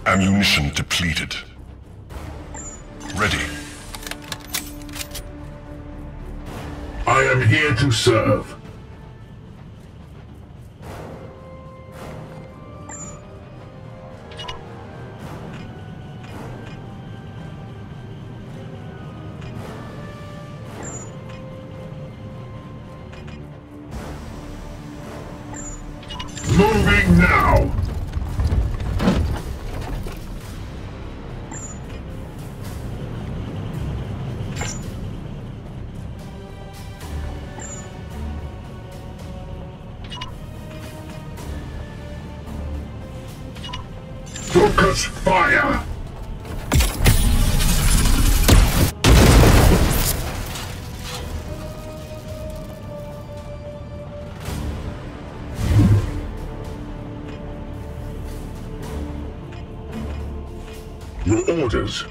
Ammunition depleted. Ready. I am here to serve. Moving now. Focus fire! Your orders.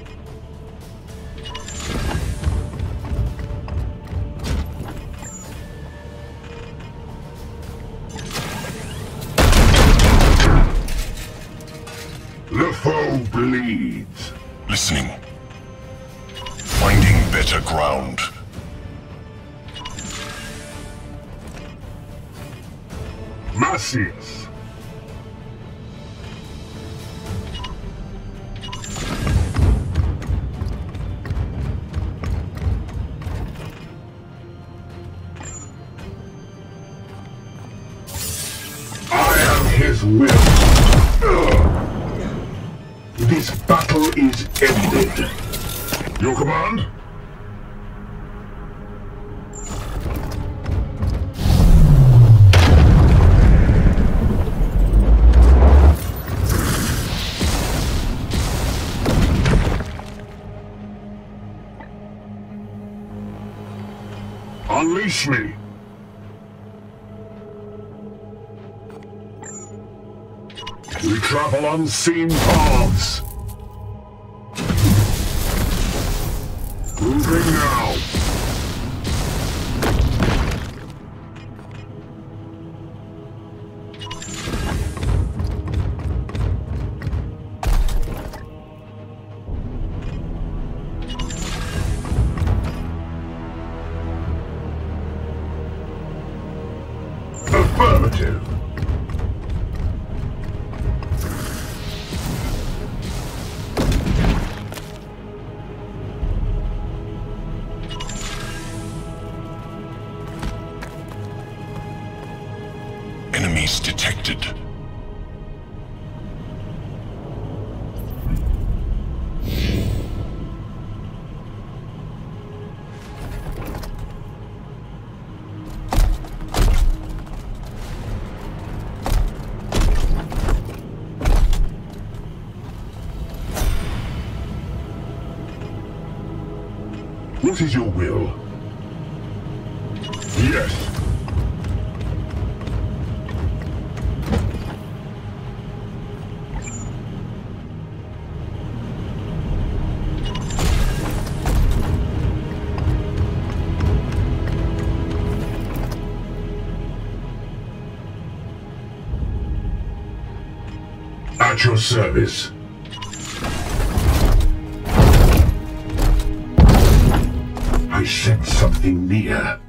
The foe bleeds. Listening. Finding better ground. Macius. I am his will. This battle is ended. Your command? Unleash me. We travel unseen paths. Moving now. Affirmative. detected. What is your will? Yes. At your service. I sense something near.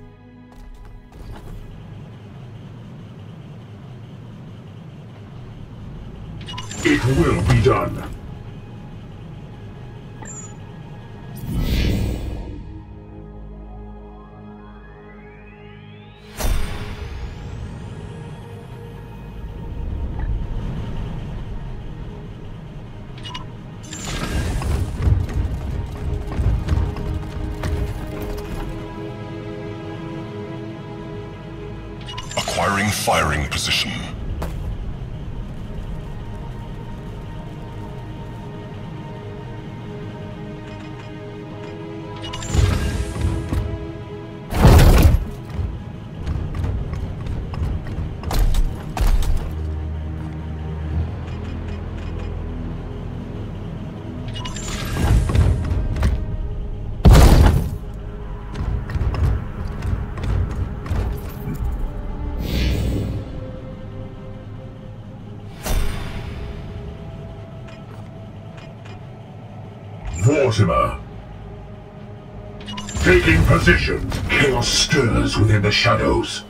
It will be done. Acquiring firing position. Mortimer. Taking position. Chaos stirs within the shadows.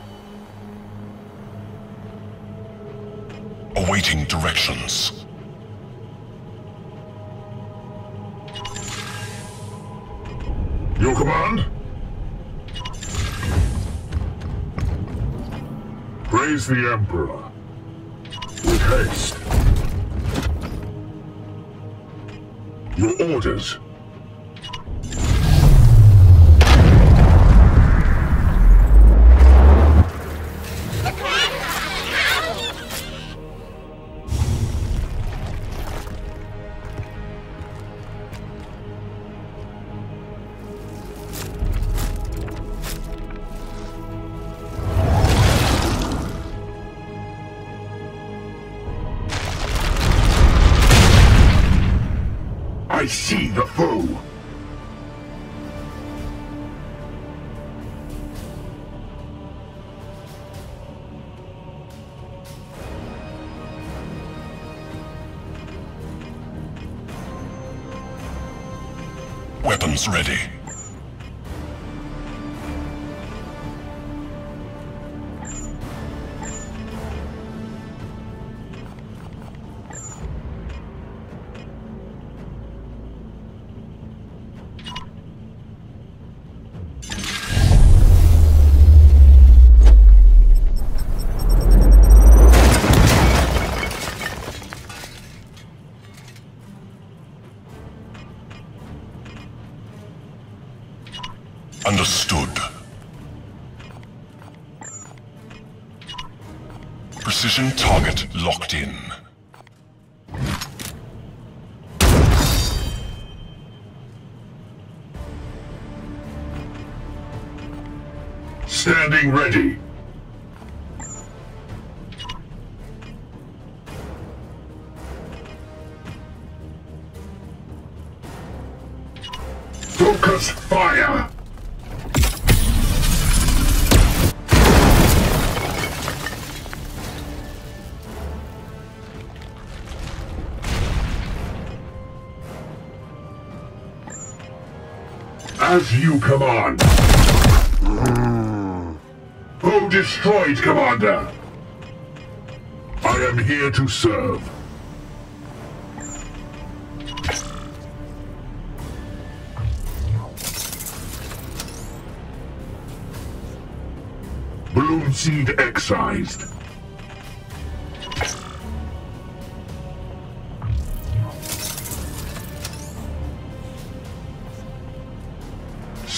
Awaiting directions. Your command? Praise the Emperor. With haste. Your orders. I see the foe! Weapons ready. Understood. Precision target locked in. Standing ready. Focus fire! As you command. Foe destroyed, Commander. I am here to serve. Bloom seed excised.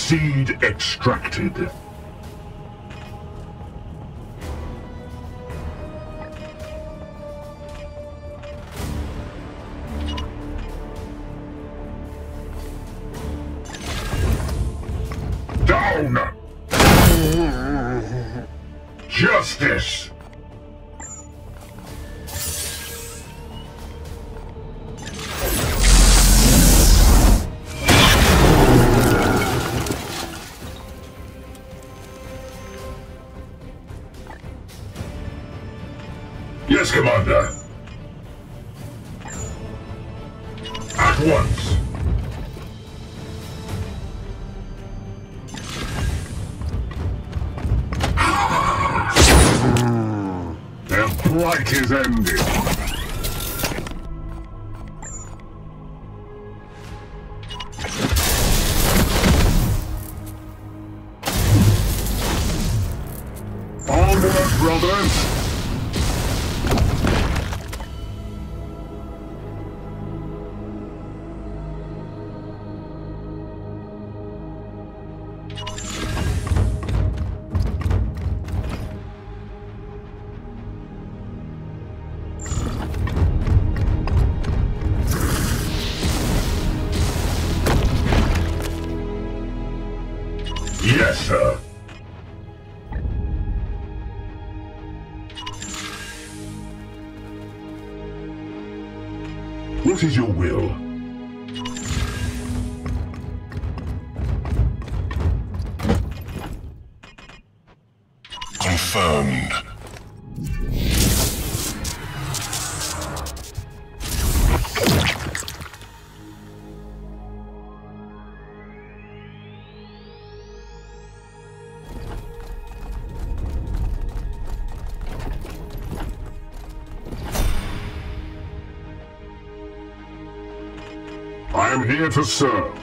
Seed extracted. Down! Justice! Yes, Commander. At once. Their plight is ended. Onward, brothers! Yes, sir. What is your will? Confirmed. I am here to serve.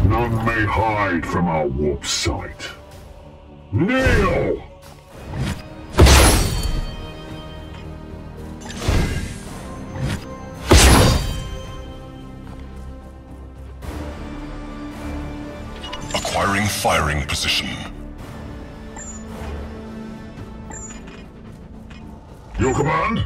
None may hide from our warp sight. Kneel! Acquiring firing position. Your command?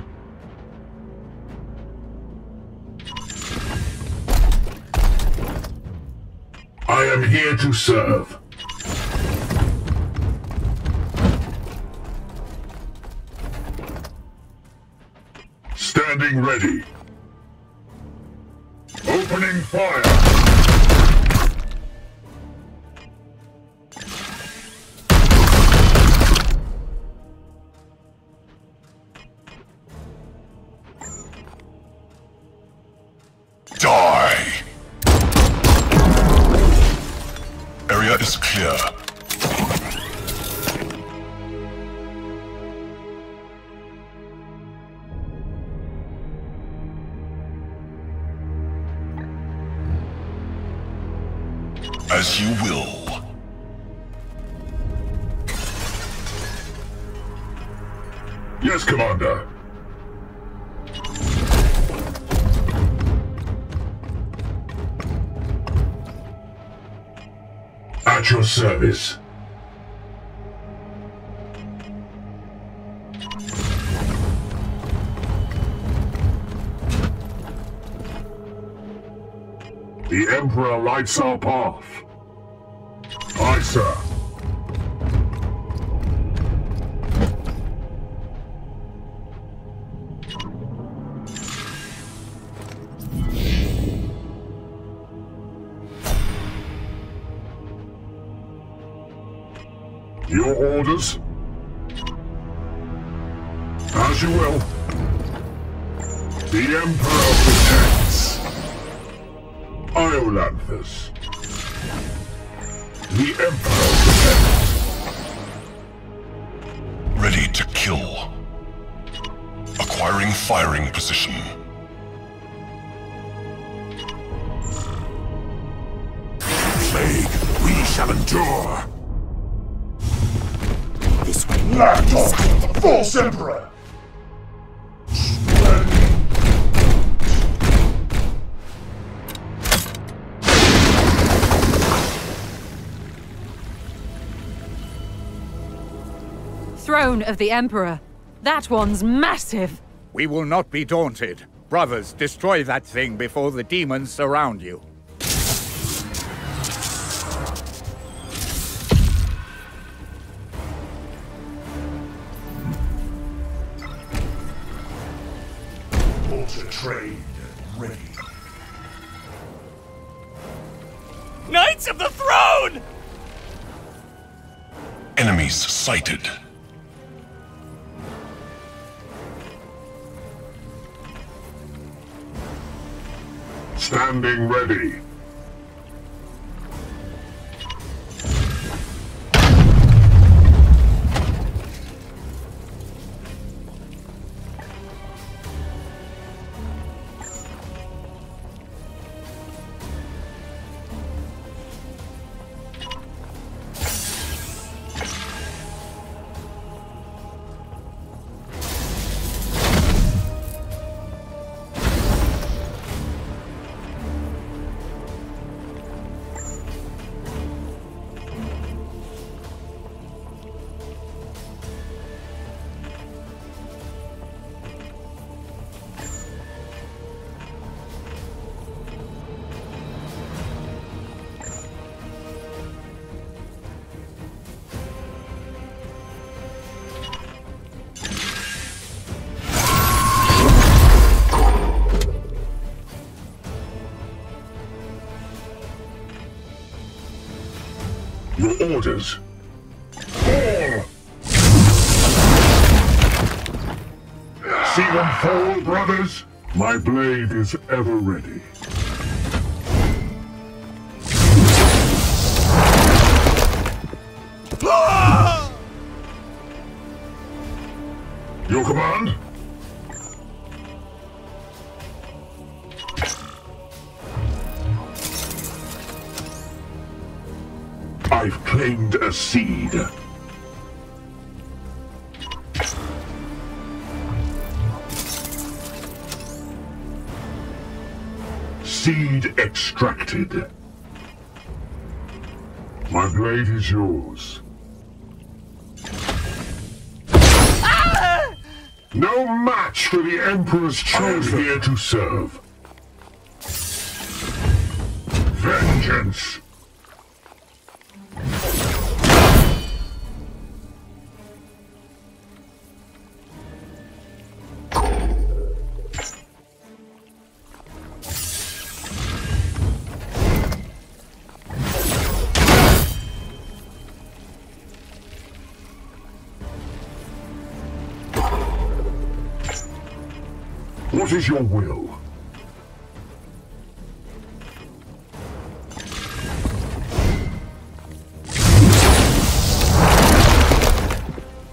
I am here to serve. Standing ready. Opening fire. Die! Area is clear. As you will. Yes, Commander. At your service. The Emperor lights our path. Aye, sir. Your orders? As you will. The Emperor protects. Iolanthus. The Emperor protects. Ready to kill. Acquiring firing position. Plague, we shall endure. This way. Laptop, false emperor. Throne of the Emperor. That one's massive. We will not be daunted. Brothers, destroy that thing before the demons surround you. Bolter trained and ready. Knights of the Throne! Enemies sighted. Standing ready. Your orders. Fall! See them fall, brothers? My blade is ever ready. Your command? I've claimed a seed. Seed extracted. My blade is yours. No match for the Emperor's chosen here to serve. Vengeance! What is your will?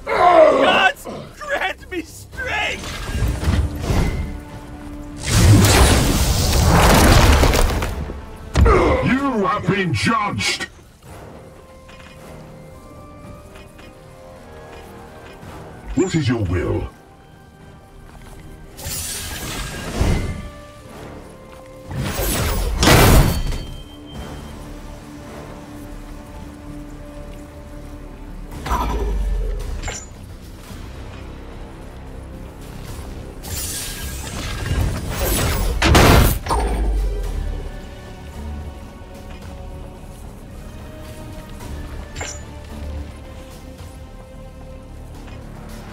Gods, grant me strength! You have been judged! What is your will?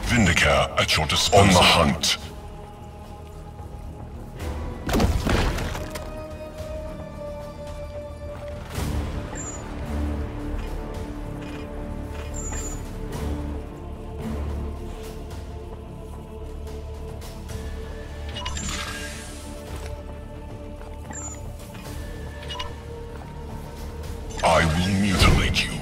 Vindicator at your disposal. On the hunt. I will mutilate you.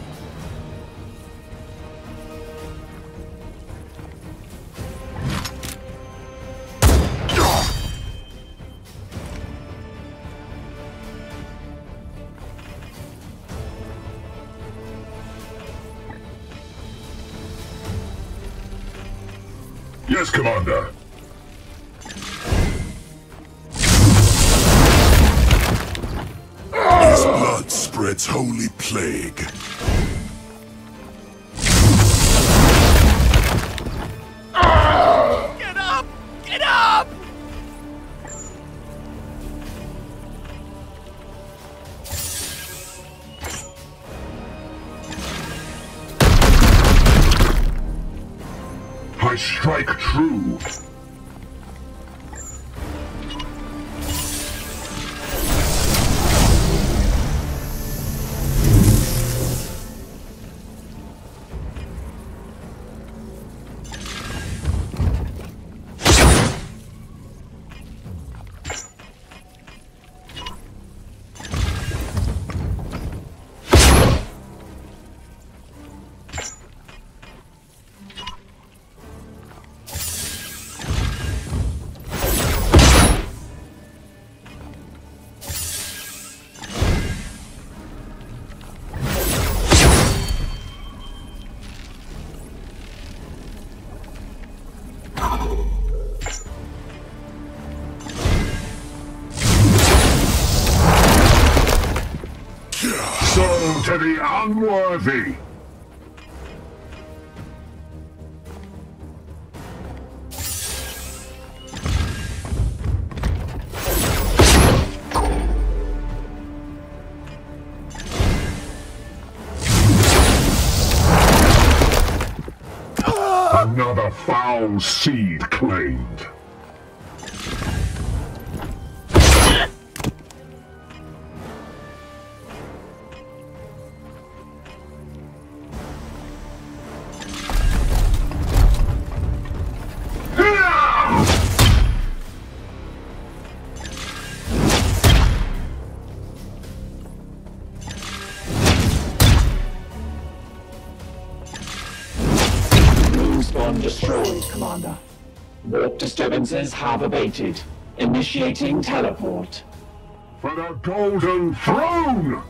Yes, Commander. His blood spreads holy plague. Get up! Get up! I strike true. To the unworthy. Another foul seed claimed. Destroyed, Commander. Warp disturbances have abated. Initiating teleport. For the Golden Throne!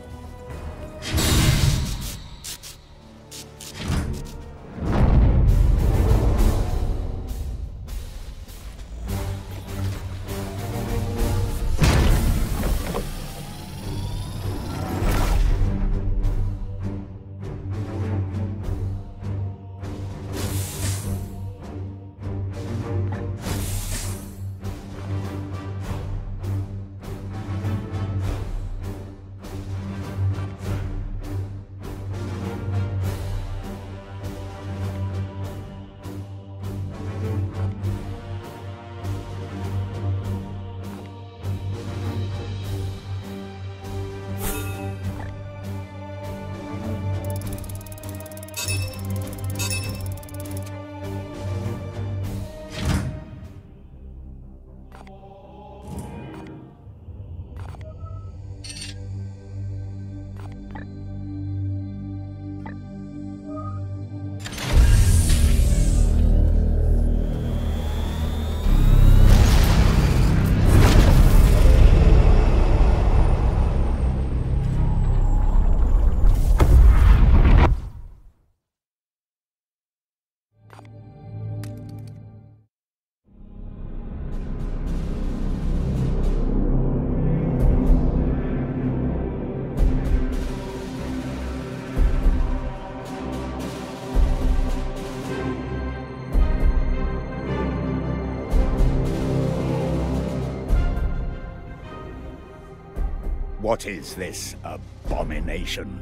What is this abomination?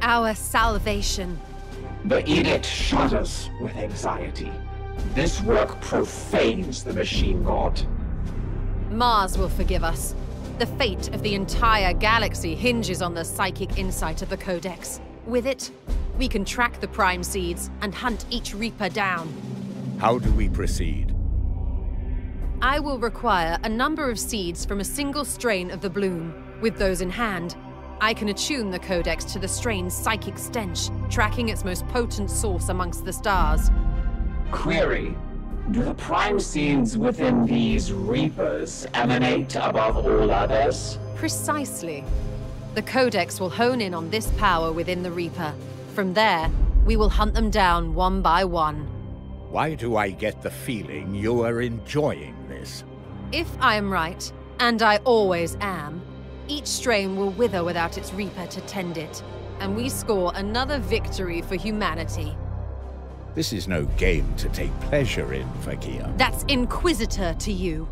Our salvation. The edict shudders with anxiety. This work profanes the machine god. Mars will forgive us. The fate of the entire galaxy hinges on the psychic insight of the Codex. With it, we can track the Prime Seeds and hunt each Reaper down. How do we proceed? I will require a number of seeds from a single strain of the bloom. With those in hand, I can attune the Codex to the strain's psychic stench, tracking its most potent source amongst the stars. Query: do the Prime Seeds within these Reapers emanate above all others? Precisely. The Codex will hone in on this power within the Reaper. From there, we will hunt them down one by one. Why do I get the feeling you are enjoying this? If I am right, and I always am, each strain will wither without its reaper to tend it, and we score another victory for humanity. This is no game to take pleasure in, Vakir. That's Inquisitor to you.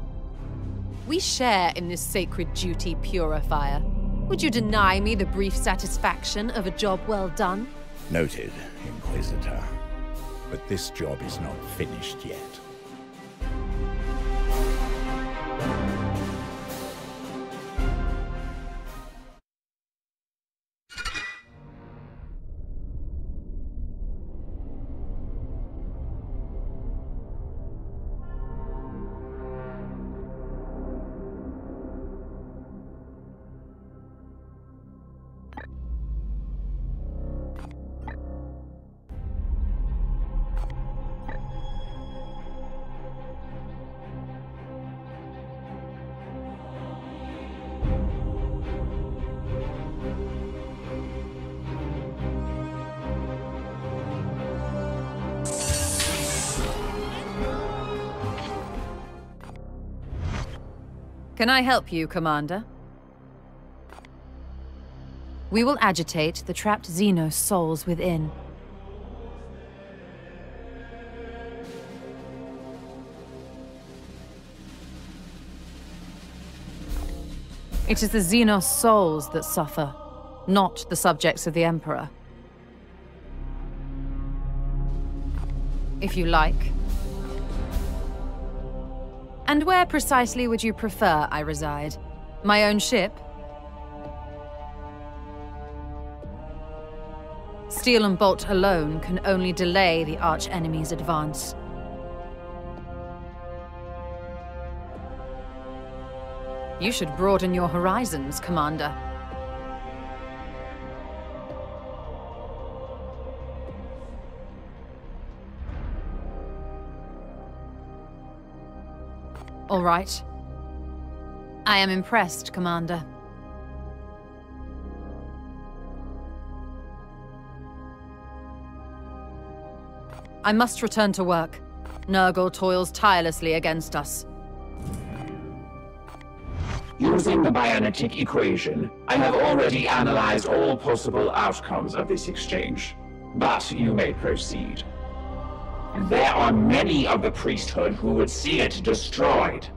We share in this sacred duty, Purifier. Would you deny me the brief satisfaction of a job well done? Noted, Inquisitor. But this job is not finished yet. Can I help you, Commander? We will agitate the trapped Xenos souls within. It is the Xenos souls that suffer, not the subjects of the Emperor. If you like. And where precisely would you prefer I reside? My own ship? Steel and bolt alone can only delay the arch-enemy's advance. You should broaden your horizons, Commander. All right. I am impressed, Commander. I must return to work. Nurgle toils tirelessly against us. Using the Bionetic equation, I have already analyzed all possible outcomes of this exchange. But you may proceed. There are many of the priesthood who would see it destroyed.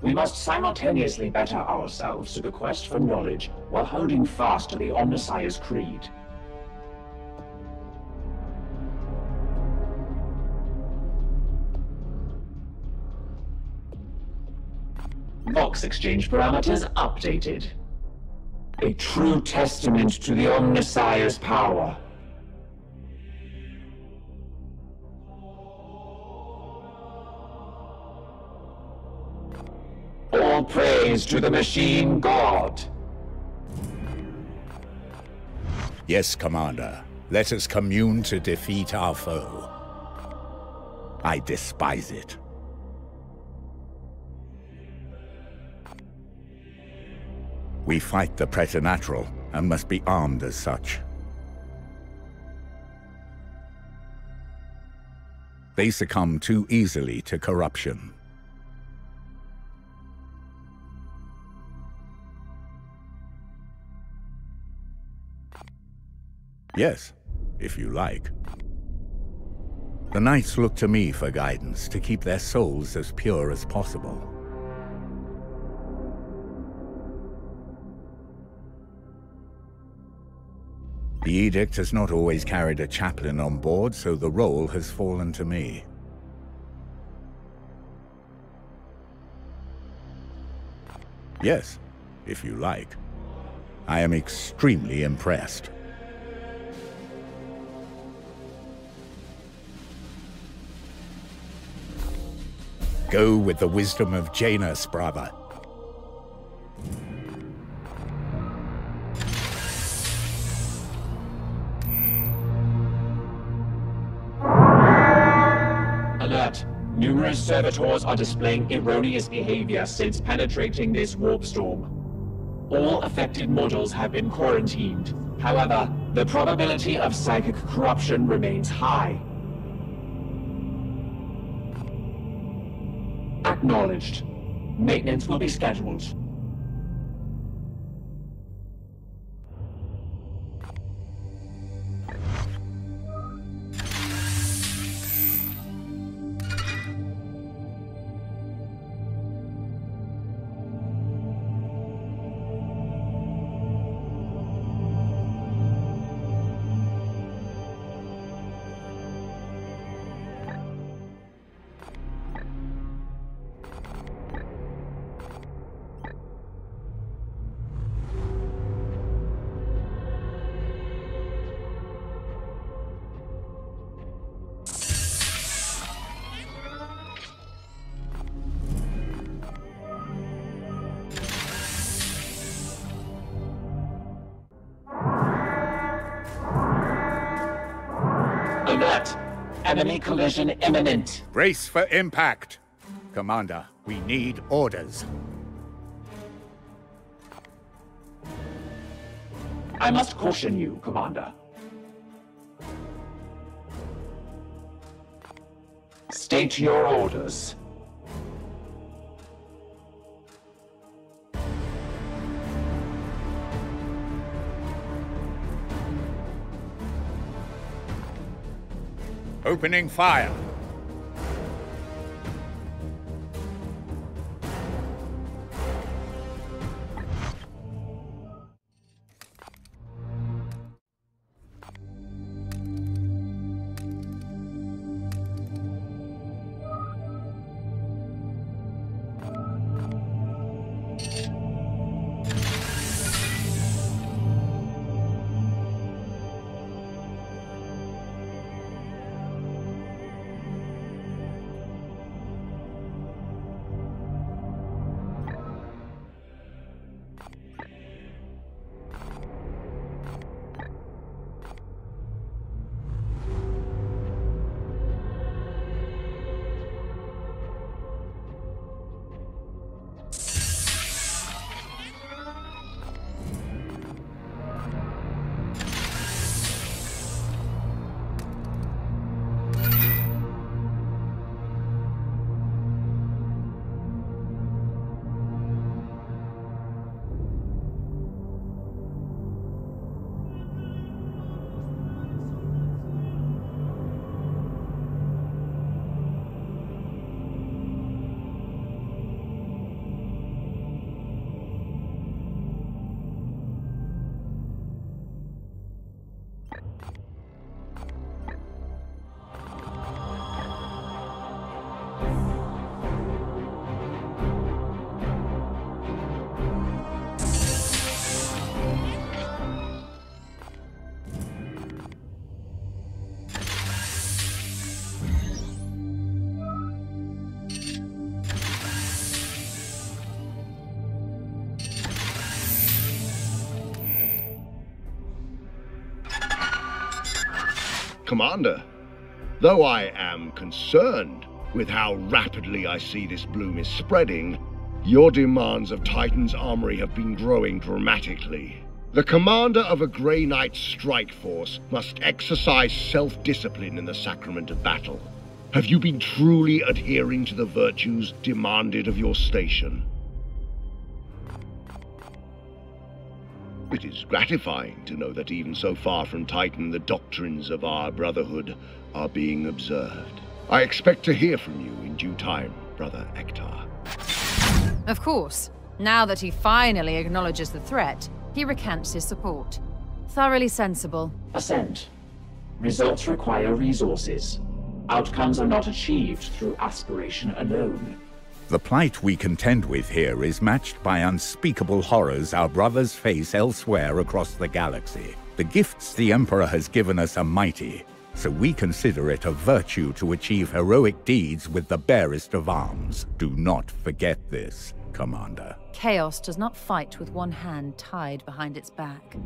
We must simultaneously better ourselves to the quest for knowledge while holding fast to the Omnissiah's creed. Vox exchange parameters updated. A true testament to the Omnissiah's power. All praise to the Machine God. Yes, Commander. Let us commune to defeat our foe. I despise it. We fight the preternatural, and must be armed as such. They succumb too easily to corruption. Yes, if you like. The Knights look to me for guidance to keep their souls as pure as possible. The Edict has not always carried a chaplain on board, so the role has fallen to me. Yes, if you like. I am extremely impressed. Go with the wisdom of Janus, brother. Alert! Numerous servitors are displaying erroneous behavior since penetrating this warp storm. All affected mortals have been quarantined. However, the probability of psychic corruption remains high. Acknowledged. Maintenance will be scheduled. Alert! Enemy collision imminent. Brace for impact. Commander, we need orders. I must caution you, Commander. State your orders. Opening fire. Commander, though I am concerned with how rapidly I see this bloom is spreading, your demands of Titan's armory have been growing dramatically. The commander of a Grey Knight strike force must exercise self-discipline in the sacrament of battle. Have you been truly adhering to the virtues demanded of your station? It is gratifying to know that even so far from Titan, the doctrines of our brotherhood are being observed. I expect to hear from you in due time, Brother Ectar. Of course. Now that he finally acknowledges the threat, he recants his support. Thoroughly sensible. Assent. Results require resources. Outcomes are not achieved through aspiration alone. The plight we contend with here is matched by unspeakable horrors our brothers face elsewhere across the galaxy. The gifts the Emperor has given us are mighty, so we consider it a virtue to achieve heroic deeds with the barest of arms. Do not forget this, Commander. Chaos does not fight with one hand tied behind its back.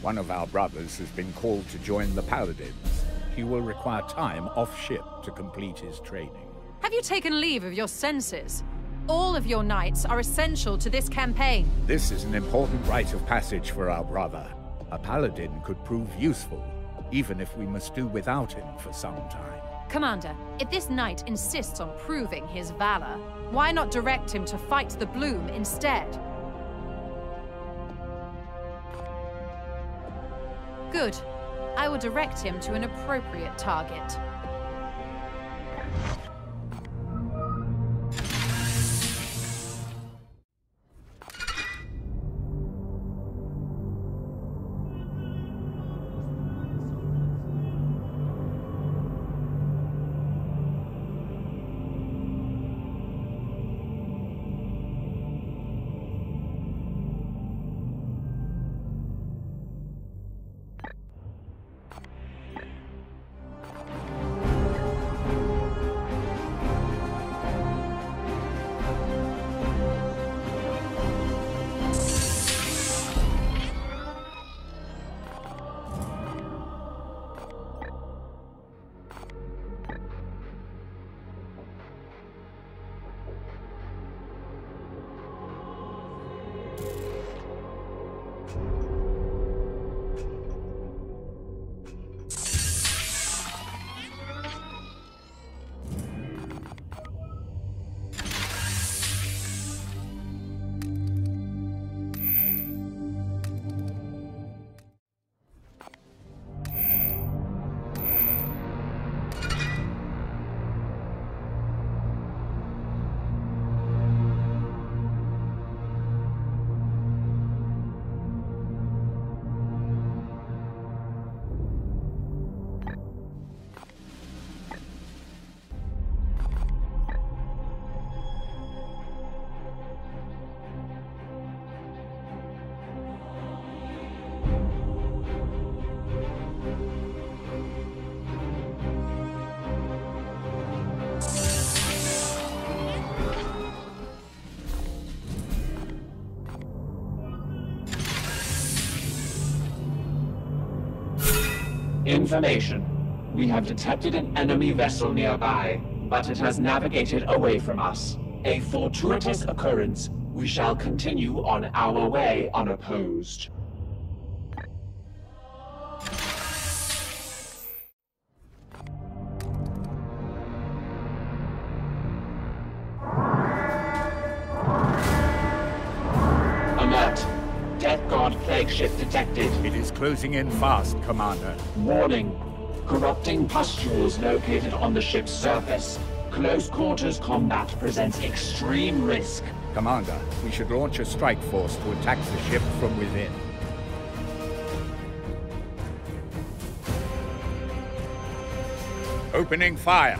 One of our brothers has been called to join the Paladins. He will require time off-ship to complete his training. Have you taken leave of your senses? All of your knights are essential to this campaign. This is an important rite of passage for our brother. A Paladin could prove useful, even if we must do without him for some time. Commander, if this knight insists on proving his valor, why not direct him to fight the Bloom instead? Good. I will direct him to an appropriate target. Information. We have detected an enemy vessel nearby, but it has navigated away from us. A fortuitous occurrence. We shall continue on our way unopposed. Alert. Death God plague ship detected. It is closing in fast, Commander. Warning. Corrupting pustules located on the ship's surface. Close quarters combat presents extreme risk. Commander, we should launch a strike force to attack the ship from within. Opening fire.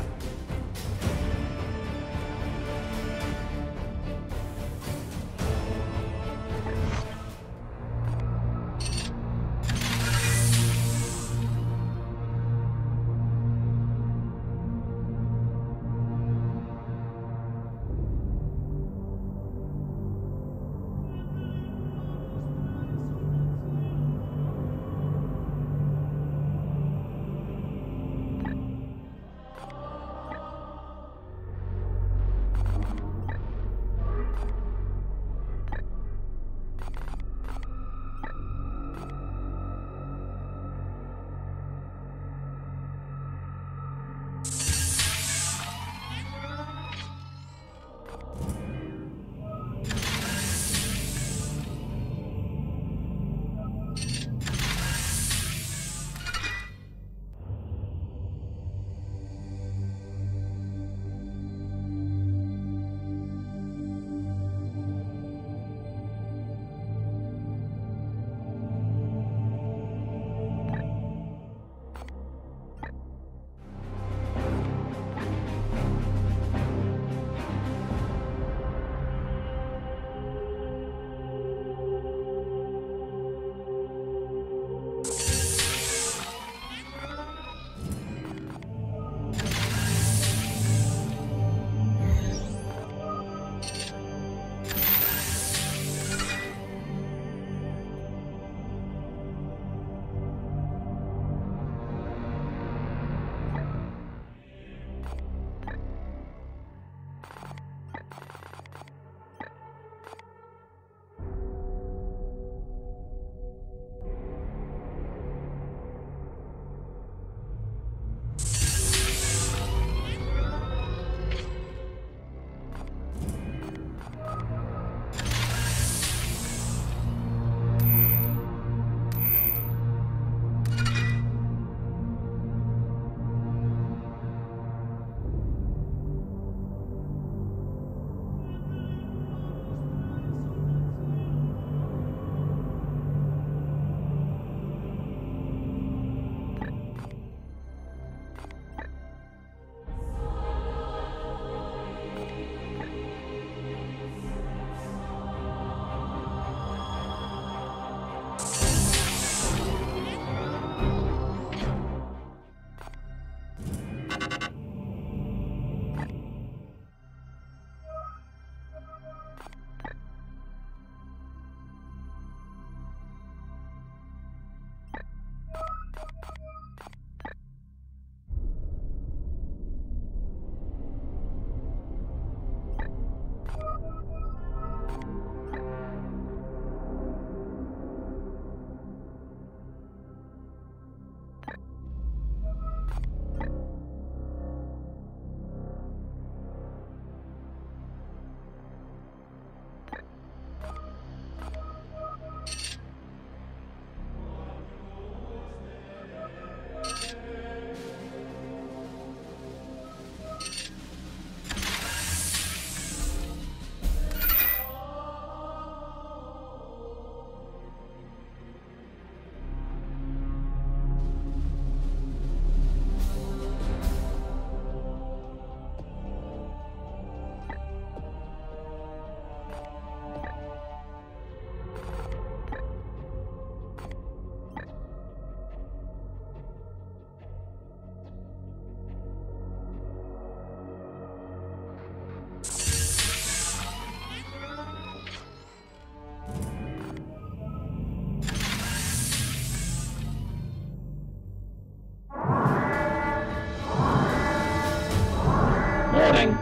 Warning.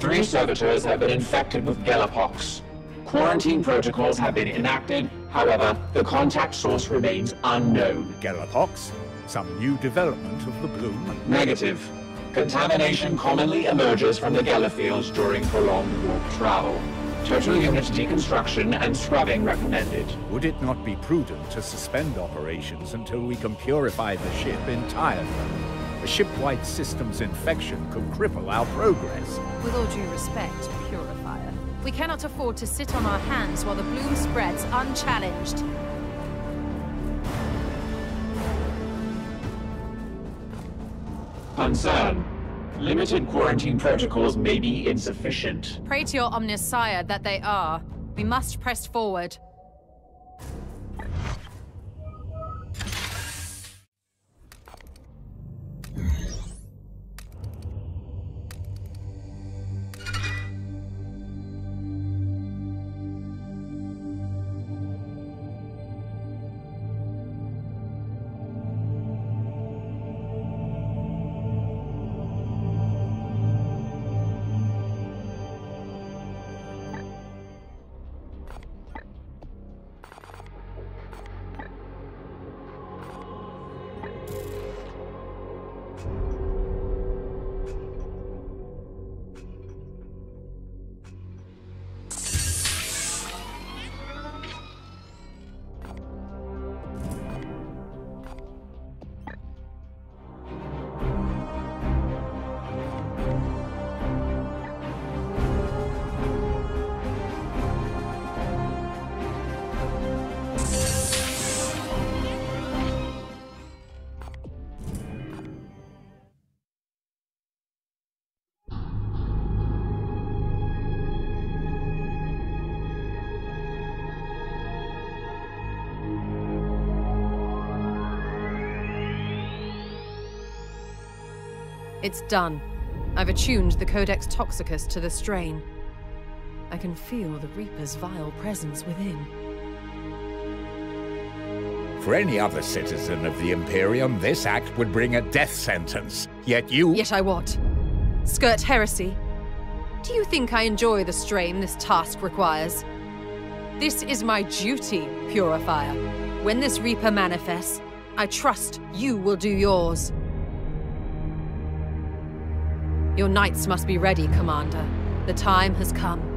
3 servitors have been infected with Gallowpox. Quarantine protocols have been enacted, however, the contact source remains unknown. Gallowpox? Some new development of the bloom? Negative. Contamination commonly emerges from the Gallowfields during prolonged warp travel. Total unit deconstruction and scrubbing recommended. Would it not be prudent to suspend operations until we can purify the ship entirely? A ship-wide systems infection could cripple our progress. With all due respect, Purifier, we cannot afford to sit on our hands while the bloom spreads unchallenged. Concern. Limited quarantine protocols may be insufficient. Pray to your Omnis Sire that they are. We must press forward. It's done. I've attuned the Codex Toxicus to the strain. I can feel the Reaper's vile presence within. For any other citizen of the Imperium, this act would bring a death sentence. Yet you— Yet I what? Skirt heresy? Do you think I enjoy the strain this task requires? This is my duty, Purifier. When this Reaper manifests, I trust you will do yours. Your knights must be ready, Commander. The time has come.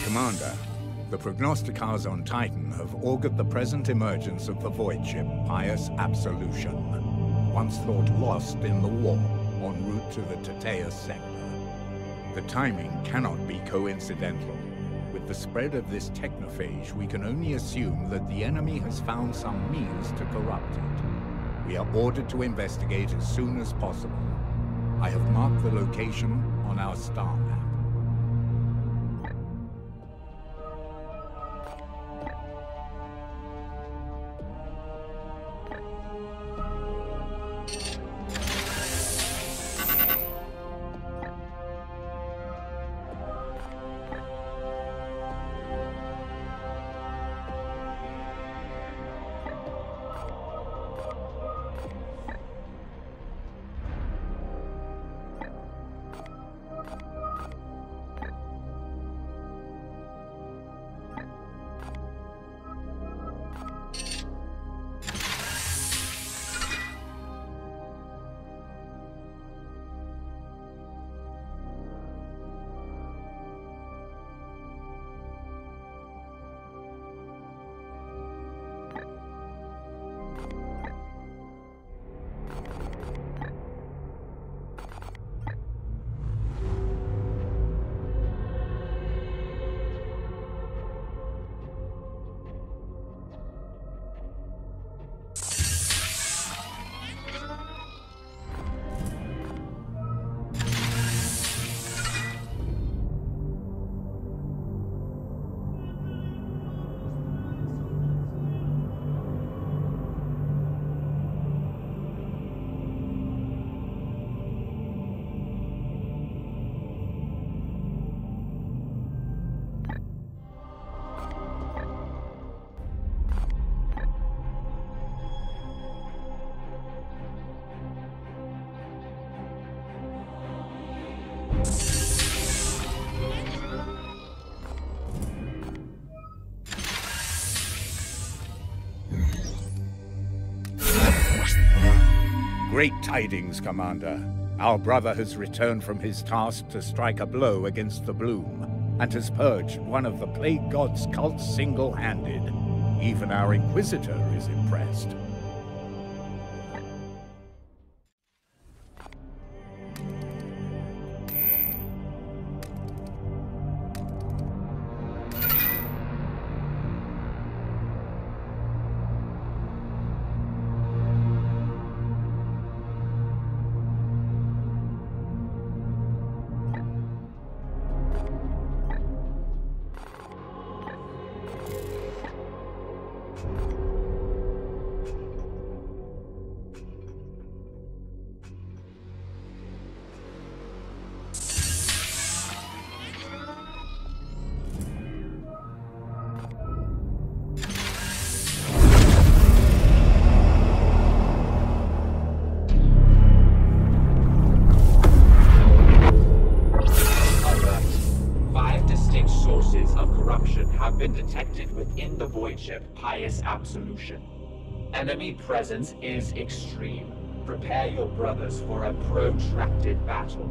Commander, the prognosticars on Titan have augured the present emergence of the void ship Pious Absolution, once thought lost in the war, en route to the Tateus sector. The timing cannot be coincidental. With the spread of this technophage, we can only assume that the enemy has found some means to corrupt it. We are ordered to investigate as soon as possible. I have marked the location on our star map. Great tidings, Commander. Our brother has returned from his task to strike a blow against the Bloom, and has purged one of the Plague God's cults single-handed. Even our Inquisitor is impressed. Pious Absolution. Enemy presence is extreme. Prepare your brothers for a protracted battle.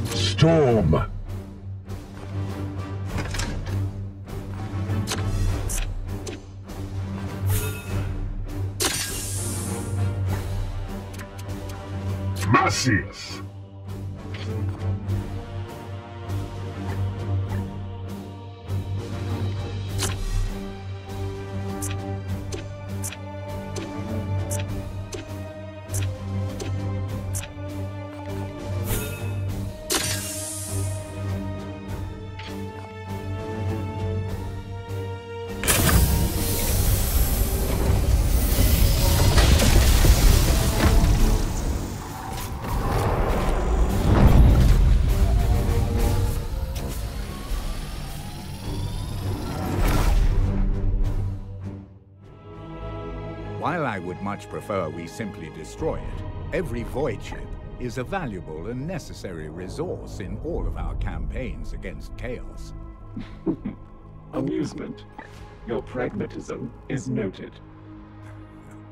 Storm! Macius. While I would much prefer we simply destroy it, every void ship is a valuable and necessary resource in all of our campaigns against chaos. Amusement. Your pragmatism is noted.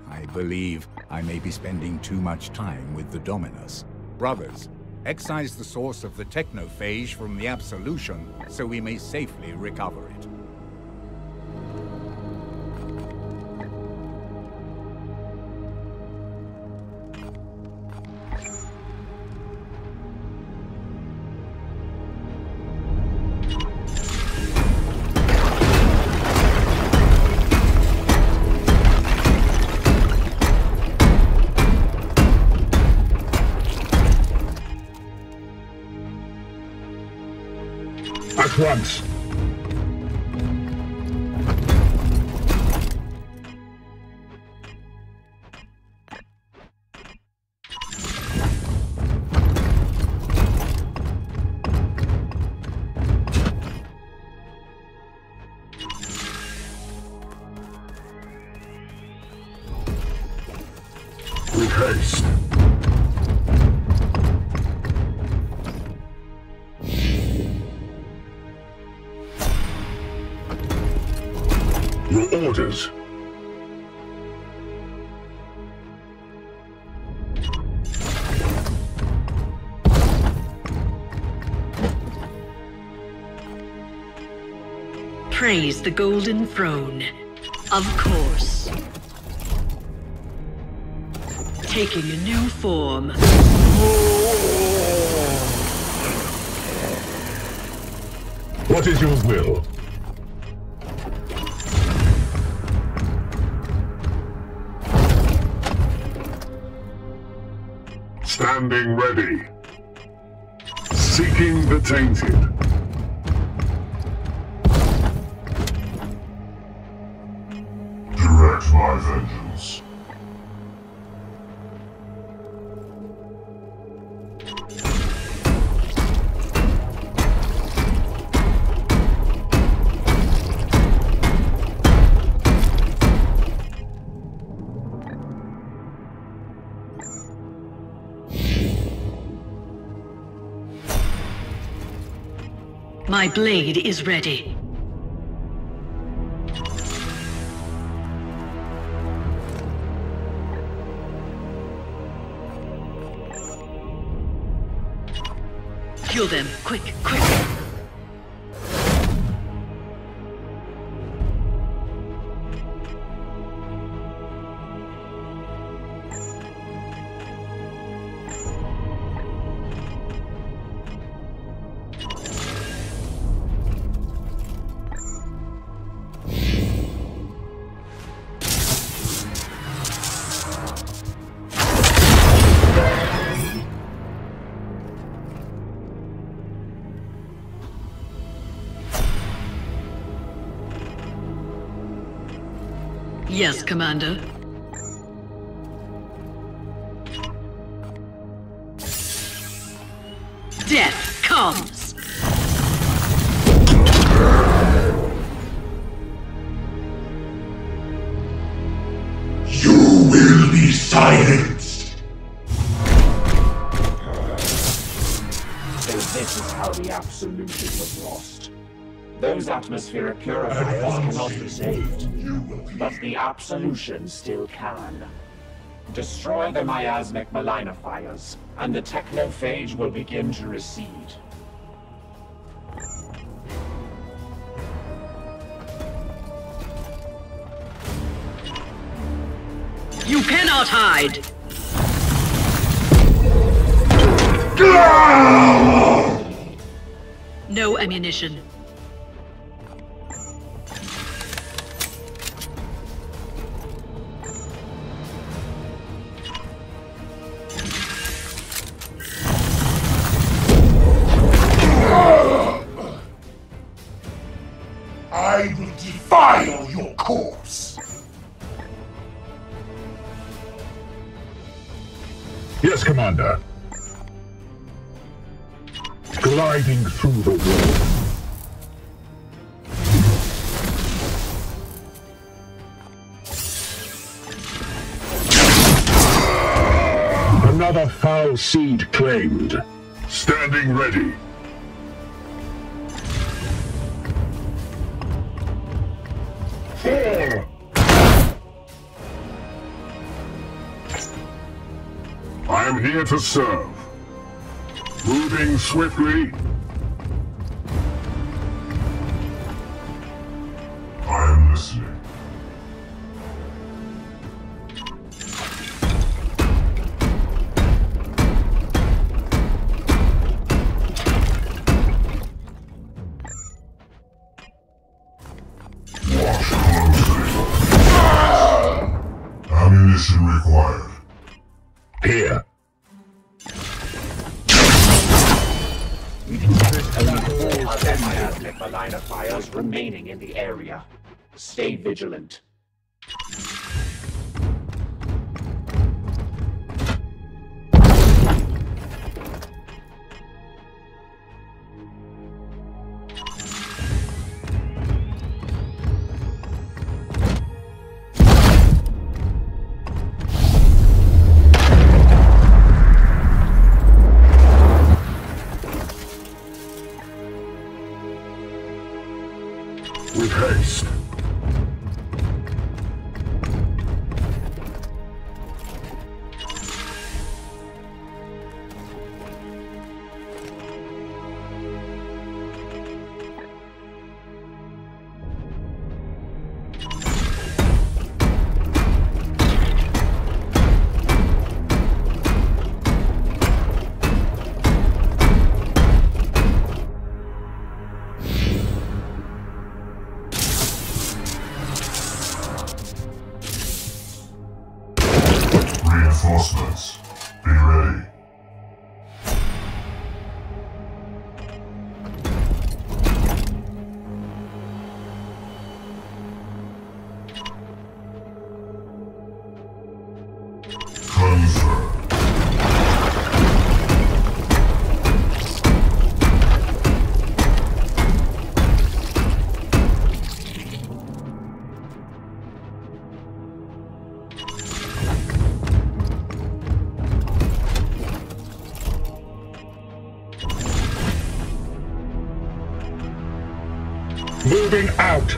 I believe I may be spending too much time with the Dominus. Brothers, excise the source of the Technophage from the Absolution so we may safely recover it. At once. With haste. Your orders. Praise the Golden Throne. Of course. Taking a new form. What is your will? Standing ready. Seeking the Tainted. Direct my vengeance. My blade is ready. Kill them, quick, quick! Yes, Commander. Death comes! You will be silenced! So this is how the Absolution was lost. Those atmospheric purifiers cannot be saved, but the Absolution still can. Destroy the miasmic malinifiers, and the Technophage will begin to recede. You cannot hide! No ammunition. I will defile your corpse! Yes, Commander. Gliding through the wall. Another foul seed claimed. Standing ready. Fall! I am here to serve. Moving swiftly. I am listening. Watch closely. Ammunition required. Here. Other miasmic malinifiers remaining in the area. Stay vigilant. With haste. Reinforcements. Be ready. Confirm. Moving out!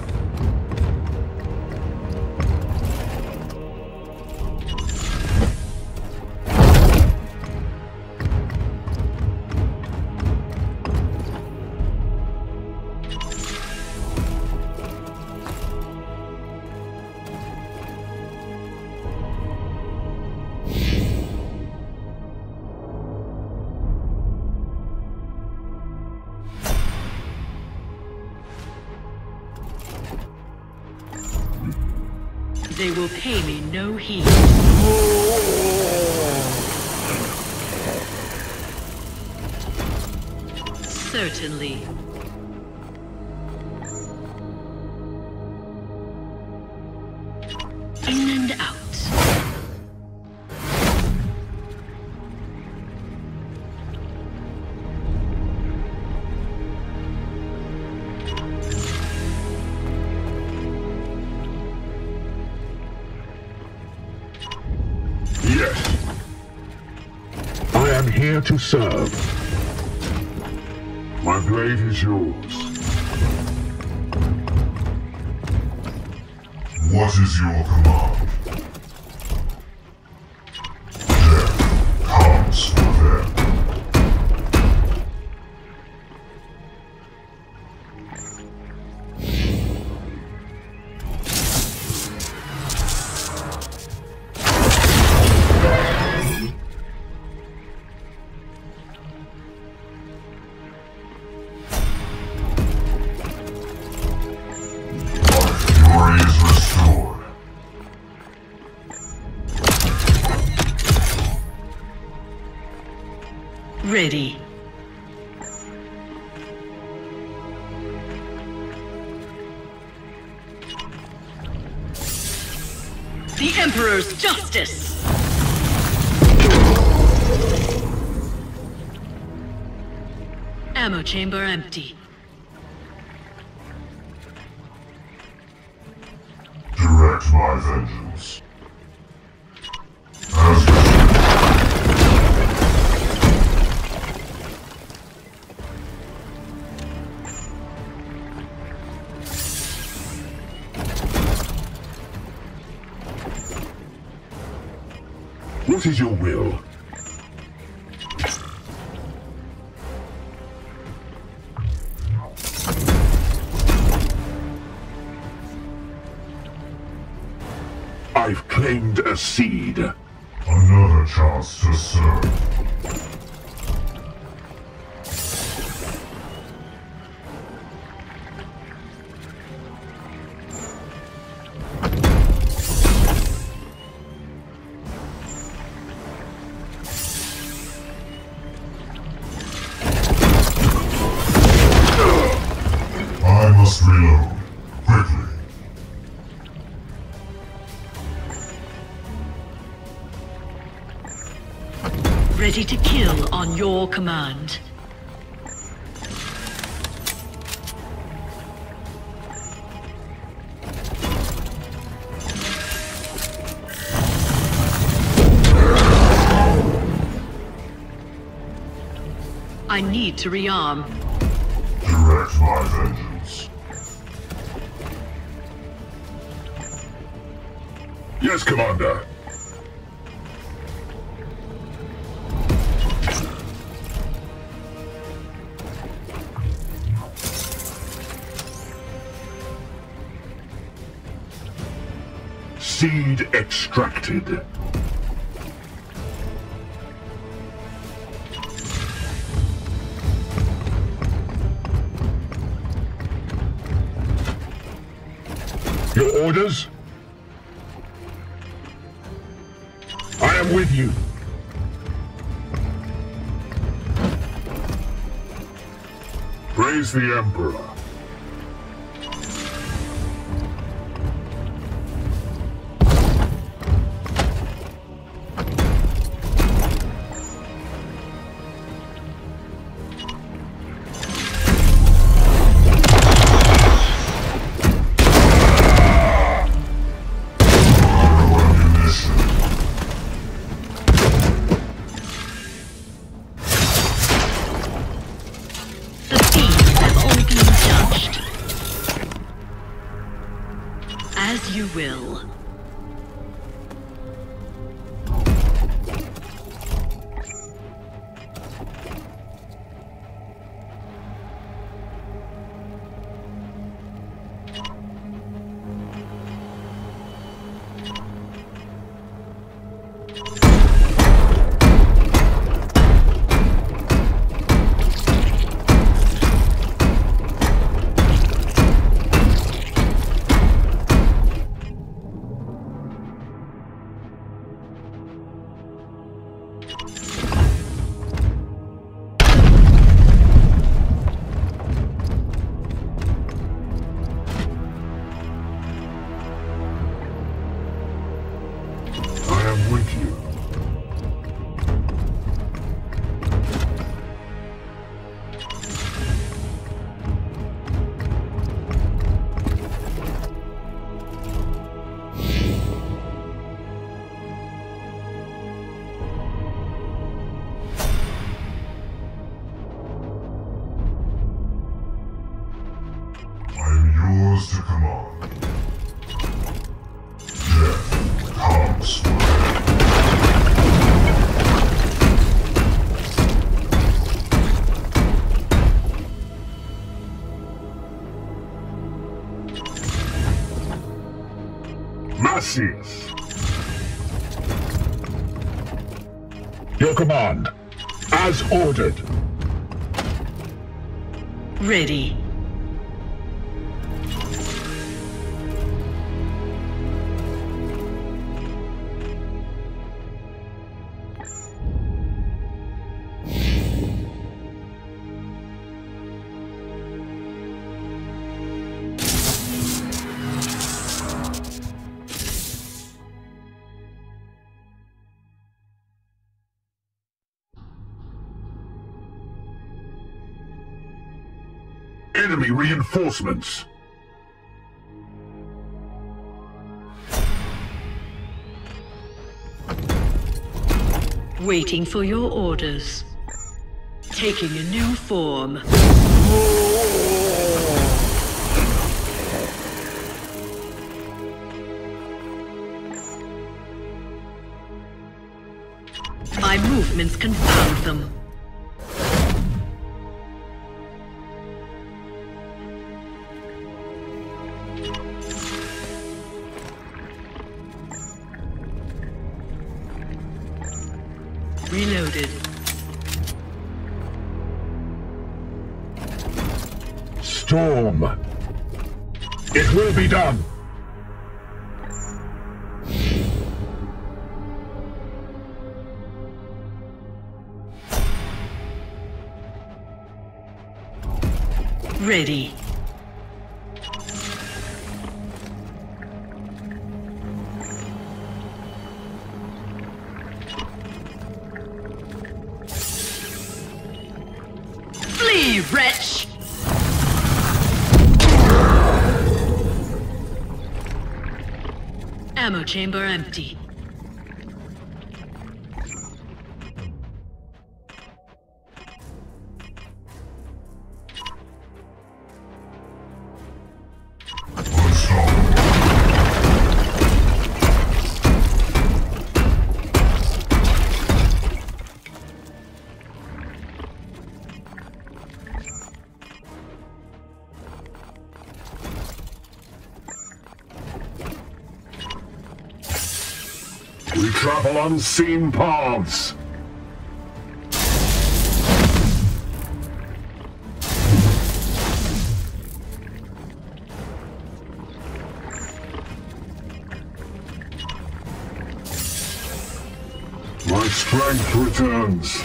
They will pay me no heed. Certainly. In and out. Here to serve. My blade is yours. What is your command? Death comes for them. Ready. The Emperor's justice! Ammo chamber empty. Direct my vengeance. What is your will? I've claimed a seed. Another chance to serve. Reload. Quickly. Ready to kill on your command. I need to rearm. Direct my vengeance. Yes, Commander. Seed extracted. Your orders? I am with you. Praise the Emperor. The fiends have all been you will. Your command, as ordered. Ready. Enemy reinforcements. Waiting for your orders. Taking a new form. My movements confound them. Reloaded. Storm. It will be done. Ready. Flee, wretch! Ammo chamber empty. We travel unseen paths. My strength returns.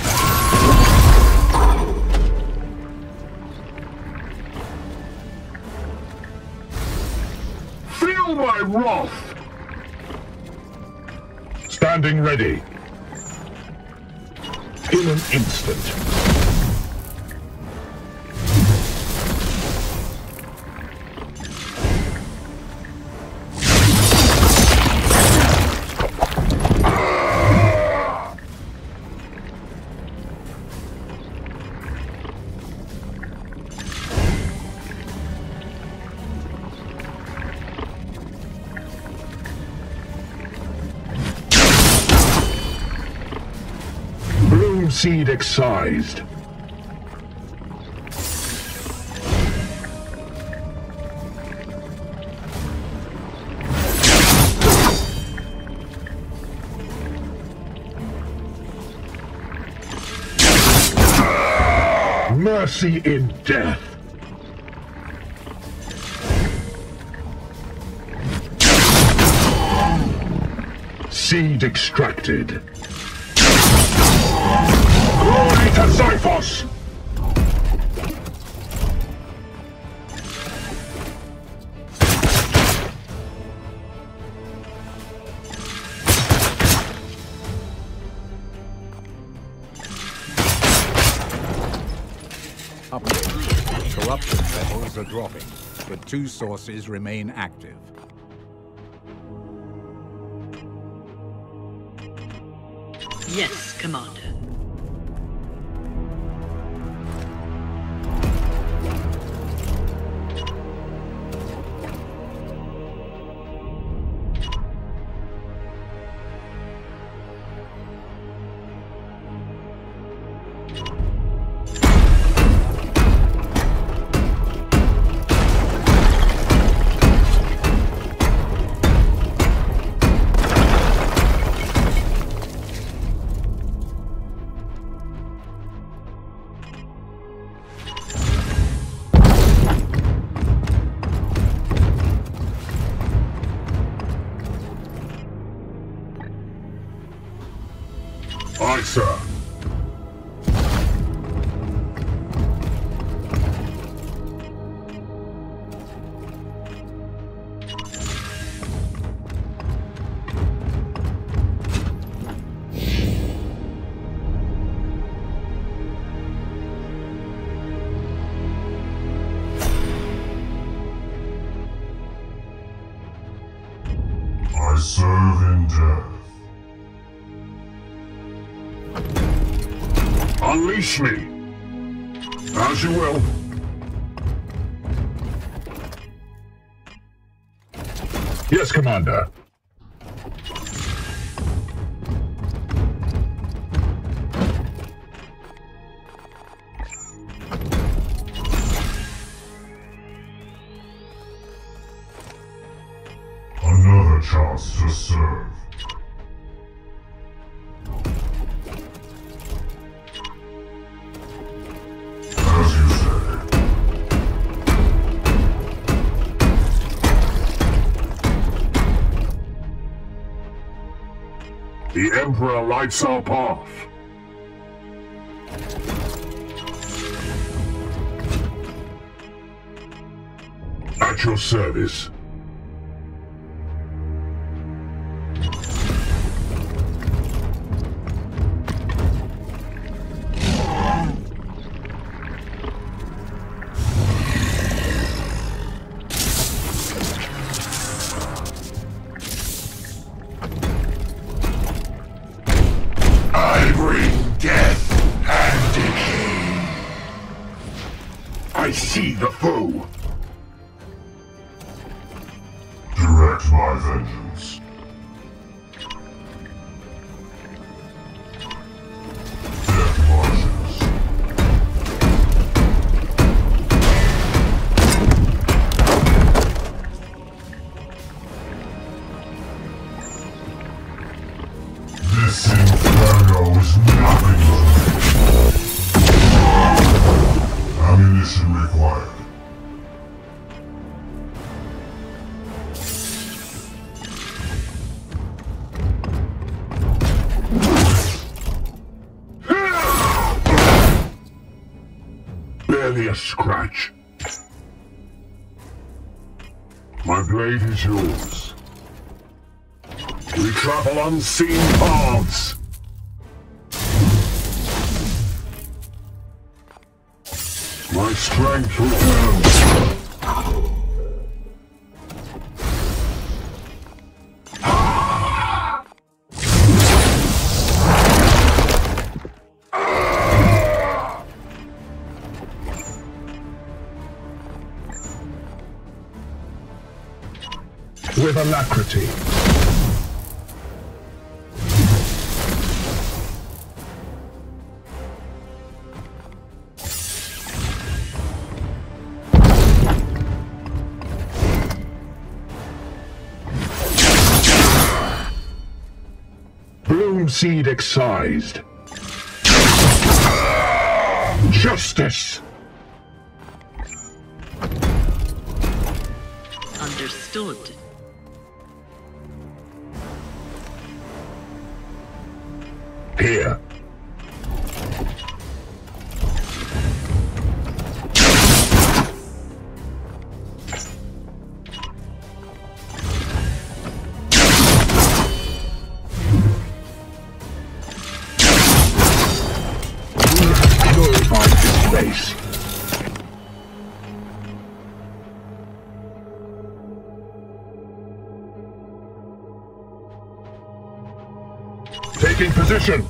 Feel my wrath! Standing ready. In an instant. Flame Seed excised. Mercy in death. Seed extracted. Glory to Xiphos! Corruption levels are dropping, but 2 sources remain active. Yes, Commander. Aye, sir. I serve in death. Unleash me! As you will. Yes, Commander. Another chance to serve. The Emperor lights our path. At your service. I see the foe! Direct my vengeance. Death marches. This inferno is nothing to me. Ammunition required. Barely a scratch. My blade is yours. We travel unseen paths. My strength returns. With alacrity. Chosen seed excised. Justice! Understood. Here. Purify this space. Taking position.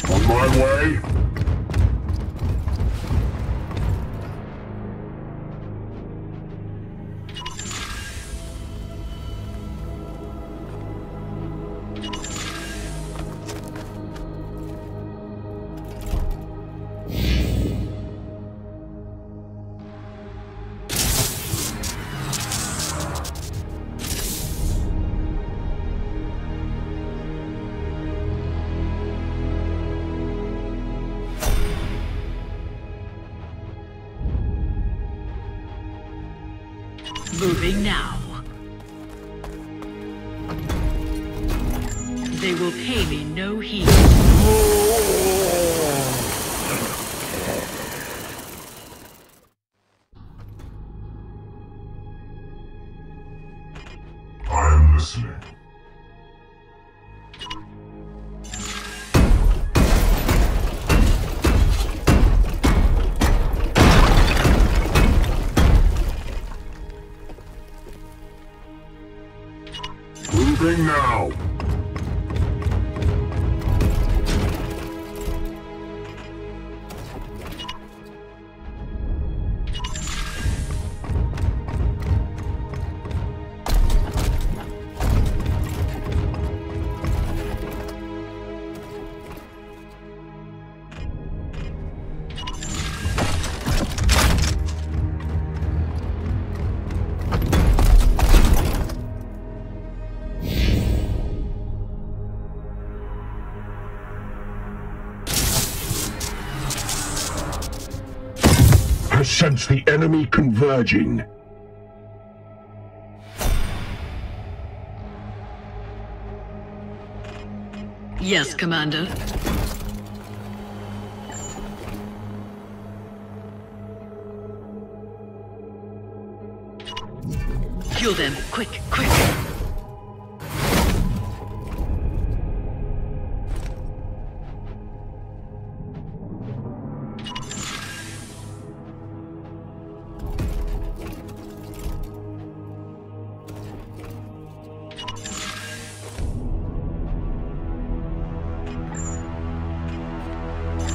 On my way. Moving now. They will pay me no heed. I am listening. Moving now. Sense the enemy converging. Yes, Commander. Kill them, quick, quick!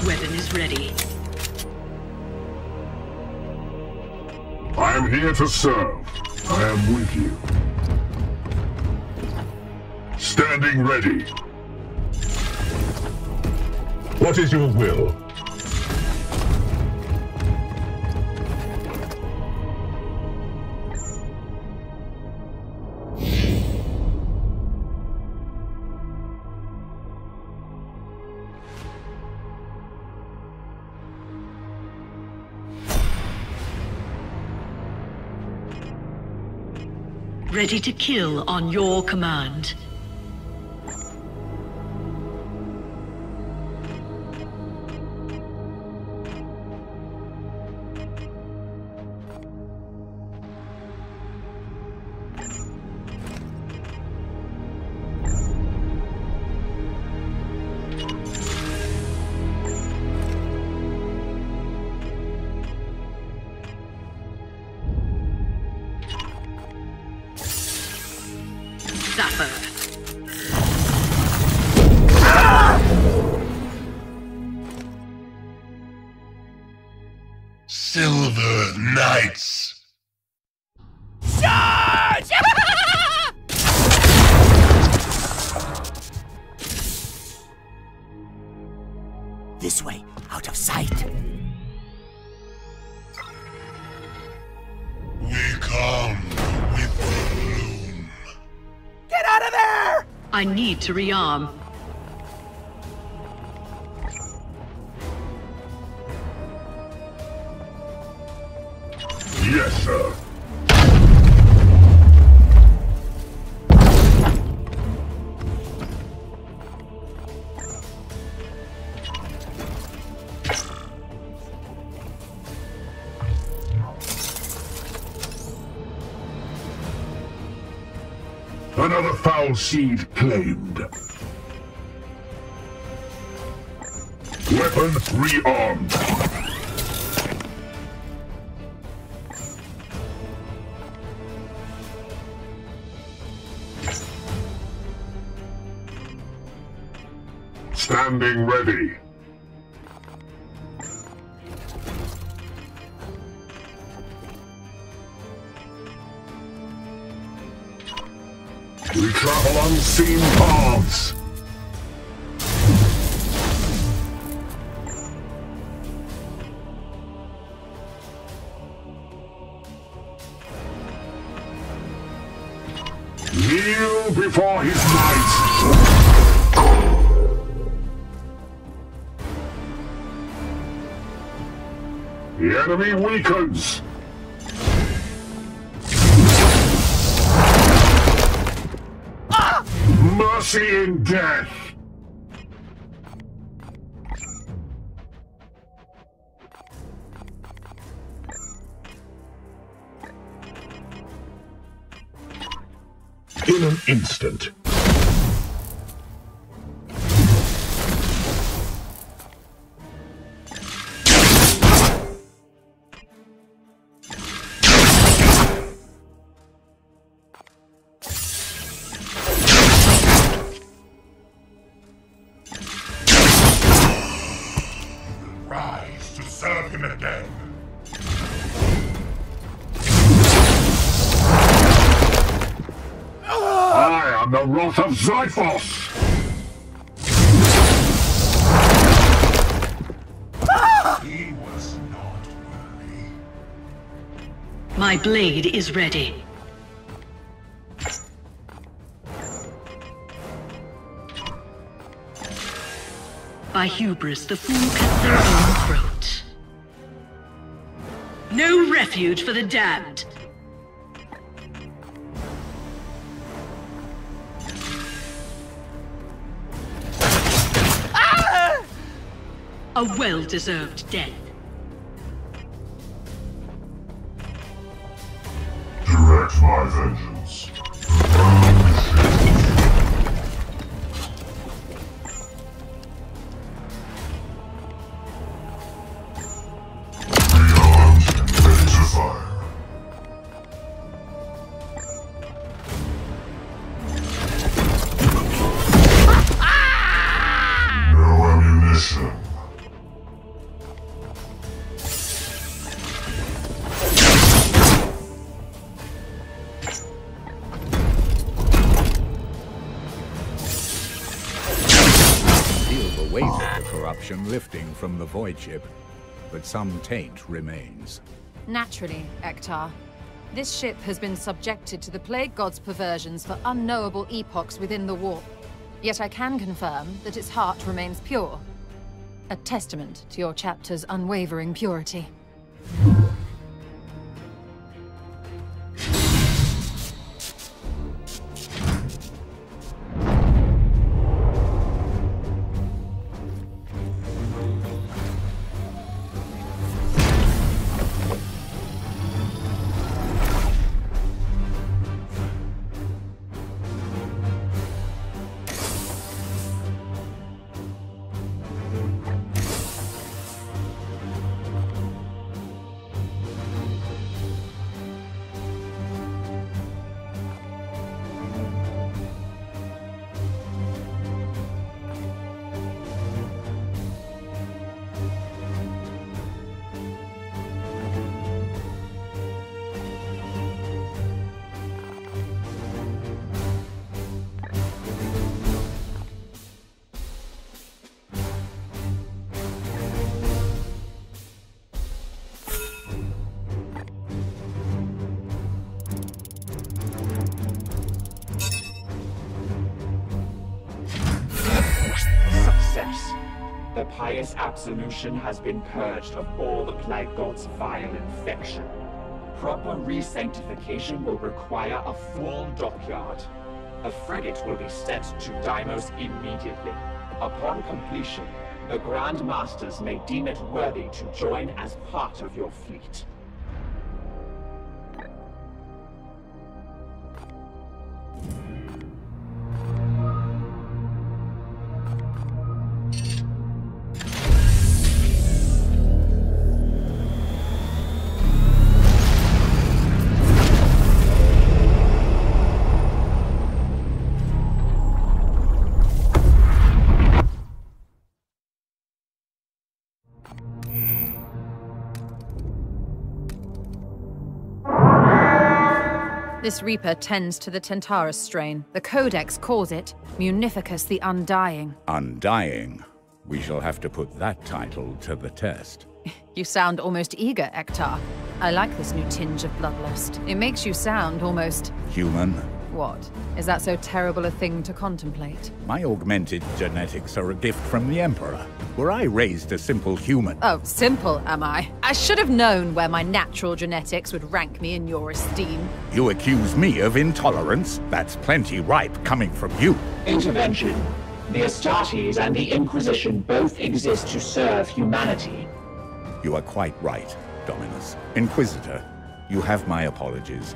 Weapon is ready. I am here to serve. I am with you. Standing ready. What is your will? Ready to kill on your command. suffer. Silver Knights! Charge! This way, out of sight. We come with the bloom. Get out of there! I need to rearm. Yes, sir. Another foul seed claimed. Weapon rearmed. Standing ready. We travel unseen paths. Kneel before his might. The enemy weakens. Mercy in death! In an instant. Rise to serve him again. I am the wrath of Zyphos! He was not worthy. My blade is ready. By hubris, the fool cuts their own throat. No refuge for the damned. A well-deserved death. Direct my vengeance. Rearmed and ready to fire. No ammunition. Weight of the corruption lifting from the void ship, but some taint remains. Naturally, Ectar. This ship has been subjected to the Plague God's perversions for unknowable epochs within the warp. Yet I can confirm that its heart remains pure. A testament to your chapter's unwavering purity. The pious absolution has been purged of all the Plague God's vile infection. Proper re-sanctification will require a full dockyard. A frigate will be sent to Deimos immediately. Upon completion, the Grand Masters may deem it worthy to join as part of your fleet. This Reaper tends to the Tentarus strain. The Codex calls it Munificus the Undying. Undying? We shall have to put that title to the test. You sound almost eager, Ectar. I like this new tinge of bloodlust. It makes you sound almost... human? What? Is that so terrible a thing to contemplate? My augmented genetics are a gift from the Emperor. Were I raised a simple human... Oh, simple, am I? I should have known where my natural genetics would rank me in your esteem. You accuse me of intolerance? That's plenty ripe coming from you. Intervention. The Astartes and the Inquisition both exist to serve humanity. You are quite right, Dominus. Inquisitor, you have my apologies.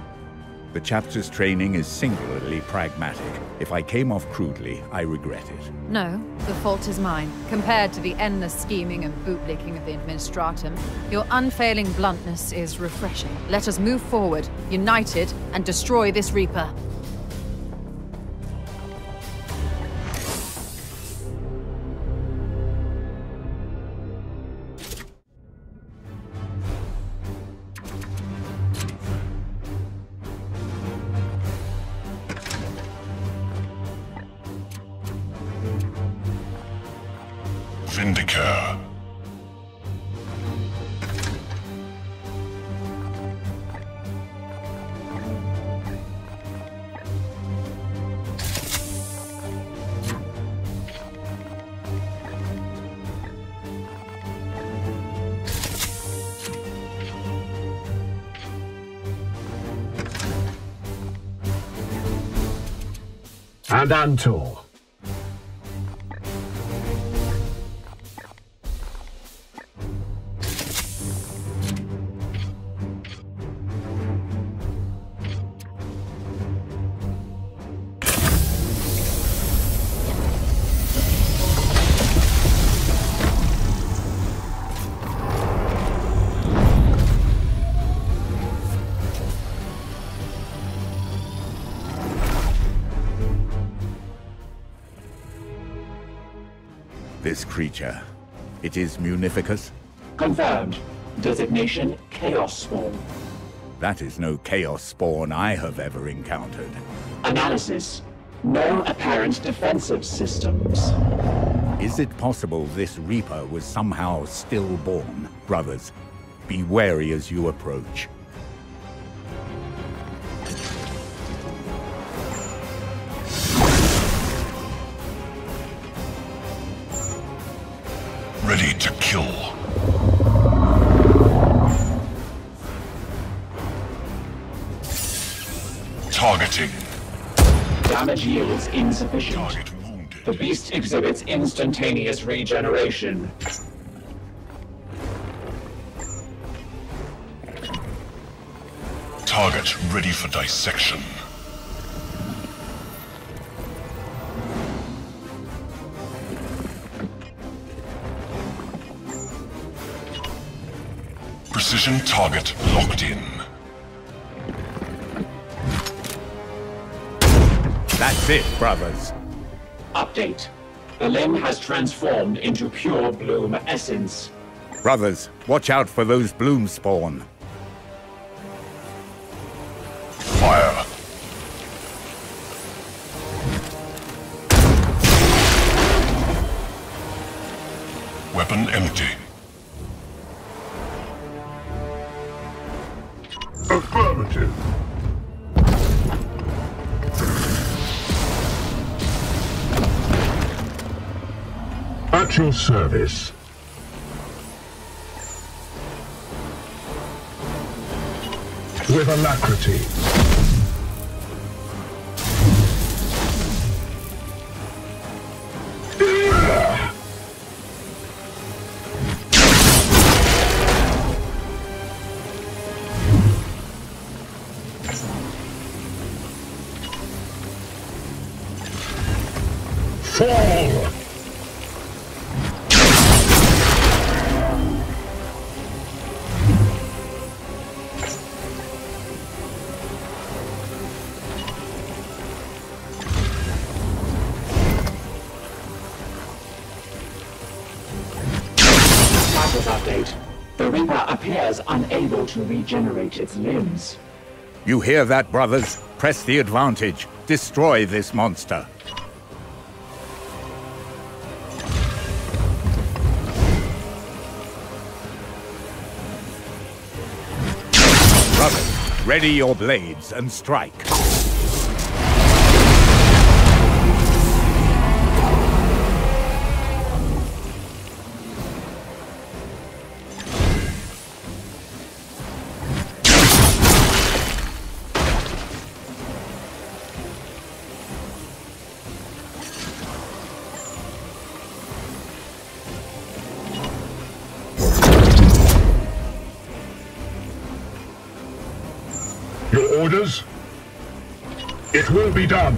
The chapter's training is singularly pragmatic. If I came off crudely, I regret it. No, the fault is mine. Compared to the endless scheming and bootlicking of the Administratum, your unfailing bluntness is refreshing. Let us move forward, united, and destroy this Reaper. Vindicare. And Antor. This creature, it is Munificus? Confirmed. Designation Chaos Spawn. That is no Chaos Spawn I have ever encountered. Analysis. No apparent defensive systems. Is it possible this Reaper was somehow stillborn? Brothers, be wary as you approach. Ready to kill. Targeting. Damage yields insufficient. Target wounded. The beast exhibits instantaneous regeneration. Target ready for dissection. Precision target locked in. That's it, brothers. Update. The limb has transformed into pure bloom essence. Brothers, watch out for those bloom spawn. Fire. Weapon empty. Affirmative. At your service. With alacrity. Fall! Status update. The Reaper appears unable to regenerate its limbs. You hear that, brothers? Press the advantage. Destroy this monster. Brothers, ready your blades and strike. Your orders? It will be done.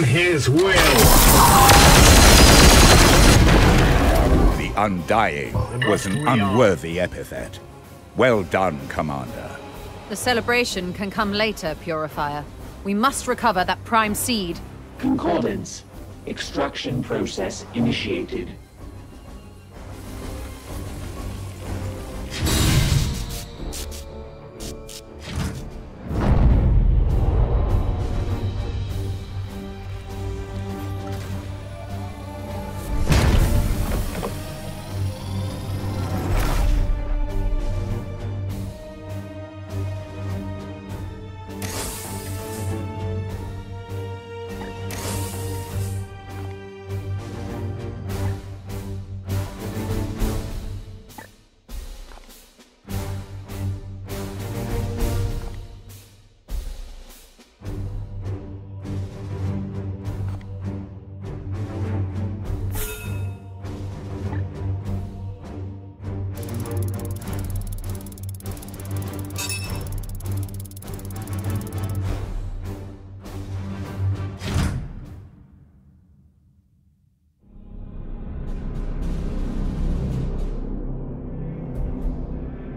His will. The Undying was an unworthy epithet. Well done, Commander. The celebration can come later, Purifier. We must recover that prime seed. Concordance. Extraction process initiated.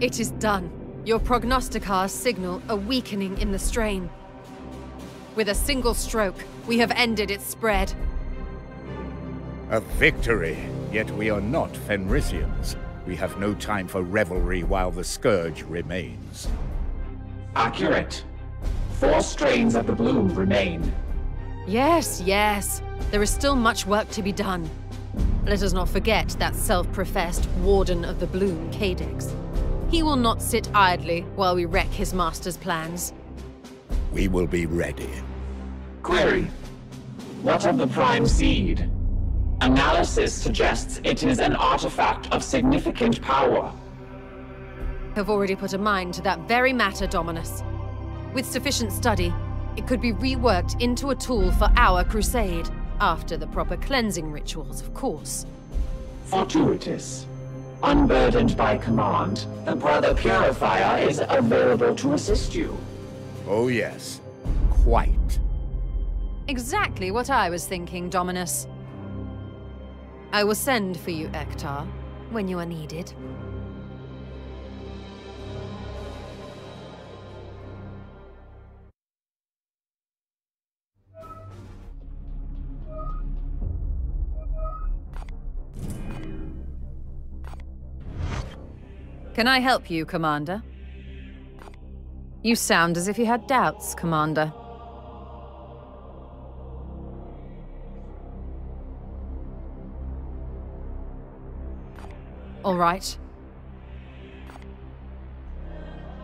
It is done. Your prognosticars signal a weakening in the strain. With a single stroke, we have ended its spread. A victory, yet we are not Fenrisians. We have no time for revelry while the scourge remains. Accurate. 4 strains of the bloom remain. Yes, yes. There is still much work to be done. Let us not forget that self-professed Warden of the Bloom, Kadex. He will not sit idly while we wreck his master's plans. We will be ready. Query. What of the prime seed? Analysis suggests it is an artifact of significant power. I have already put a mind to that very matter, Dominus. With sufficient study, it could be reworked into a tool for our crusade, after the proper cleansing rituals, of course. Fortuitous. Unburdened by command, the Brother Purifier is available to assist you. Oh yes, quite. Exactly what I was thinking, Dominus. I will send for you, Ectar, when you are needed. Can I help you, Commander? You sound as if you had doubts, Commander. All right.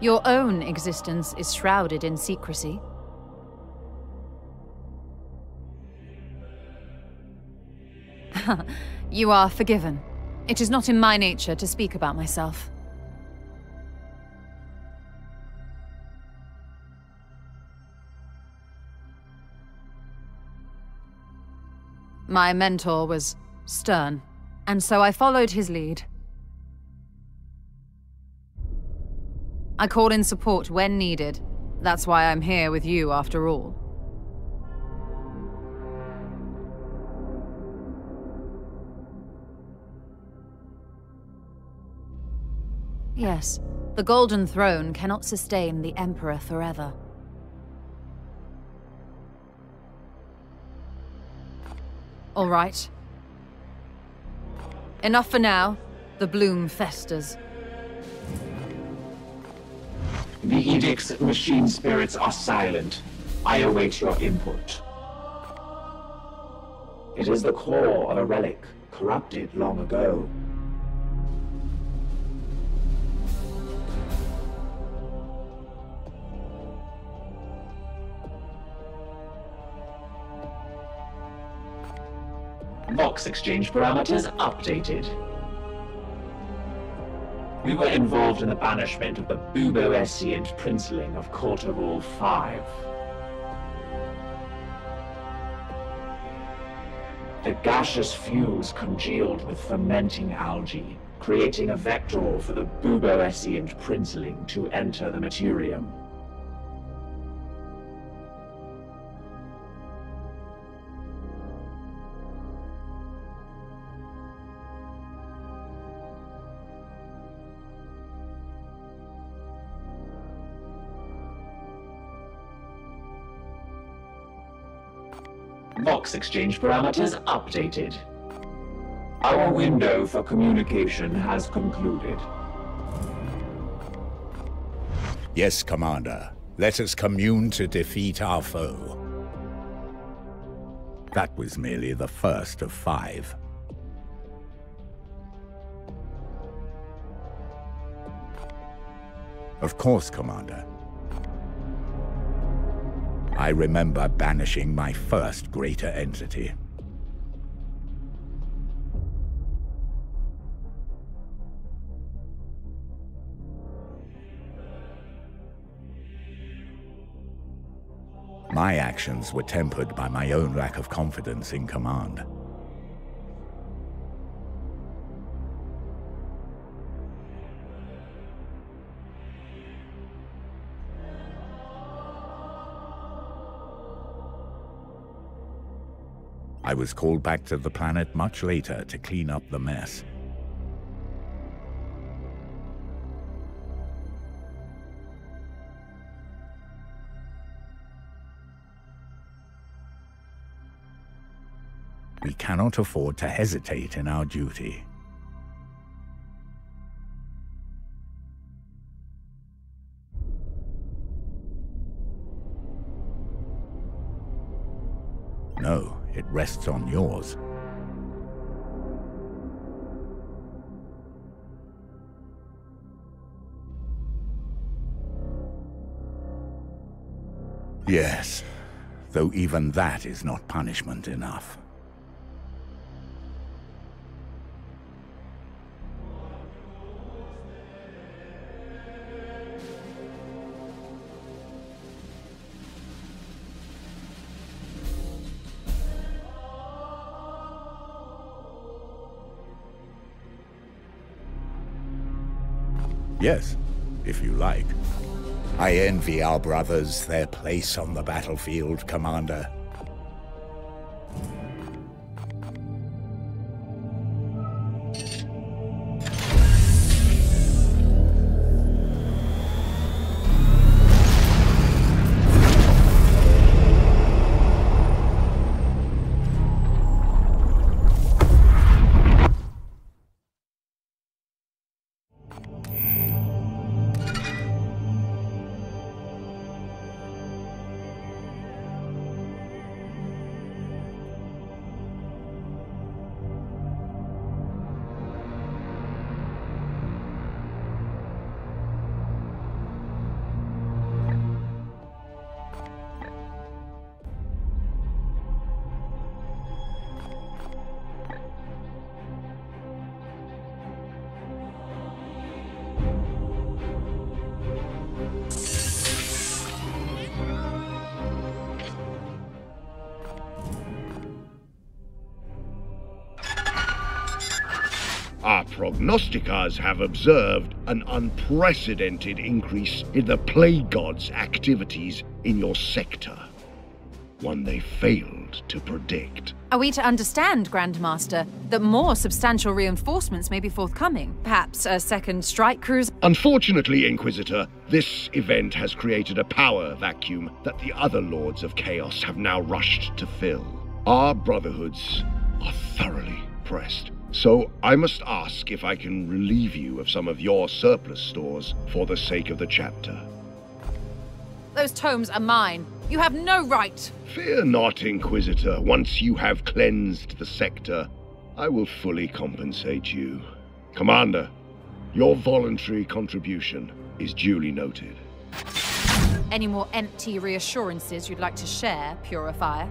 Your own existence is shrouded in secrecy. You are forgiven. It is not in my nature to speak about myself. My mentor was stern, and so I followed his lead. I call in support when needed. That's why I'm here with you after all. Yes, the Golden Throne cannot sustain the Emperor forever. All right. Enough for now. The bloom festers. The Edict's machine spirits are silent. I await your input. It is the core of a relic, corrupted long ago. Vox exchange parameters updated. We were involved in the banishment of the Bubo-Escient princeling of Courterall 5. The gaseous fuels congealed with fermenting algae, creating a vector for the Bubo-Escient princeling to enter the Materium. Vox exchange parameters updated. Our window for communication has concluded. Yes, Commander. Let us commune to defeat our foe. That was merely the first of 5. Of course, Commander. I remember banishing my first greater entity. My actions were tempered by my own lack of confidence in command. I was called back to the planet much later to clean up the mess. We cannot afford to hesitate in our duty. No. It rests on yours. Yes, though even that is not punishment enough. Yes, if you like. I envy our brothers their place on the battlefield, Commander. prognosticators have observed an unprecedented increase in the Plague God's activities in your sector. One they failed to predict. Are we to understand, Grandmaster, that more substantial reinforcements may be forthcoming? Perhaps a second strike cruiser? Unfortunately, Inquisitor, this event has created a power vacuum that the other Lords of Chaos have now rushed to fill. Our brotherhoods are thoroughly pressed. So I must ask if I can relieve you of some of your surplus stores for the sake of the chapter. Those tomes are mine. You have no right. Fear not, Inquisitor. Once you have cleansed the sector, I will fully compensate you. Commander, your voluntary contribution is duly noted. Any more empty reassurances you'd like to share, Purifier?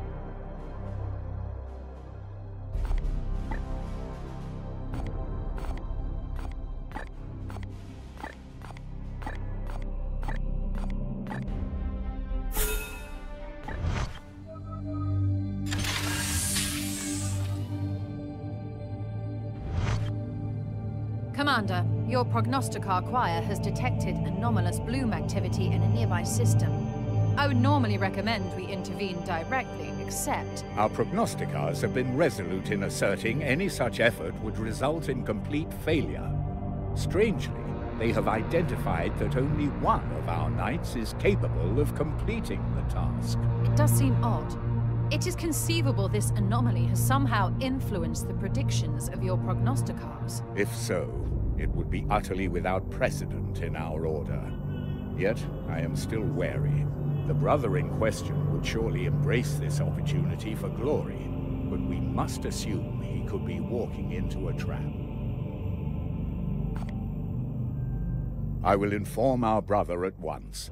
Commander, your prognosticar choir has detected anomalous bloom activity in a nearby system. I would normally recommend we intervene directly, except... Our prognosticars have been resolute in asserting any such effort would result in complete failure. Strangely, they have identified that only one of our knights is capable of completing the task. It does seem odd. It is conceivable this anomaly has somehow influenced the predictions of your prognosticars. If so, it would be utterly without precedent in our order. Yet, I am still wary. The brother in question would surely embrace this opportunity for glory, but we must assume he could be walking into a trap. I will inform our brother at once.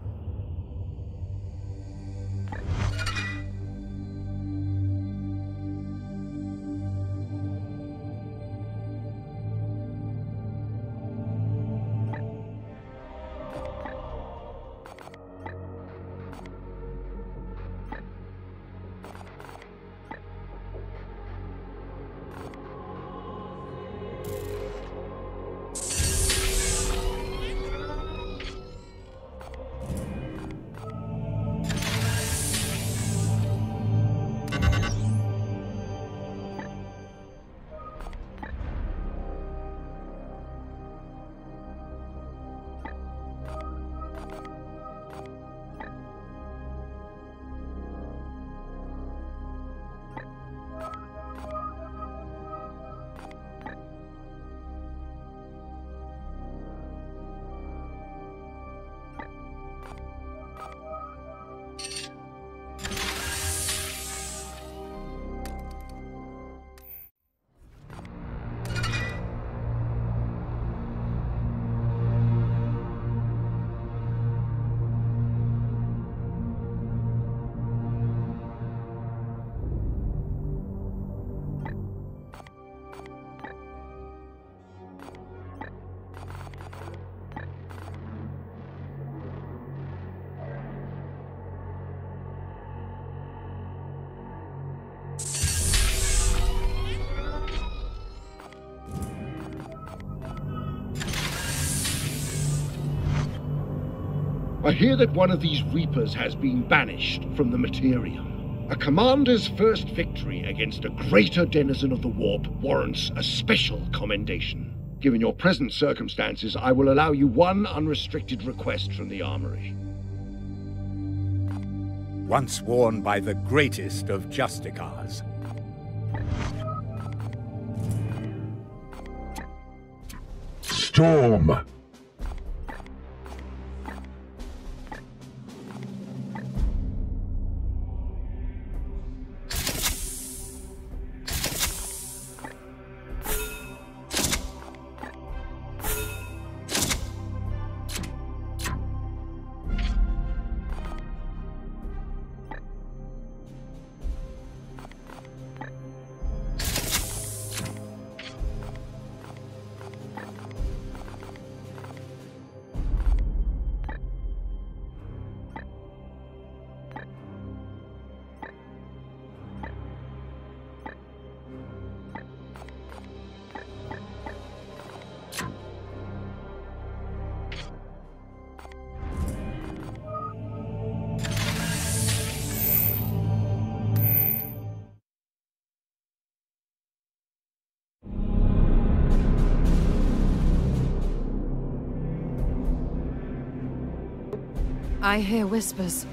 I hear that one of these Reapers has been banished from the Materium. A commander's first victory against a greater denizen of the Warp warrants a special commendation. Given your present circumstances, I will allow you one unrestricted request from the Armory. Once worn by the greatest of Justicars. Storm! I hear whispers.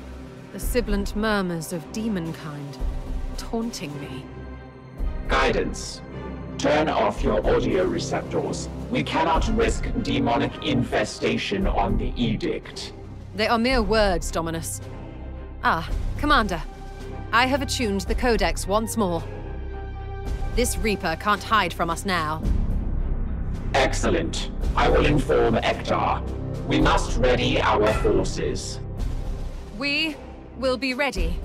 The sibilant murmurs of demonkind, taunting me. Guidance. Turn off your audio receptors. We cannot risk demonic infestation on the Edict. They are mere words, Dominus. Ah, Commander. I have attuned the Codex once more. This Reaper can't hide from us now. Excellent. I will inform Ectar. We must ready our forces. We will be ready.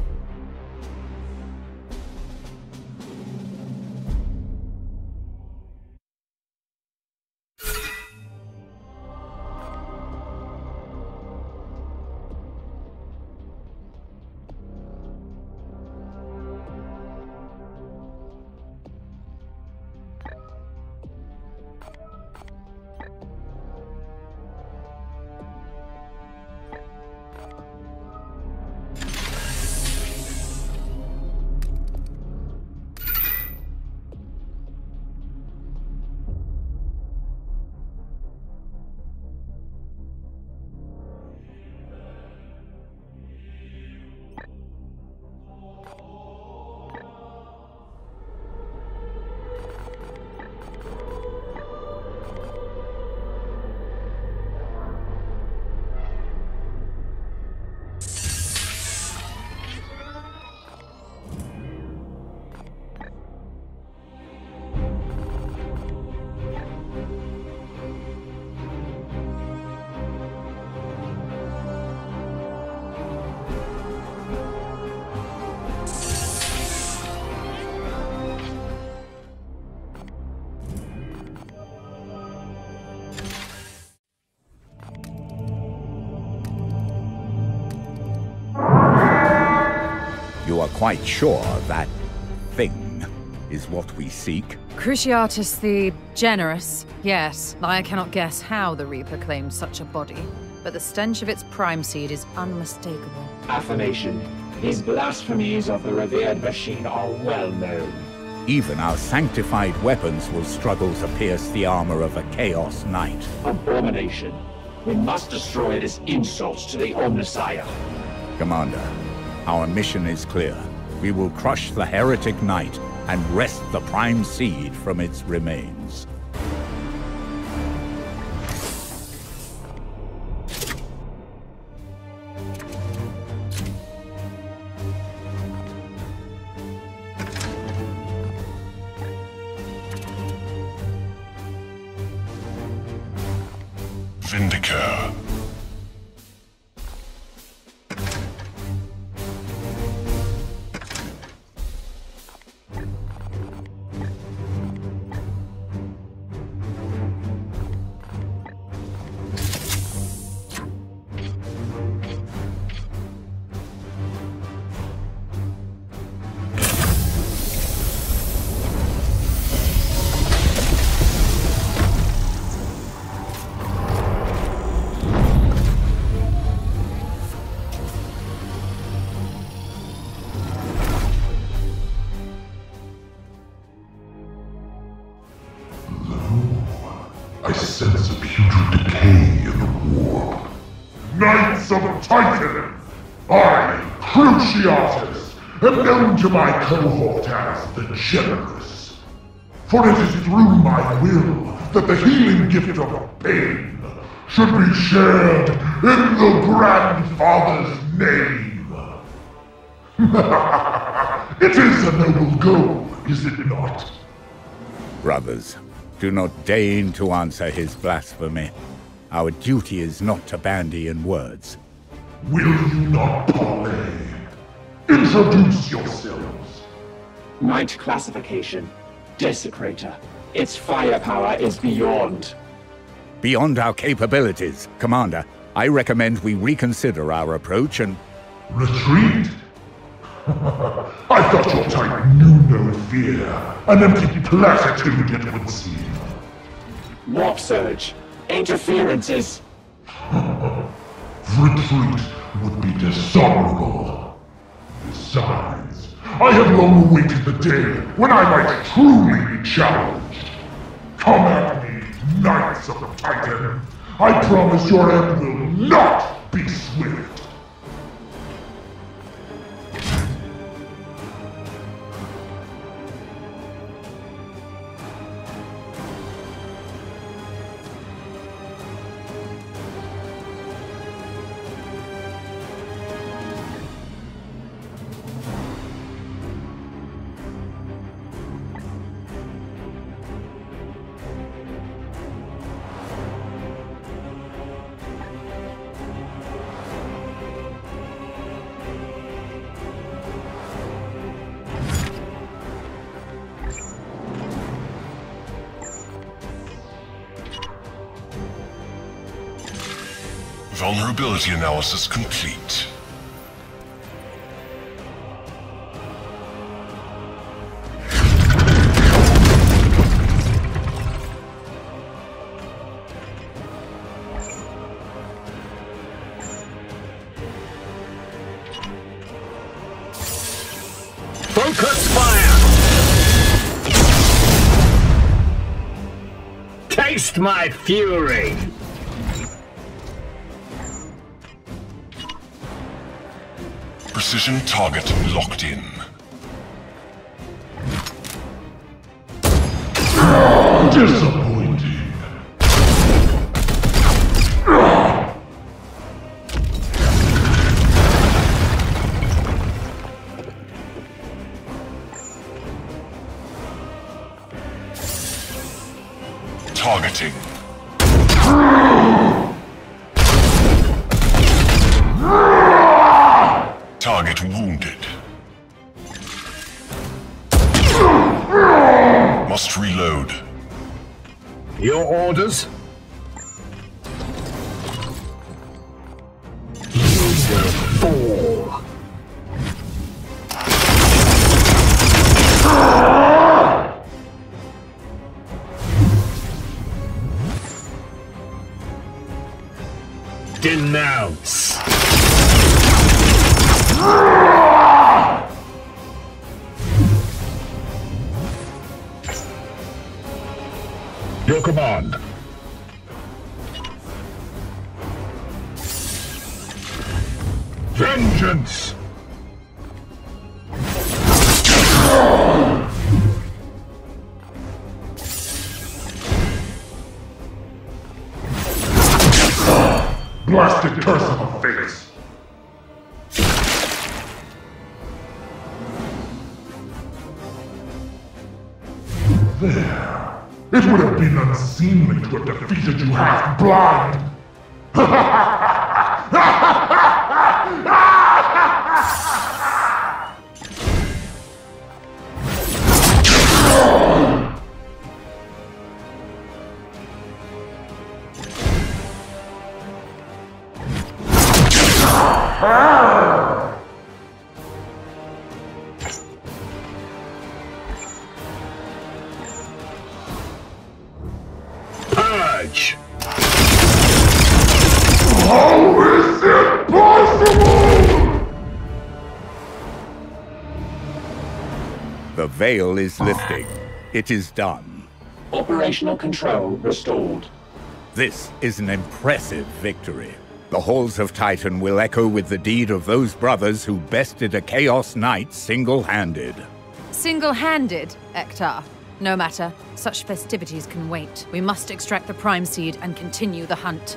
You are quite sure that thing is what we seek? Cruciatus the Generous. Yes, I cannot guess how the Reaper claimed such a body, but the stench of its prime seed is unmistakable. Affirmation. These blasphemies of the revered machine are well known. Even our sanctified weapons will struggle to pierce the armor of a Chaos Knight. Abomination. We must destroy this insult to the Omnissiah. Commander, our mission is clear. We will crush the heretic knight and wrest the prime seed from its remains. Vindicator. I sense a putrid decay in the warp. Knights of Titan! I, Cruciatus, am known to my cohort as the Generous. For it is through my will that the healing gift of pain should be shared in the Grandfather's name. It is a noble goal, is it not? Brothers, do not deign to answer his blasphemy. Our duty is not to bandy in words. Will you not parley? Introduce yourselves. Knight classification. Desecrator. Its firepower is beyond. Beyond our capabilities. Commander, I recommend we reconsider our approach and... Retreat? I thought your type knew no fear. An empty platitude, it would seem. Warp surge. Interferences. Retreat would be dishonorable. Besides, I have long awaited the day when I might truly be challenged. Come at me, Knights of the Titan. I promise your end will not be swift. Vulnerability analysis complete. Focus fire! Taste my fury! Precision target locked in. Disappointing. Targeting. Target wounded. Must reload. Your orders? You will fall. Denounce. Your command. Vengeance! Blasted curse on the face! There. It would have been unseemly to have defeated you half-blind! Purge! How is it possible? The veil is lifting. It is done. Operational control restored. This is an impressive victory. The halls of Titan will echo with the deed of those brothers who bested a Chaos Knight single-handed. Single-handed, Ectar? No matter. Such festivities can wait. We must extract the Prime Seed and continue the hunt.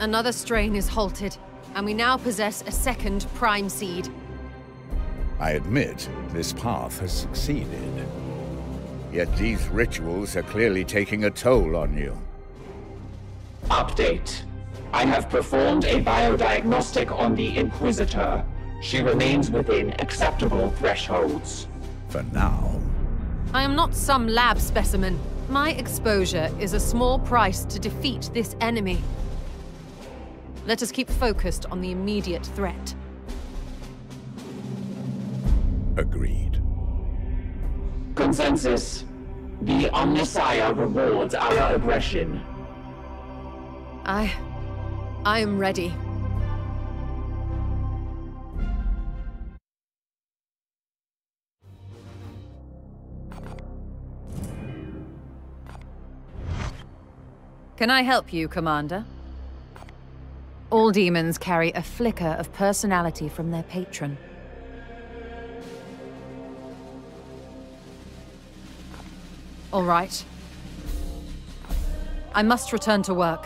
Another strain is halted, and we now possess a second Prime Seed. I admit, this path has succeeded. Yet these rituals are clearly taking a toll on you. Update. I have performed a biodiagnostic on the Inquisitor. She remains within acceptable thresholds. For now. I am not some lab specimen. My exposure is a small price to defeat this enemy. Let us keep focused on the immediate threat. Agreed. Consensus. The Omnissiah rewards our aggression. I am ready. Can I help you, Commander? All demons carry a flicker of personality from their patron. All right. I must return to work.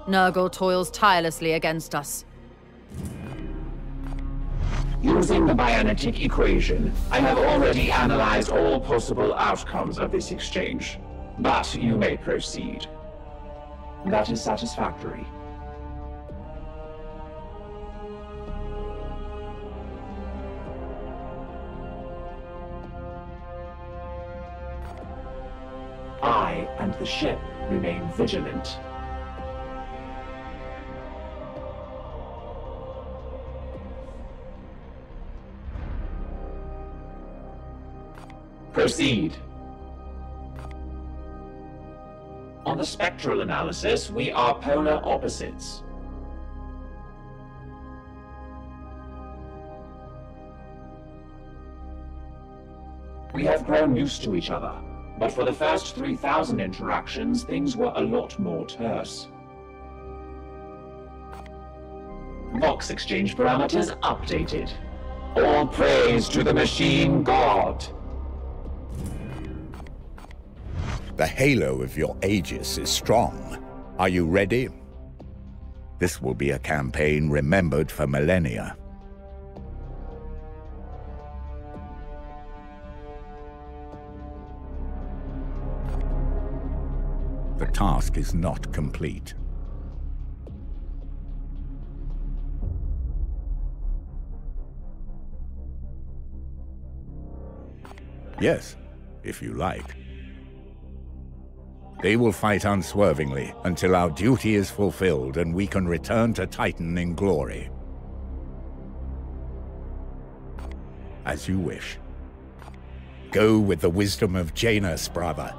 Nurgle toils tirelessly against us. Using the Bionetic equation, I have already analyzed all possible outcomes of this exchange. But you may proceed. That is satisfactory. I and the ship remain vigilant. Proceed. On the spectral analysis, we are polar opposites. We have grown used to each other, but for the first 3,000 interactions, things were a lot more terse. Vox exchange parameters updated. All praise to the machine god. The halo of your Aegis is strong. Are you ready? This will be a campaign remembered for millennia. The task is not complete. Yes, if you like. They will fight unswervingly until our duty is fulfilled and we can return to Titan in glory. As you wish. Go with the wisdom of Janus, brother.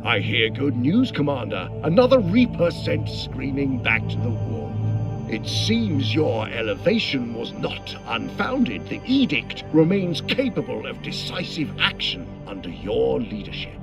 I hear good news, Commander. Another Reaper sent screaming back to the warp. It seems your elevation was not unfounded. The edict remains capable of decisive action under your leadership.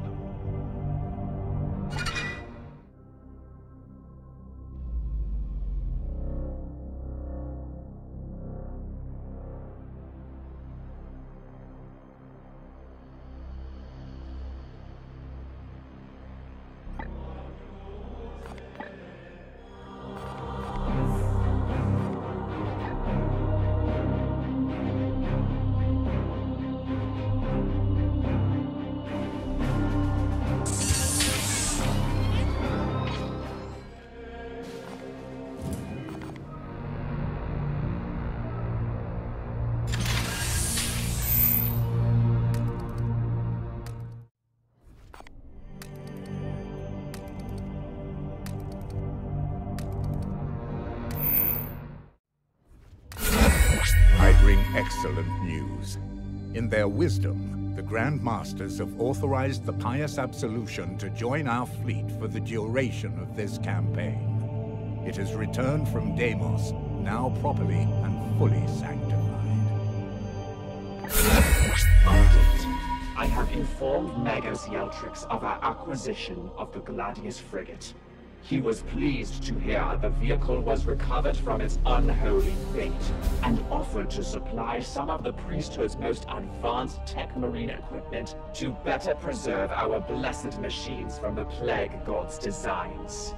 Excellent news. In their wisdom, the Grand Masters have authorized the Pious Absolution to join our fleet for the duration of this campaign. It has returned from Deimos, now properly and fully sanctified. I have informed Magos Yeltrix of our acquisition of the Gladius frigate. He was pleased to hear the vehicle was recovered from its unholy fate, and offered to supply some of the priesthood's most advanced tech-marine equipment to better preserve our blessed machines from the Plague God's designs.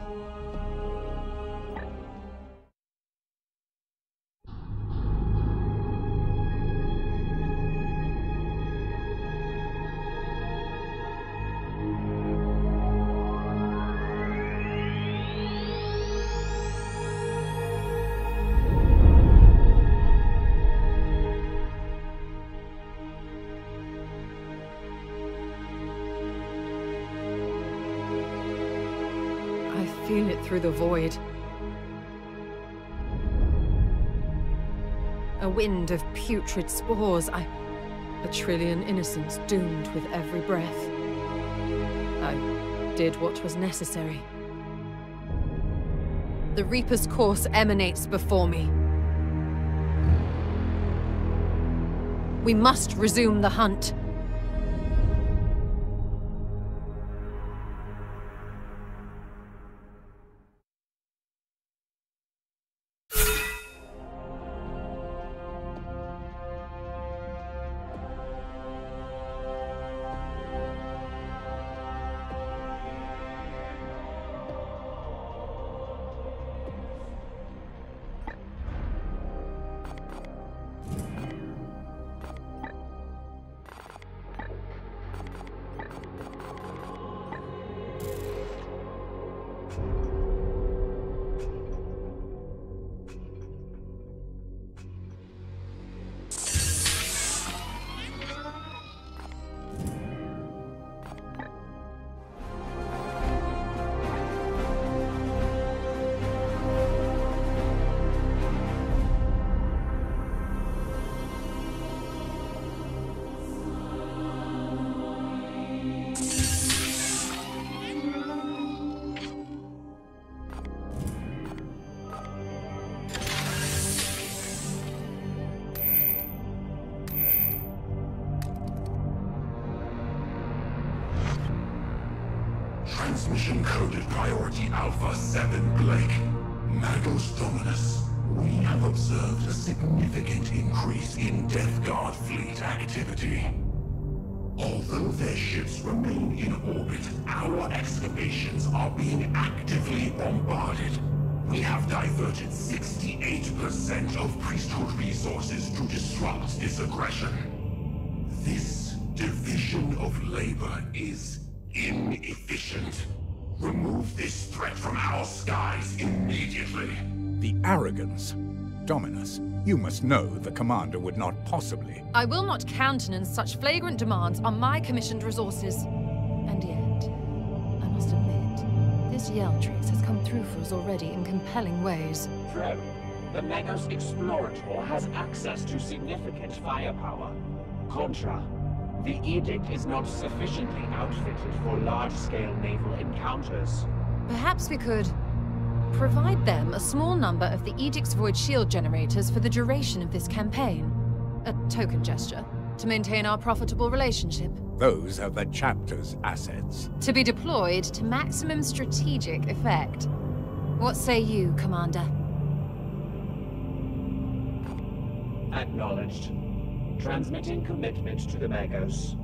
Feel it through the void. A wind of putrid spores. A trillion innocents doomed with every breath. I did what was necessary. The Reaper's course emanates before me. We must resume the hunt. Transmission coded priority Alpha 7 Blake. Magos Dominus. We have observed a significant increase in Death Guard fleet activity. Although their ships remain in orbit, our excavations are being actively bombarded. We have diverted 68% of priesthood resources to disrupt this aggression. This division of labor is inefficient. Remove this threat from our skies immediately. The arrogance. Dominus, you must know the Commander would not possibly. I will not countenance such flagrant demands on my commissioned resources. And yet, I must admit, this Yeltrix has come through for us already in compelling ways. True. The Magos Explorator has access to significant firepower. Contra, the Edict is not sufficiently outfitted for large-scale naval encounters. Perhaps we could provide them a small number of the Edict's Void Shield generators for the duration of this campaign. A token gesture to maintain our profitable relationship. Those are the chapter's assets. To be deployed to maximum strategic effect. What say you, Commander? Acknowledged. Transmitting commitment to the Magos.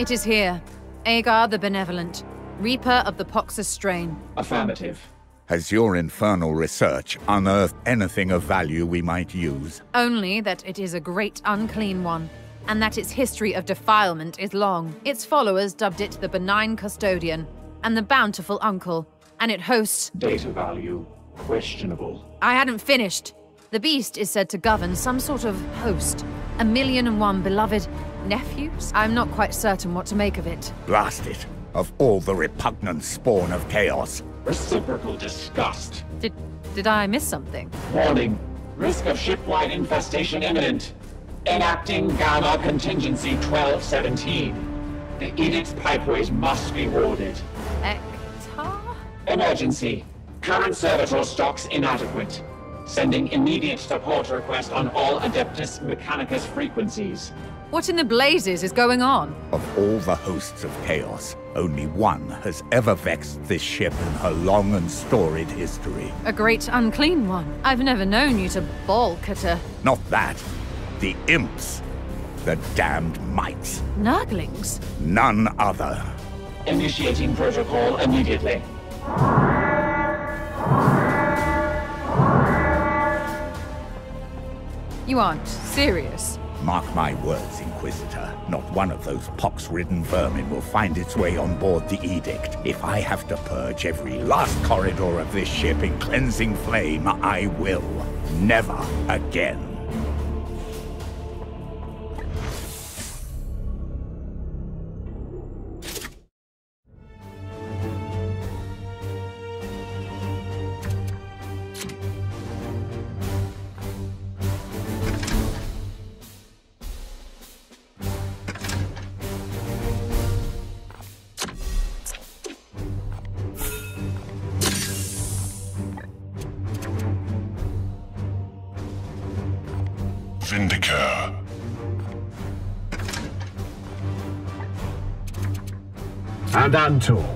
It is here. Aeger the Benevolent, Reaper of the Poxus strain. Affirmative. Has your infernal research unearthed anything of value we might use? Only that it is a great unclean one, and that its history of defilement is long. Its followers dubbed it the Benign Custodian, and the Bountiful Uncle, and it hosts... Data value questionable. I hadn't finished. The beast is said to govern some sort of host, 1,000,001 beloved nephews? I'm not quite certain what to make of it. Blast it. Of all the repugnant spawn of chaos. Reciprocal disgust. Did I miss something? Warning. Risk of ship-wide infestation imminent. Enacting Gamma Contingency 1217. The Edict's pipeways must be warded. Ectar? Emergency. Current servitor stocks inadequate. Sending immediate support request on all Adeptus Mechanicus frequencies. What in the blazes is going on? Of all the hosts of chaos, only one has ever vexed this ship in her long and storied history. A great unclean one. I've never known you to balk at a... Not that. The imps. The damned mites. Nurglings? None other. Initiating protocol immediately. You aren't serious? Mark my words, Inquisitor. Not one of those pox-ridden vermin will find its way on board the Edict. If I have to purge every last corridor of this ship in cleansing flame, I will. Never again. Vindicare. And Antor.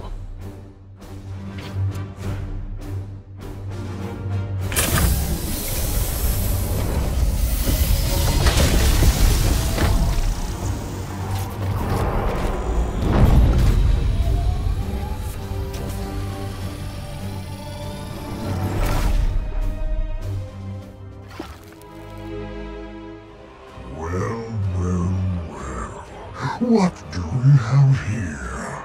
What do we have here?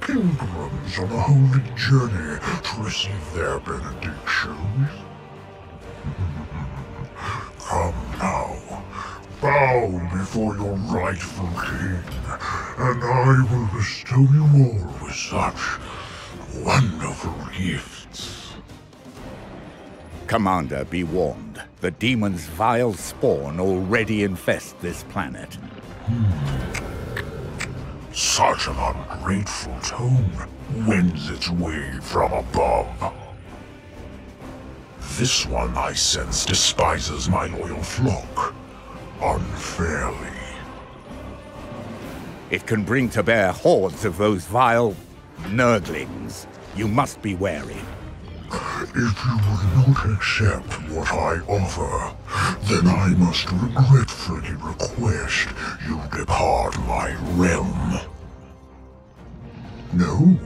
Pilgrims on a holy journey to receive their benedictions? Come now, bow before your rightful king, and I will bestow you all with such wonderful gifts. Commander, be warned. The demon's vile spawn already infest this planet. Such an ungrateful tone wends its way from above. This one, I sense, despises my loyal flock unfairly. It can bring to bear hordes of those vile Nurglings. You must be wary. If you would not accept what I offer, then I must regretfully request you depart my realm. No?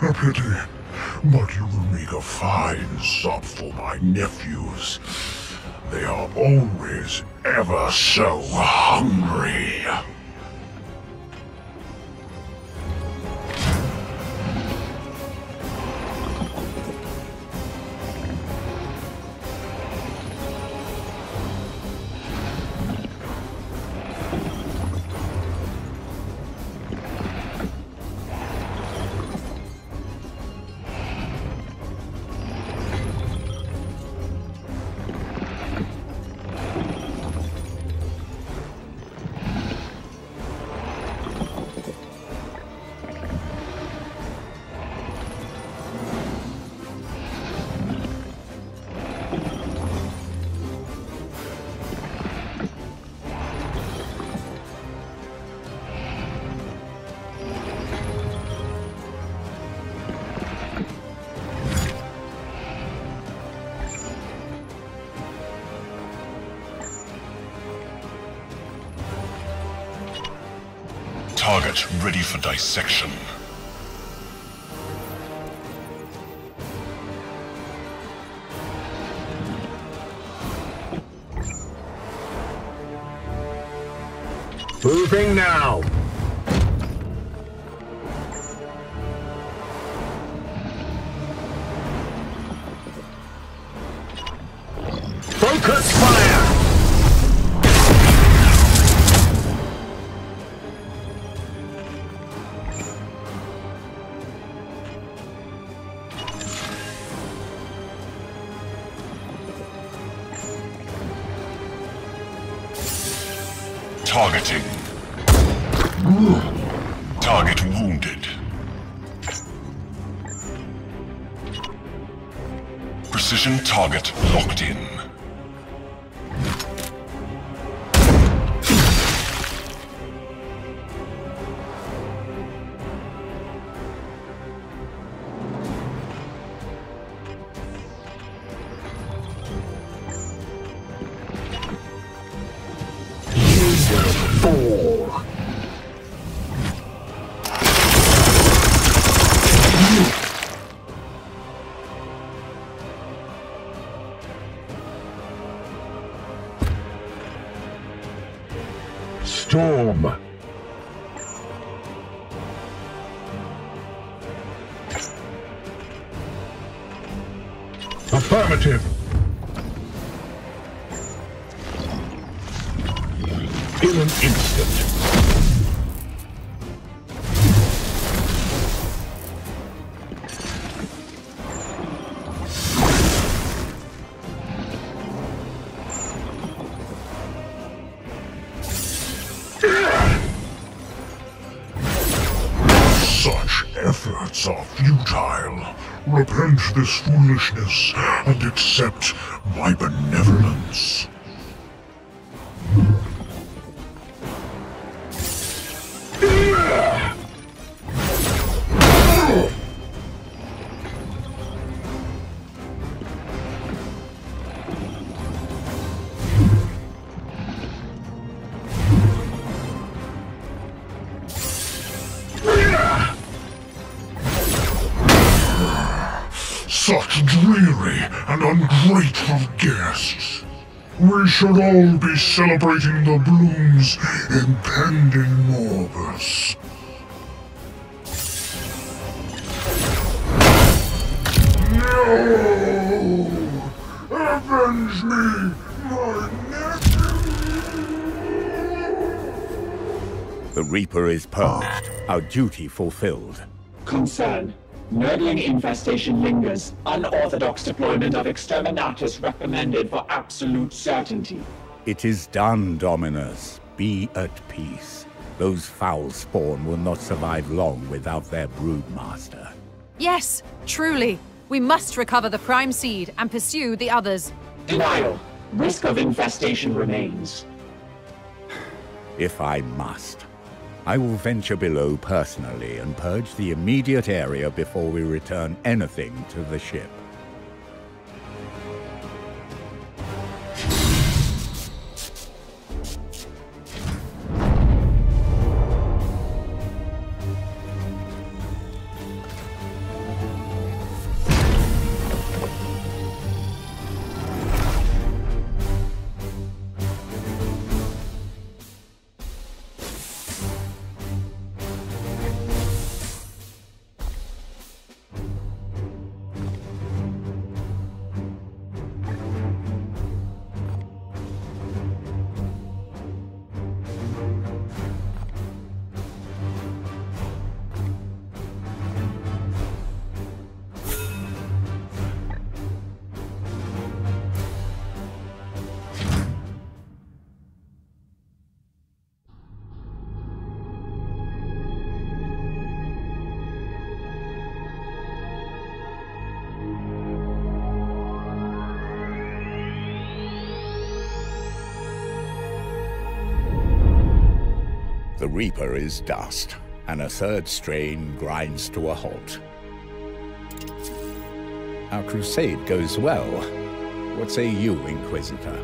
A pity, but you will make a fine sop for my nephews. They are always ever so hungry. Target ready for dissection. Moving now. Focus fire! Targeting. Target wounded. Precision target locked in. Storm. Affirmative. In an instant. Such efforts are futile. Repent this foolishness and accept my benevolence. Such dreary and ungrateful guests. We should all be celebrating the bloom's impending morbus. No! Avenge me, my nephew! The Reaper is purged, our duty fulfilled. Concern. Nurgling infestation lingers. Unorthodox deployment of exterminatus recommended for absolute certainty. It is done, Dominus. Be at peace. Those foul spawn will not survive long without their broodmaster. Yes, truly. We must recover the Prime Seed and pursue the others. Denial. Risk of infestation remains. If I must, I will venture below personally and purge the immediate area before we return anything to the ship. The Reaper is dust, and a third strain grinds to a halt. Our crusade goes well. What say you, Inquisitor?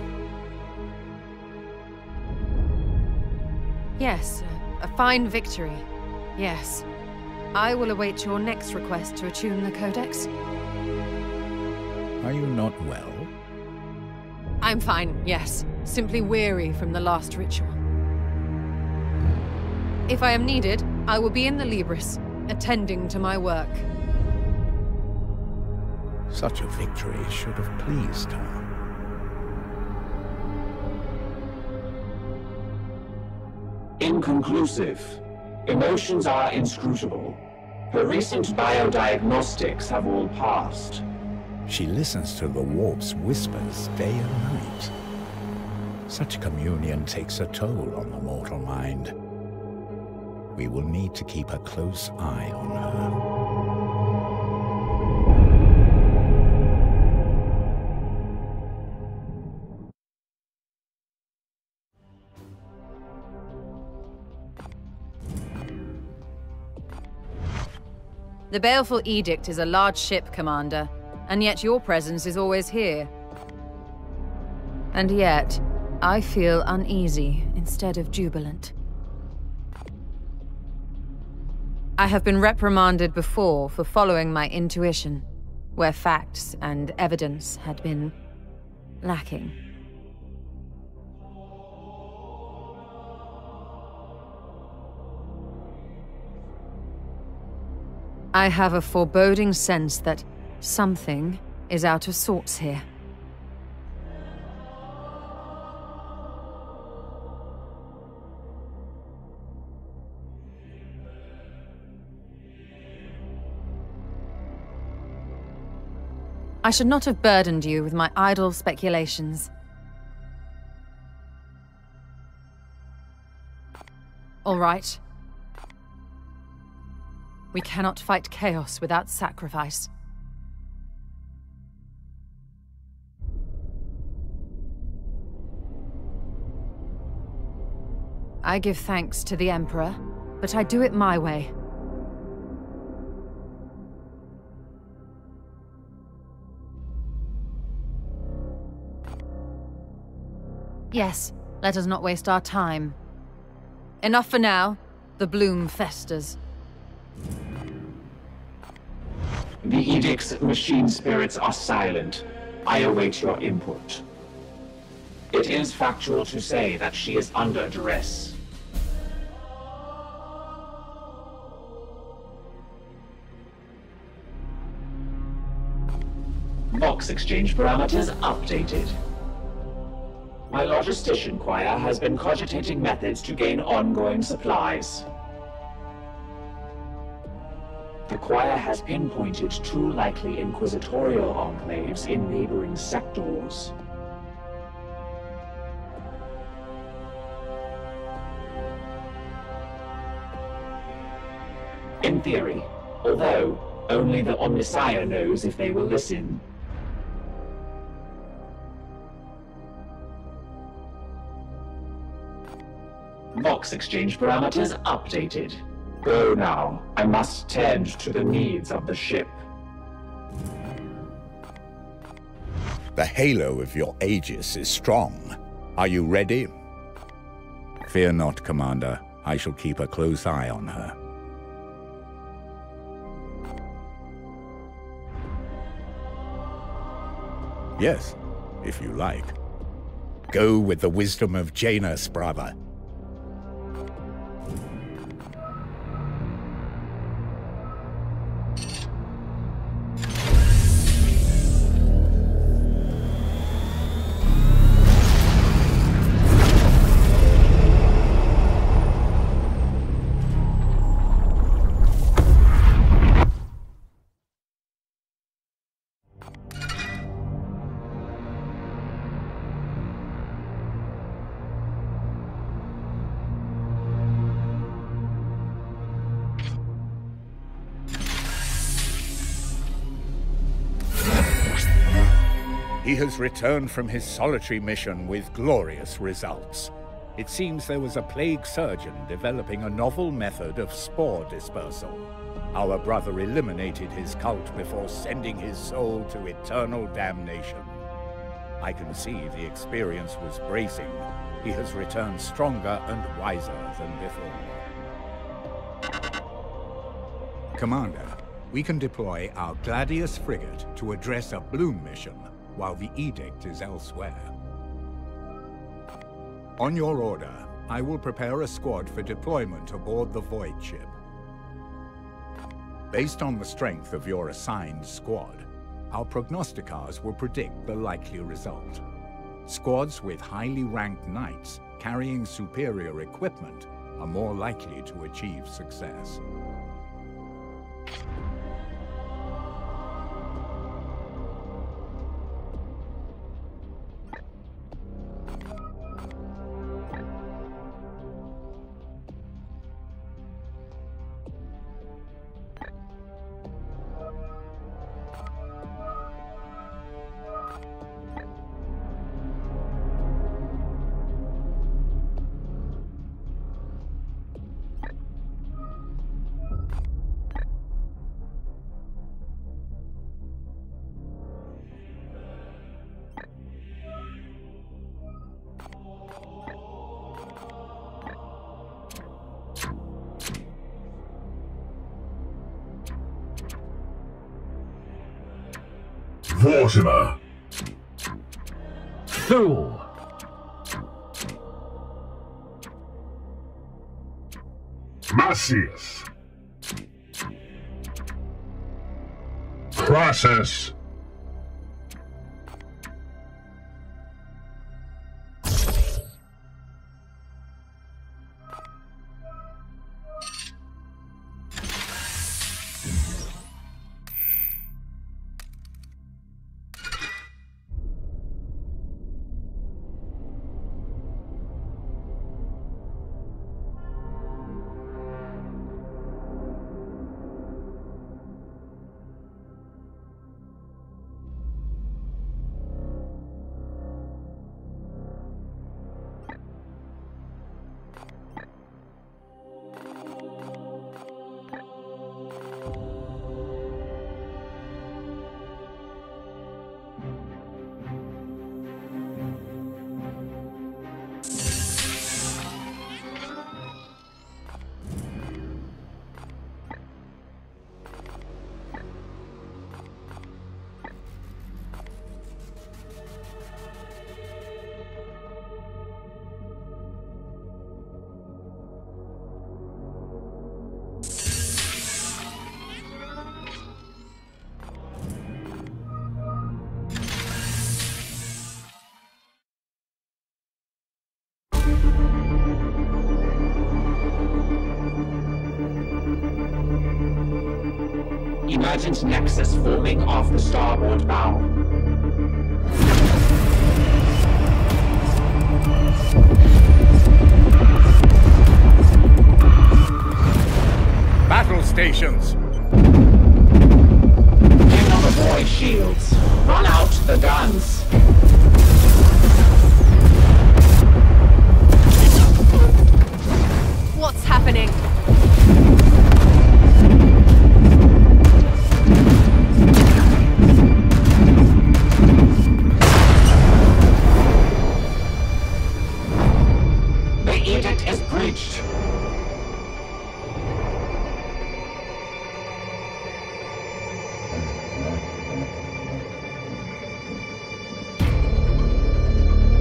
Yes, a fine victory. Yes. I will await your next request to attune the Codex. Are you not well? I'm fine, yes. Simply weary from the last ritual. If I am needed, I will be in the Libris, attending to my work. Such a victory should have pleased her. Inconclusive. Emotions are inscrutable. Her recent biodiagnostics have all passed. She listens to the Warp's whispers day and night. Such communion takes a toll on the mortal mind. We will need to keep a close eye on her. The Baleful Edict is a large ship, Commander, and yet your presence is always here. And yet, I feel uneasy instead of jubilant. I have been reprimanded before for following my intuition, where facts and evidence had been lacking. I have a foreboding sense that something is out of sorts here. I should not have burdened you with my idle speculations. All right. We cannot fight chaos without sacrifice. I give thanks to the Emperor, but I do it my way. Yes, let us not waste our time. Enough for now. The bloom festers. The Edict's machine spirits are silent. I await your input. It is factual to say that she is under duress. Box exchange parameters updated. My logistician choir has been cogitating methods to gain ongoing supplies. The choir has pinpointed 2 likely inquisitorial enclaves in neighboring sectors. In theory, although only the Omnissiah knows if they will listen. Box exchange parameters updated. Go now. I must tend to the needs of the ship. The halo of your Aegis is strong. Are you ready? Fear not, Commander. I shall keep a close eye on her. Yes, if you like. Go with the wisdom of Janus, brother. He has returned from his solitary mission with glorious results. It seems there was a plague surgeon developing a novel method of spore dispersal. Our brother eliminated his cult before sending his soul to eternal damnation. I can see the experience was bracing. He has returned stronger and wiser than before. Commander, we can deploy our Gladius frigate to address a Bloom mission, while the edict is elsewhere. On your order, I will prepare a squad for deployment aboard the Void ship. Based on the strength of your assigned squad, our prognosticars will predict the likely result. Squads with highly ranked knights carrying superior equipment are more likely to achieve success. Vortimer. Fool! Macius. Crassus. Emergent Nexus forming off the starboard bow. Battle stations! King of the void shields. Run out the guns. What's happening?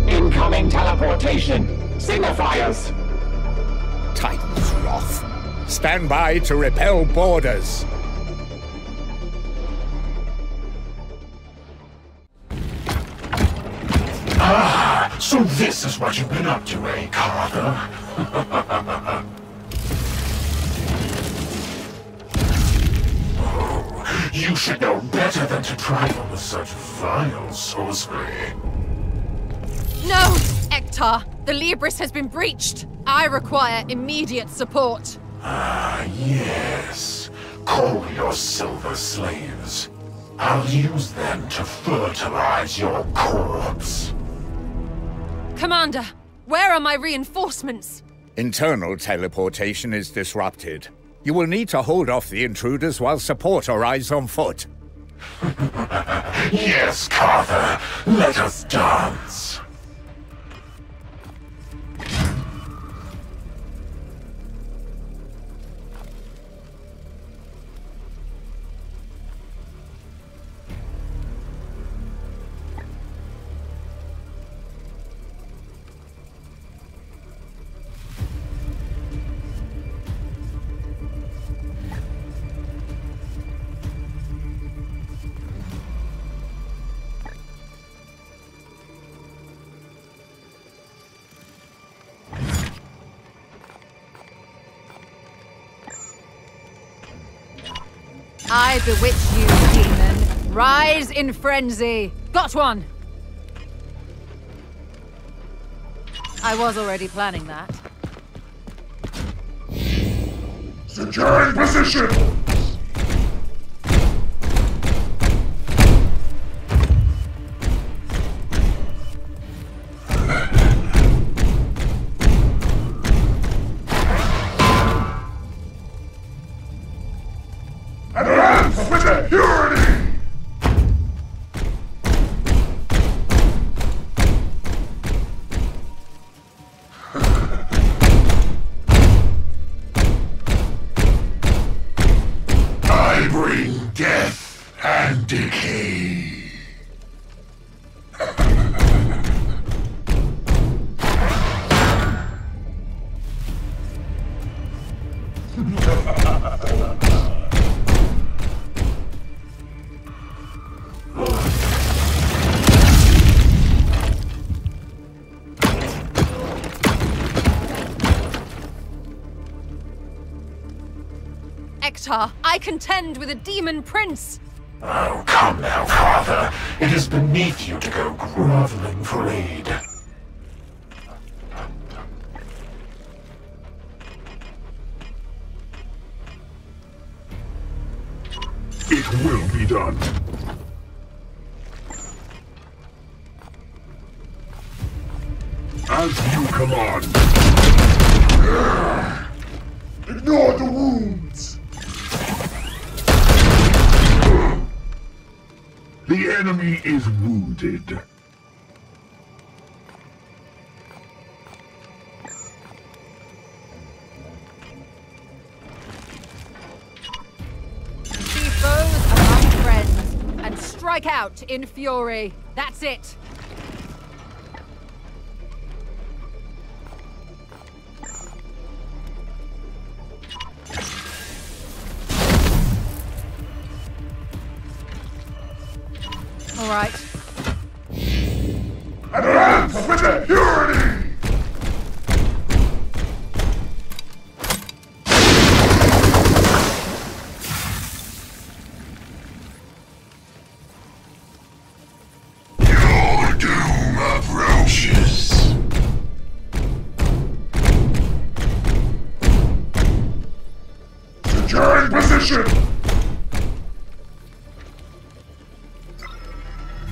Incoming teleportation! Signifiers! Titan's Wrath. Stand by to repel borders. Ah, so this is what you've been up to, eh, Carter? Oh, you should know better than to trifle with such vile sorcery. No! Ectar! The Libris has been breached! I require immediate support! Ah, yes. Call your silver slaves. I'll use them to fertilize your corpse. Commander, where are my reinforcements? Internal teleportation is disrupted. You will need to hold off the intruders while support arrives on foot. Yes, Carter. Let us dance. I bewitch you, demon. Rise in frenzy. Got one! I was already planning that. Securing position! Advance with security! Ectar, I contend with a demon prince! Oh, come now, Father. It is beneath you to go groveling for aid. It will be done. As you command. Ignore the wounds! The enemy is wounded. Be foes among friends, and strike out in fury. That's it. All right. Advance with the purity! Your doom approaches. Securing position!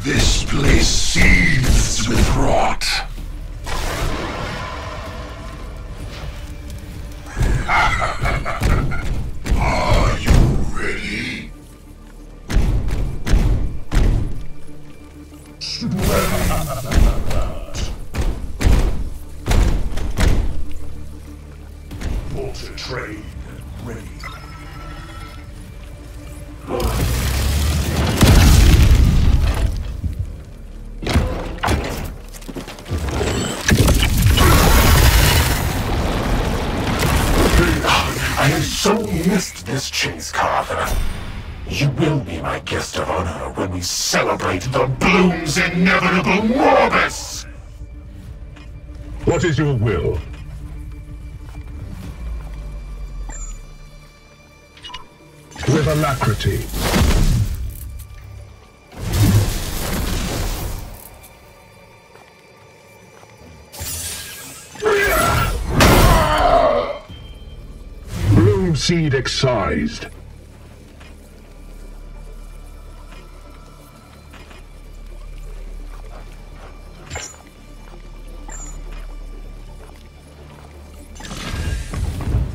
This place seethes with rot. Are you ready? Mortar train ready. I have so missed this chase, Carver. You will be my guest of honor when we celebrate the Bloom's inevitable Morbus! What is your will? With alacrity. Bloom seed excised.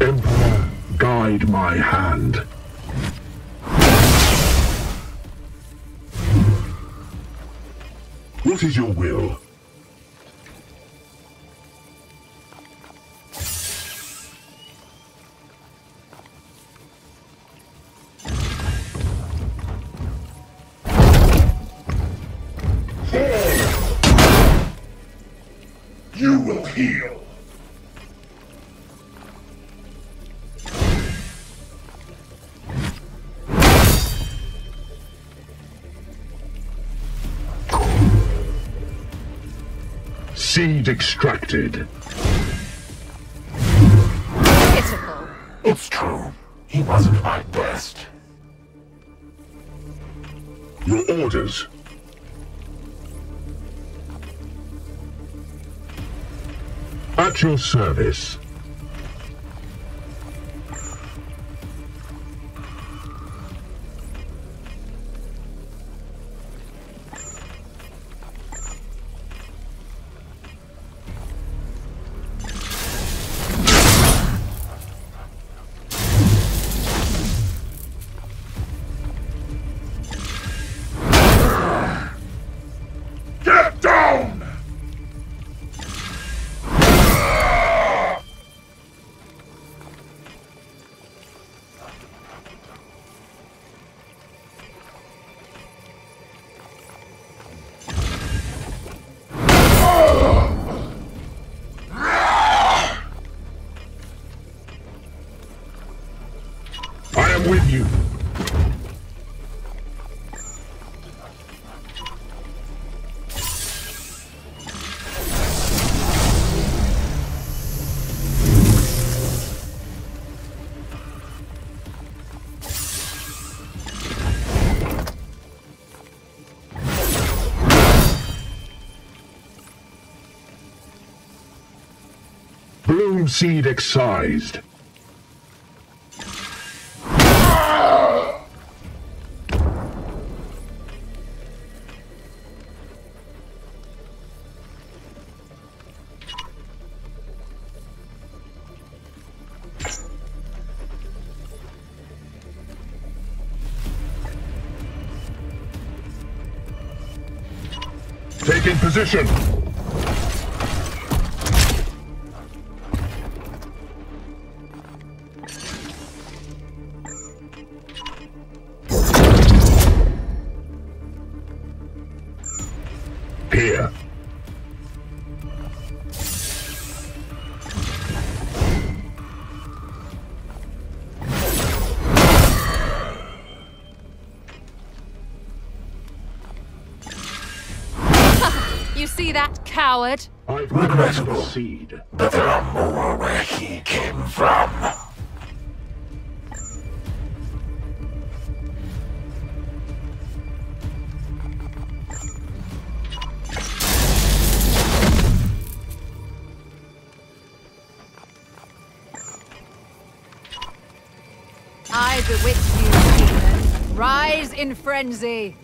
Emperor, guide my hand. What is your will? You will heal. Seed extracted. Pitiful. It's true. He wasn't my best. Your orders. At your service. Get down! I am with you. Bloom seed excised. Taking position. Here. You see that, coward? Regrettable, but there are more where he came from. I bewitch you, demon. Rise in frenzy.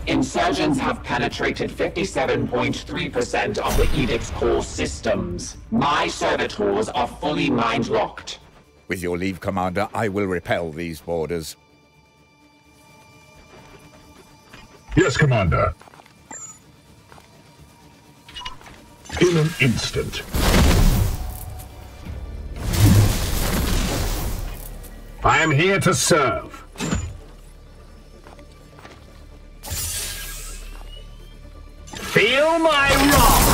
Insurgents have penetrated 57.3% of the Edict's core systems. My servitors are fully mind-locked. With your leave, Commander, I will repel these boarders. Yes, Commander. In an instant. I am here to serve. Feel my wrath!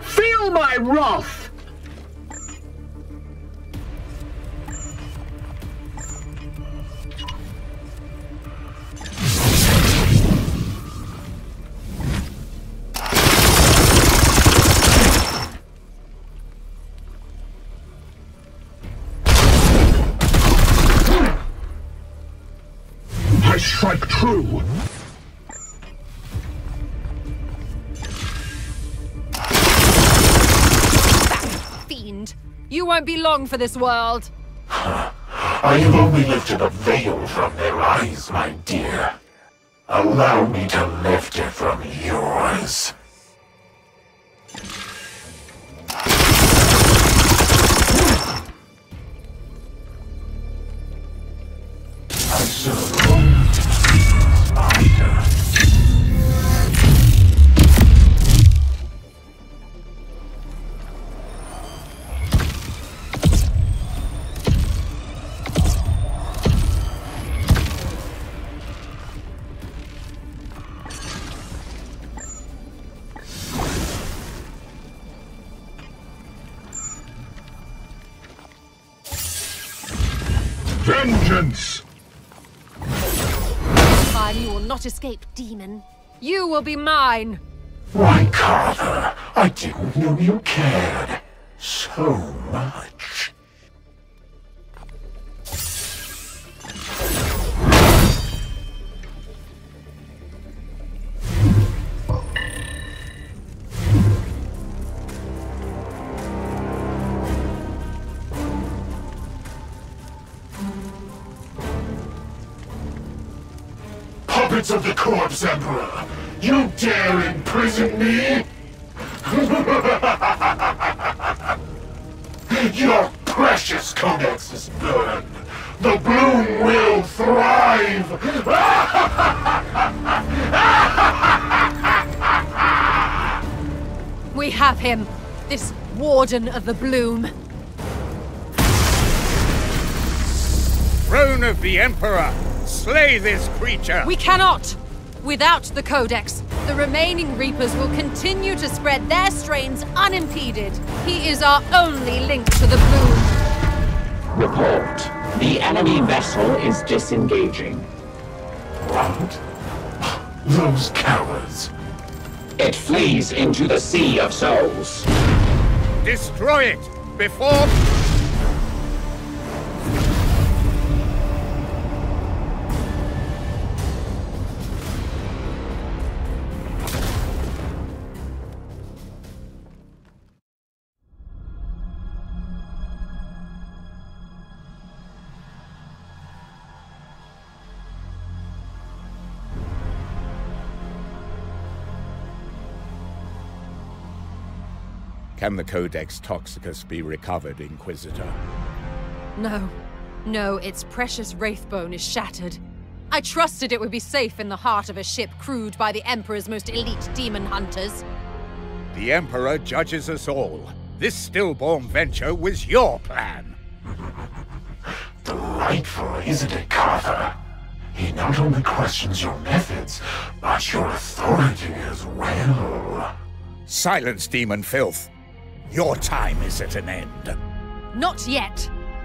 Feel my wrath! Strike true. Fiend, you won't be long for this world. I have only lifted a veil from their eyes, my dear. Allow me to lift it from yours. I serve only to please Master. Vengeance! You will not escape, demon. You will be mine. Why, Carver, I didn't know you cared so much. Puppets of the corpse, Emperor! You dare imprison me? Your precious Codex is burned. The bloom will thrive! We have him, this Warden of the Bloom. Throne of the Emperor! Slay this creature! We cannot! Without the Codex, the remaining Reapers will continue to spread their strains unimpeded. He is our only link to the Bloom. Report. The enemy vessel is disengaging. What? Those cowards. It flees into the Sea of Souls. Destroy it before... Can the Codex Toxicus be recovered, Inquisitor? No. No, its precious wraithbone is shattered. I trusted it would be safe in the heart of a ship crewed by the Emperor's most elite demon hunters. The Emperor judges us all. This stillborn venture was your plan. Delightful, isn't it, Carther? He not only questions your methods, but your authority as well. Silence, demon filth. Your time is at an end. Not yet.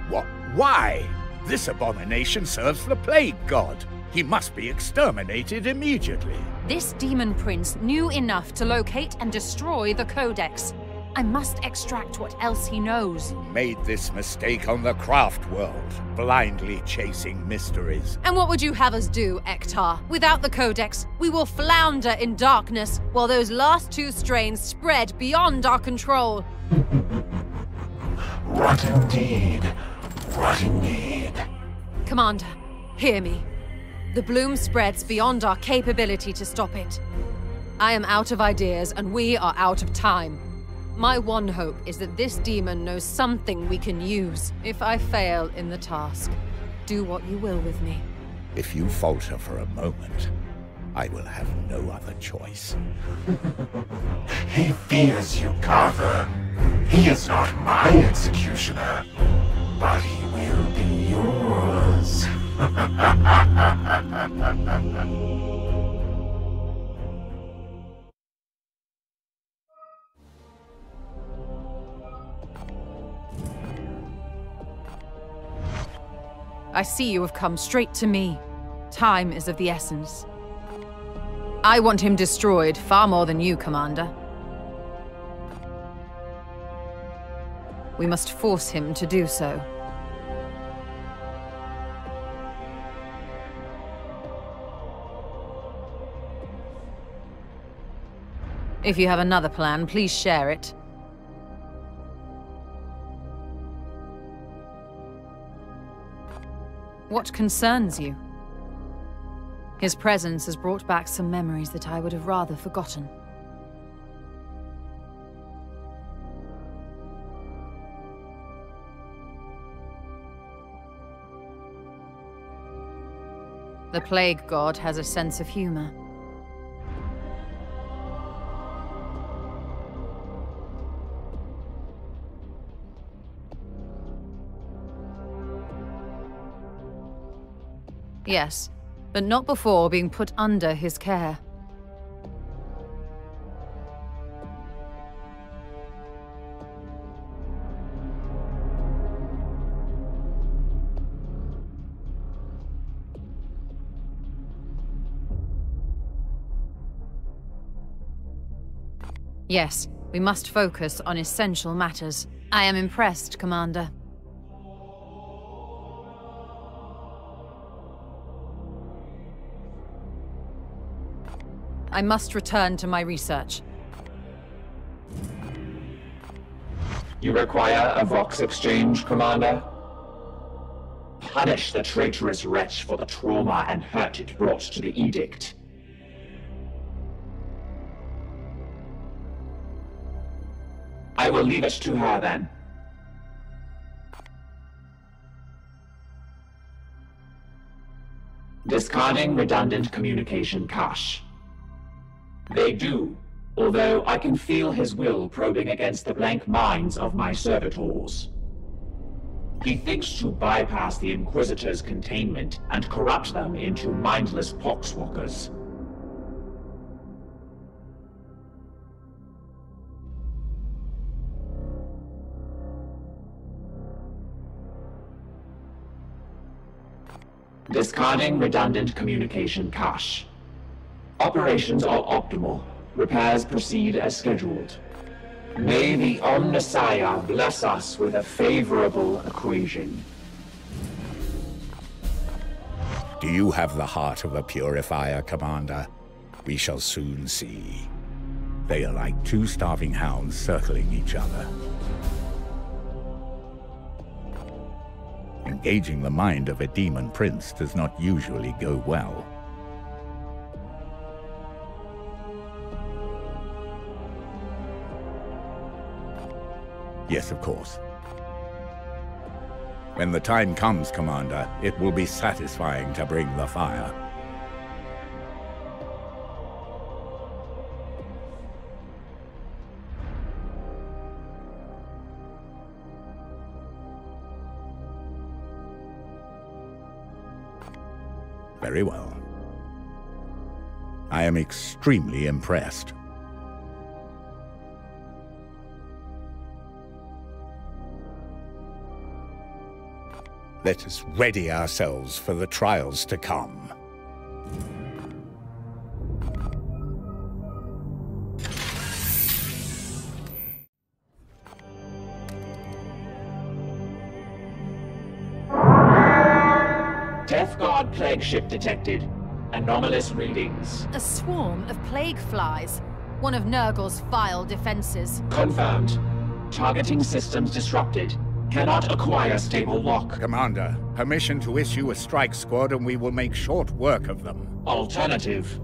What? Why? This abomination serves the Plague God. He must be exterminated immediately. This demon prince knew enough to locate and destroy the Codex. I must extract what else he knows. You made this mistake on the craft world, blindly chasing mysteries. And what would you have us do, Ectar? Without the Codex, we will flounder in darkness, while those last two strains spread beyond our control. What indeed? What indeed? Commander, hear me. The bloom spreads beyond our capability to stop it. I am out of ideas, and we are out of time. My one hope is that this demon knows something we can use. If I fail in the task, do what you will with me. If you falter for a moment, I will have no other choice. He fears you, Carther. He is not my executioner, but he will be yours. I see you have come straight to me. Time is of the essence. I want him destroyed far more than you, Commander. We must force him to do so. If you have another plan, please share it. What concerns you? His presence has brought back some memories that I would have rather forgotten. The Plague God has a sense of humor. Yes, but not before being put under his care. Yes, we must focus on essential matters. I am impressed, Commander. I must return to my research. You require a Vox exchange, Commander? Punish the traitorous wretch for the trauma and hurt it brought to the Edict. I will leave it to her, then. Discarding redundant communication cache. They do, although I can feel his will probing against the blank minds of my servitors. He thinks to bypass the Inquisitor's containment and corrupt them into mindless poxwalkers. Discarding redundant communication cache. Operations are optimal. Repairs proceed as scheduled. May the Omnissiah bless us with a favorable equation. Do you have the heart of a purifier, Commander? We shall soon see. They are like two starving hounds circling each other. Engaging the mind of a demon prince does not usually go well. Yes, of course. When the time comes, Commander, it will be satisfying to bring the fire. Very well. I am extremely impressed. Let us ready ourselves for the trials to come. Death Guard plague ship detected. Anomalous readings. A swarm of plague flies. One of Nurgle's vile defenses. Confirmed. Targeting systems disrupted. Cannot acquire stable lock. Commander, permission to issue a strike squad and we will make short work of them. Alternative.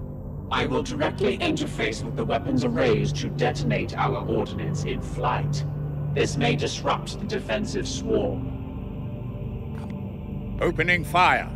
I will directly interface with the weapons arrays to detonate our ordnance in flight. This may disrupt the defensive swarm. Opening fire.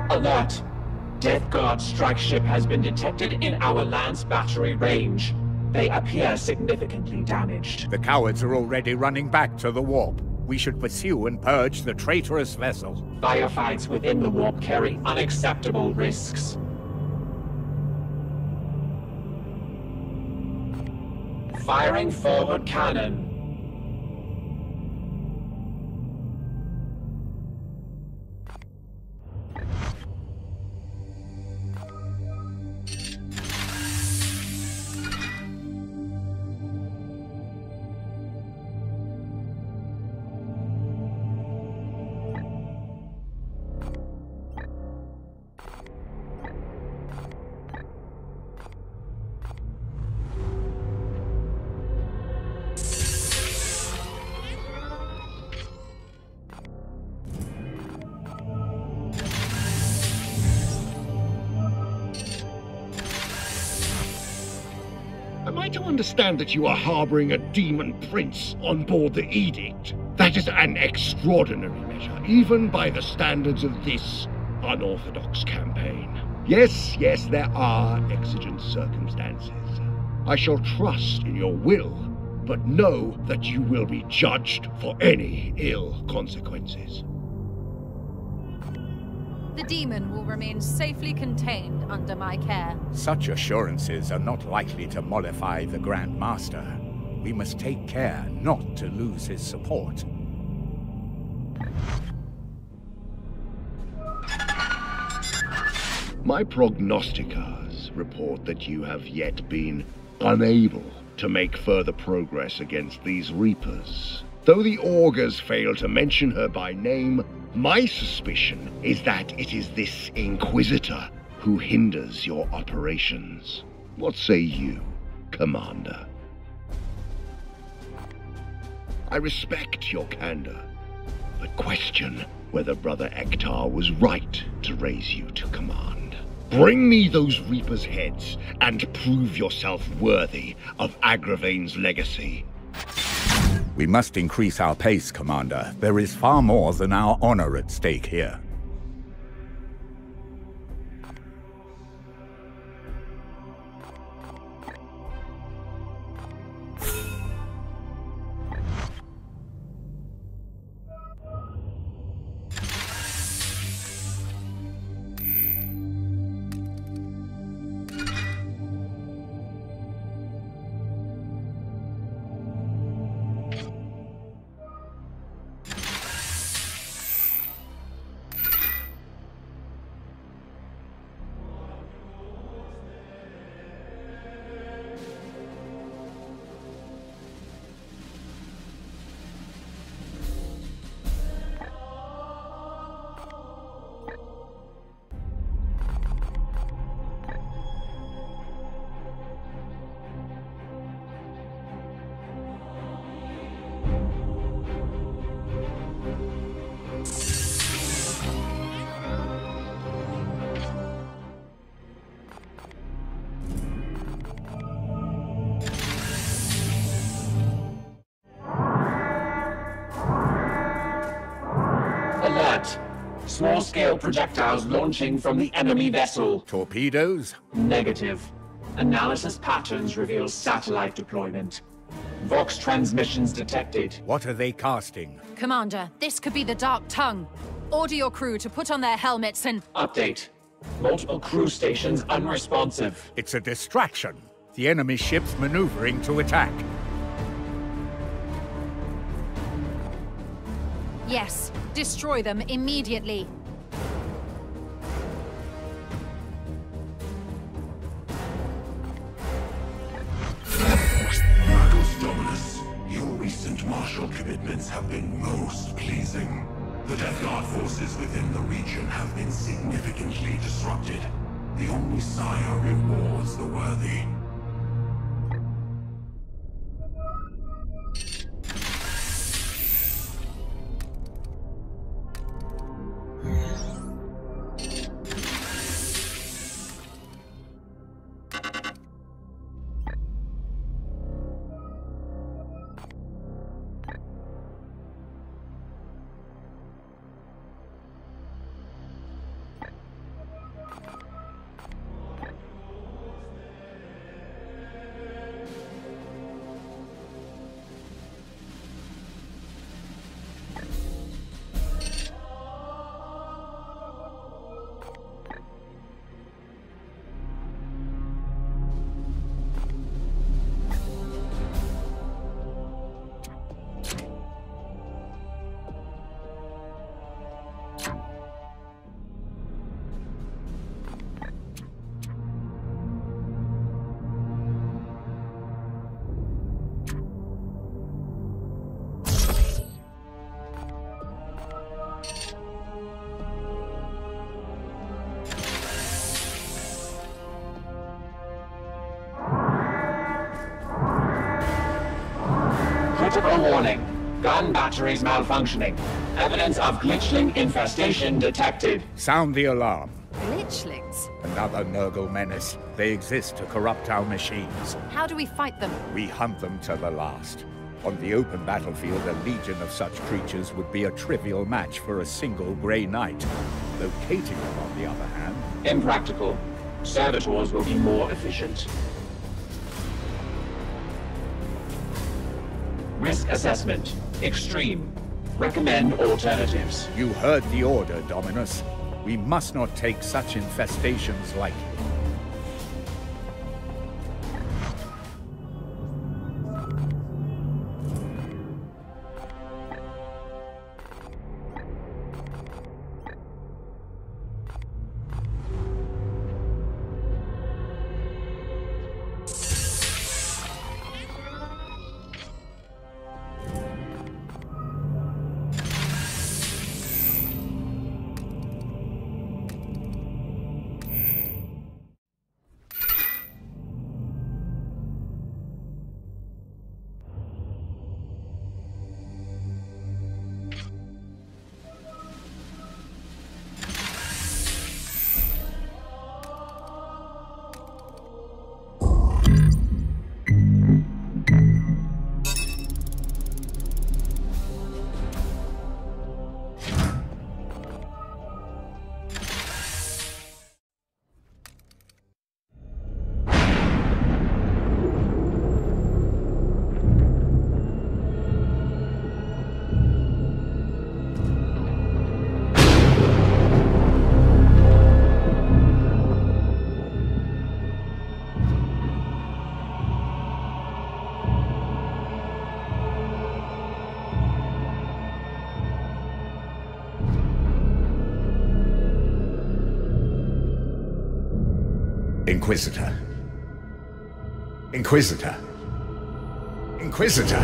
Alert! Death Guard strike ship has been detected in our Lance battery range. They appear significantly damaged. The cowards are already running back to the warp. We should pursue and purge the traitorous vessel. Firefights within the warp carry unacceptable risks. Firing forward cannon. Am I to understand that you are harboring a demon prince on board the Edict? That is an extraordinary measure, even by the standards of this unorthodox campaign. Yes, there are exigent circumstances. I shall trust in your will, but know that you will be judged for any ill consequences. The demon will remain safely contained under my care. Such assurances are not likely to mollify the Grand Master. We must take care not to lose his support. My prognosticators report that you have yet been unable to make further progress against these Reapers. Though the augurs fail to mention her by name, my suspicion is that it is this Inquisitor who hinders your operations. What say you, Commander? I respect your candor, but question whether Brother Ectar was right to raise you to command. Bring me those Reapers' heads and prove yourself worthy of Agravain's legacy. We must increase our pace, Commander. There is far more than our honor at stake here. Small-scale projectiles launching from the enemy vessel. Torpedoes? Negative. Analysis patterns reveal satellite deployment. Vox transmissions detected. What are they casting? Commander, this could be the Dark Tongue. Order your crew to put on their helmets and... Update. Multiple crew stations unresponsive. It's a distraction. The enemy ship's maneuvering to attack. Yes, destroy them immediately. Nurgle's Dominus, your recent martial commitments have been most pleasing. The Death Guard forces within the region have been significantly disrupted. The only sire rewards the worthy. Critical warning. Gun batteries malfunctioning. Evidence of glitchling infestation detected. Sound the alarm. Glitchlings? Another Nurgle menace. They exist to corrupt our machines. How do we fight them? We hunt them to the last. On the open battlefield, a legion of such creatures would be a trivial match for a single Grey Knight. Locating them, on the other hand... Impractical. Servitors will be more efficient. Risk assessment. Extreme. Recommend alternatives. You heard the order, Dominus. We must not take such infestations lightly. Inquisitor. Inquisitor. Inquisitor!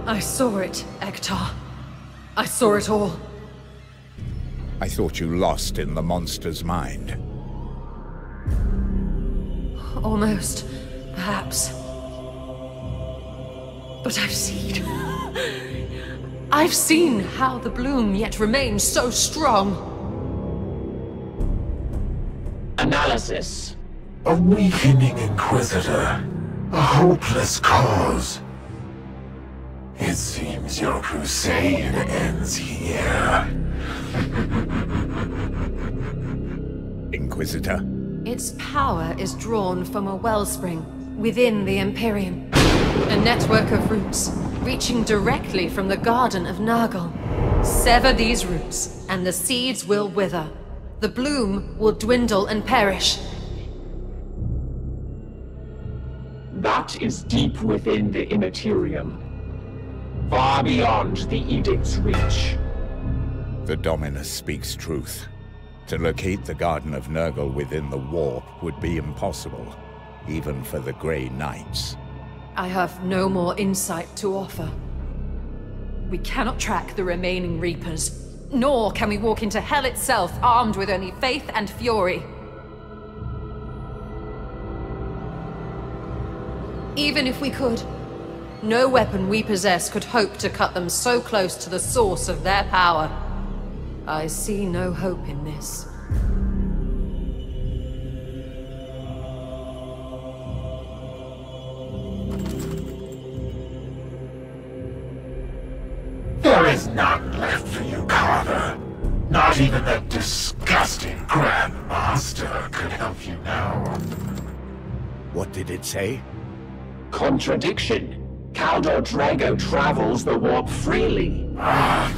I saw it, Ectar. I saw it all. I thought you lost in the monster's mind. Almost, perhaps. But I've seen how the bloom yet remains so strong. Analysis. A weakening Inquisitor. A hopeless cause. It seems your crusade ends here. Inquisitor. Its power is drawn from a wellspring within the Imperium. A network of roots reaching directly from the Garden of Nurgle. Sever these roots, and the seeds will wither. The bloom will dwindle and perish. That is deep within the Immaterium. Far beyond the Edict's reach. The Dominus speaks truth. To locate the Garden of Nurgle within the warp would be impossible, even for the Grey Knights. I have no more insight to offer. We cannot track the remaining Reapers, nor can we walk into hell itself armed with only faith and fury. Even if we could, no weapon we possess could hope to cut them so close to the source of their power. I see no hope in this. There is none left for you, Carver. Not even the disgusting Grand Master could help you now. What did it say? Contradiction. Kaldor Draigo travels the warp freely.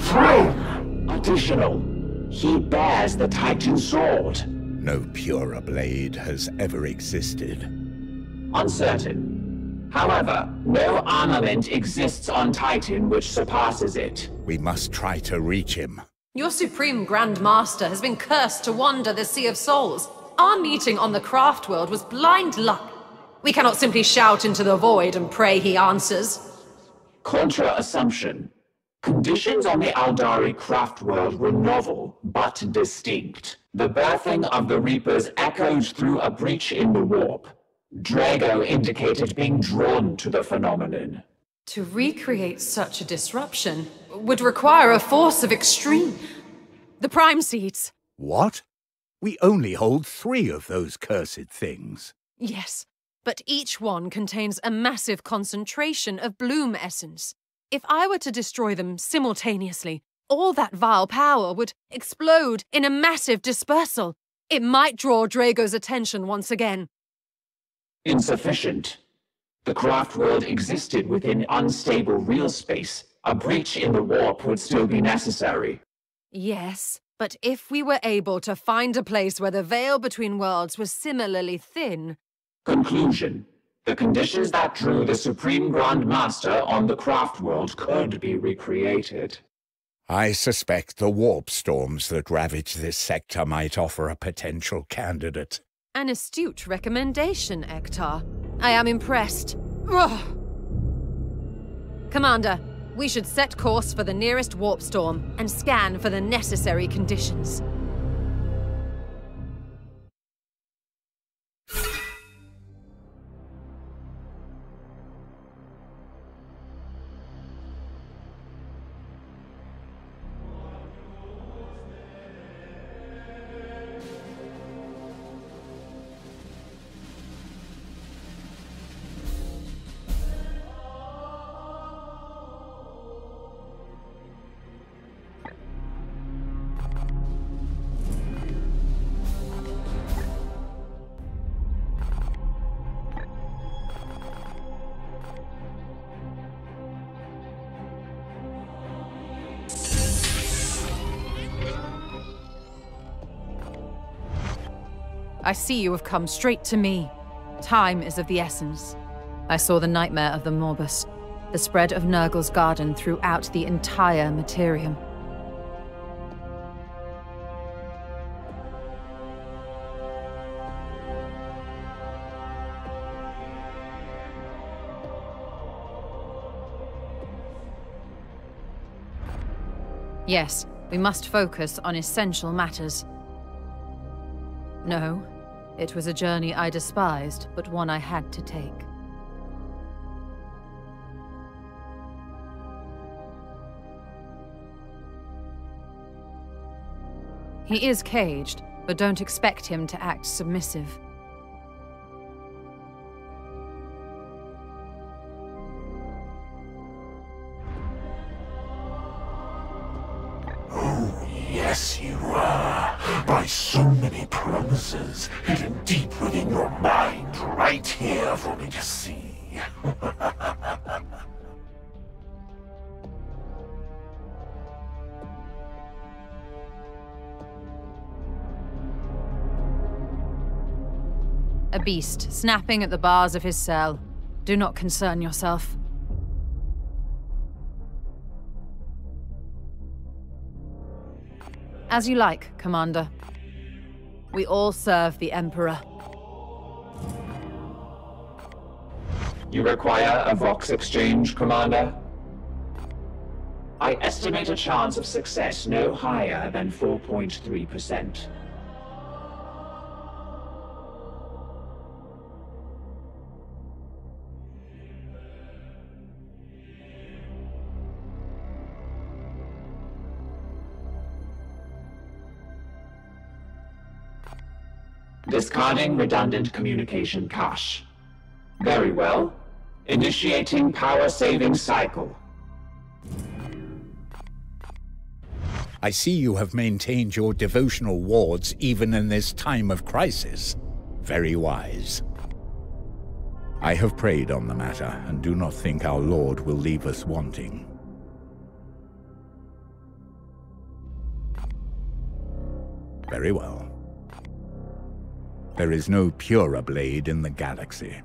Throne! Additional. He bears the Titan sword. No purer blade has ever existed. Uncertain. However, no armament exists on Titan which surpasses it. We must try to reach him. Your Supreme Grand Master has been cursed to wander the Sea of Souls. Our meeting on the Craft World was blind luck. We cannot simply shout into the void and pray he answers. Contra-assumption. Conditions on the Aldari Craft World were novel, but distinct. The birthing of the Reapers echoed through a breach in the warp. Draigo indicated being drawn to the phenomenon. To recreate such a disruption would require a force of extreme... The Prime Seeds. What? We only hold 3 of those cursed things. Yes, but each one contains a massive concentration of bloom essence. If I were to destroy them simultaneously, all that vile power would explode in a massive dispersal. It might draw Draigo's attention once again. Insufficient. The craft world existed within unstable real space. A breach in the warp would still be necessary. Yes, but if we were able to find a place where the veil between worlds was similarly thin... Conclusion. The conditions that drew the Supreme Grand Master on the craft world could be recreated. I suspect the warp storms that ravage this sector might offer a potential candidate. An astute recommendation, Ectar. I am impressed. Ugh. Commander, we should set course for the nearest warp storm and scan for the necessary conditions. I see you have come straight to me. Time is of the essence. I saw the nightmare of the Morbus, the spread of Nurgle's garden throughout the entire Materium. Yes, we must focus on essential matters. No, it was a journey I despised, but one I had to take. He is caged, but don't expect him to act submissive. so many promises hidden deep within your mind right here for me to see. A beast, snapping at the bars of his cell. Do not concern yourself. As you like, Commander. We all serve the Emperor. You require a Vox exchange, Commander? I estimate a chance of success no higher than 4.3%. Discarding redundant communication cache. Very well. Initiating power-saving cycle. I see you have maintained your devotional wards even in this time of crisis. Very wise. I have prayed on the matter, and do not think our Lord will leave us wanting. Very well. There is no purer blade in the galaxy.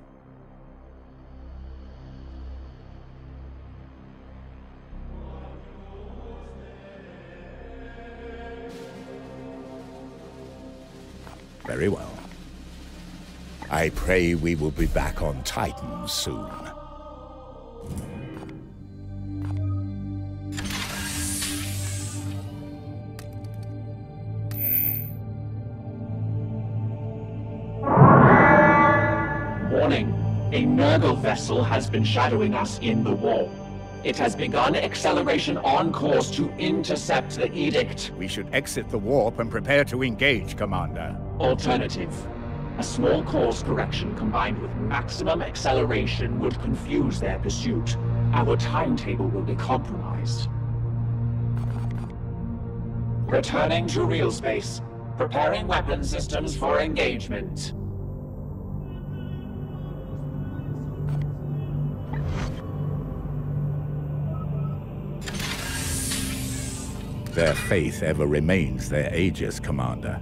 Very well. I pray we will be back on Titan soon. Warning. A Nurgle vessel has been shadowing us in the warp. It has begun acceleration on course to intercept the edict. We should exit the warp and prepare to engage, Commander. Alternative. A small course correction combined with maximum acceleration would confuse their pursuit. Our timetable will be compromised. Returning to real space. Preparing weapon systems for engagement. Their faith ever remains their Aegis, Commander.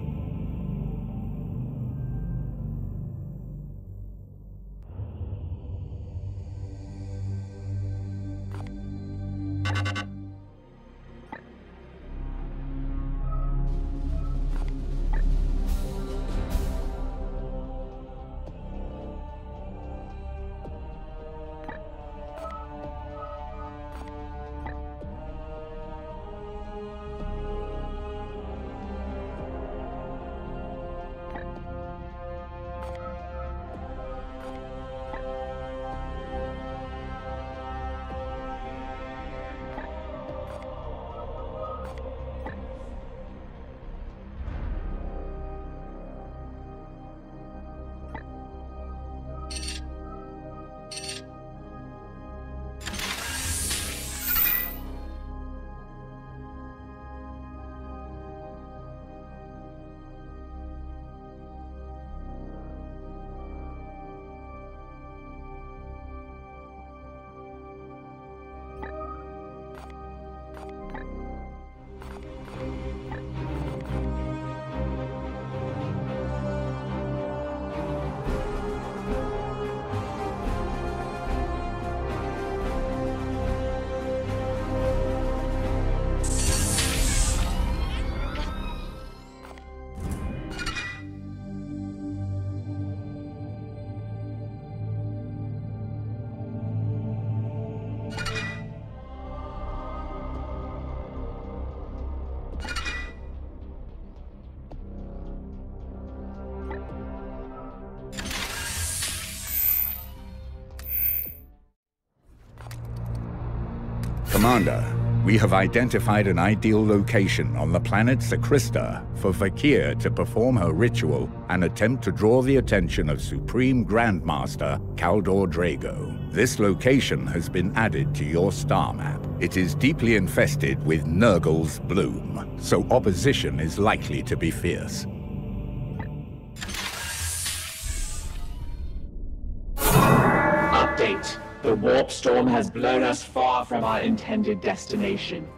Commander, we have identified an ideal location on the planet Sakrista for Vakir to perform her ritual and attempt to draw the attention of Supreme Grandmaster Kaldor Draigo. This location has been added to your star map. It is deeply infested with Nurgle's bloom, so opposition is likely to be fierce. Update. The warp storm has blown us far from our intended destination.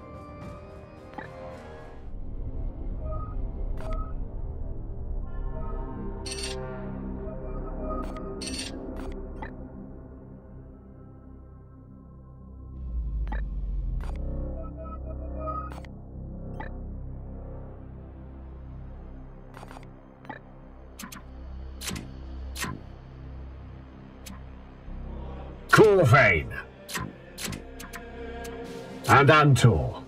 Agravain and Antor.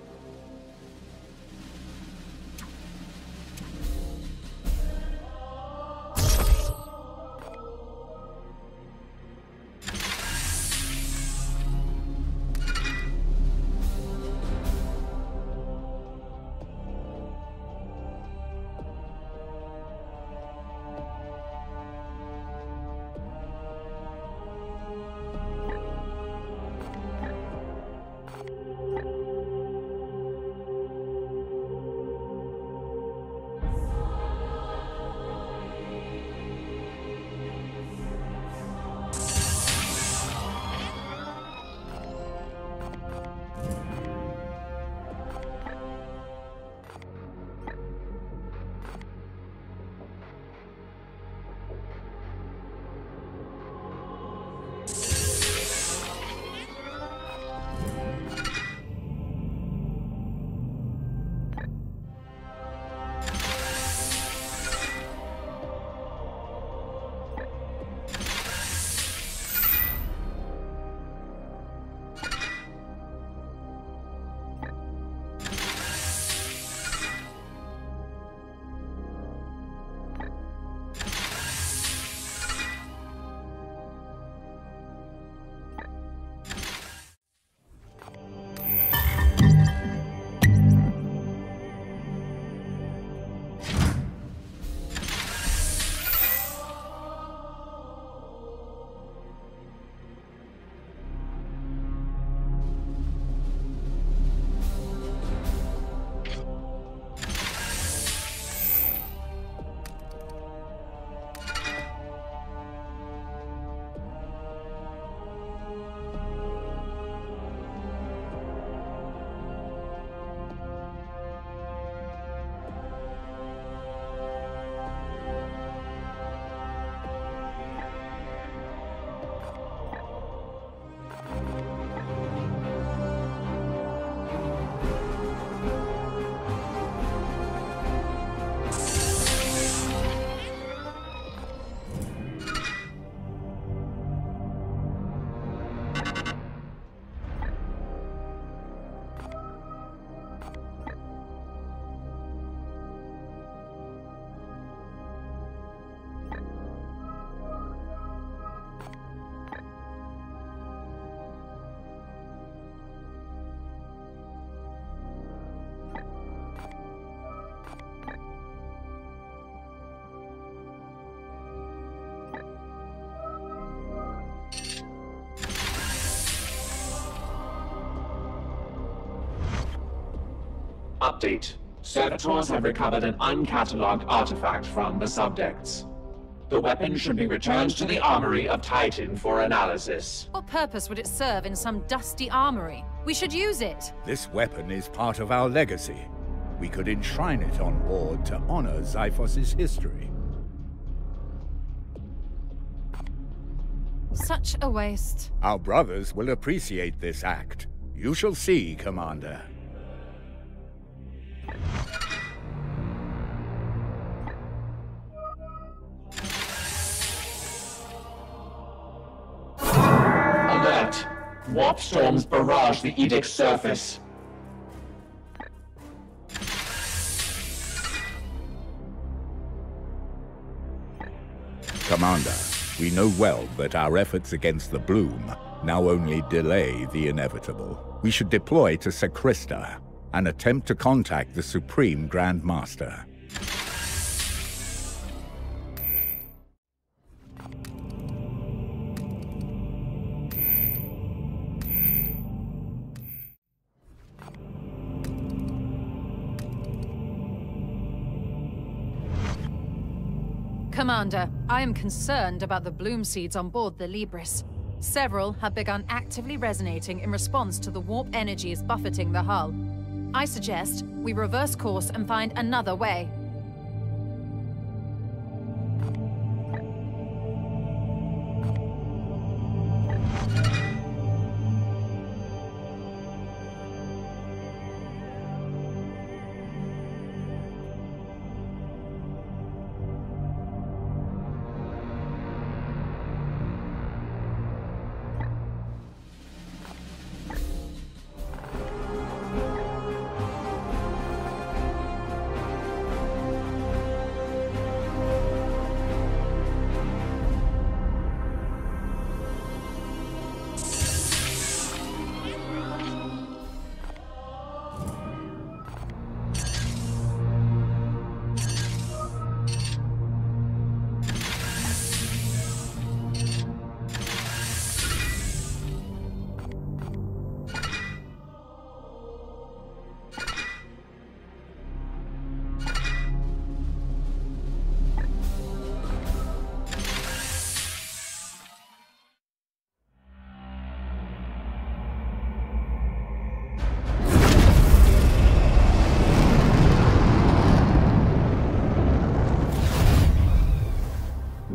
Update. Servitors have recovered an uncatalogued artifact from the subdecks. The weapon should be returned to the armory of Titan for analysis. What purpose would it serve in some dusty armory? We should use it. This weapon is part of our legacy. We could enshrine it on board to honor Xiphos' history. Such a waste. Our brothers will appreciate this act. You shall see, Commander. Alert! Warp storms barrage the Edict's surface. Commander, we know well that our efforts against the Bloom now only delay the inevitable. We should deploy to Secrista and attempt to contact the Supreme Grand Master. Commander, I am concerned about the bloom seeds on board the Libris. Several have begun actively resonating in response to the warp energies buffeting the hull. I suggest we reverse course and find another way.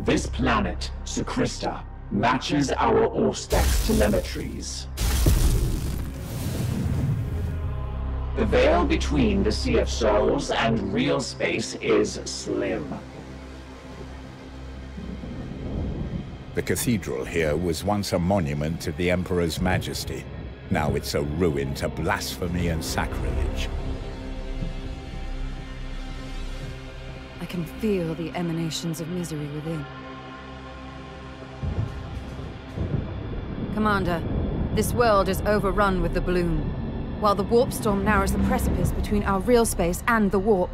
This planet, Sucrista, matches our Orstex telemetries. The veil between the Sea of Souls and real space is slim. The cathedral here was once a monument to the Emperor's majesty. Now it's a ruin to blasphemy and sacrilege. I can feel the emanations of misery within. Commander, this world is overrun with the bloom, while the warp storm narrows the precipice between our real space and the warp.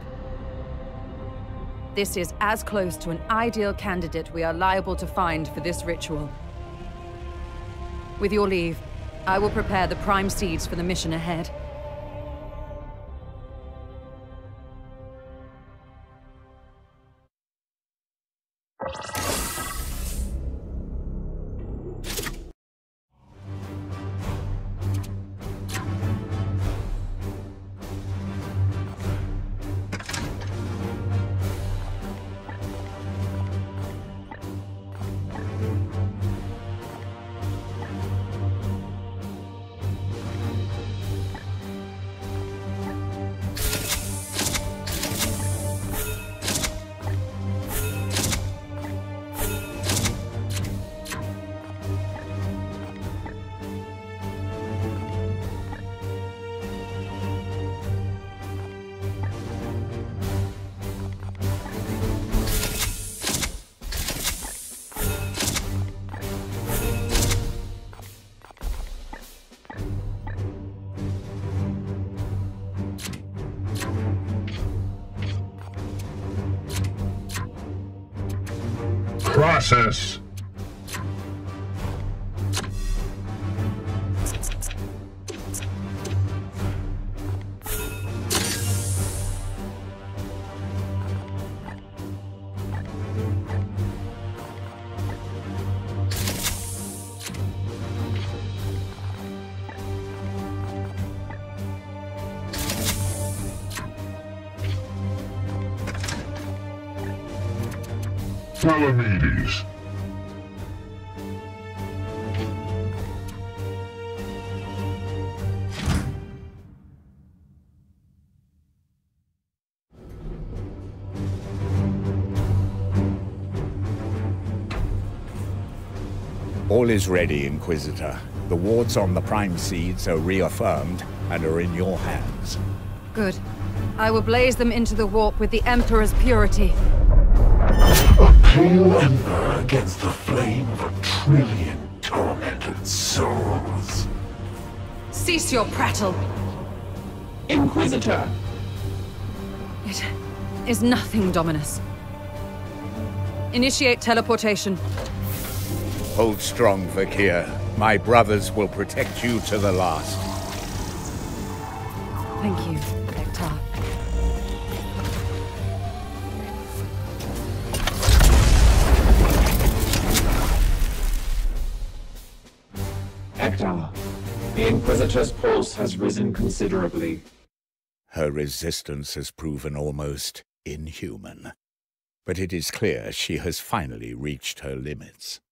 This is as close to an ideal candidate we are liable to find for this ritual. With your leave, I will prepare the prime seeds for the mission ahead. Process. Palamedes. All is ready, Inquisitor. The wards on the prime seeds are reaffirmed and are in your hands. Good. I will blaze them into the warp with the Emperor's purity. A pale ember against the flame of 1,000,000,000 tormented souls. Cease your prattle! Inquisitor! It is nothing, Dominus. Initiate teleportation. Hold strong, Vakir. My brothers will protect you to the last. Thank you, Ectar. Ectar, the Inquisitor's pulse has risen considerably. Her resistance has proven almost inhuman, but it is clear she has finally reached her limits.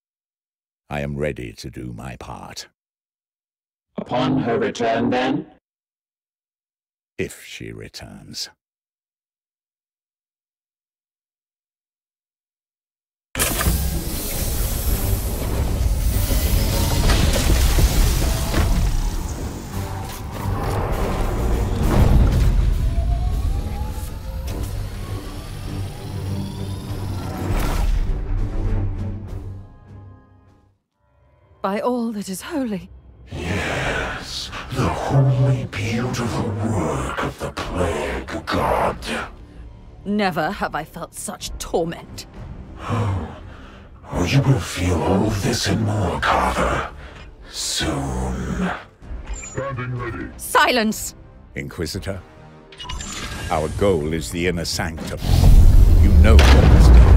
I am ready to do my part. Upon her return, then? If she returns. By all that is holy. Yes, the wholly beautiful work of the Plague God. Never have I felt such torment. Oh, you will feel all of this and more, Carver. Soon. Standing ready. Silence! Inquisitor, our goal is the inner sanctum. You know what must be done.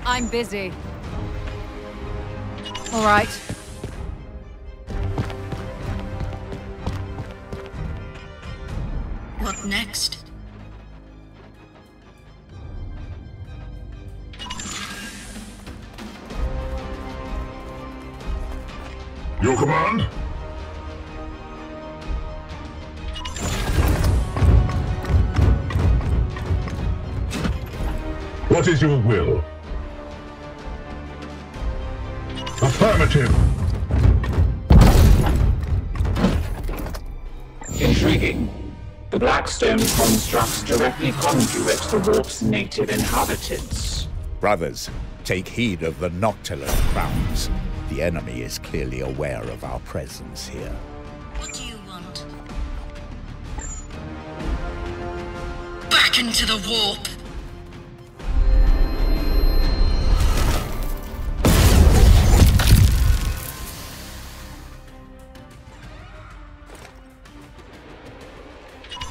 I'm busy. All right. What next? Your command? What is your will? Affirmative. Intriguing. The Blackstone constructs directly conduit the warp's native inhabitants. Brothers, take heed of the Noctiluc crowns. The enemy is clearly aware of our presence here. What do you want? Back into the warp!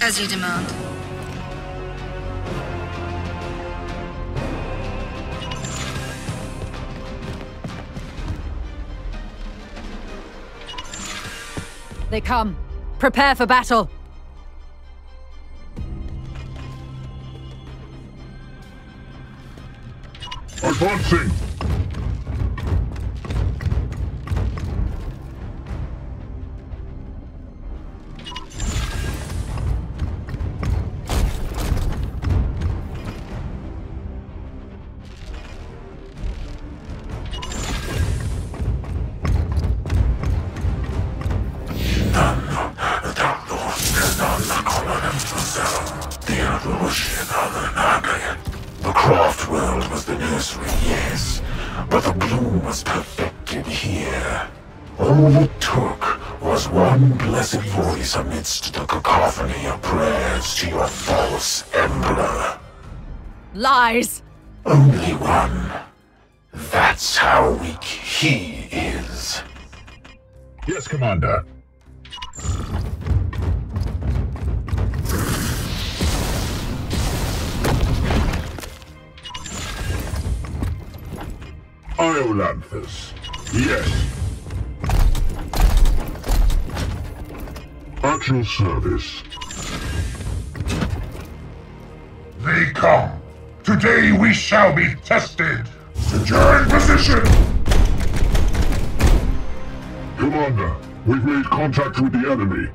As you demand. They come. Prepare for battle. Advancing. The craft world was the nursery, yes, but the bloom was perfected here. All it took was one blessed voice amidst the cacophony of prayers to your false emperor. Lies! Only one. That's how weak he is. Yes, Commander. Iolanthus. Yes. At your service. They come. Today we shall be tested. Secure in position. Commander, we've made contact with the enemy.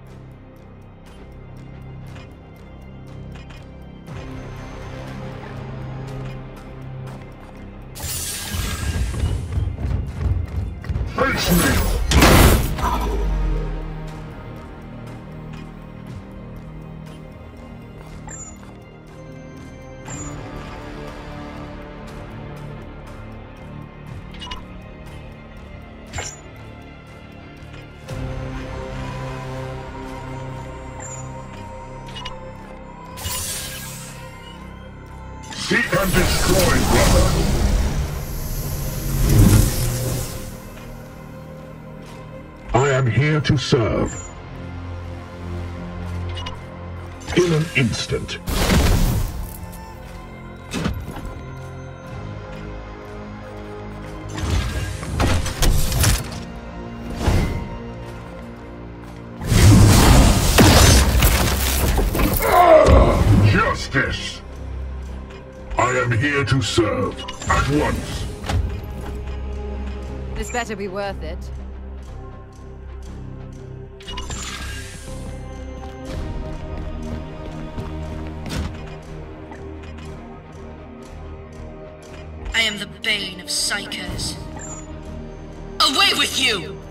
Face me! Seek and destroy, brother! I am here to serve. In an instant. am here to serve. At once. This better be worth it. I am the bane of psychos. Away with you!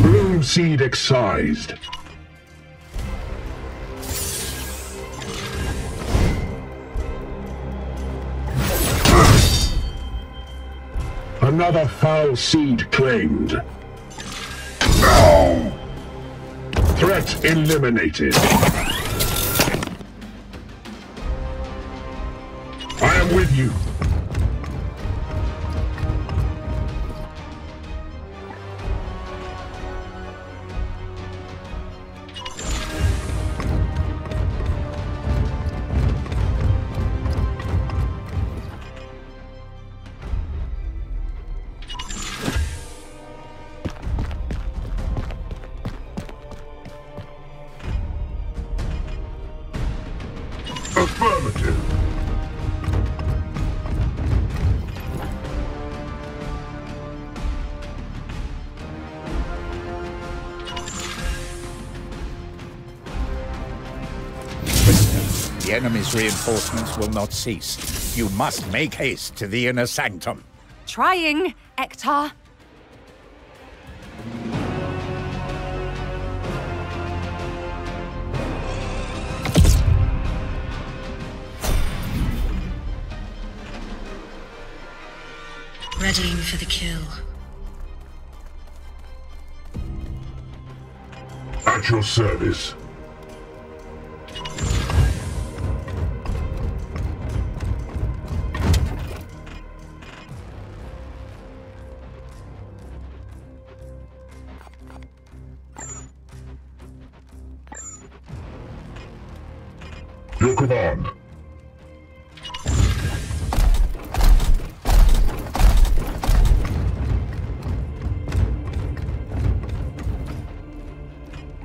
Bloom seed excised. Another foul seed claimed. Threat eliminated. I am with you. Affirmative. The enemy's reinforcements will not cease. You must make haste to the inner sanctum. Trying, Ectar. Readying for the kill. At your service. Your command.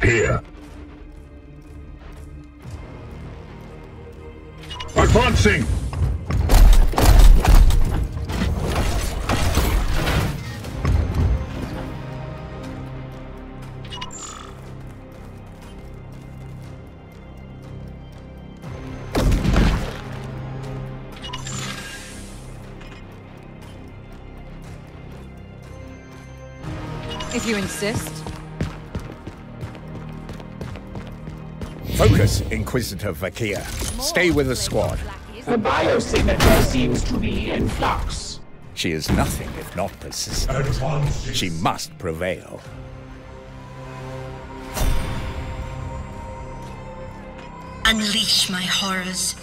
Here. Advancing! If you insist. Focus, Inquisitor Vakir. Stay with the squad. The biosignature seems to be in flux. She is nothing if not persistent. She must prevail. Unleash my horrors.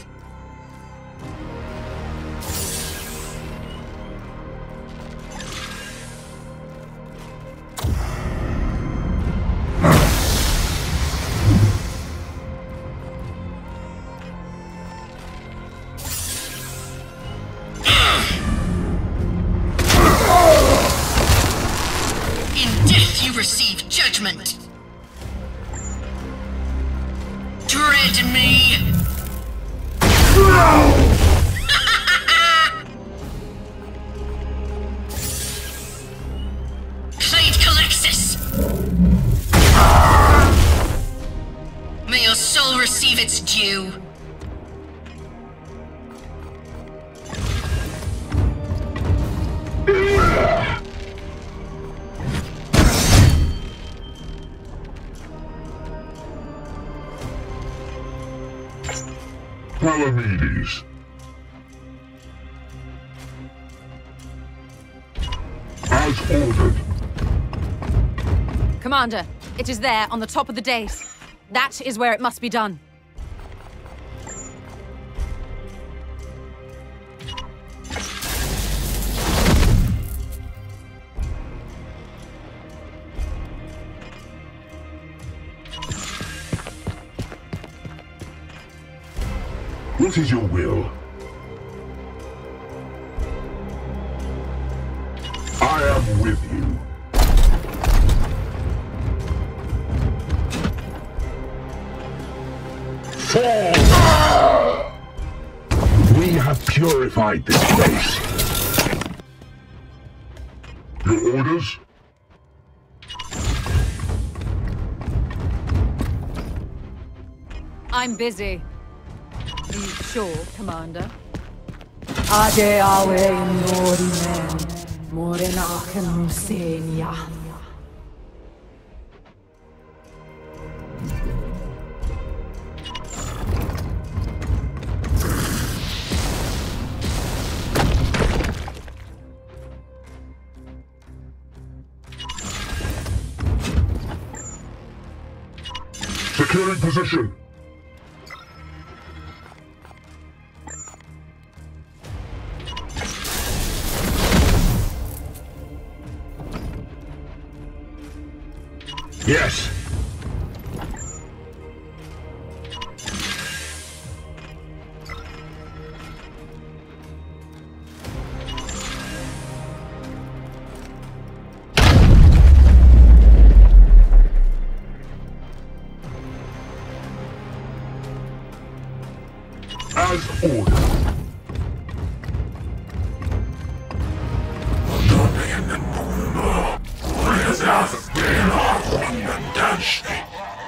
Receive judgment. Dread me. Clade Calexis. May your soul receive its due. Palamedes. As ordered. Commander, it is there on the top of the dais. That is where it must be done. What is your will? I am with you. Fall! We have purified this place. Your orders? I'm busy. Are you sure, Commander? Ade awe Norimen, Morenachen Musenia. Securing position. Yes. As ordered.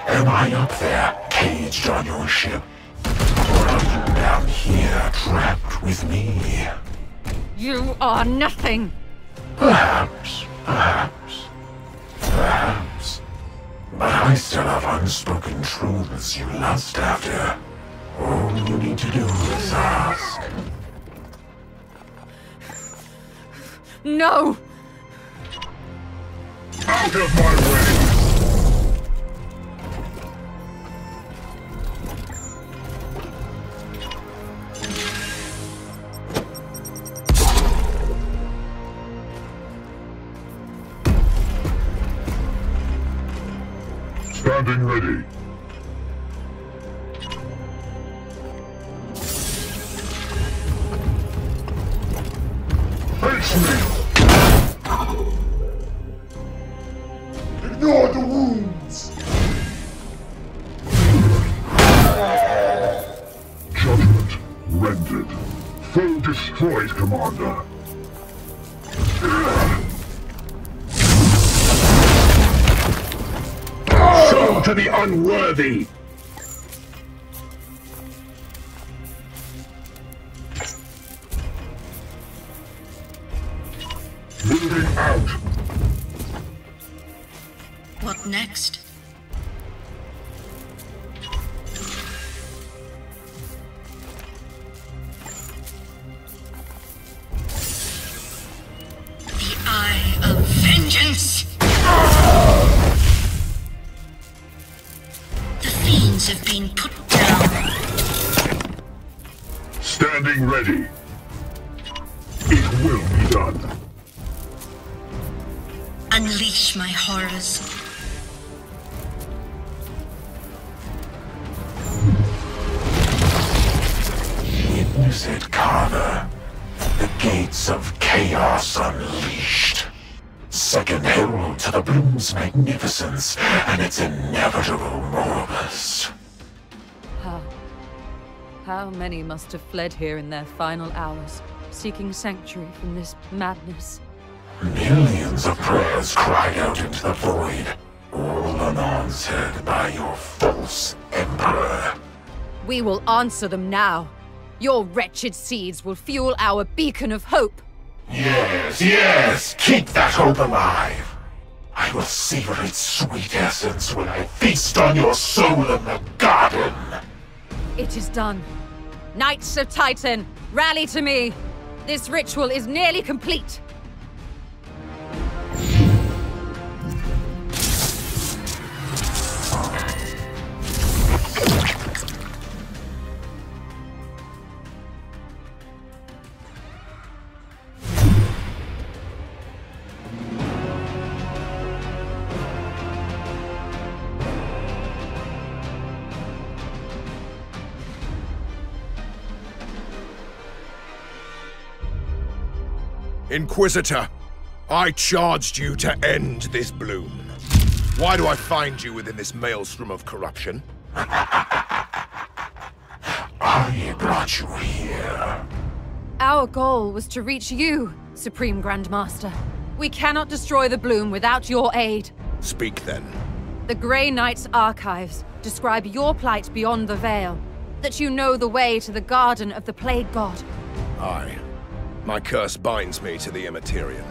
Am I up there, caged on your ship? Or are you down here, trapped with me? You are nothing! Perhaps. But I still have unspoken truths you lust after. All you need to do is ask. No! Out of my way! Standing ready. Face me! Ignore the wounds! Judgment rendered. Foe destroyed, Commander. Show to the unworthy! Moving out! What next? The Eye of Vengeance! The fiends have been put down. Standing ready. It will be done. Unleash my horrors. Witness it, Carver. The gates of chaos unleashed. Second herald to the Bloom's magnificence and its inevitable Morbus. How many must have fled here in their final hours, seeking sanctuary from this madness? Millions of prayers cried out into the void, all unanswered by your false Emperor. We will answer them now. Your wretched seeds will fuel our beacon of hope. Yes, keep that hope alive. I will savor its sweet essence when I feast on your soul in the garden. It is done. Knights of Titan, rally to me. This ritual is nearly complete. Inquisitor, I charged you to end this bloom. Why do I find you within this maelstrom of corruption? I brought you here. Our goal was to reach you, Supreme Grandmaster. We cannot destroy the bloom without your aid. Speak then. The Grey Knight's archives describe your plight beyond the Veil, that you know the way to the Garden of the Plague God. Aye. My curse binds me to the Immaterian.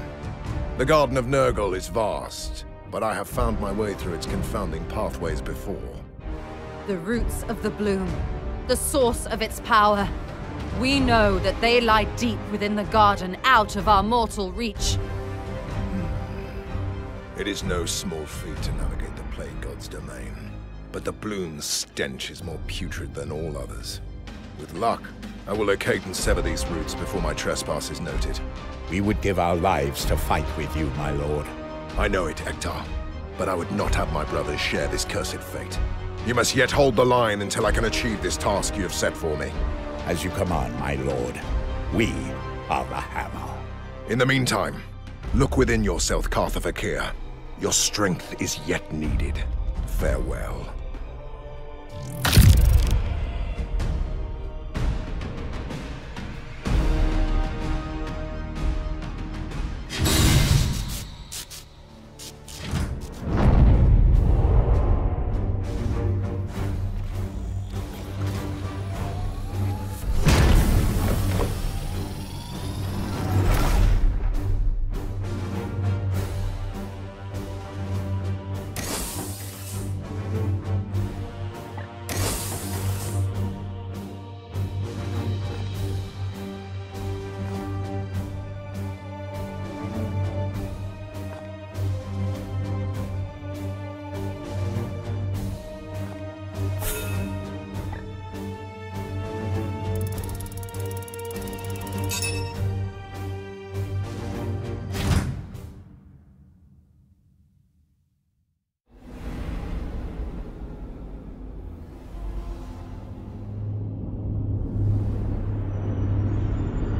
The Garden of Nurgle is vast, but I have found my way through its confounding pathways before. The roots of the bloom, the source of its power. We know that they lie deep within the garden, out of our mortal reach. It is no small feat to navigate the Plague God's domain, but the bloom's stench is more putrid than all others. With luck, I will locate and sever these roots before my trespass is noted. We would give our lives to fight with you, my lord. I know it, Ectar, but I would not have my brothers share this cursed fate. You must yet hold the line until I can achieve this task you have set for me. As you command, my lord. We are the Hammer. In the meantime, look within yourself, Vakir. Your strength is yet needed. Farewell.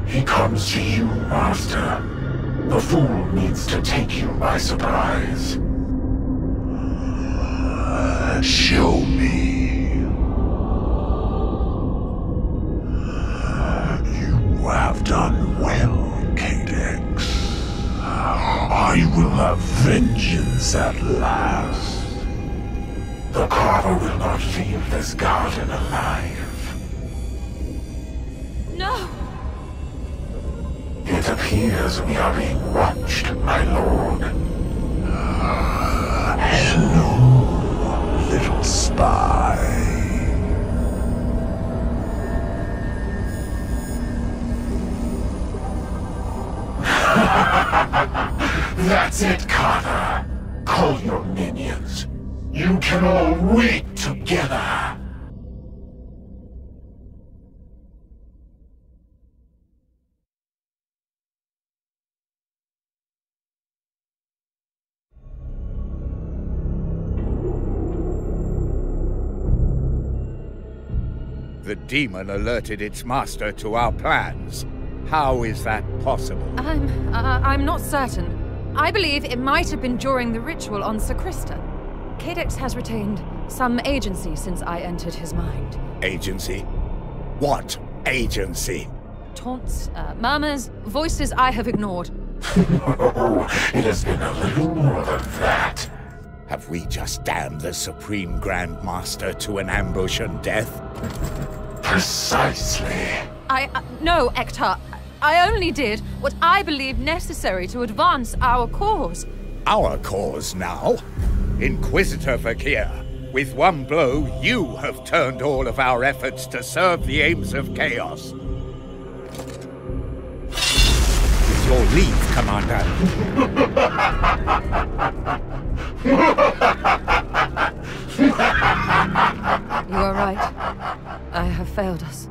He comes to you, Master. The fool needs to take you by surprise. Show me. You have done well, Kadex. I will have vengeance at last. The Carver will not leave this garden alive. No! It appears we are being watched, my lord. Hello, little spy. That's it, Carver. Call your minions. You can all wait together. The demon alerted its master to our plans. How is that possible? I'm not certain. I believe it might have been during the ritual on Sacrista. Kadex has retained some agency since I entered his mind. Agency? What agency? Taunts, murmurs, voices I have ignored. Oh, it has been a little more than that. Have we just damned the Supreme Grandmaster to an ambush and death? Precisely. No, Ectar. I only did what I believed necessary to advance our cause. Our cause now? Inquisitor Vakir, with one blow, you have turned all of our efforts to serve the aims of chaos. With your leave, Commander. You are right. I have failed us.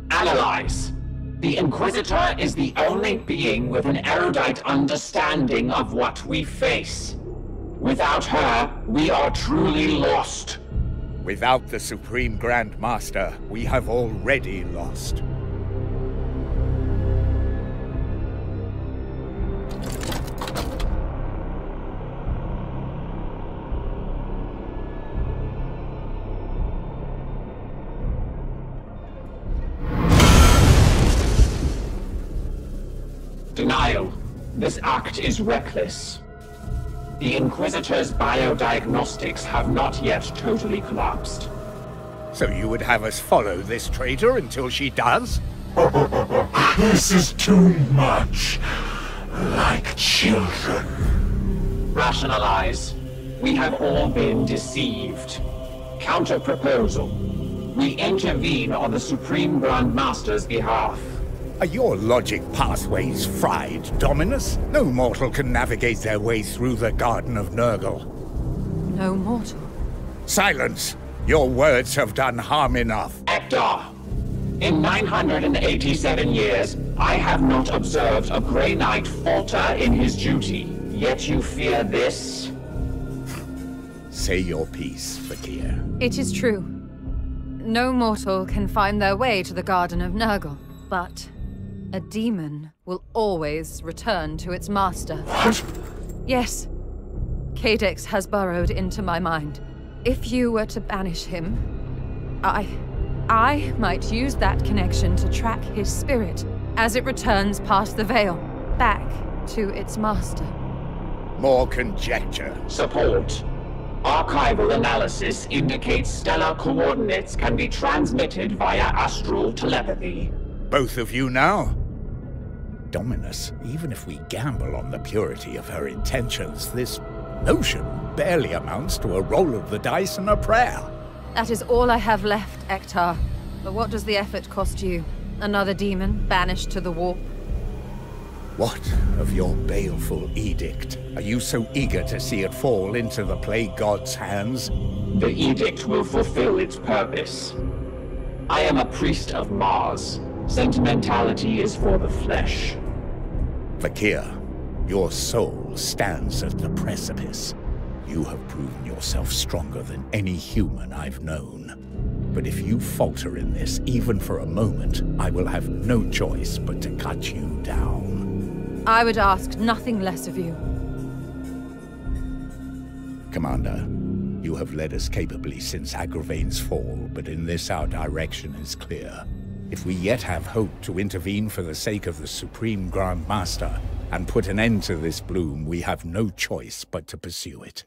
Analyze. The Inquisitor is the only being with an erudite understanding of what we face. Without her, we are truly lost. Without the Supreme Grand Master, we have already lost. Denial. This act is reckless. The Inquisitor's biodiagnostics have not yet totally collapsed. So you would have us follow this traitor until she does? This is too much. Like children. Rationalize. We have all been deceived. Counter-proposal. We intervene on the Supreme Grand Master's behalf. Are your logic pathways fried, Dominus? No mortal can navigate their way through the Garden of Nurgle. No mortal? Silence! Your words have done harm enough. Ectar, in 987 years, I have not observed a Grey Knight falter in his duty. Yet you fear this? Say your piece, Vakir. It is true. No mortal can find their way to the Garden of Nurgle, but a demon will always return to its master. What? Yes. Kadex has burrowed into my mind. If you were to banish him, I might use that connection to track his spirit as it returns past the veil, back to its master. More conjecture. Support. Archival analysis indicates stellar coordinates can be transmitted via astral telepathy. Both of you now? Dominus, even if we gamble on the purity of her intentions, this notion barely amounts to a roll of the dice and a prayer. That is all I have left, Ectar. But what does the effort cost you? Another demon banished to the warp? What of your baleful edict? Are you so eager to see it fall into the Plague God's hands? The edict will fulfill its purpose. I am a priest of Mars. Sentimentality is for the flesh. Vakir, your soul stands at the precipice. You have proven yourself stronger than any human I've known. But if you falter in this, even for a moment, I will have no choice but to cut you down. I would ask nothing less of you. Commander, you have led us capably since Agravain's fall, but in this our direction is clear. If we yet have hope to intervene for the sake of the Supreme Grand Master and put an end to this bloom, we have no choice but to pursue it.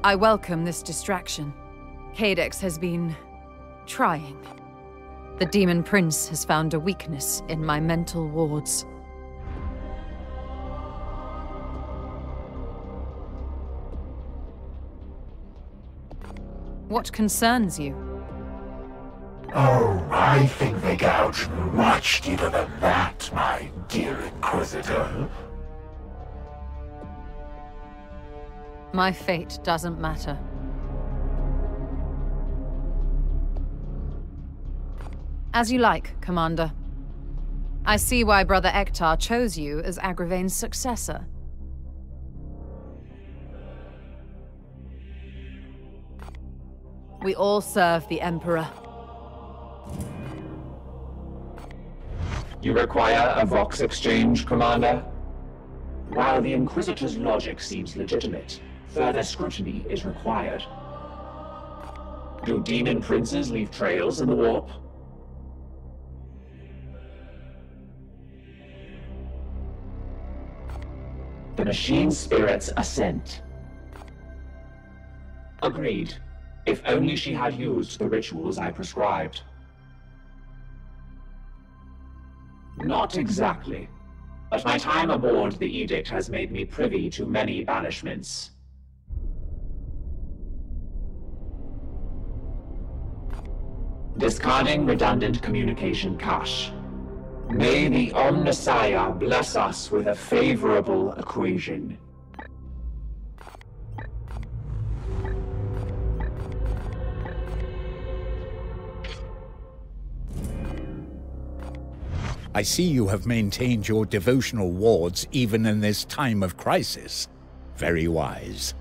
I welcome this distraction. Kadex has been trying. The Demon Prince has found a weakness in my mental wards. What concerns you? Oh, I think they gouge much deeper than that, my dear Inquisitor. My fate doesn't matter. As you like, Commander. I see why Brother Ectar chose you as Agravain's successor. We all serve the Emperor. You require a Vox exchange, Commander? While the Inquisitor's logic seems legitimate, further scrutiny is required. Do demon princes leave trails in the warp? The machine spirits assent. Agreed. If only she had used the rituals I prescribed. Not exactly. But my time aboard the Edict has made me privy to many banishments. Discarding redundant communication cache. May the Omnissiah bless us with a favorable equation. I see you have maintained your devotional wards even in this time of crisis. Very wise.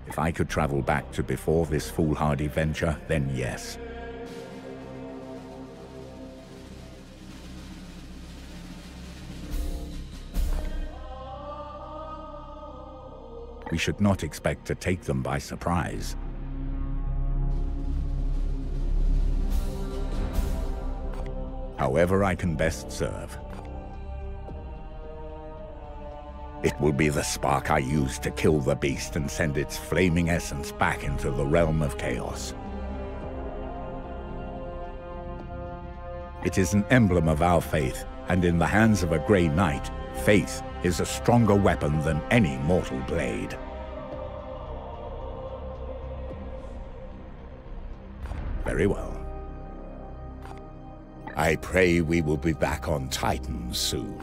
If I could travel back to before this foolhardy venture, then yes. We should not expect to take them by surprise. However I can best serve. It will be the spark I use to kill the beast and send its flaming essence back into the realm of chaos. It is an emblem of our faith, and in the hands of a Grey Knight, faith is a stronger weapon than any mortal blade. Very well. I pray we will be back on Titan soon.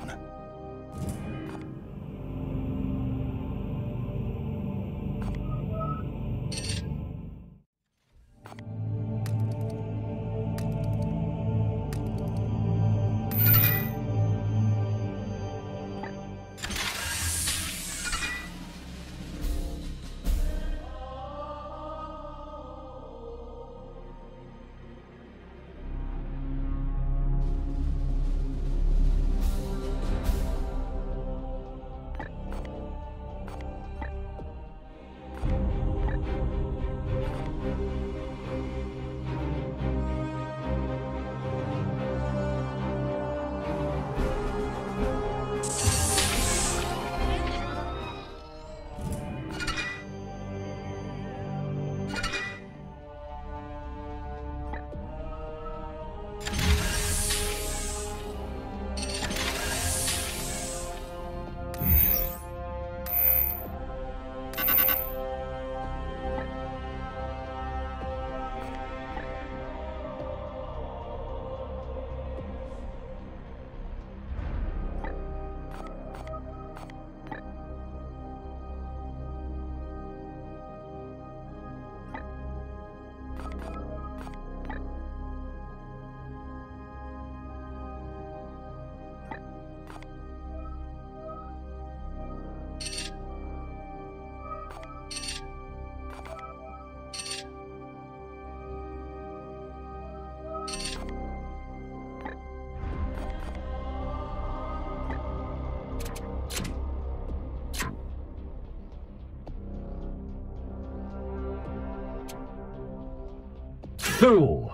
Fool!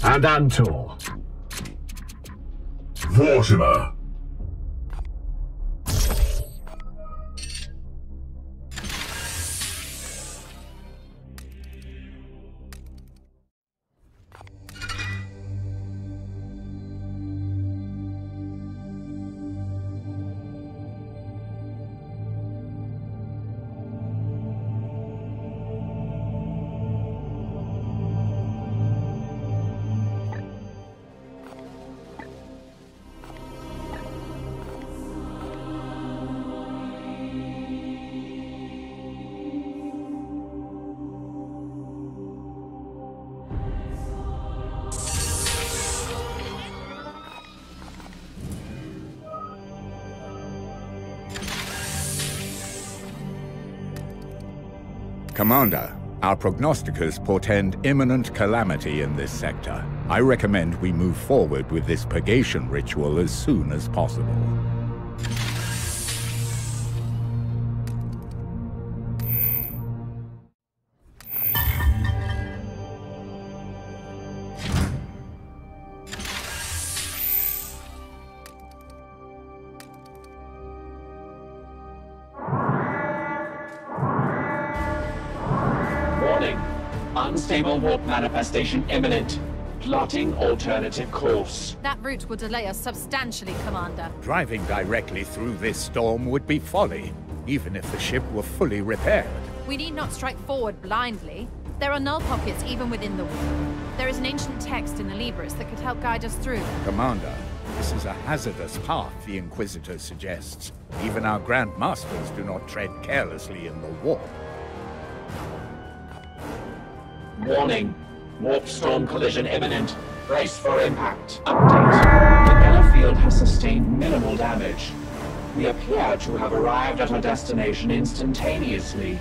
And Antor. Vortimer. Commander, our prognosticators portend imminent calamity in this sector. I recommend we move forward with this purgation ritual as soon as possible. Unstable warp manifestation imminent. Plotting alternative course. That route will delay us substantially, Commander. Driving directly through this storm would be folly, even if the ship were fully repaired. We need not strike forward blindly. There are null pockets even within the warp. There is an ancient text in the Libris that could help guide us through. Commander, the This is a hazardous path, the Inquisitor suggests. Even our Grand Masters do not tread carelessly in the warp. Warning. Warp storm collision imminent. Brace for impact. Update. The airfield has sustained minimal damage. We appear to have arrived at our destination instantaneously.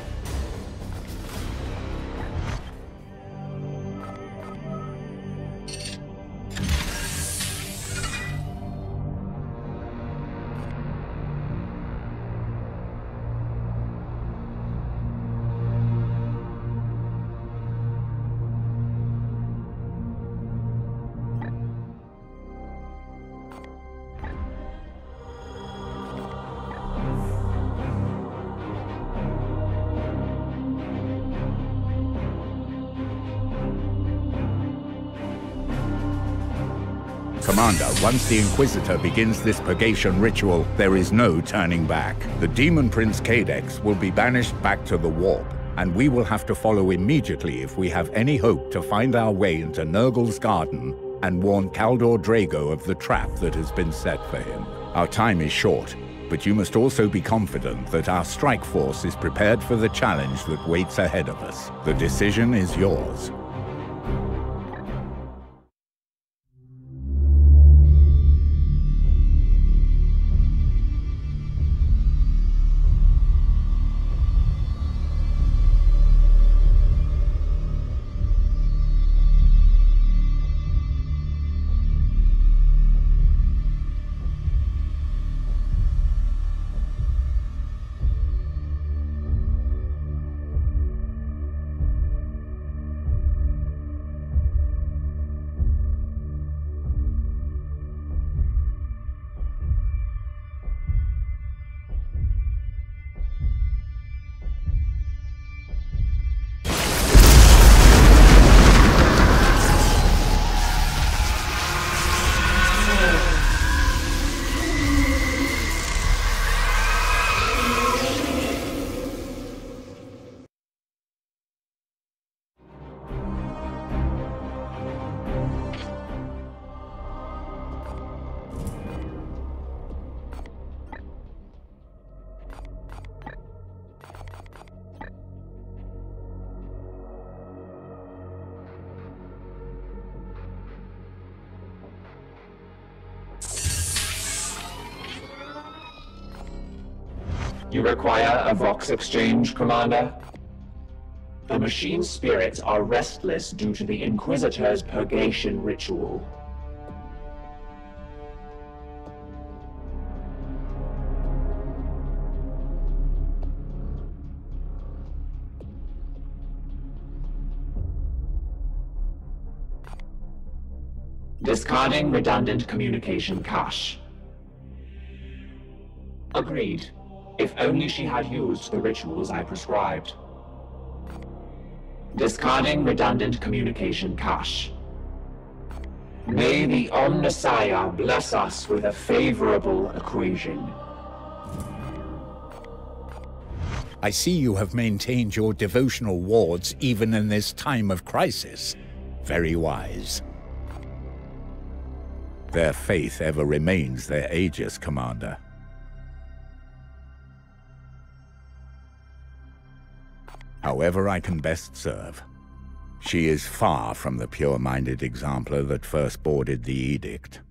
Commander, once the Inquisitor begins this purgation ritual, there is no turning back. The Demon Prince Kadex will be banished back to the warp, and we will have to follow immediately if we have any hope to find our way into Nurgle's garden and warn Kaldor Draigo of the trap that has been set for him. Our time is short, but you must also be confident that our strike force is prepared for the challenge that waits ahead of us. The decision is yours. You require a Vox exchange, Commander? The machine spirits are restless due to the Inquisitor's purgation ritual. Discarding redundant communication cache. Agreed. If only she had used the rituals I prescribed. Discarding redundant communication cache. May the Omnissiah bless us with a favorable equation. I see you have maintained your devotional wards even in this time of crisis. Very wise. Their faith ever remains their Aegis, Commander. However I can best serve. She is far from the pure-minded exemplar that first boarded the edict.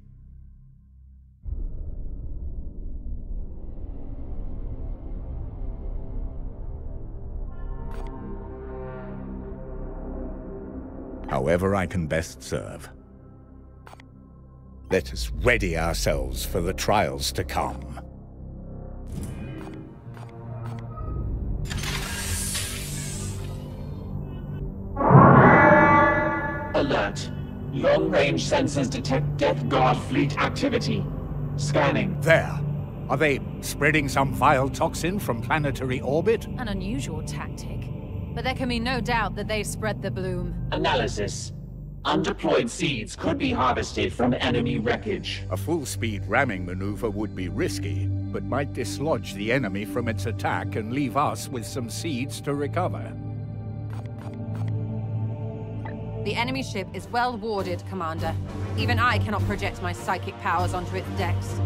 However I can best serve. Let us ready ourselves for the trials to come. Alert. Long-range sensors detect Death Guard fleet activity. Scanning. There. Are they spreading some vile toxin from planetary orbit? An unusual tactic. But there can be no doubt that they spread the bloom. Analysis. Undeployed seeds could be harvested from enemy wreckage. A full-speed ramming maneuver would be risky, but might dislodge the enemy from its attack and leave us with some seeds to recover. The enemy ship is well warded, Commander. Even I cannot project my psychic powers onto its decks.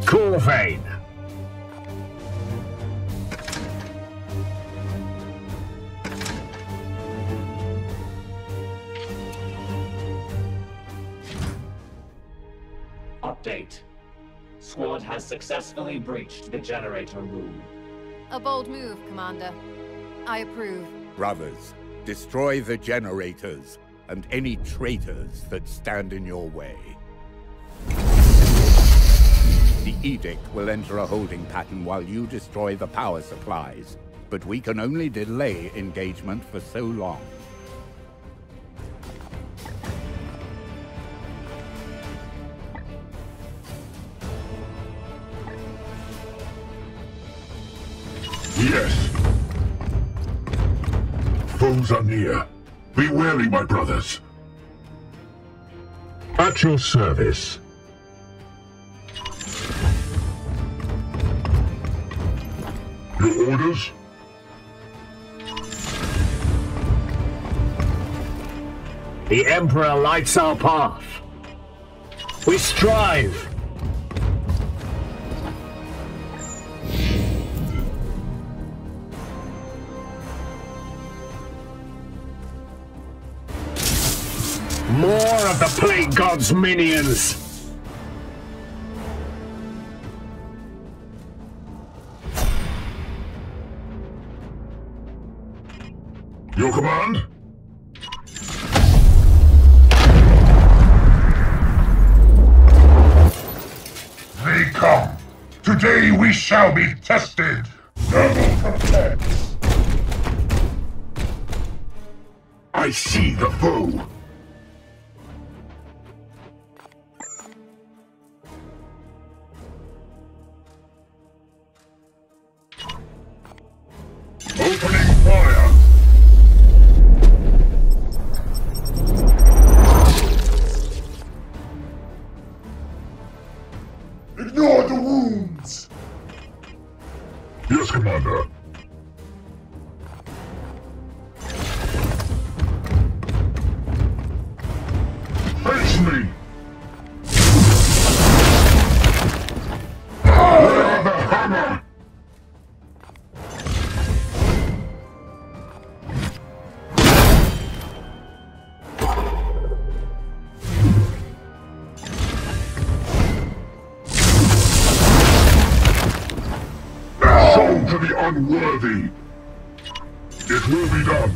Agravain. Update. Squad has successfully breached the generator room. A bold move, Commander. I approve. Brothers, destroy the generators and any traitors that stand in your way. The Edict will enter a holding pattern while you destroy the power supplies, but we can only delay engagement for so long. Yes. Foes are near. Be wary, my brothers. At your service. Your orders? The Emperor lights our path. We strive. More of the Plague God's minions! Your command? They come. Today we shall be tested. Nurgle protects. I see the foe. Opening fire! Ignore the wounds! Yes, Commander. Face me! Wear the hammer! To the unworthy. It will be done.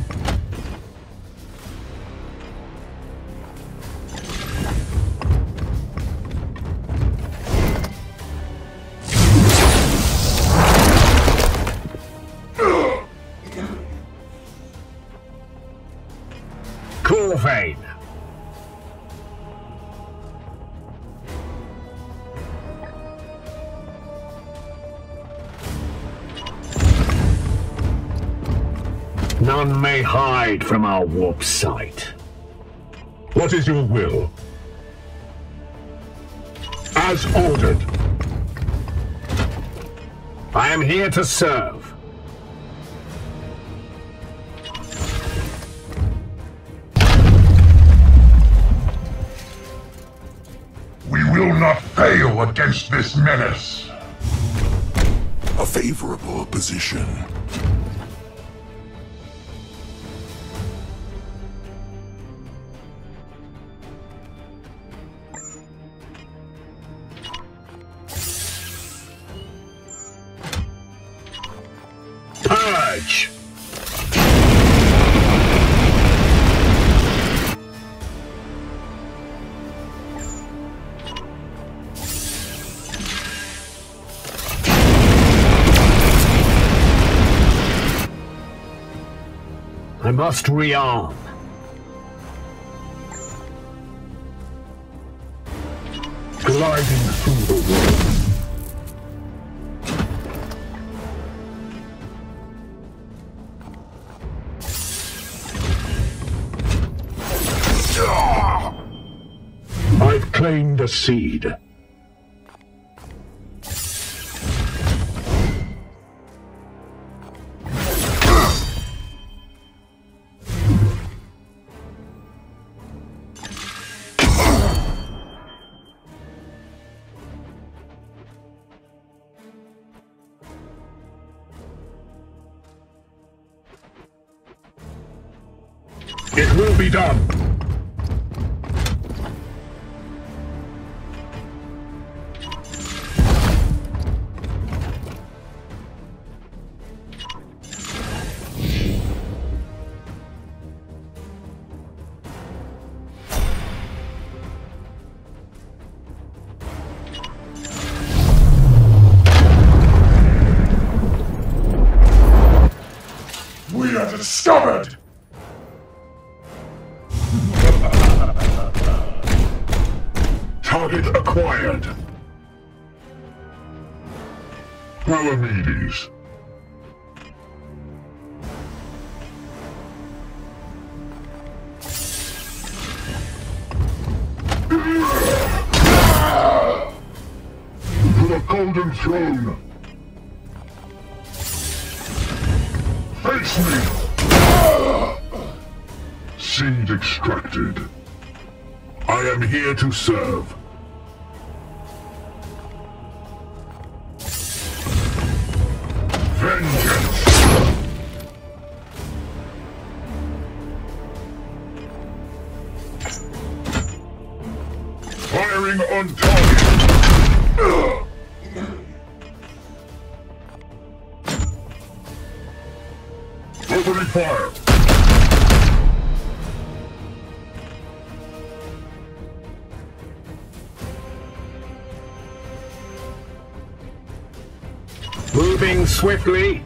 Agravain. None may hide from our warp sight. What is your will? As ordered. I am here to serve. We will not fail against this menace. A favorable position. Purge! I must rearm. Gliding through the world. I've claimed a seed. will be done. We are discovered! Target acquired. Palamedes. To the Golden Throne. Face me! Seed extracted. I am here to serve. Vengeance! Firing on target! Opening fire! Moving swiftly.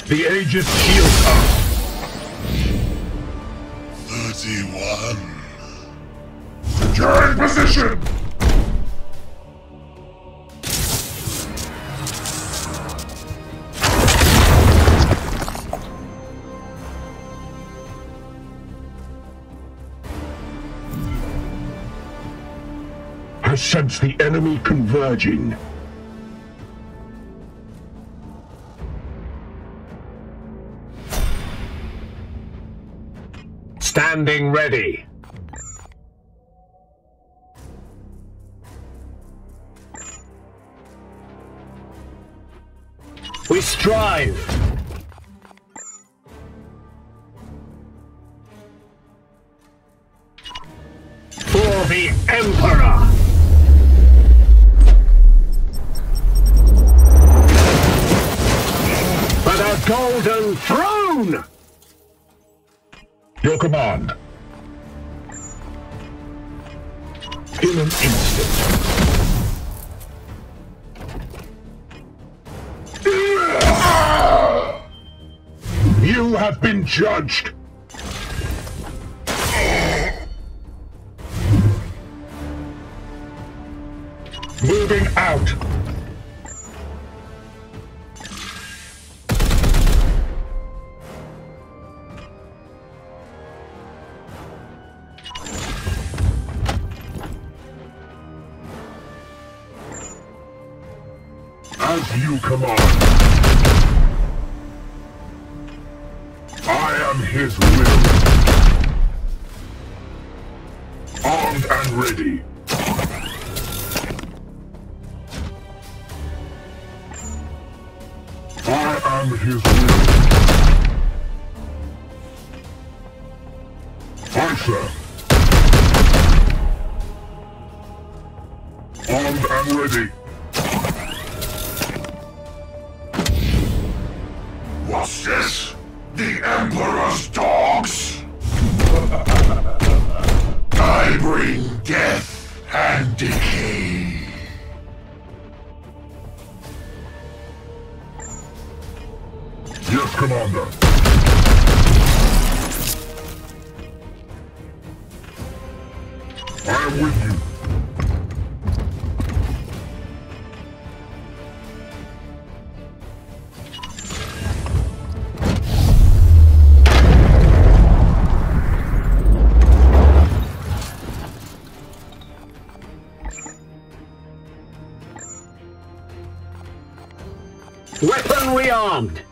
The Aegis shields us. 31. Secure in position! I sense the enemy converging. Standing ready. We strive. For the Emperor. For the Golden Throne. Your command. In an instant. You have been judged. Moving out. As you command. I am his will. Armed and ready. I am his will. Aye, sir. Armed and ready. What's this? The Emperor's dogs? I bring death and decay. Yes, Commander. I am with you. armed!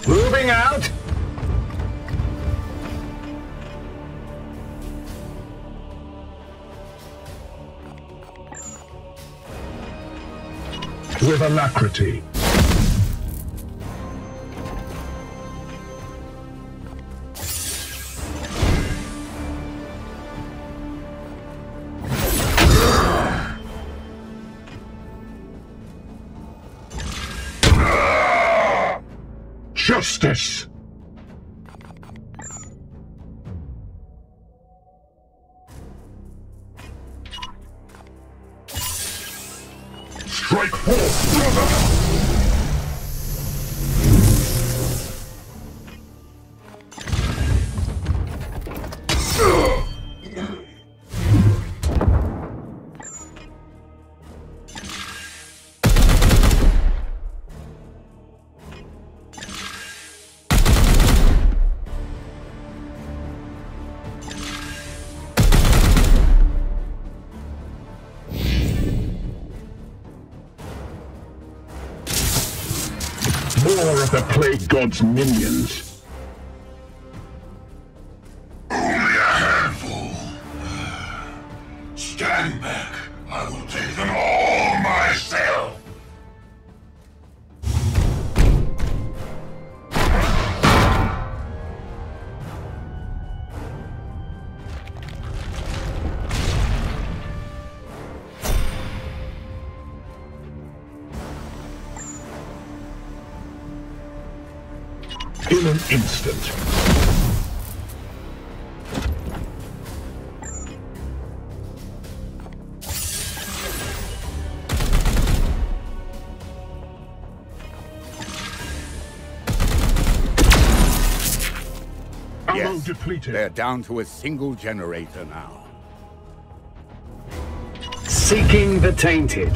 Moving out! With alacrity. Justice! Strike forth, brother! More of the Plague God's minions. Only a handful. Stand back. I will take them all myself. In an instant. Ammo depleted. They're down to a single generator now. Seeking the Tainted.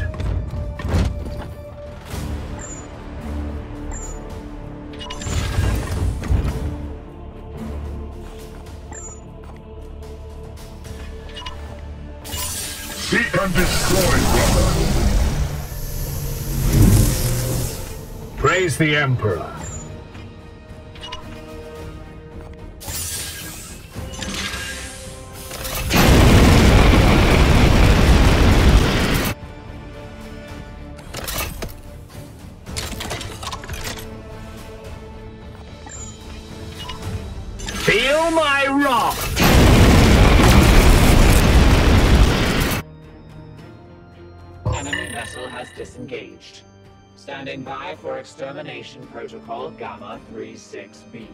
Seek and destroy, brother. Praise the Emperor. Feel my wrath! Enemy vessel has disengaged. Standing by for extermination protocol Gamma 36B.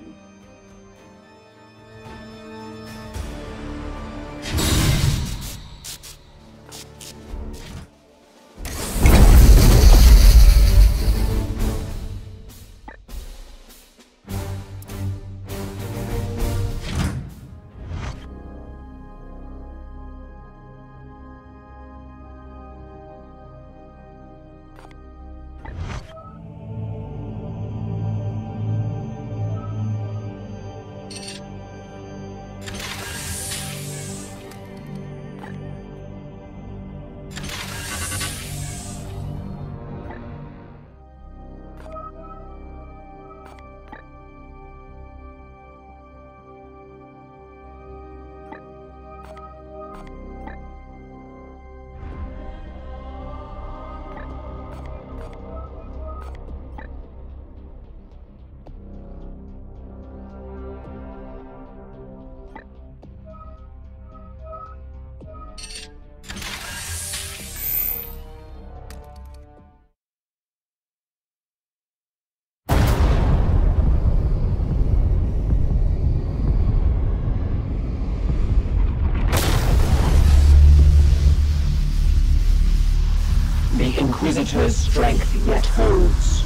Inquisitor's strength yet holds.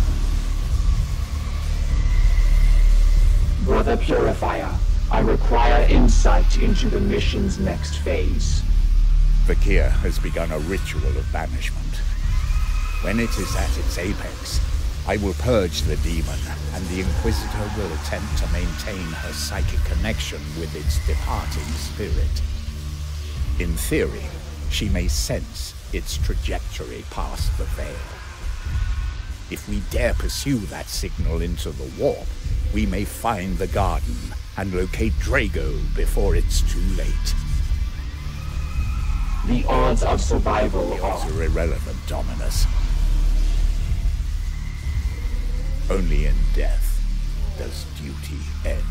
Brother Purifier, I require insight into the mission's next phase. Vakir has begun a ritual of banishment. When it is at its apex, I will purge the demon, and the Inquisitor will attempt to maintain her psychic connection with its departing spirit. In theory, she may sense its trajectory past the Veil. If we dare pursue that signal into the warp, we may find the garden and locate Draigo before it's too late. The odds of survival are irrelevant, Dominus. Only in death does duty end.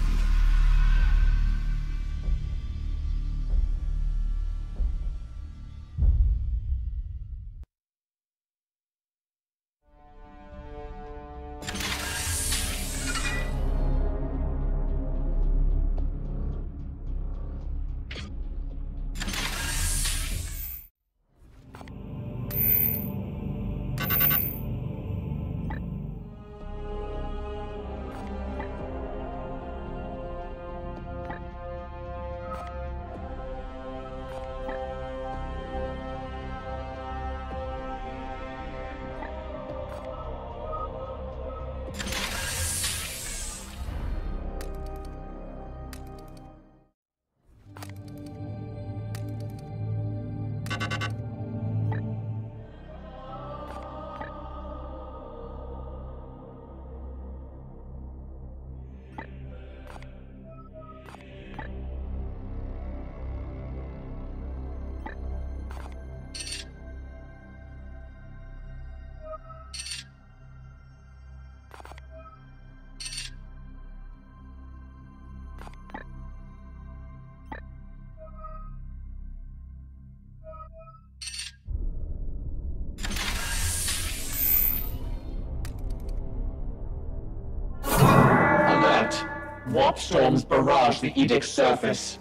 Warp storms barrage the Edict's surface.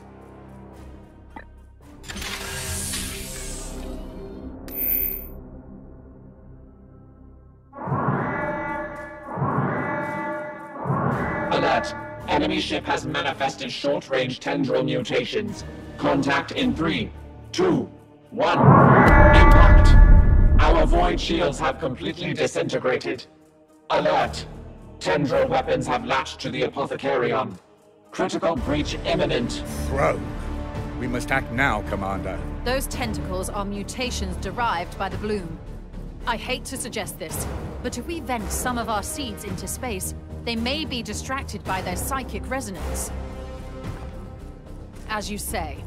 Alert! Enemy ship has manifested short-range tendril mutations. Contact in 3, 2, 1. Impact! Our void shields have completely disintegrated. Alert! Tendril weapons have latched to the Apothecarion. Critical breach imminent. Rogue. We must act now, Commander. Those tentacles are mutations derived by the bloom. I hate to suggest this, but if we vent some of our seeds into space, they may be distracted by their psychic resonance. As you say.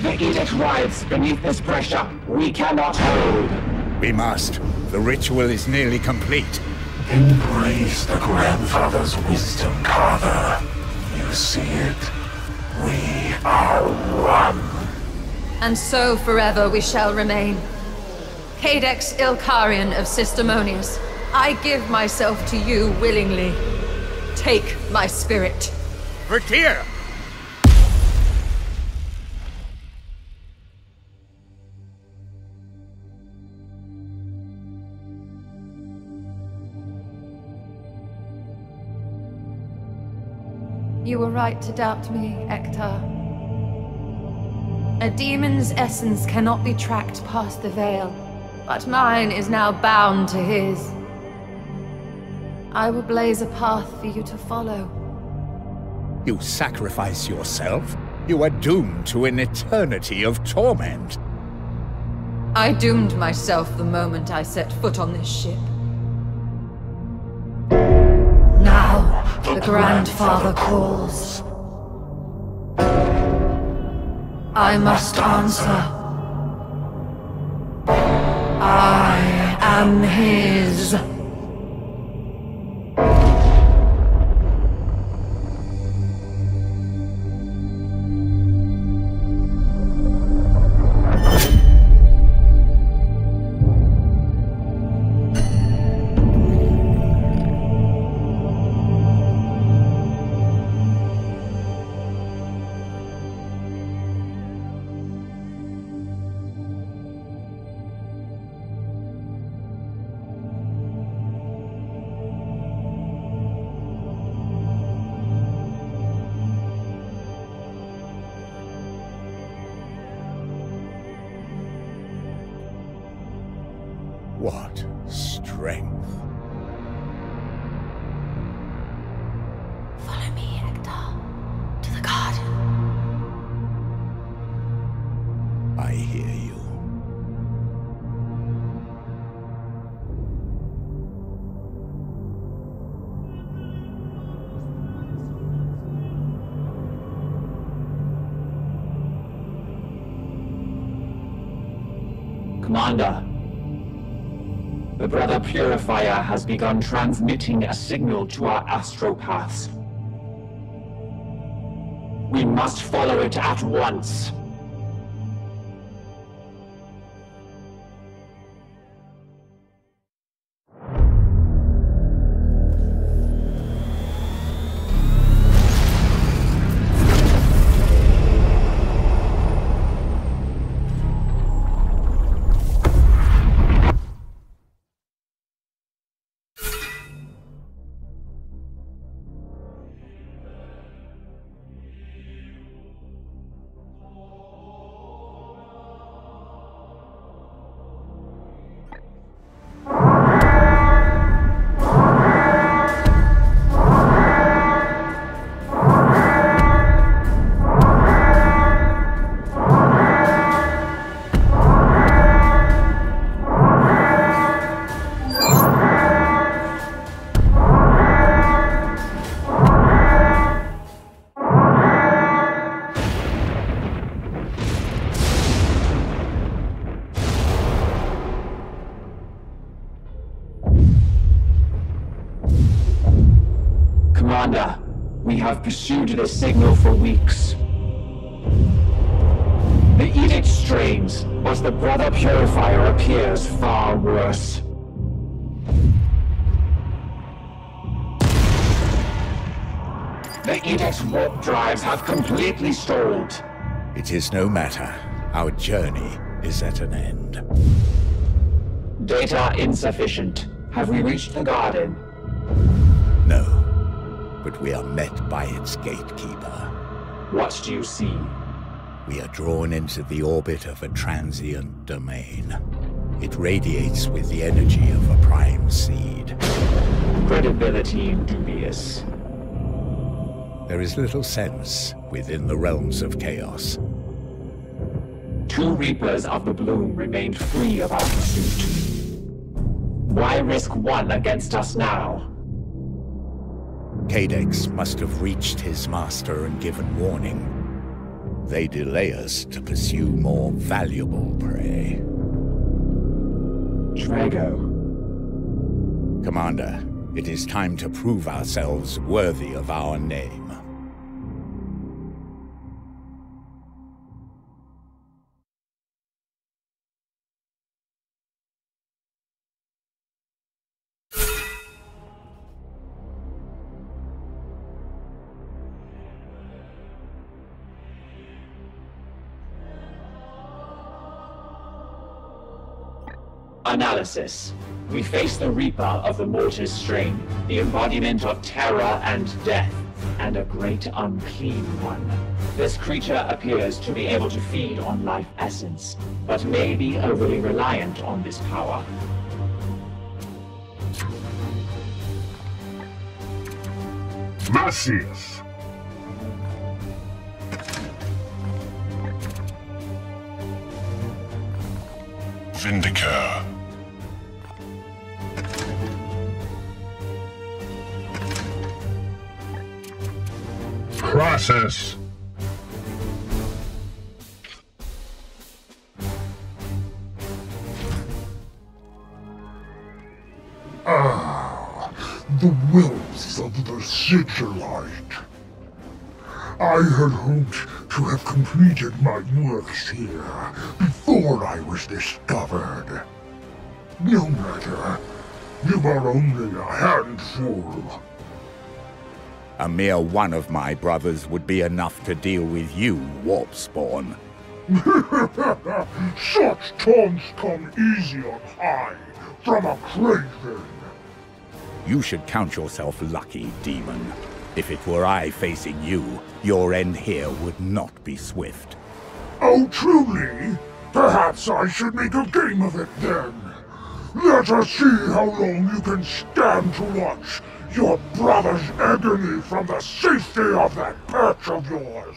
The Edict writhes beneath this pressure. We cannot hold. We must. The ritual is nearly complete. Embrace the grandfather's wisdom, Carver. You see it? We are one. And so forever we shall remain. Kadex Ilkarian of Sistemonius, I give myself to you willingly. Take my spirit. Vakir! You were right to doubt me, Ectar. A demon's essence cannot be tracked past the veil, but mine is now bound to his. I will blaze a path for you to follow. You sacrifice yourself? You are doomed to an eternity of torment. I doomed myself the moment I set foot on this ship. Now, the Grandfather calls. I must answer. I am his. What strength. Follow me, Ectar. To the garden. I hear you. Commander, the Brother Purifier has begun transmitting a signal to our astropaths. We must follow it at once. Commander, we have pursued this signal for weeks. The edict strains, but the Brother Purifier appears far worse. The edict's warp drives have completely stalled. It is no matter. Our journey is at an end. Data insufficient. Have we reached the garden? No, but we are met by its gatekeeper. What do you see? We are drawn into the orbit of a transient domain. It radiates with the energy of a prime seed. Credibility dubious. There is little sense within the realms of chaos. 2 Reapers of the Bloom remained free of our pursuit. Why risk one against us now? Kadex must have reached his master and given warning. They delay us to pursue more valuable prey. Draigo. Commander, it is time to prove ourselves worthy of our name. Analysis. We face the Reaper of the Mortis strain, the embodiment of terror and death, and a great unclean one. This creature appears to be able to feed on life essence, but may be overly reliant on this power. Macius. Vindicator. Process. Ah, the wolves of the Sigilite. I had hoped to have completed my works here before I was discovered. No matter, you are only a handful. A mere one of my brothers would be enough to deal with you, Warpspawn. Such taunts come easy on high from a craven. You should count yourself lucky, Demon. If it were I facing you, your end here would not be swift. Oh, truly? Perhaps I should make a game of it then. Let us see how long you can stand to watch your brother's agony from the safety of that perch of yours.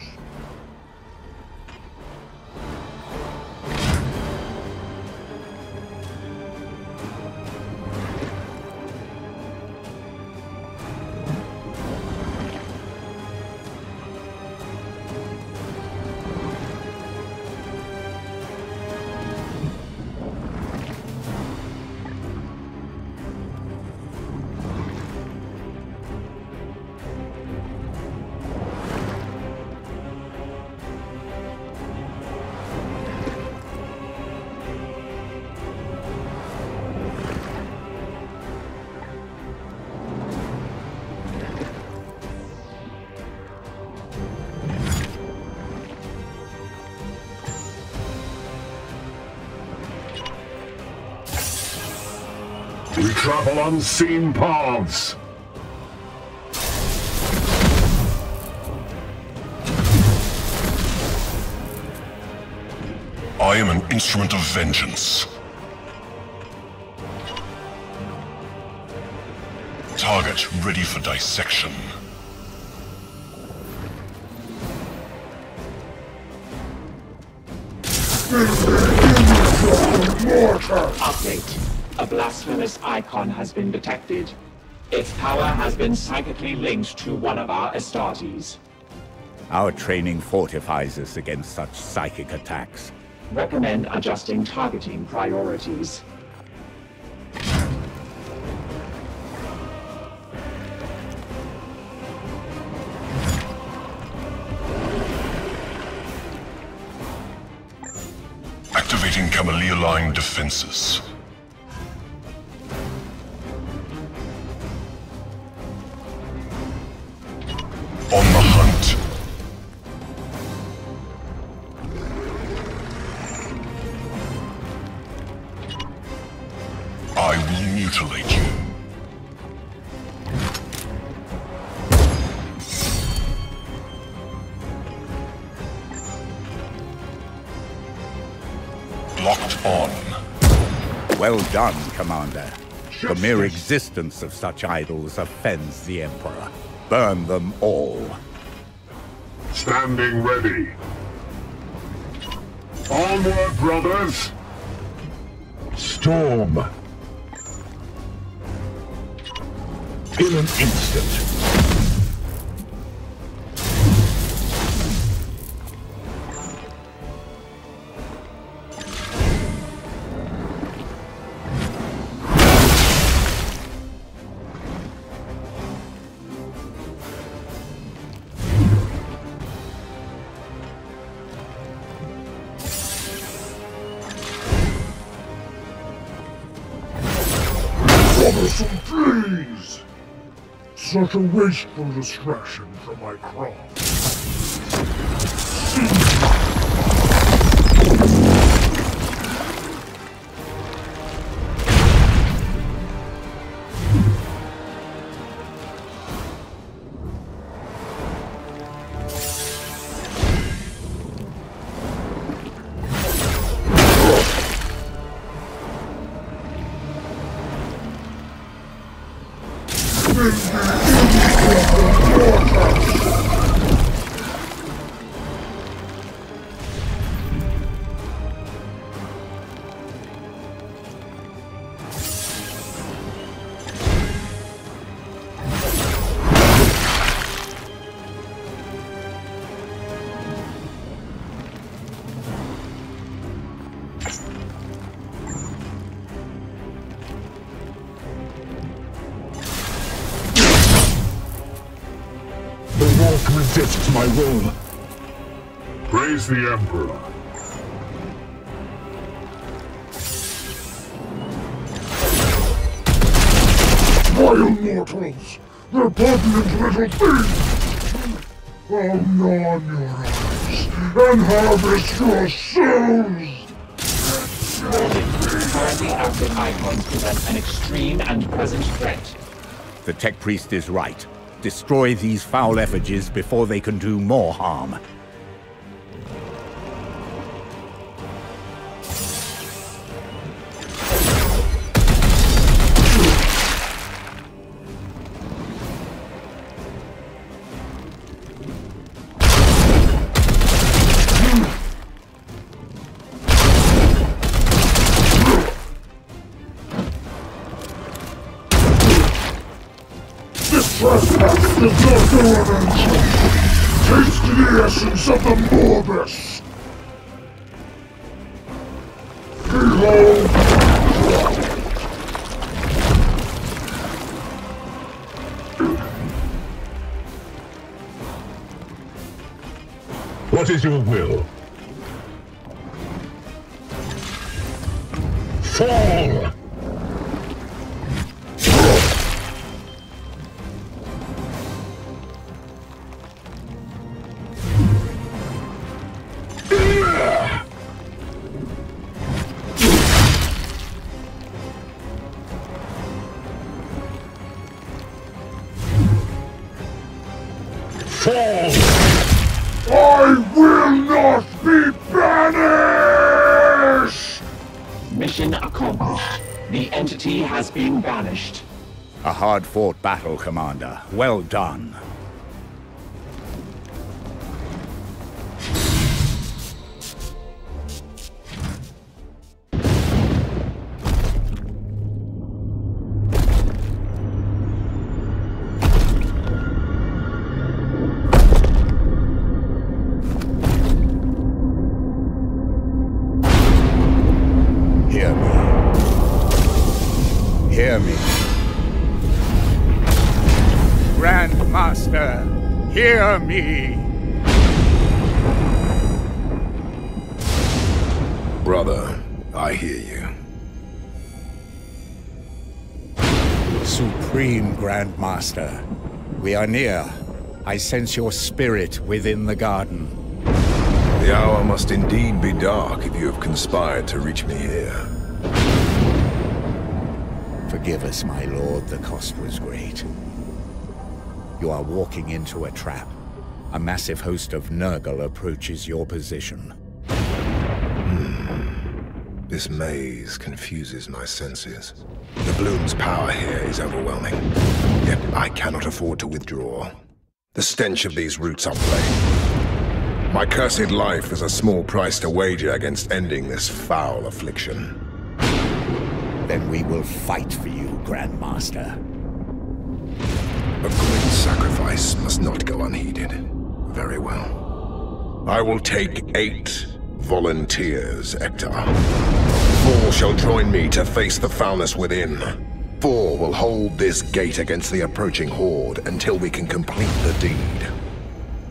We travel unseen paths. I am an instrument of vengeance. Target ready for dissection. Update. A blasphemous icon has been detected. Its power has been psychically linked to one of our Astartes. Our training fortifies us against such psychic attacks. Recommend adjusting targeting priorities. Activating Camellia-line defenses. On the hunt. I will mutilate you. Locked on. Well done, Commander. The mere existence of such idols offends the Emperor. Burn them all. Standing ready. Onward, brothers! Storm! In an instant. Please! Such a wasteful distraction from my craft. Resists my will. Praise the Emperor. Vile mortals! Repugnant little things! I'll gnaw on your eyes and harvest your souls! Currently active icons present an extreme and present threat. The Tech Priest is right. Destroy these foul effigies before they can do more harm. Trespass does not go unanswered. Taste the essence of the Morbus. Behold. What is your will? Fall! Fall! I will not be banished! Mission accomplished. The entity has been banished. A hard-fought battle, Commander. Well done. Hear me. Grandmaster, hear me. Brother, I hear you. Supreme Grandmaster, we are near. I sense your spirit within the garden. The hour must indeed be dark if you have conspired to reach me here. Forgive us, my lord, the cost was great. You are walking into a trap. A massive host of Nurgle approaches your position. This maze confuses my senses. The Bloom's power here is overwhelming, yet I cannot afford to withdraw. The stench of these roots are plain. My cursed life is a small price to wager against ending this foul affliction. Then we will fight for you, Grandmaster. A great sacrifice must not go unheeded. Very well. I will take 8 volunteers, Ectar. 4 shall join me to face the foulness within. 4 will hold this gate against the approaching horde until we can complete the deed.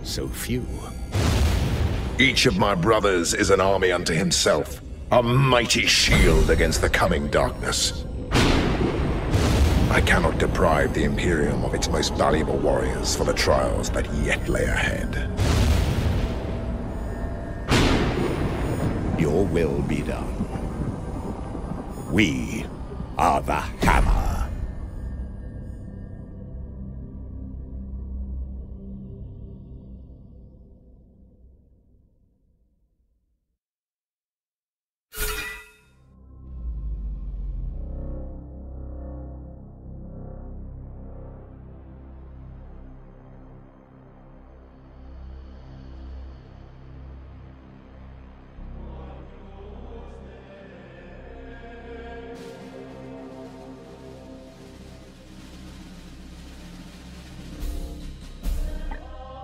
So few. Each of my brothers is an army unto himself. A mighty shield against the coming darkness. I cannot deprive the Imperium of its most valuable warriors for the trials that yet lay ahead. Your will be done. We are the Hammer.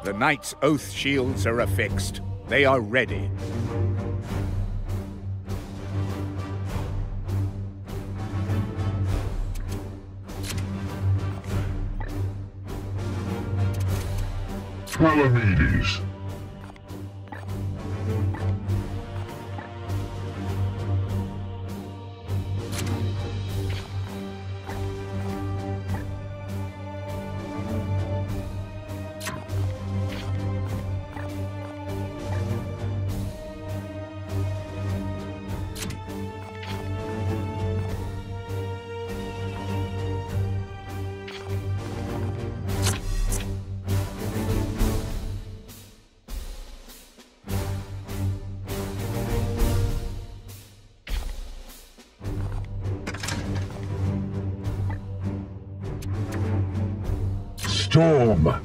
The Knight's Oath shields are affixed. They are ready. Palamedes. Storm.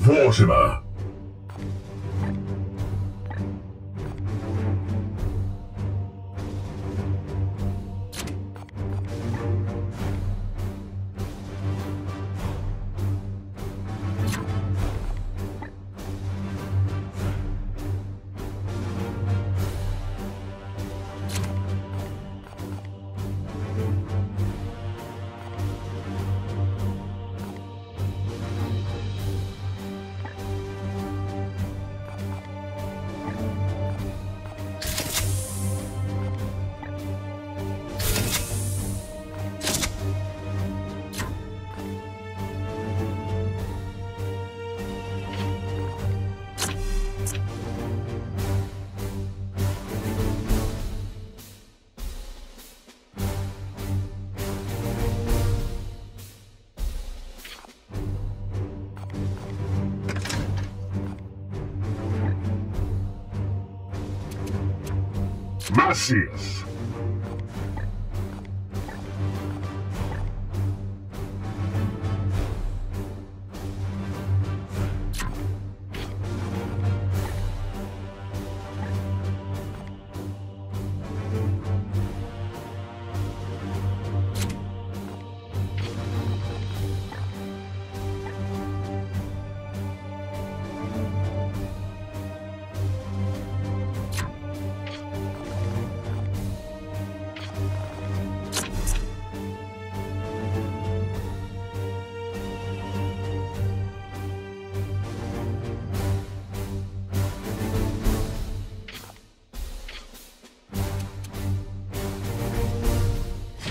Vortimer. Macius.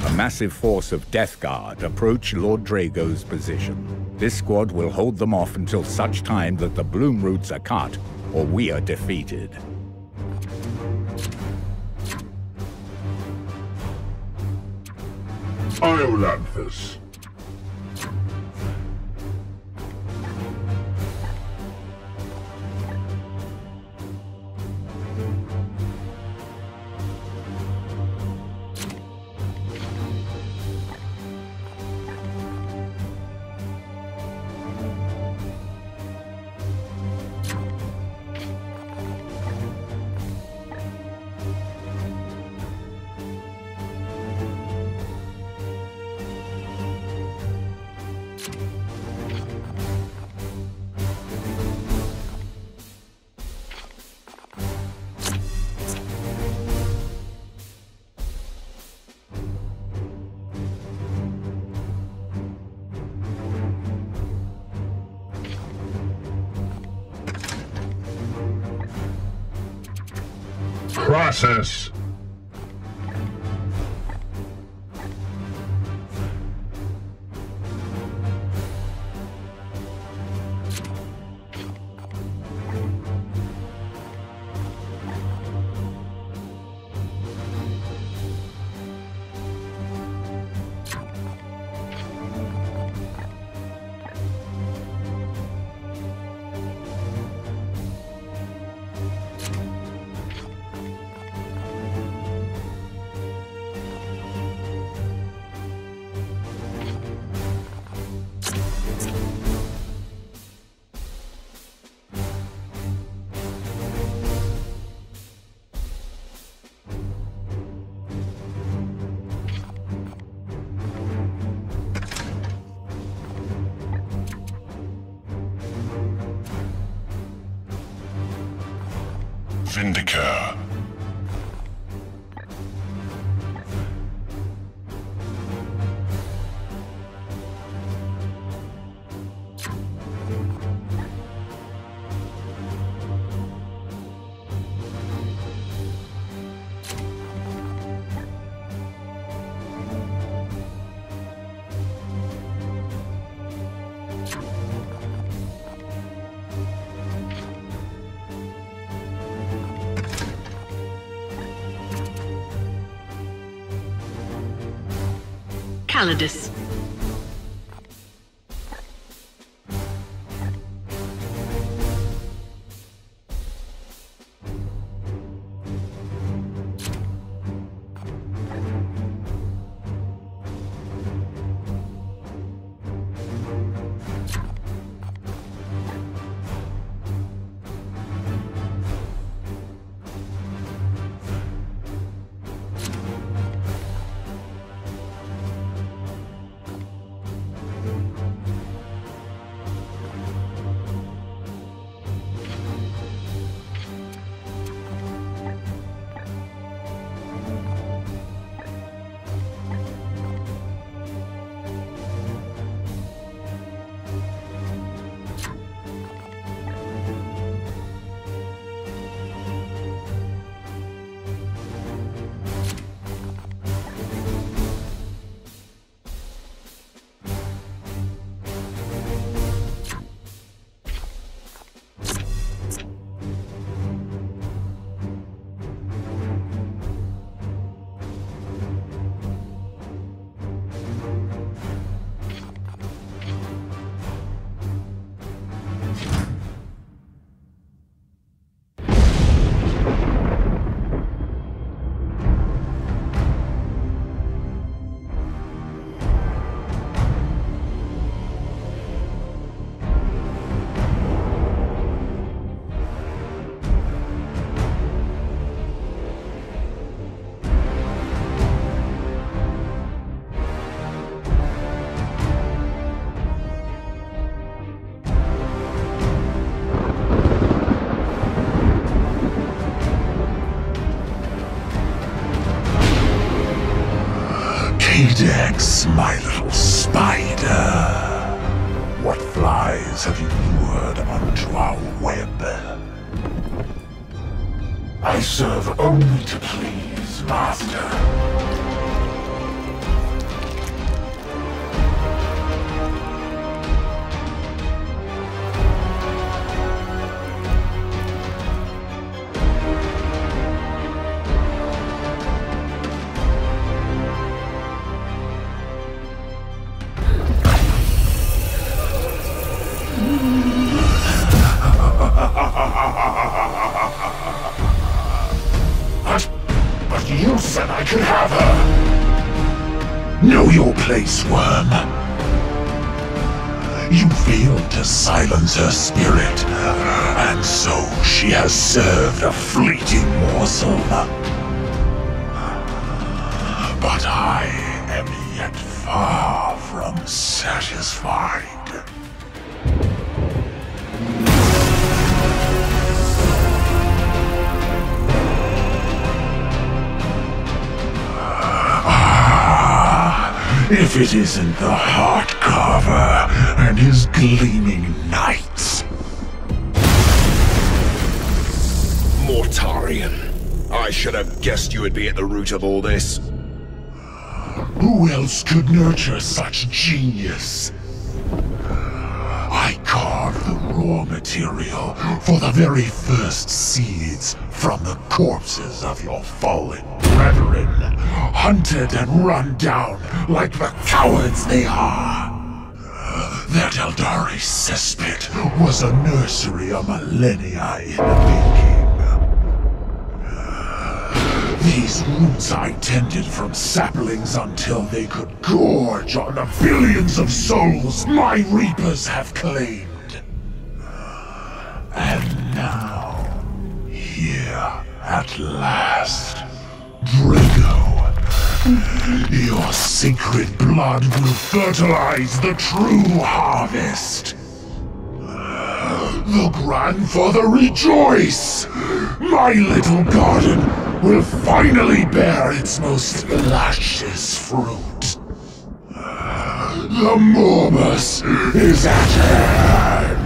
A massive force of Death Guard approach Lord Draigo's position. This squad will hold them off until such time that the bloom roots are cut or we are defeated. Iolanthus. Process. Vindicator. Calidus. Kadex, my little spider. What flies have you lured onto our web? I serve only to please, Master. But you said I could have her! Know your place, worm. You failed to silence her spirit, and so she has served a fleeting morsel. But I am yet far from satisfied. If it isn't the Heart Carver and his gleaming knights. Mortarion. I should have guessed you would be at the root of all this. Who else could nurture such genius? I carved the raw material for the very first seeds from the corpses of your fallen brethren, hunted and run down like the cowards they are. That Eldari cesspit was a nursery a millennia in the making. These roots I tended from saplings until they could gorge on the billions of souls my reapers have claimed. And now, here at last, Draigo, your sacred blood will fertilize the true harvest. The grandfather rejoice! My little garden will finally bear its most luscious fruit. The Morbus is at hand!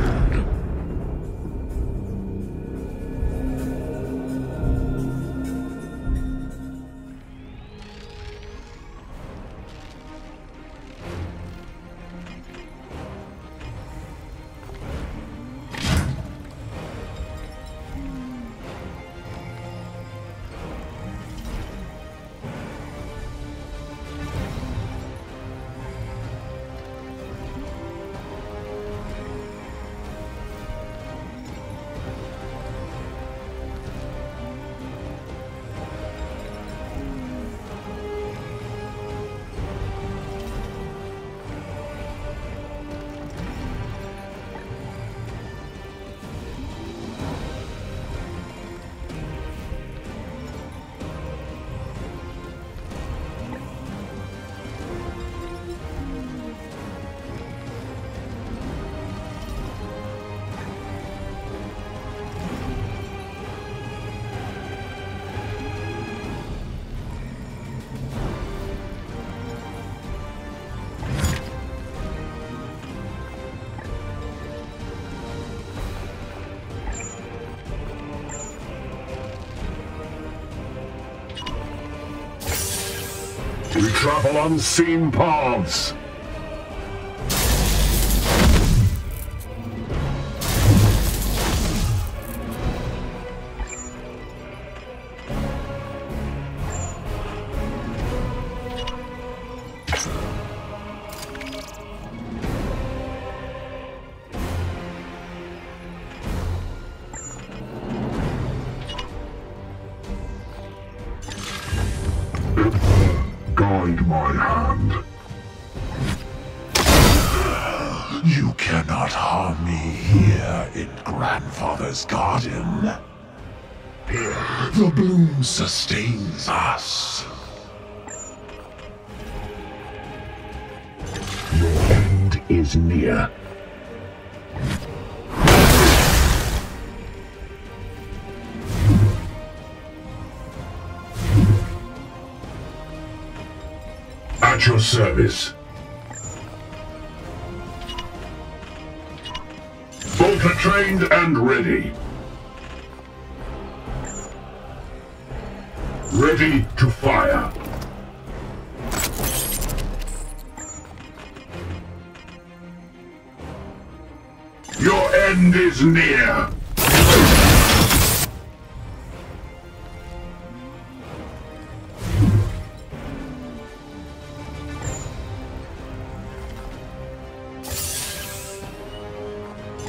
We travel unseen paths. Guide my hand. You cannot harm me here in Grandfather's garden. Here, the bloom sustains us. Your end is near. At At your service. Bolter trained and ready. Ready to fire. Your end is near.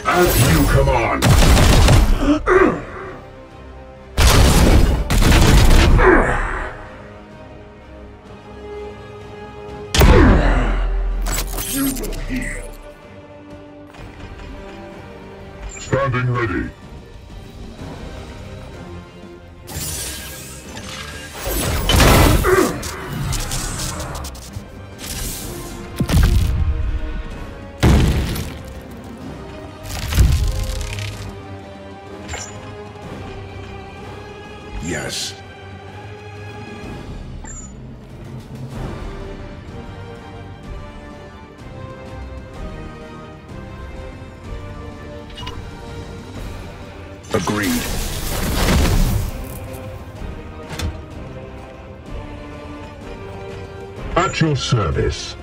As you command. You will heal. Standing ready. Yes. Agreed. At your service.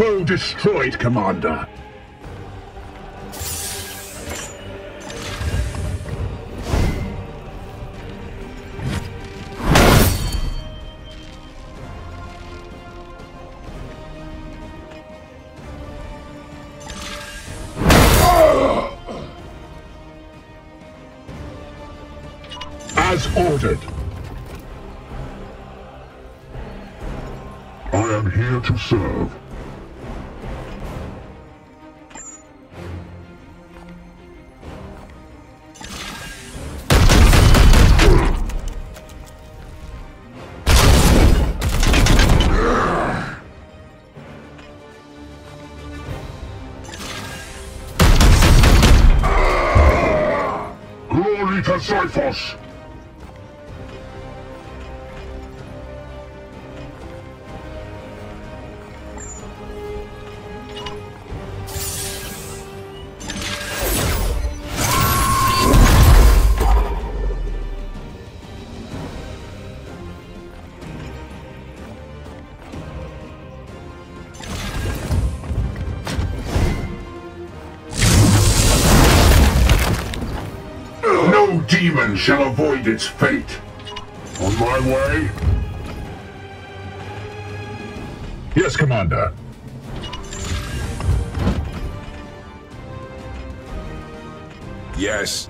Foe destroyed, Commander. As ordered. I am here to serve. Glory to Zyphos! No demon shall avoid its fate. On my way? Yes, Commander. Yes.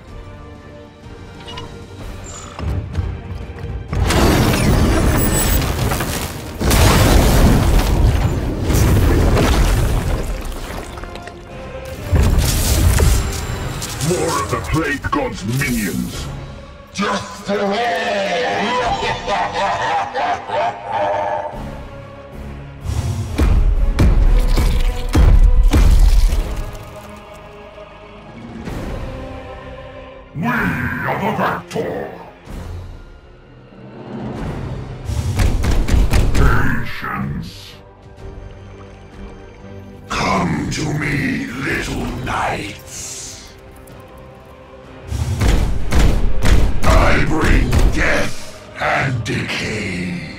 More of the Plague God's minions. Just for all! We are the Vector! Patience. Come to me, little knights. I bring death and decay.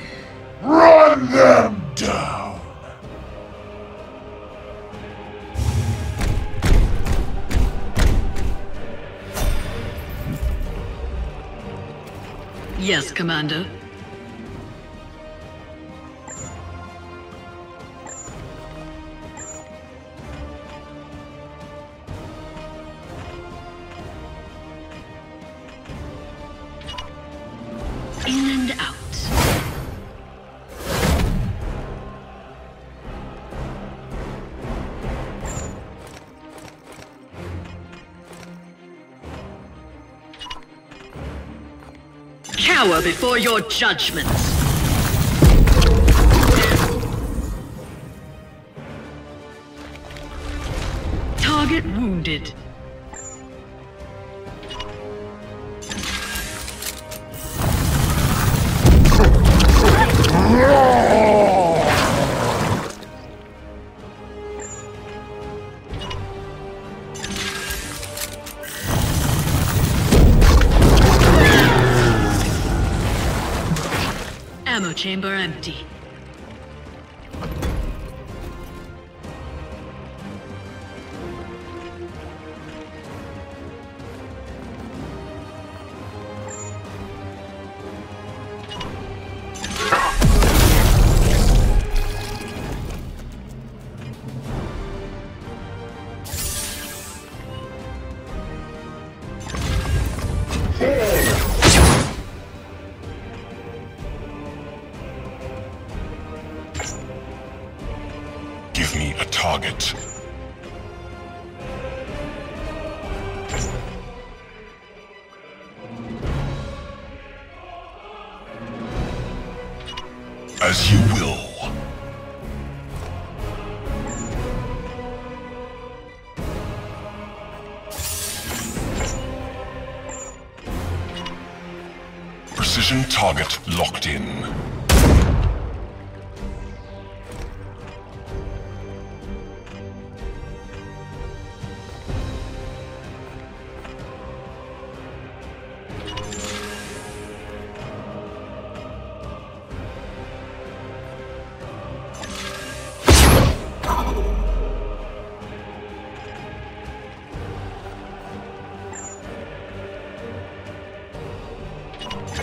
Run them down. Yes, Commander. and out. Cower before your judgment. Target wounded. Ammo chamber empty. Give me a target. As you will. Precision target locked in.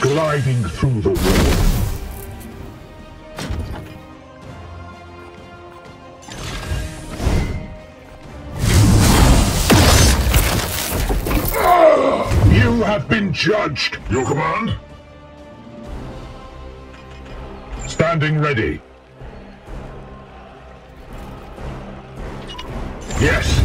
Gliding through the wall. You have been judged. Your command? Standing ready. Yes.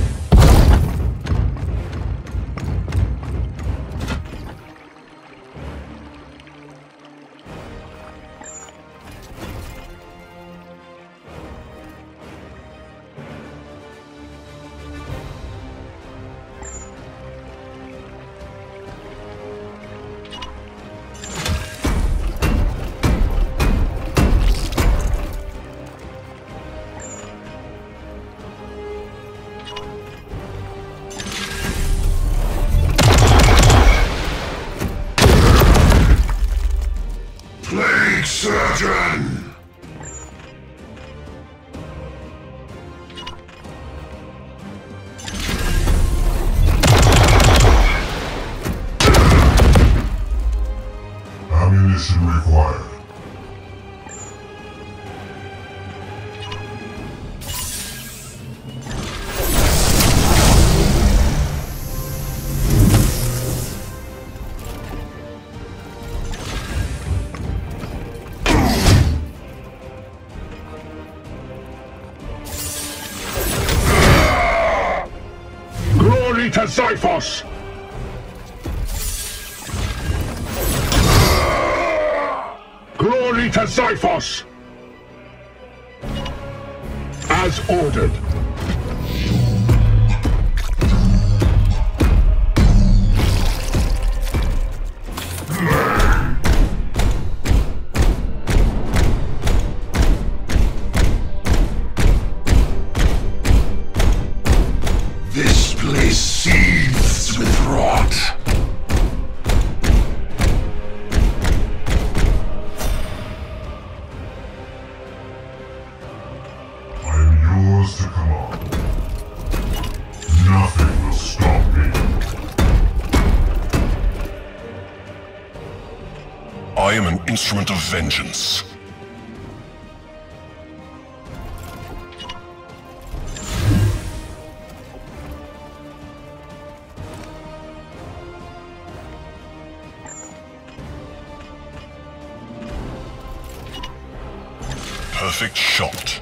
Plague Surgeon! Ammunition required. Glory to Xiphos! Glory to Xiphos! As ordered. This place seethes with rot. I am yours to command. Nothing will stop me. I am an instrument of vengeance. perfect shot.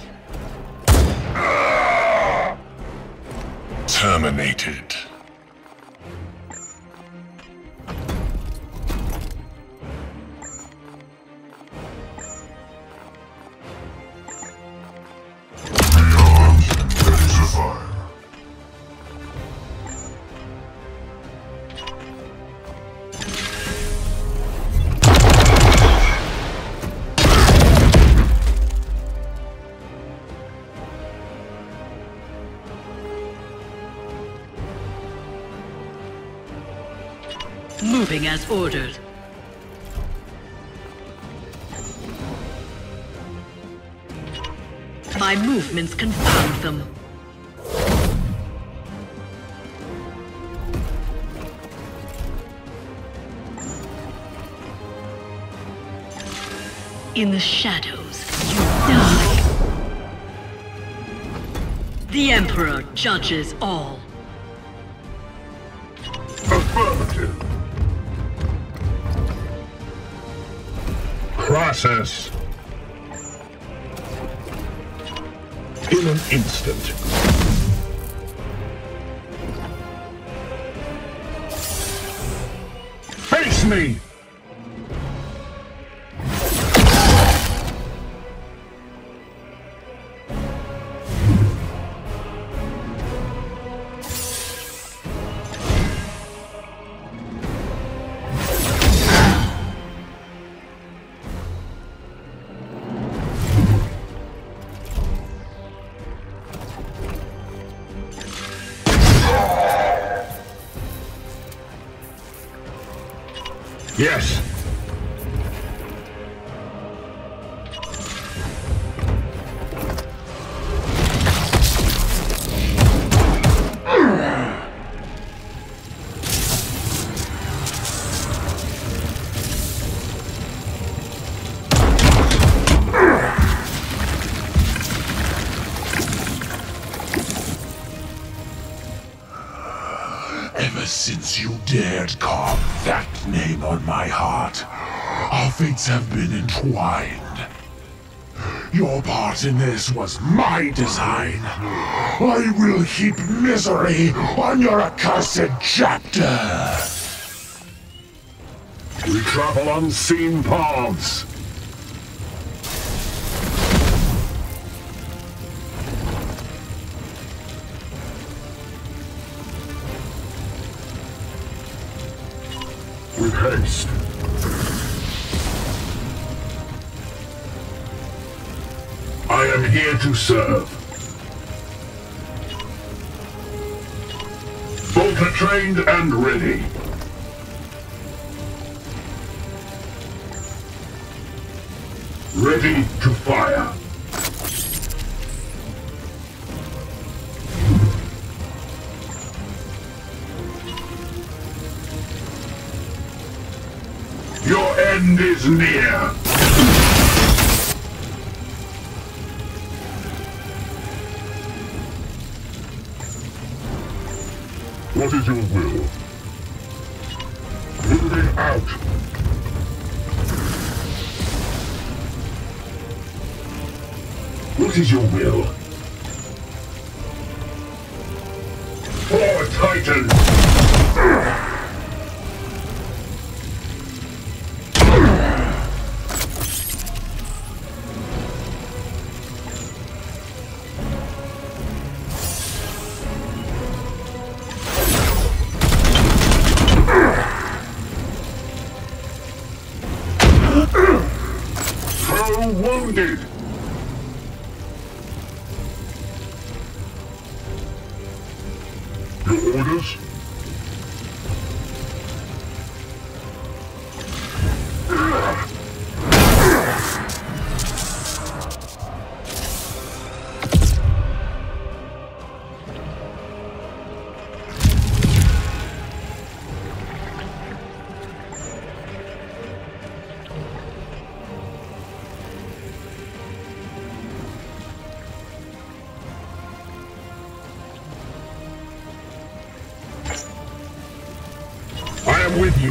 Terminated. Moving as ordered. My movements confound them. In the shadows, you die. The Emperor judges all. Affirmative. Process. In an instant. Face me! Yes. Ever since you dared carve that name on my heart, our fates have been entwined. Your part in this was my design. I will heap misery on your accursed chapter. We travel unseen paths. With haste. I am here to serve. Bolter trained and ready. Ready to fire. Your end is near. What is your will? Moving out. What is your will? For Titan! Wounded! Your orders? With you.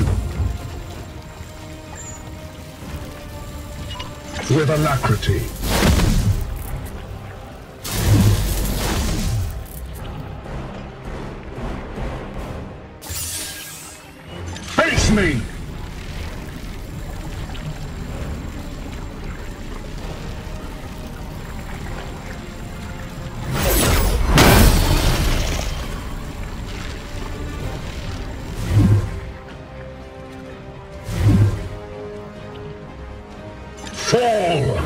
With alacrity. Face me! Fall!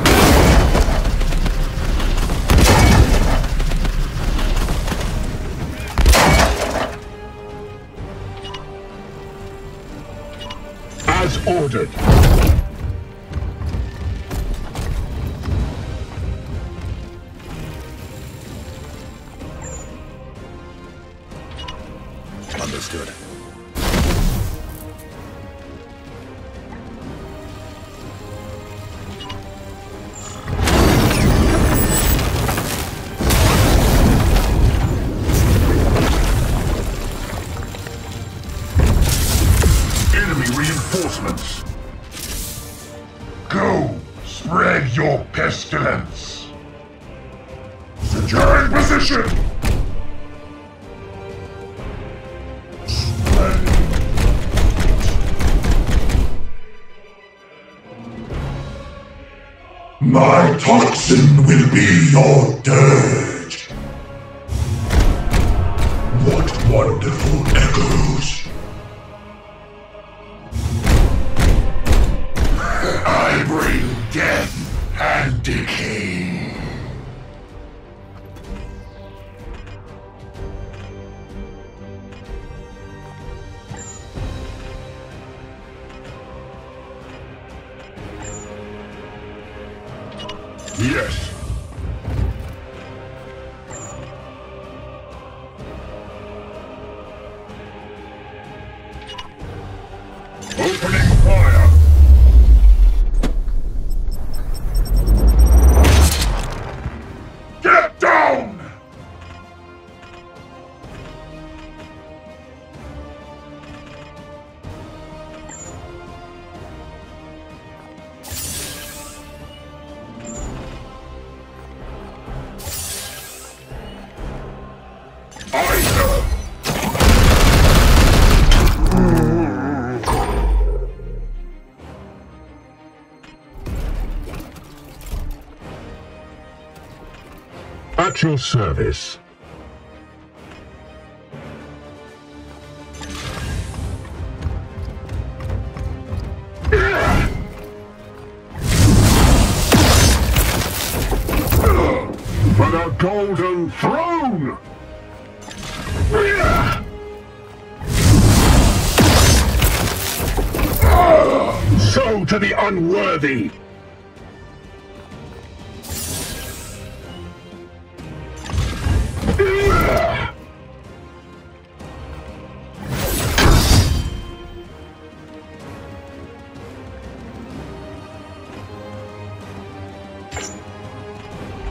As ordered. Understood. Reinforcements. Go, spread your pestilence. Secure in position. My toxin will be your dirge. What wonderful echoes. I bring death and decay. Yes. Opening fire. Get down! At your service. For the Golden Throne! So to the unworthy!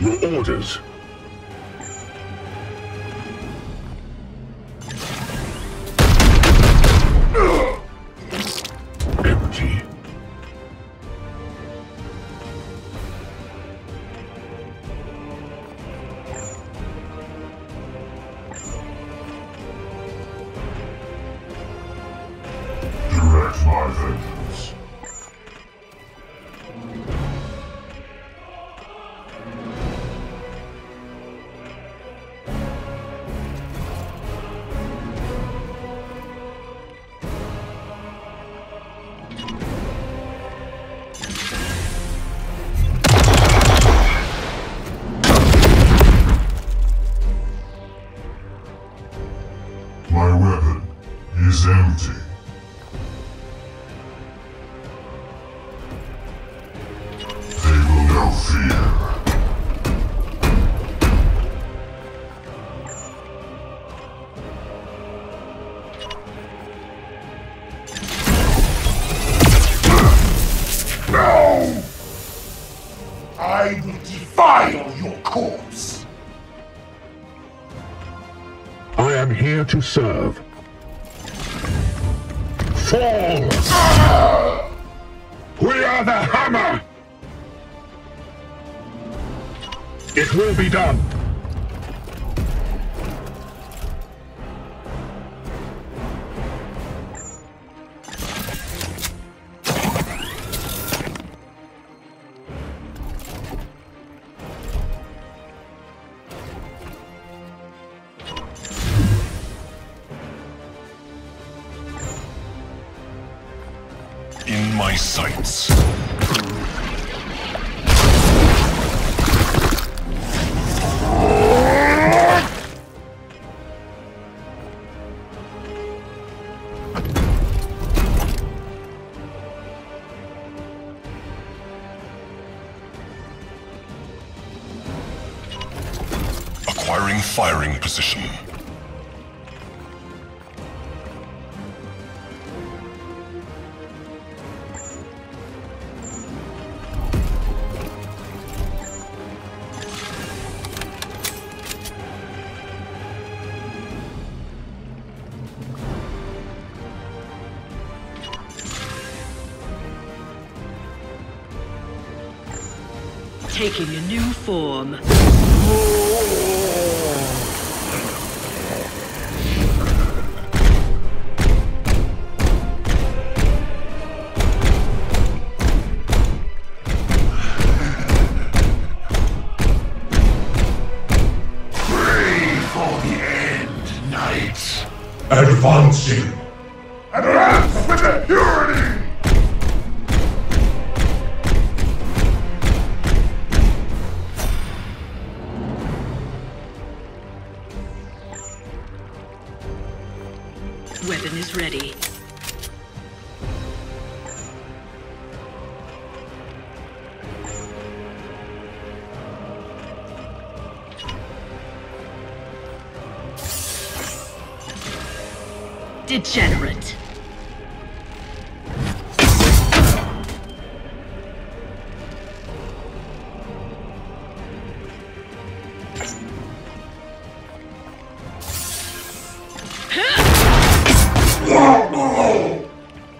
Your orders. Empty. Direct my vengeance. My weapon is empty. They will know fear. No! I will defile your corpse. I am here to serve. Fall! We are the Hammer! It will be done. my sights. Acquiring firing position. Taking a new form. Advancing! Advance with the purity! Weapon is ready. Degenerate.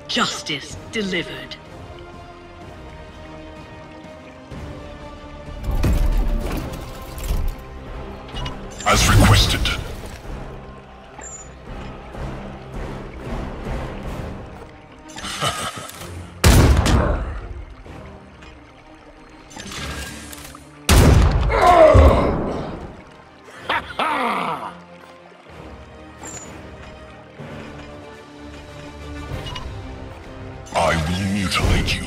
Justice delivered. As requested. I will mutilate you.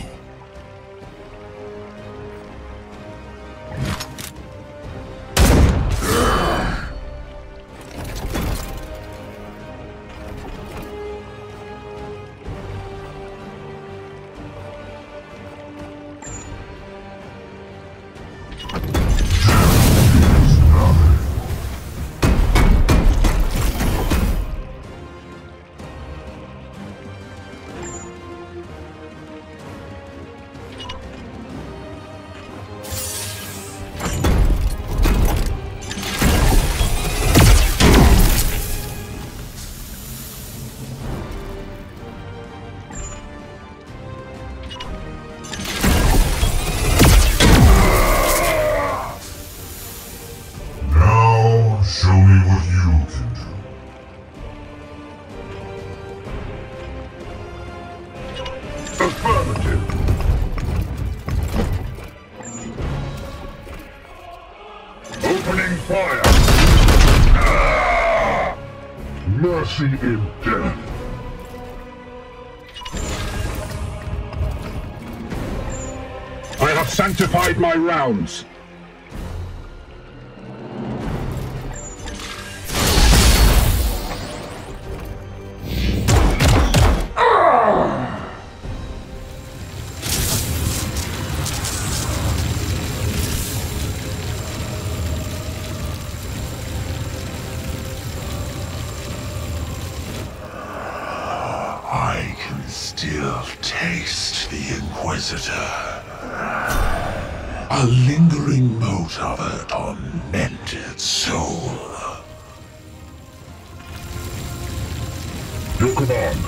Mercy in death. I have sanctified my rounds. Still taste the Inquisitor. A lingering mote of a tormented soul. Your command.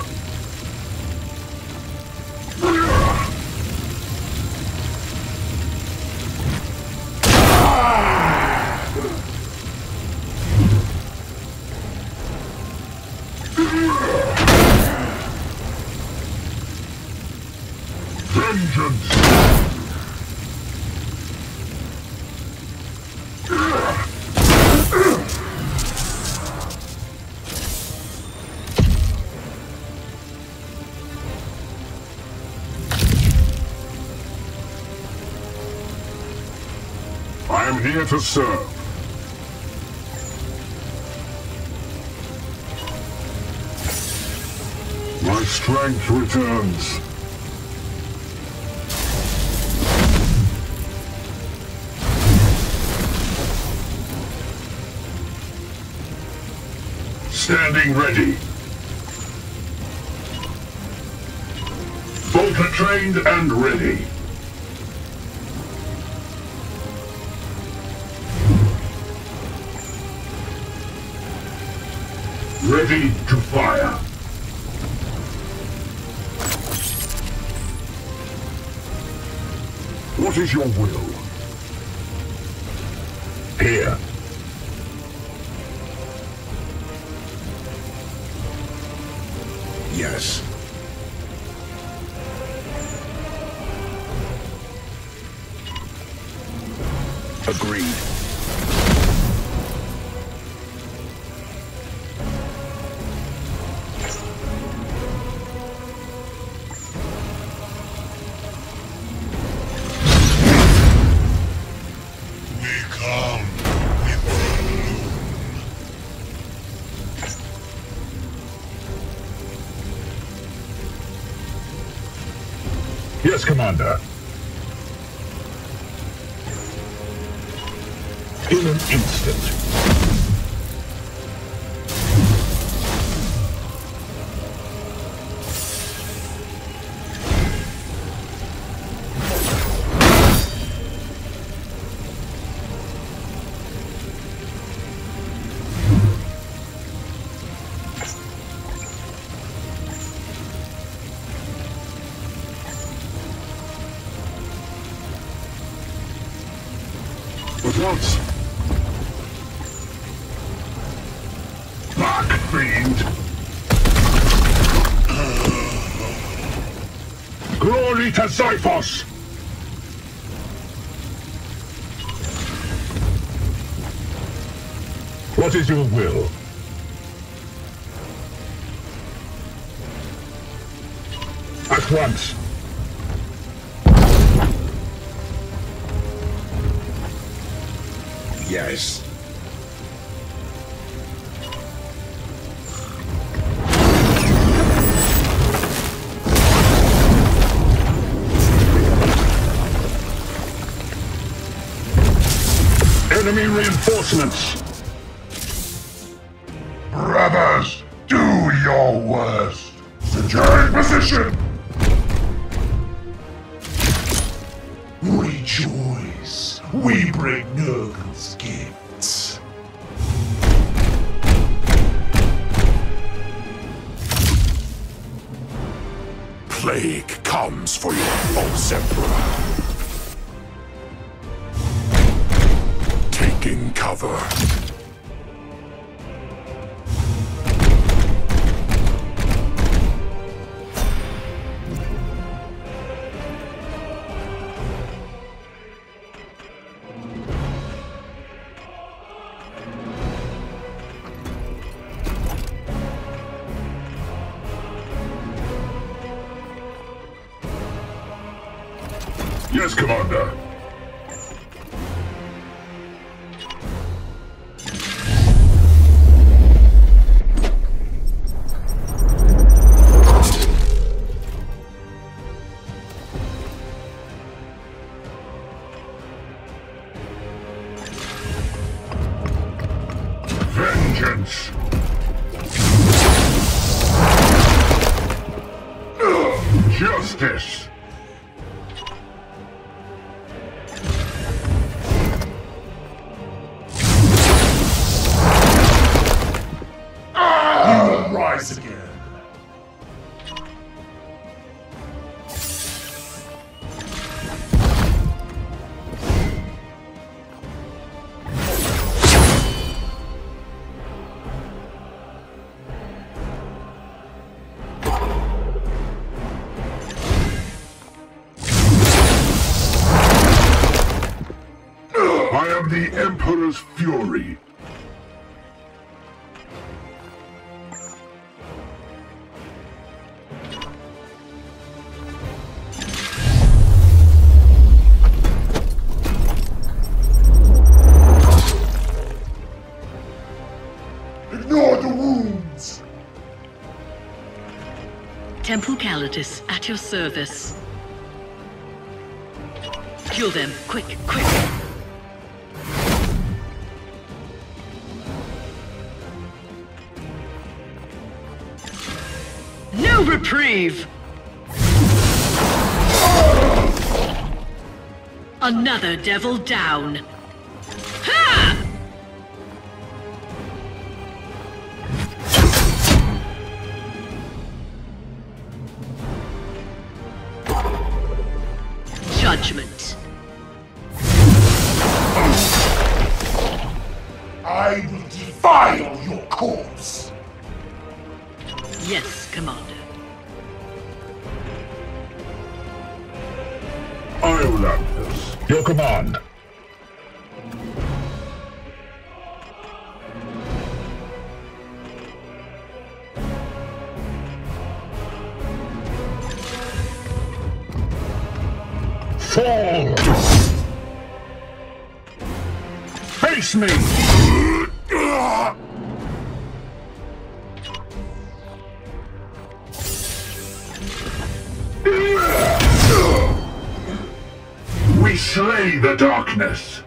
Vengeance! Here to serve. My strength returns. Standing ready. Bolter trained and ready. Ready to fire. What is your will? Here. Yes. Agreed. Yes, Commander. In an instant. Once. Black Fiend! Glory to Xiphos! What is your will? At once. Yes. Enemy reinforcements! Brothers, do your worst. Securing position! Rejoice. We bring Nurgle's gifts. Plague comes for your false emperor. Taking cover. Yes, Commander. Vengeance! Justice! Rise again. I am the Emperor's fury. Ignore the wounds! Temple Calatus at your service. Kill them, quick, quick! No reprieve! Another devil down! Ha! Judgment. I will defile your corpse! Yes, Commander. Daemonhunters, your command. Fall! Face me! We slay the darkness!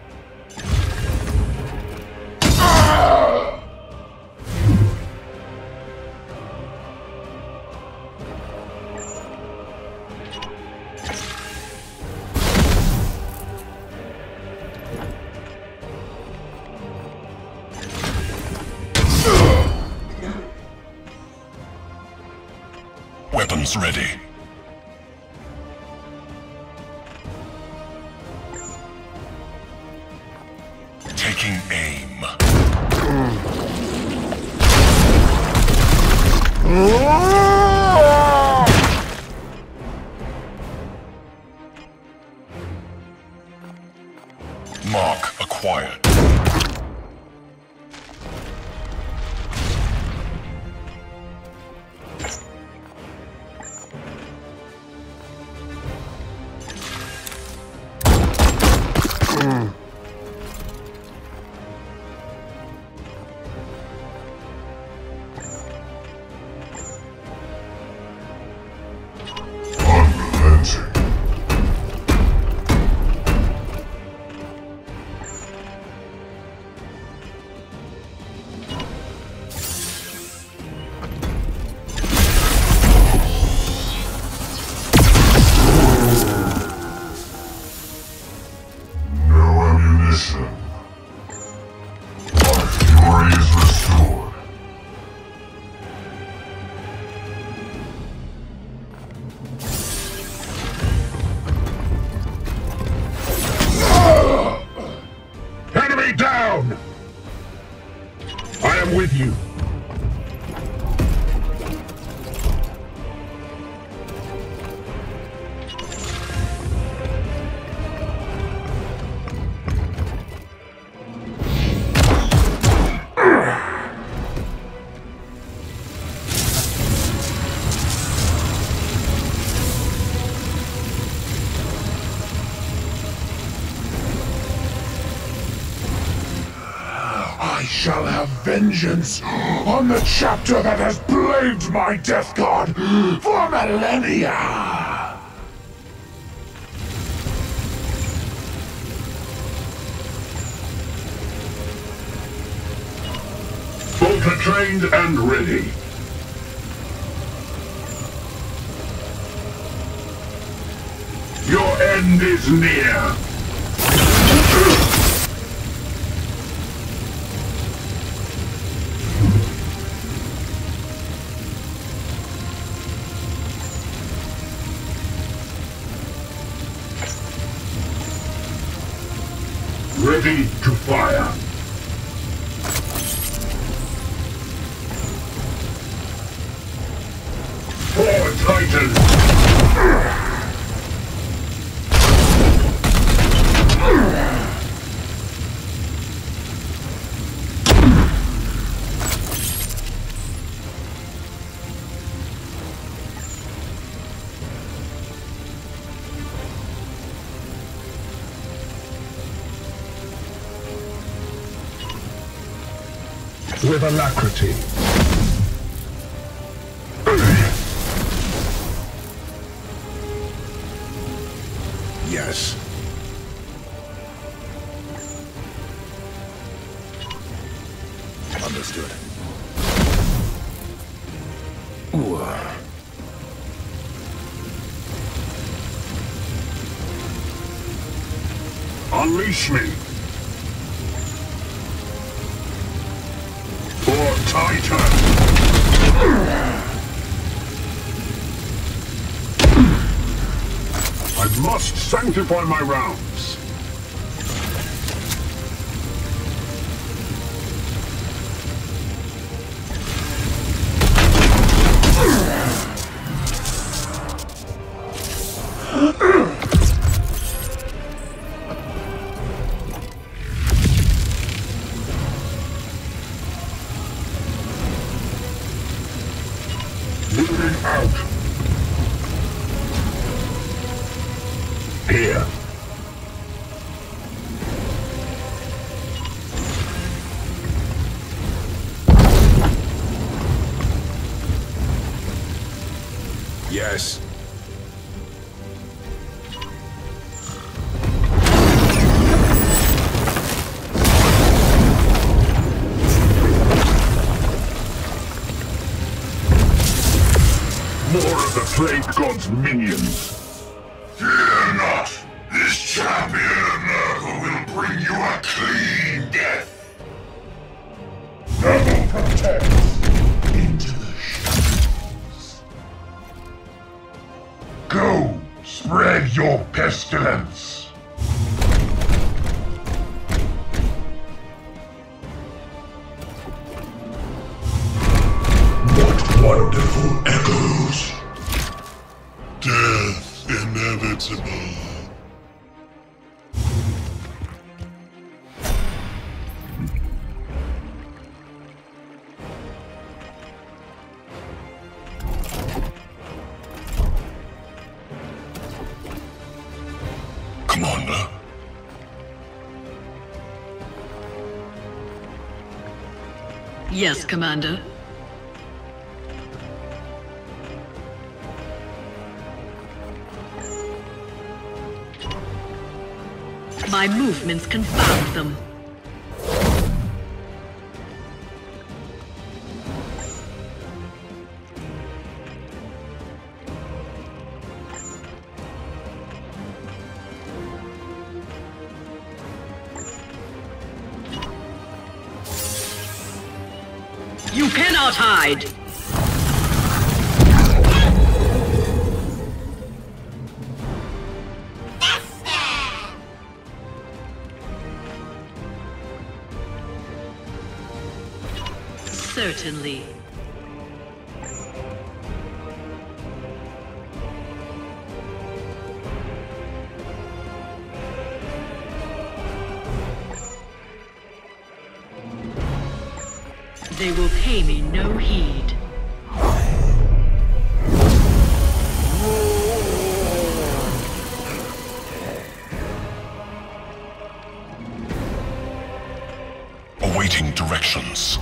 Weapons ready. Taking aim. Mark acquired. With you. I shall have vengeance on the chapter that has plagued my death god for millennia! Bolter trained and ready. Your end is near. Ready to fire. For Titan! with alacrity. Yes. Understood. Ooh. Unleash me! For Titan! I must sanctify my rounds. Moving out. Here. Yes. More of the Plague God's minions. Fear not. This champion of Nurgle will bring you a clean death. Nurgle protects into the shadows. Go, spread your pestilence. What wonderful echoes. Death inevitable. Commander? Yes, Commander. My movements confound them. You cannot hide! Certainly. They will pay me no heed. Awaiting directions.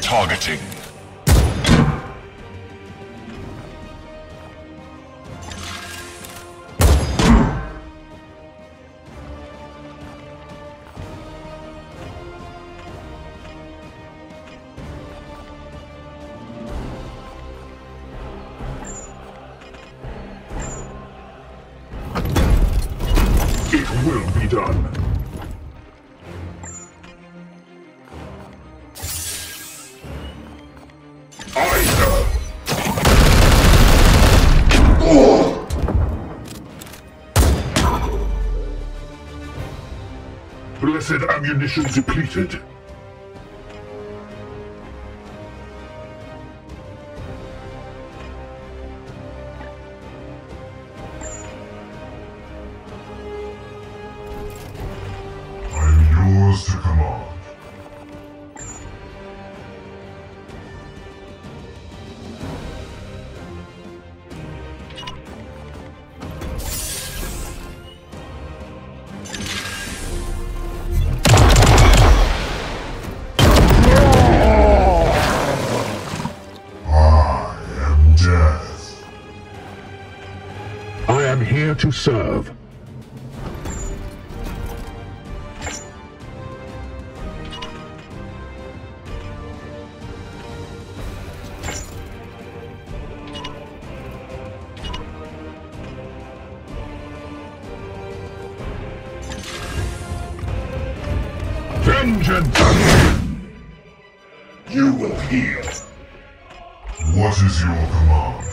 Targeting. It will be done. Blessed ammunition depleted. command. I am here to serve. Vengeance! You will heal. What is your command?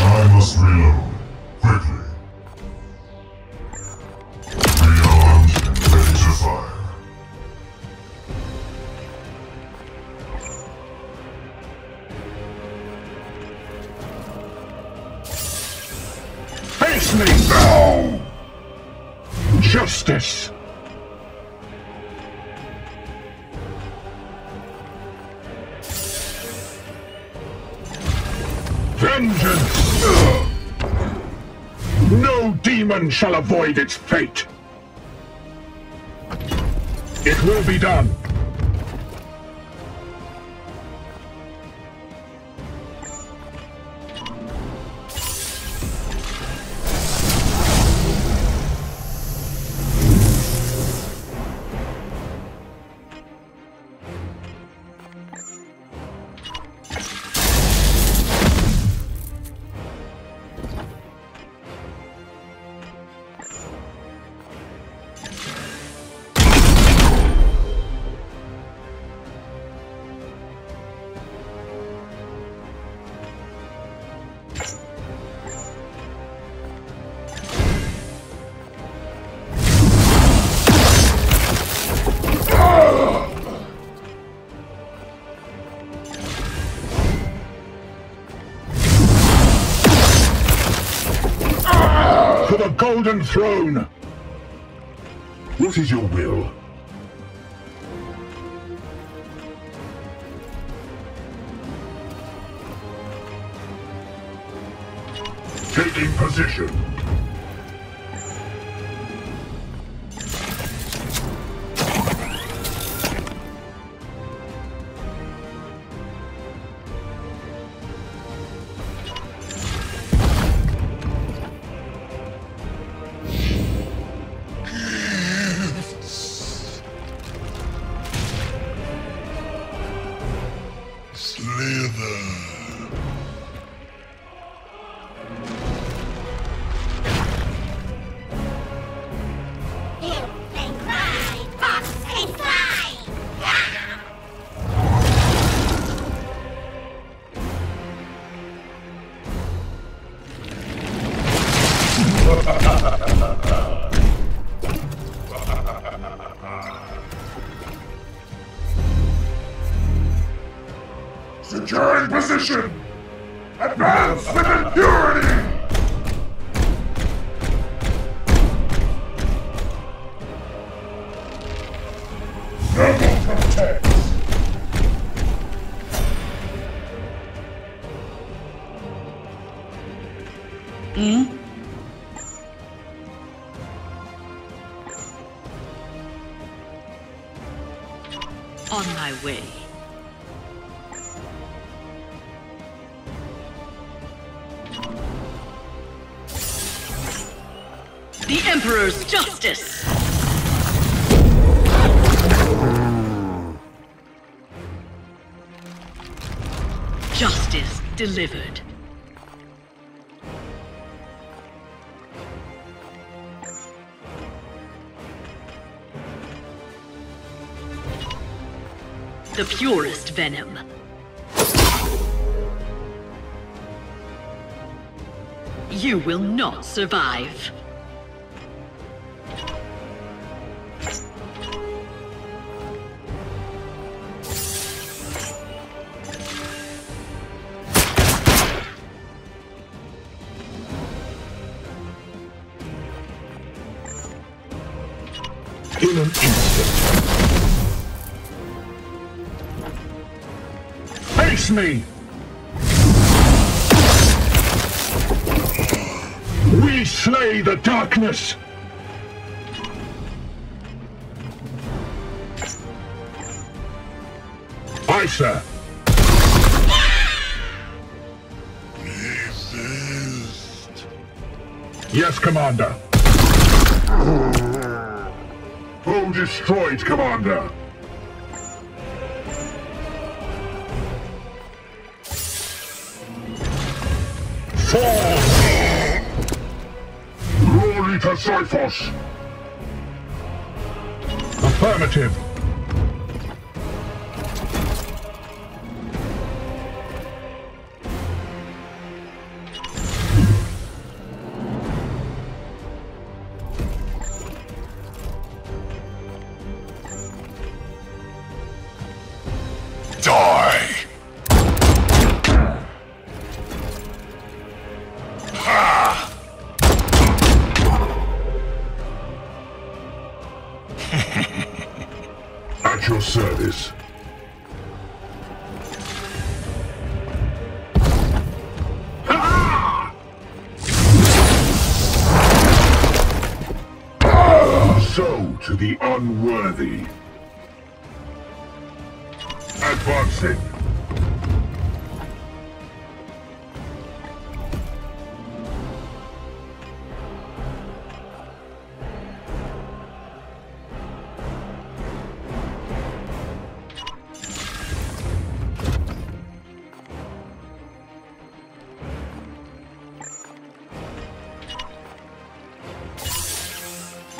I must reload. Quickly. Rearmed and ready to fire. Face me! No! Justice! Vengeance! No demon shall avoid its fate! It will be done! For the Golden Throne! What is your will? Taking position. Securing position! Advance with impurity! Nurgle protects! On my way. The Emperor's justice! Justice delivered. The purest venom. You will not survive. In an instant. Face me! We slay the darkness! Aye, sir. Resist. Yes, Commander. Foe destroyed, Commander. Fall! Glory to Cyphos! Affirmative. Die! Ha! At your service. So to the unworthy. Advancing.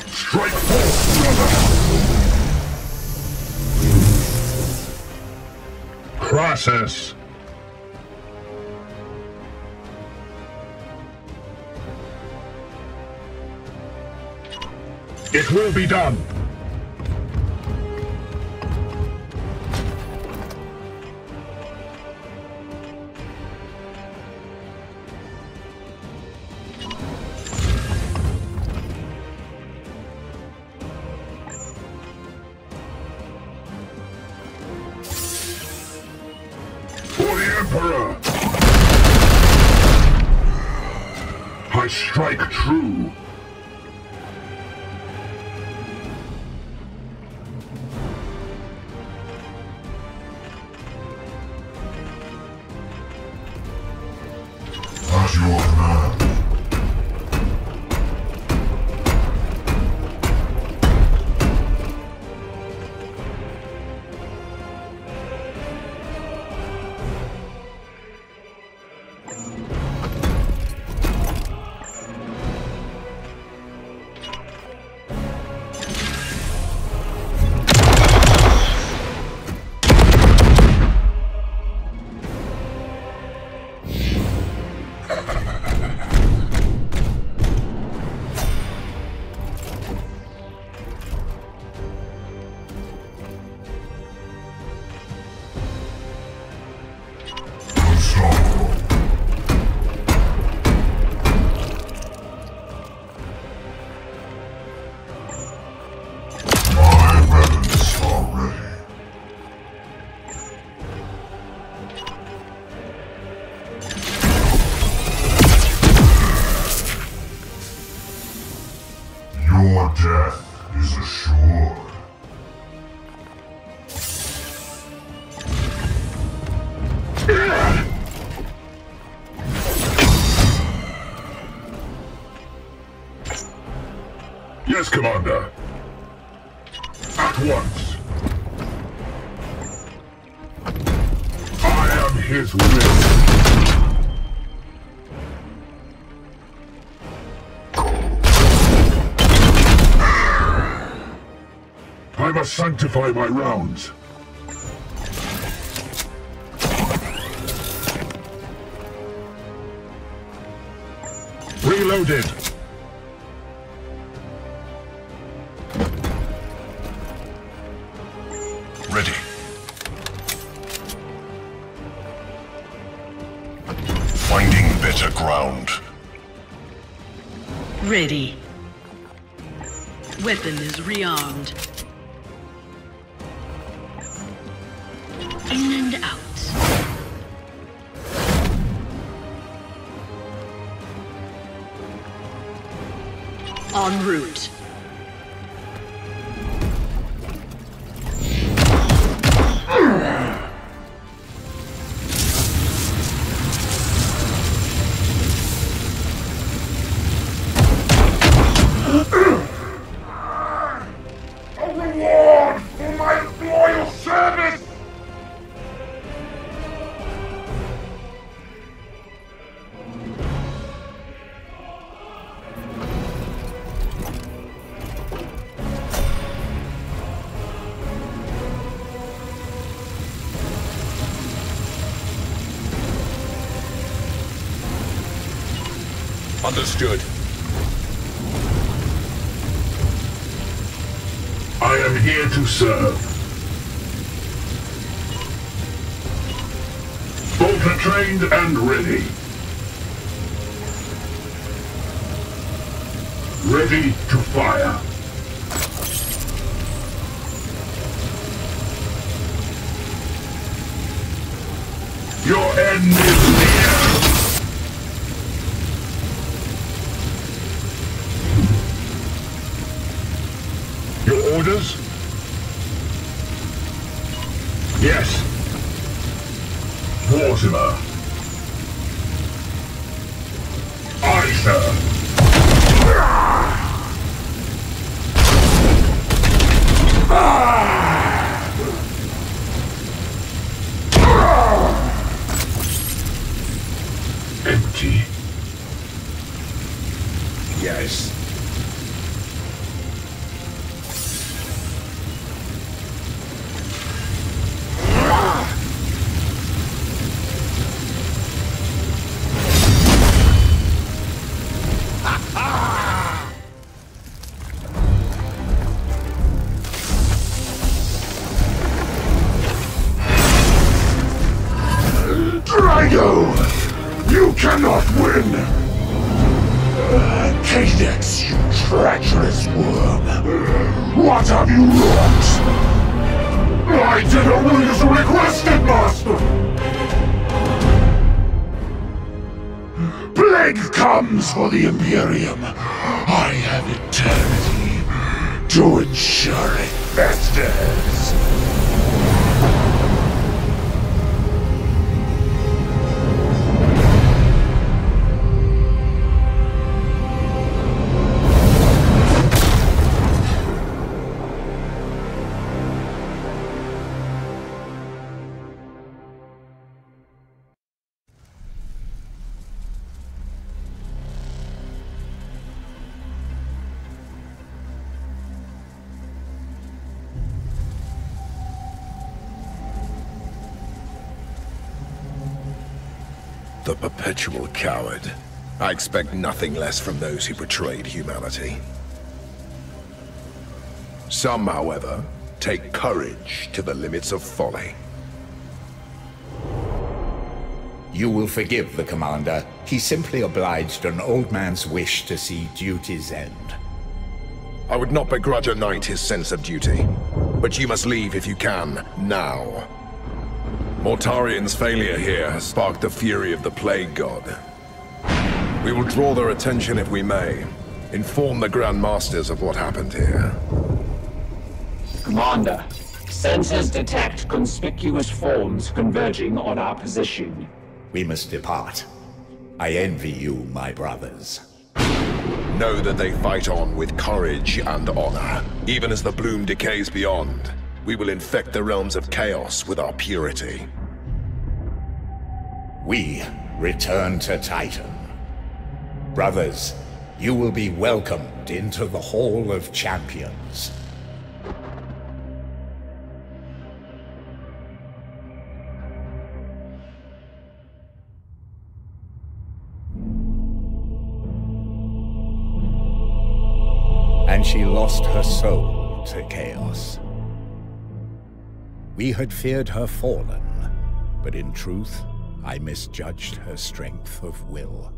Strike forth, brother! Process. It will be done. Emperor! I strike true. At your command. Your death is assured. Yes, Commander. At once. I am his will. I must sanctify my rounds. Reloaded. Ready. Finding better ground. Ready. Weapon is rearmed. In and out. En route. A reward for my loyal service! Understood. I am here to serve. Bolter trained and ready. Ready to fire. Your end is near. Your orders? Yes. Mortimer. Aye, sir. Empty. Yes. Draigo! You cannot win! Kadex, you treacherous worm! What have you wrought? I did only as requested, Master! Plague comes for the Imperium. I have eternity to ensure it festers. The perpetual coward. I expect nothing less from those who betrayed humanity. Some, however, take courage to the limits of folly. You will forgive the Commander. He simply obliged an old man's wish to see duty's end. I would not begrudge a knight his sense of duty, but you must leave if you can, now. Mortarion's failure here has sparked the fury of the Plague God. We will draw their attention if we may. Inform the Grand Masters of what happened here. Commander, sensors detect conspicuous forms converging on our position. We must depart. I envy you, my brothers. Know that they fight on with courage and honor. Even as the bloom decays beyond, we will infect the realms of chaos with our purity. We return to Titan. Brothers, you will be welcomed into the Hall of Champions. And she lost her soul to chaos. We had feared her fallen, but in truth, I misjudged her strength of will.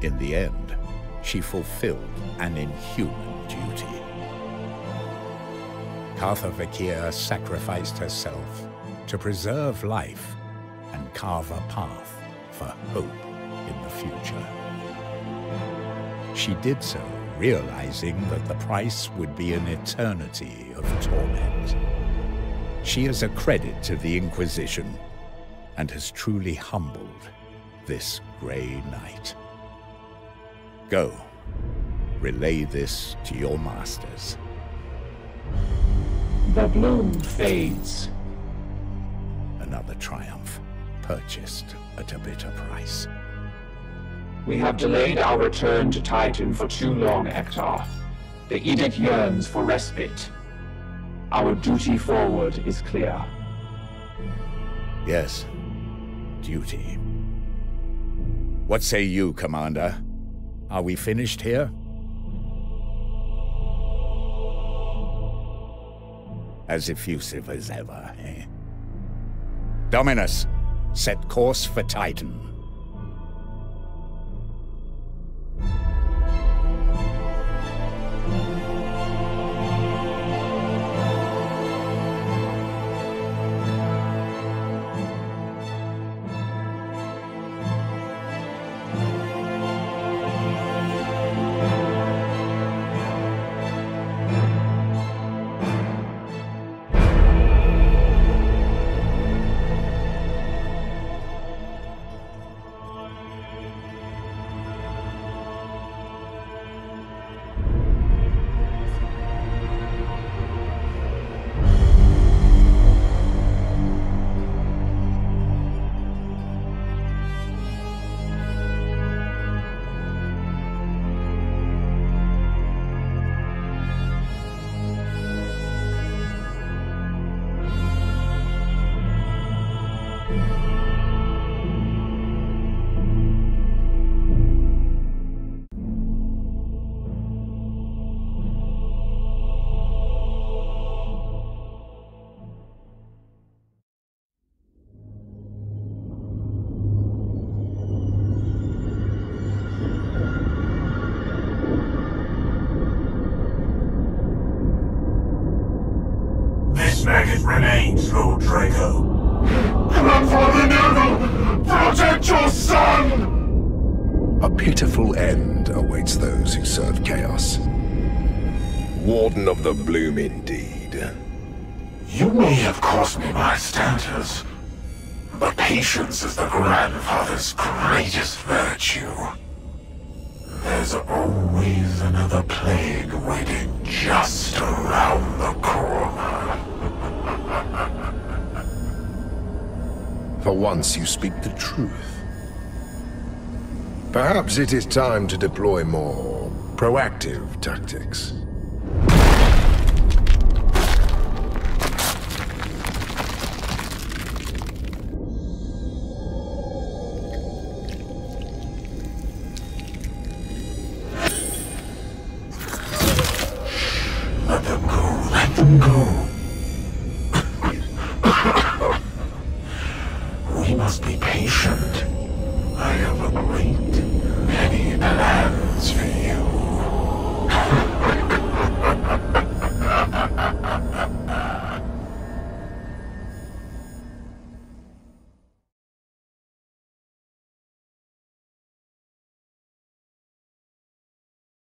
In the end, she fulfilled an inhuman duty. Vakir sacrificed herself to preserve life and carve a path for hope in the future. She did so, realizing that the price would be an eternity of torment. She is a credit to the Inquisition and has truly humbled this Grey Knight. Go, relay this to your masters. The bloom fades. Another triumph, purchased at a bitter price. We have delayed our return to Titan for too long, Ectar. The Edict yearns for respite. Our duty forward is clear. Yes, duty. What say you, Commander? Are we finished here? As effusive as ever, eh? Dominus, set course for Titan. Remains, Lord Draigo. Grandfather Nurgle! Protect your son! A pitiful end awaits those who serve chaos. Warden of the Bloom, indeed. You may have cost me my status, but patience is the grandfather's greatest virtue. There's always another plague waiting just around the corner. For once you speak the truth. Perhaps it is time to deploy more proactive tactics. Let them go, let them go. We must be patient.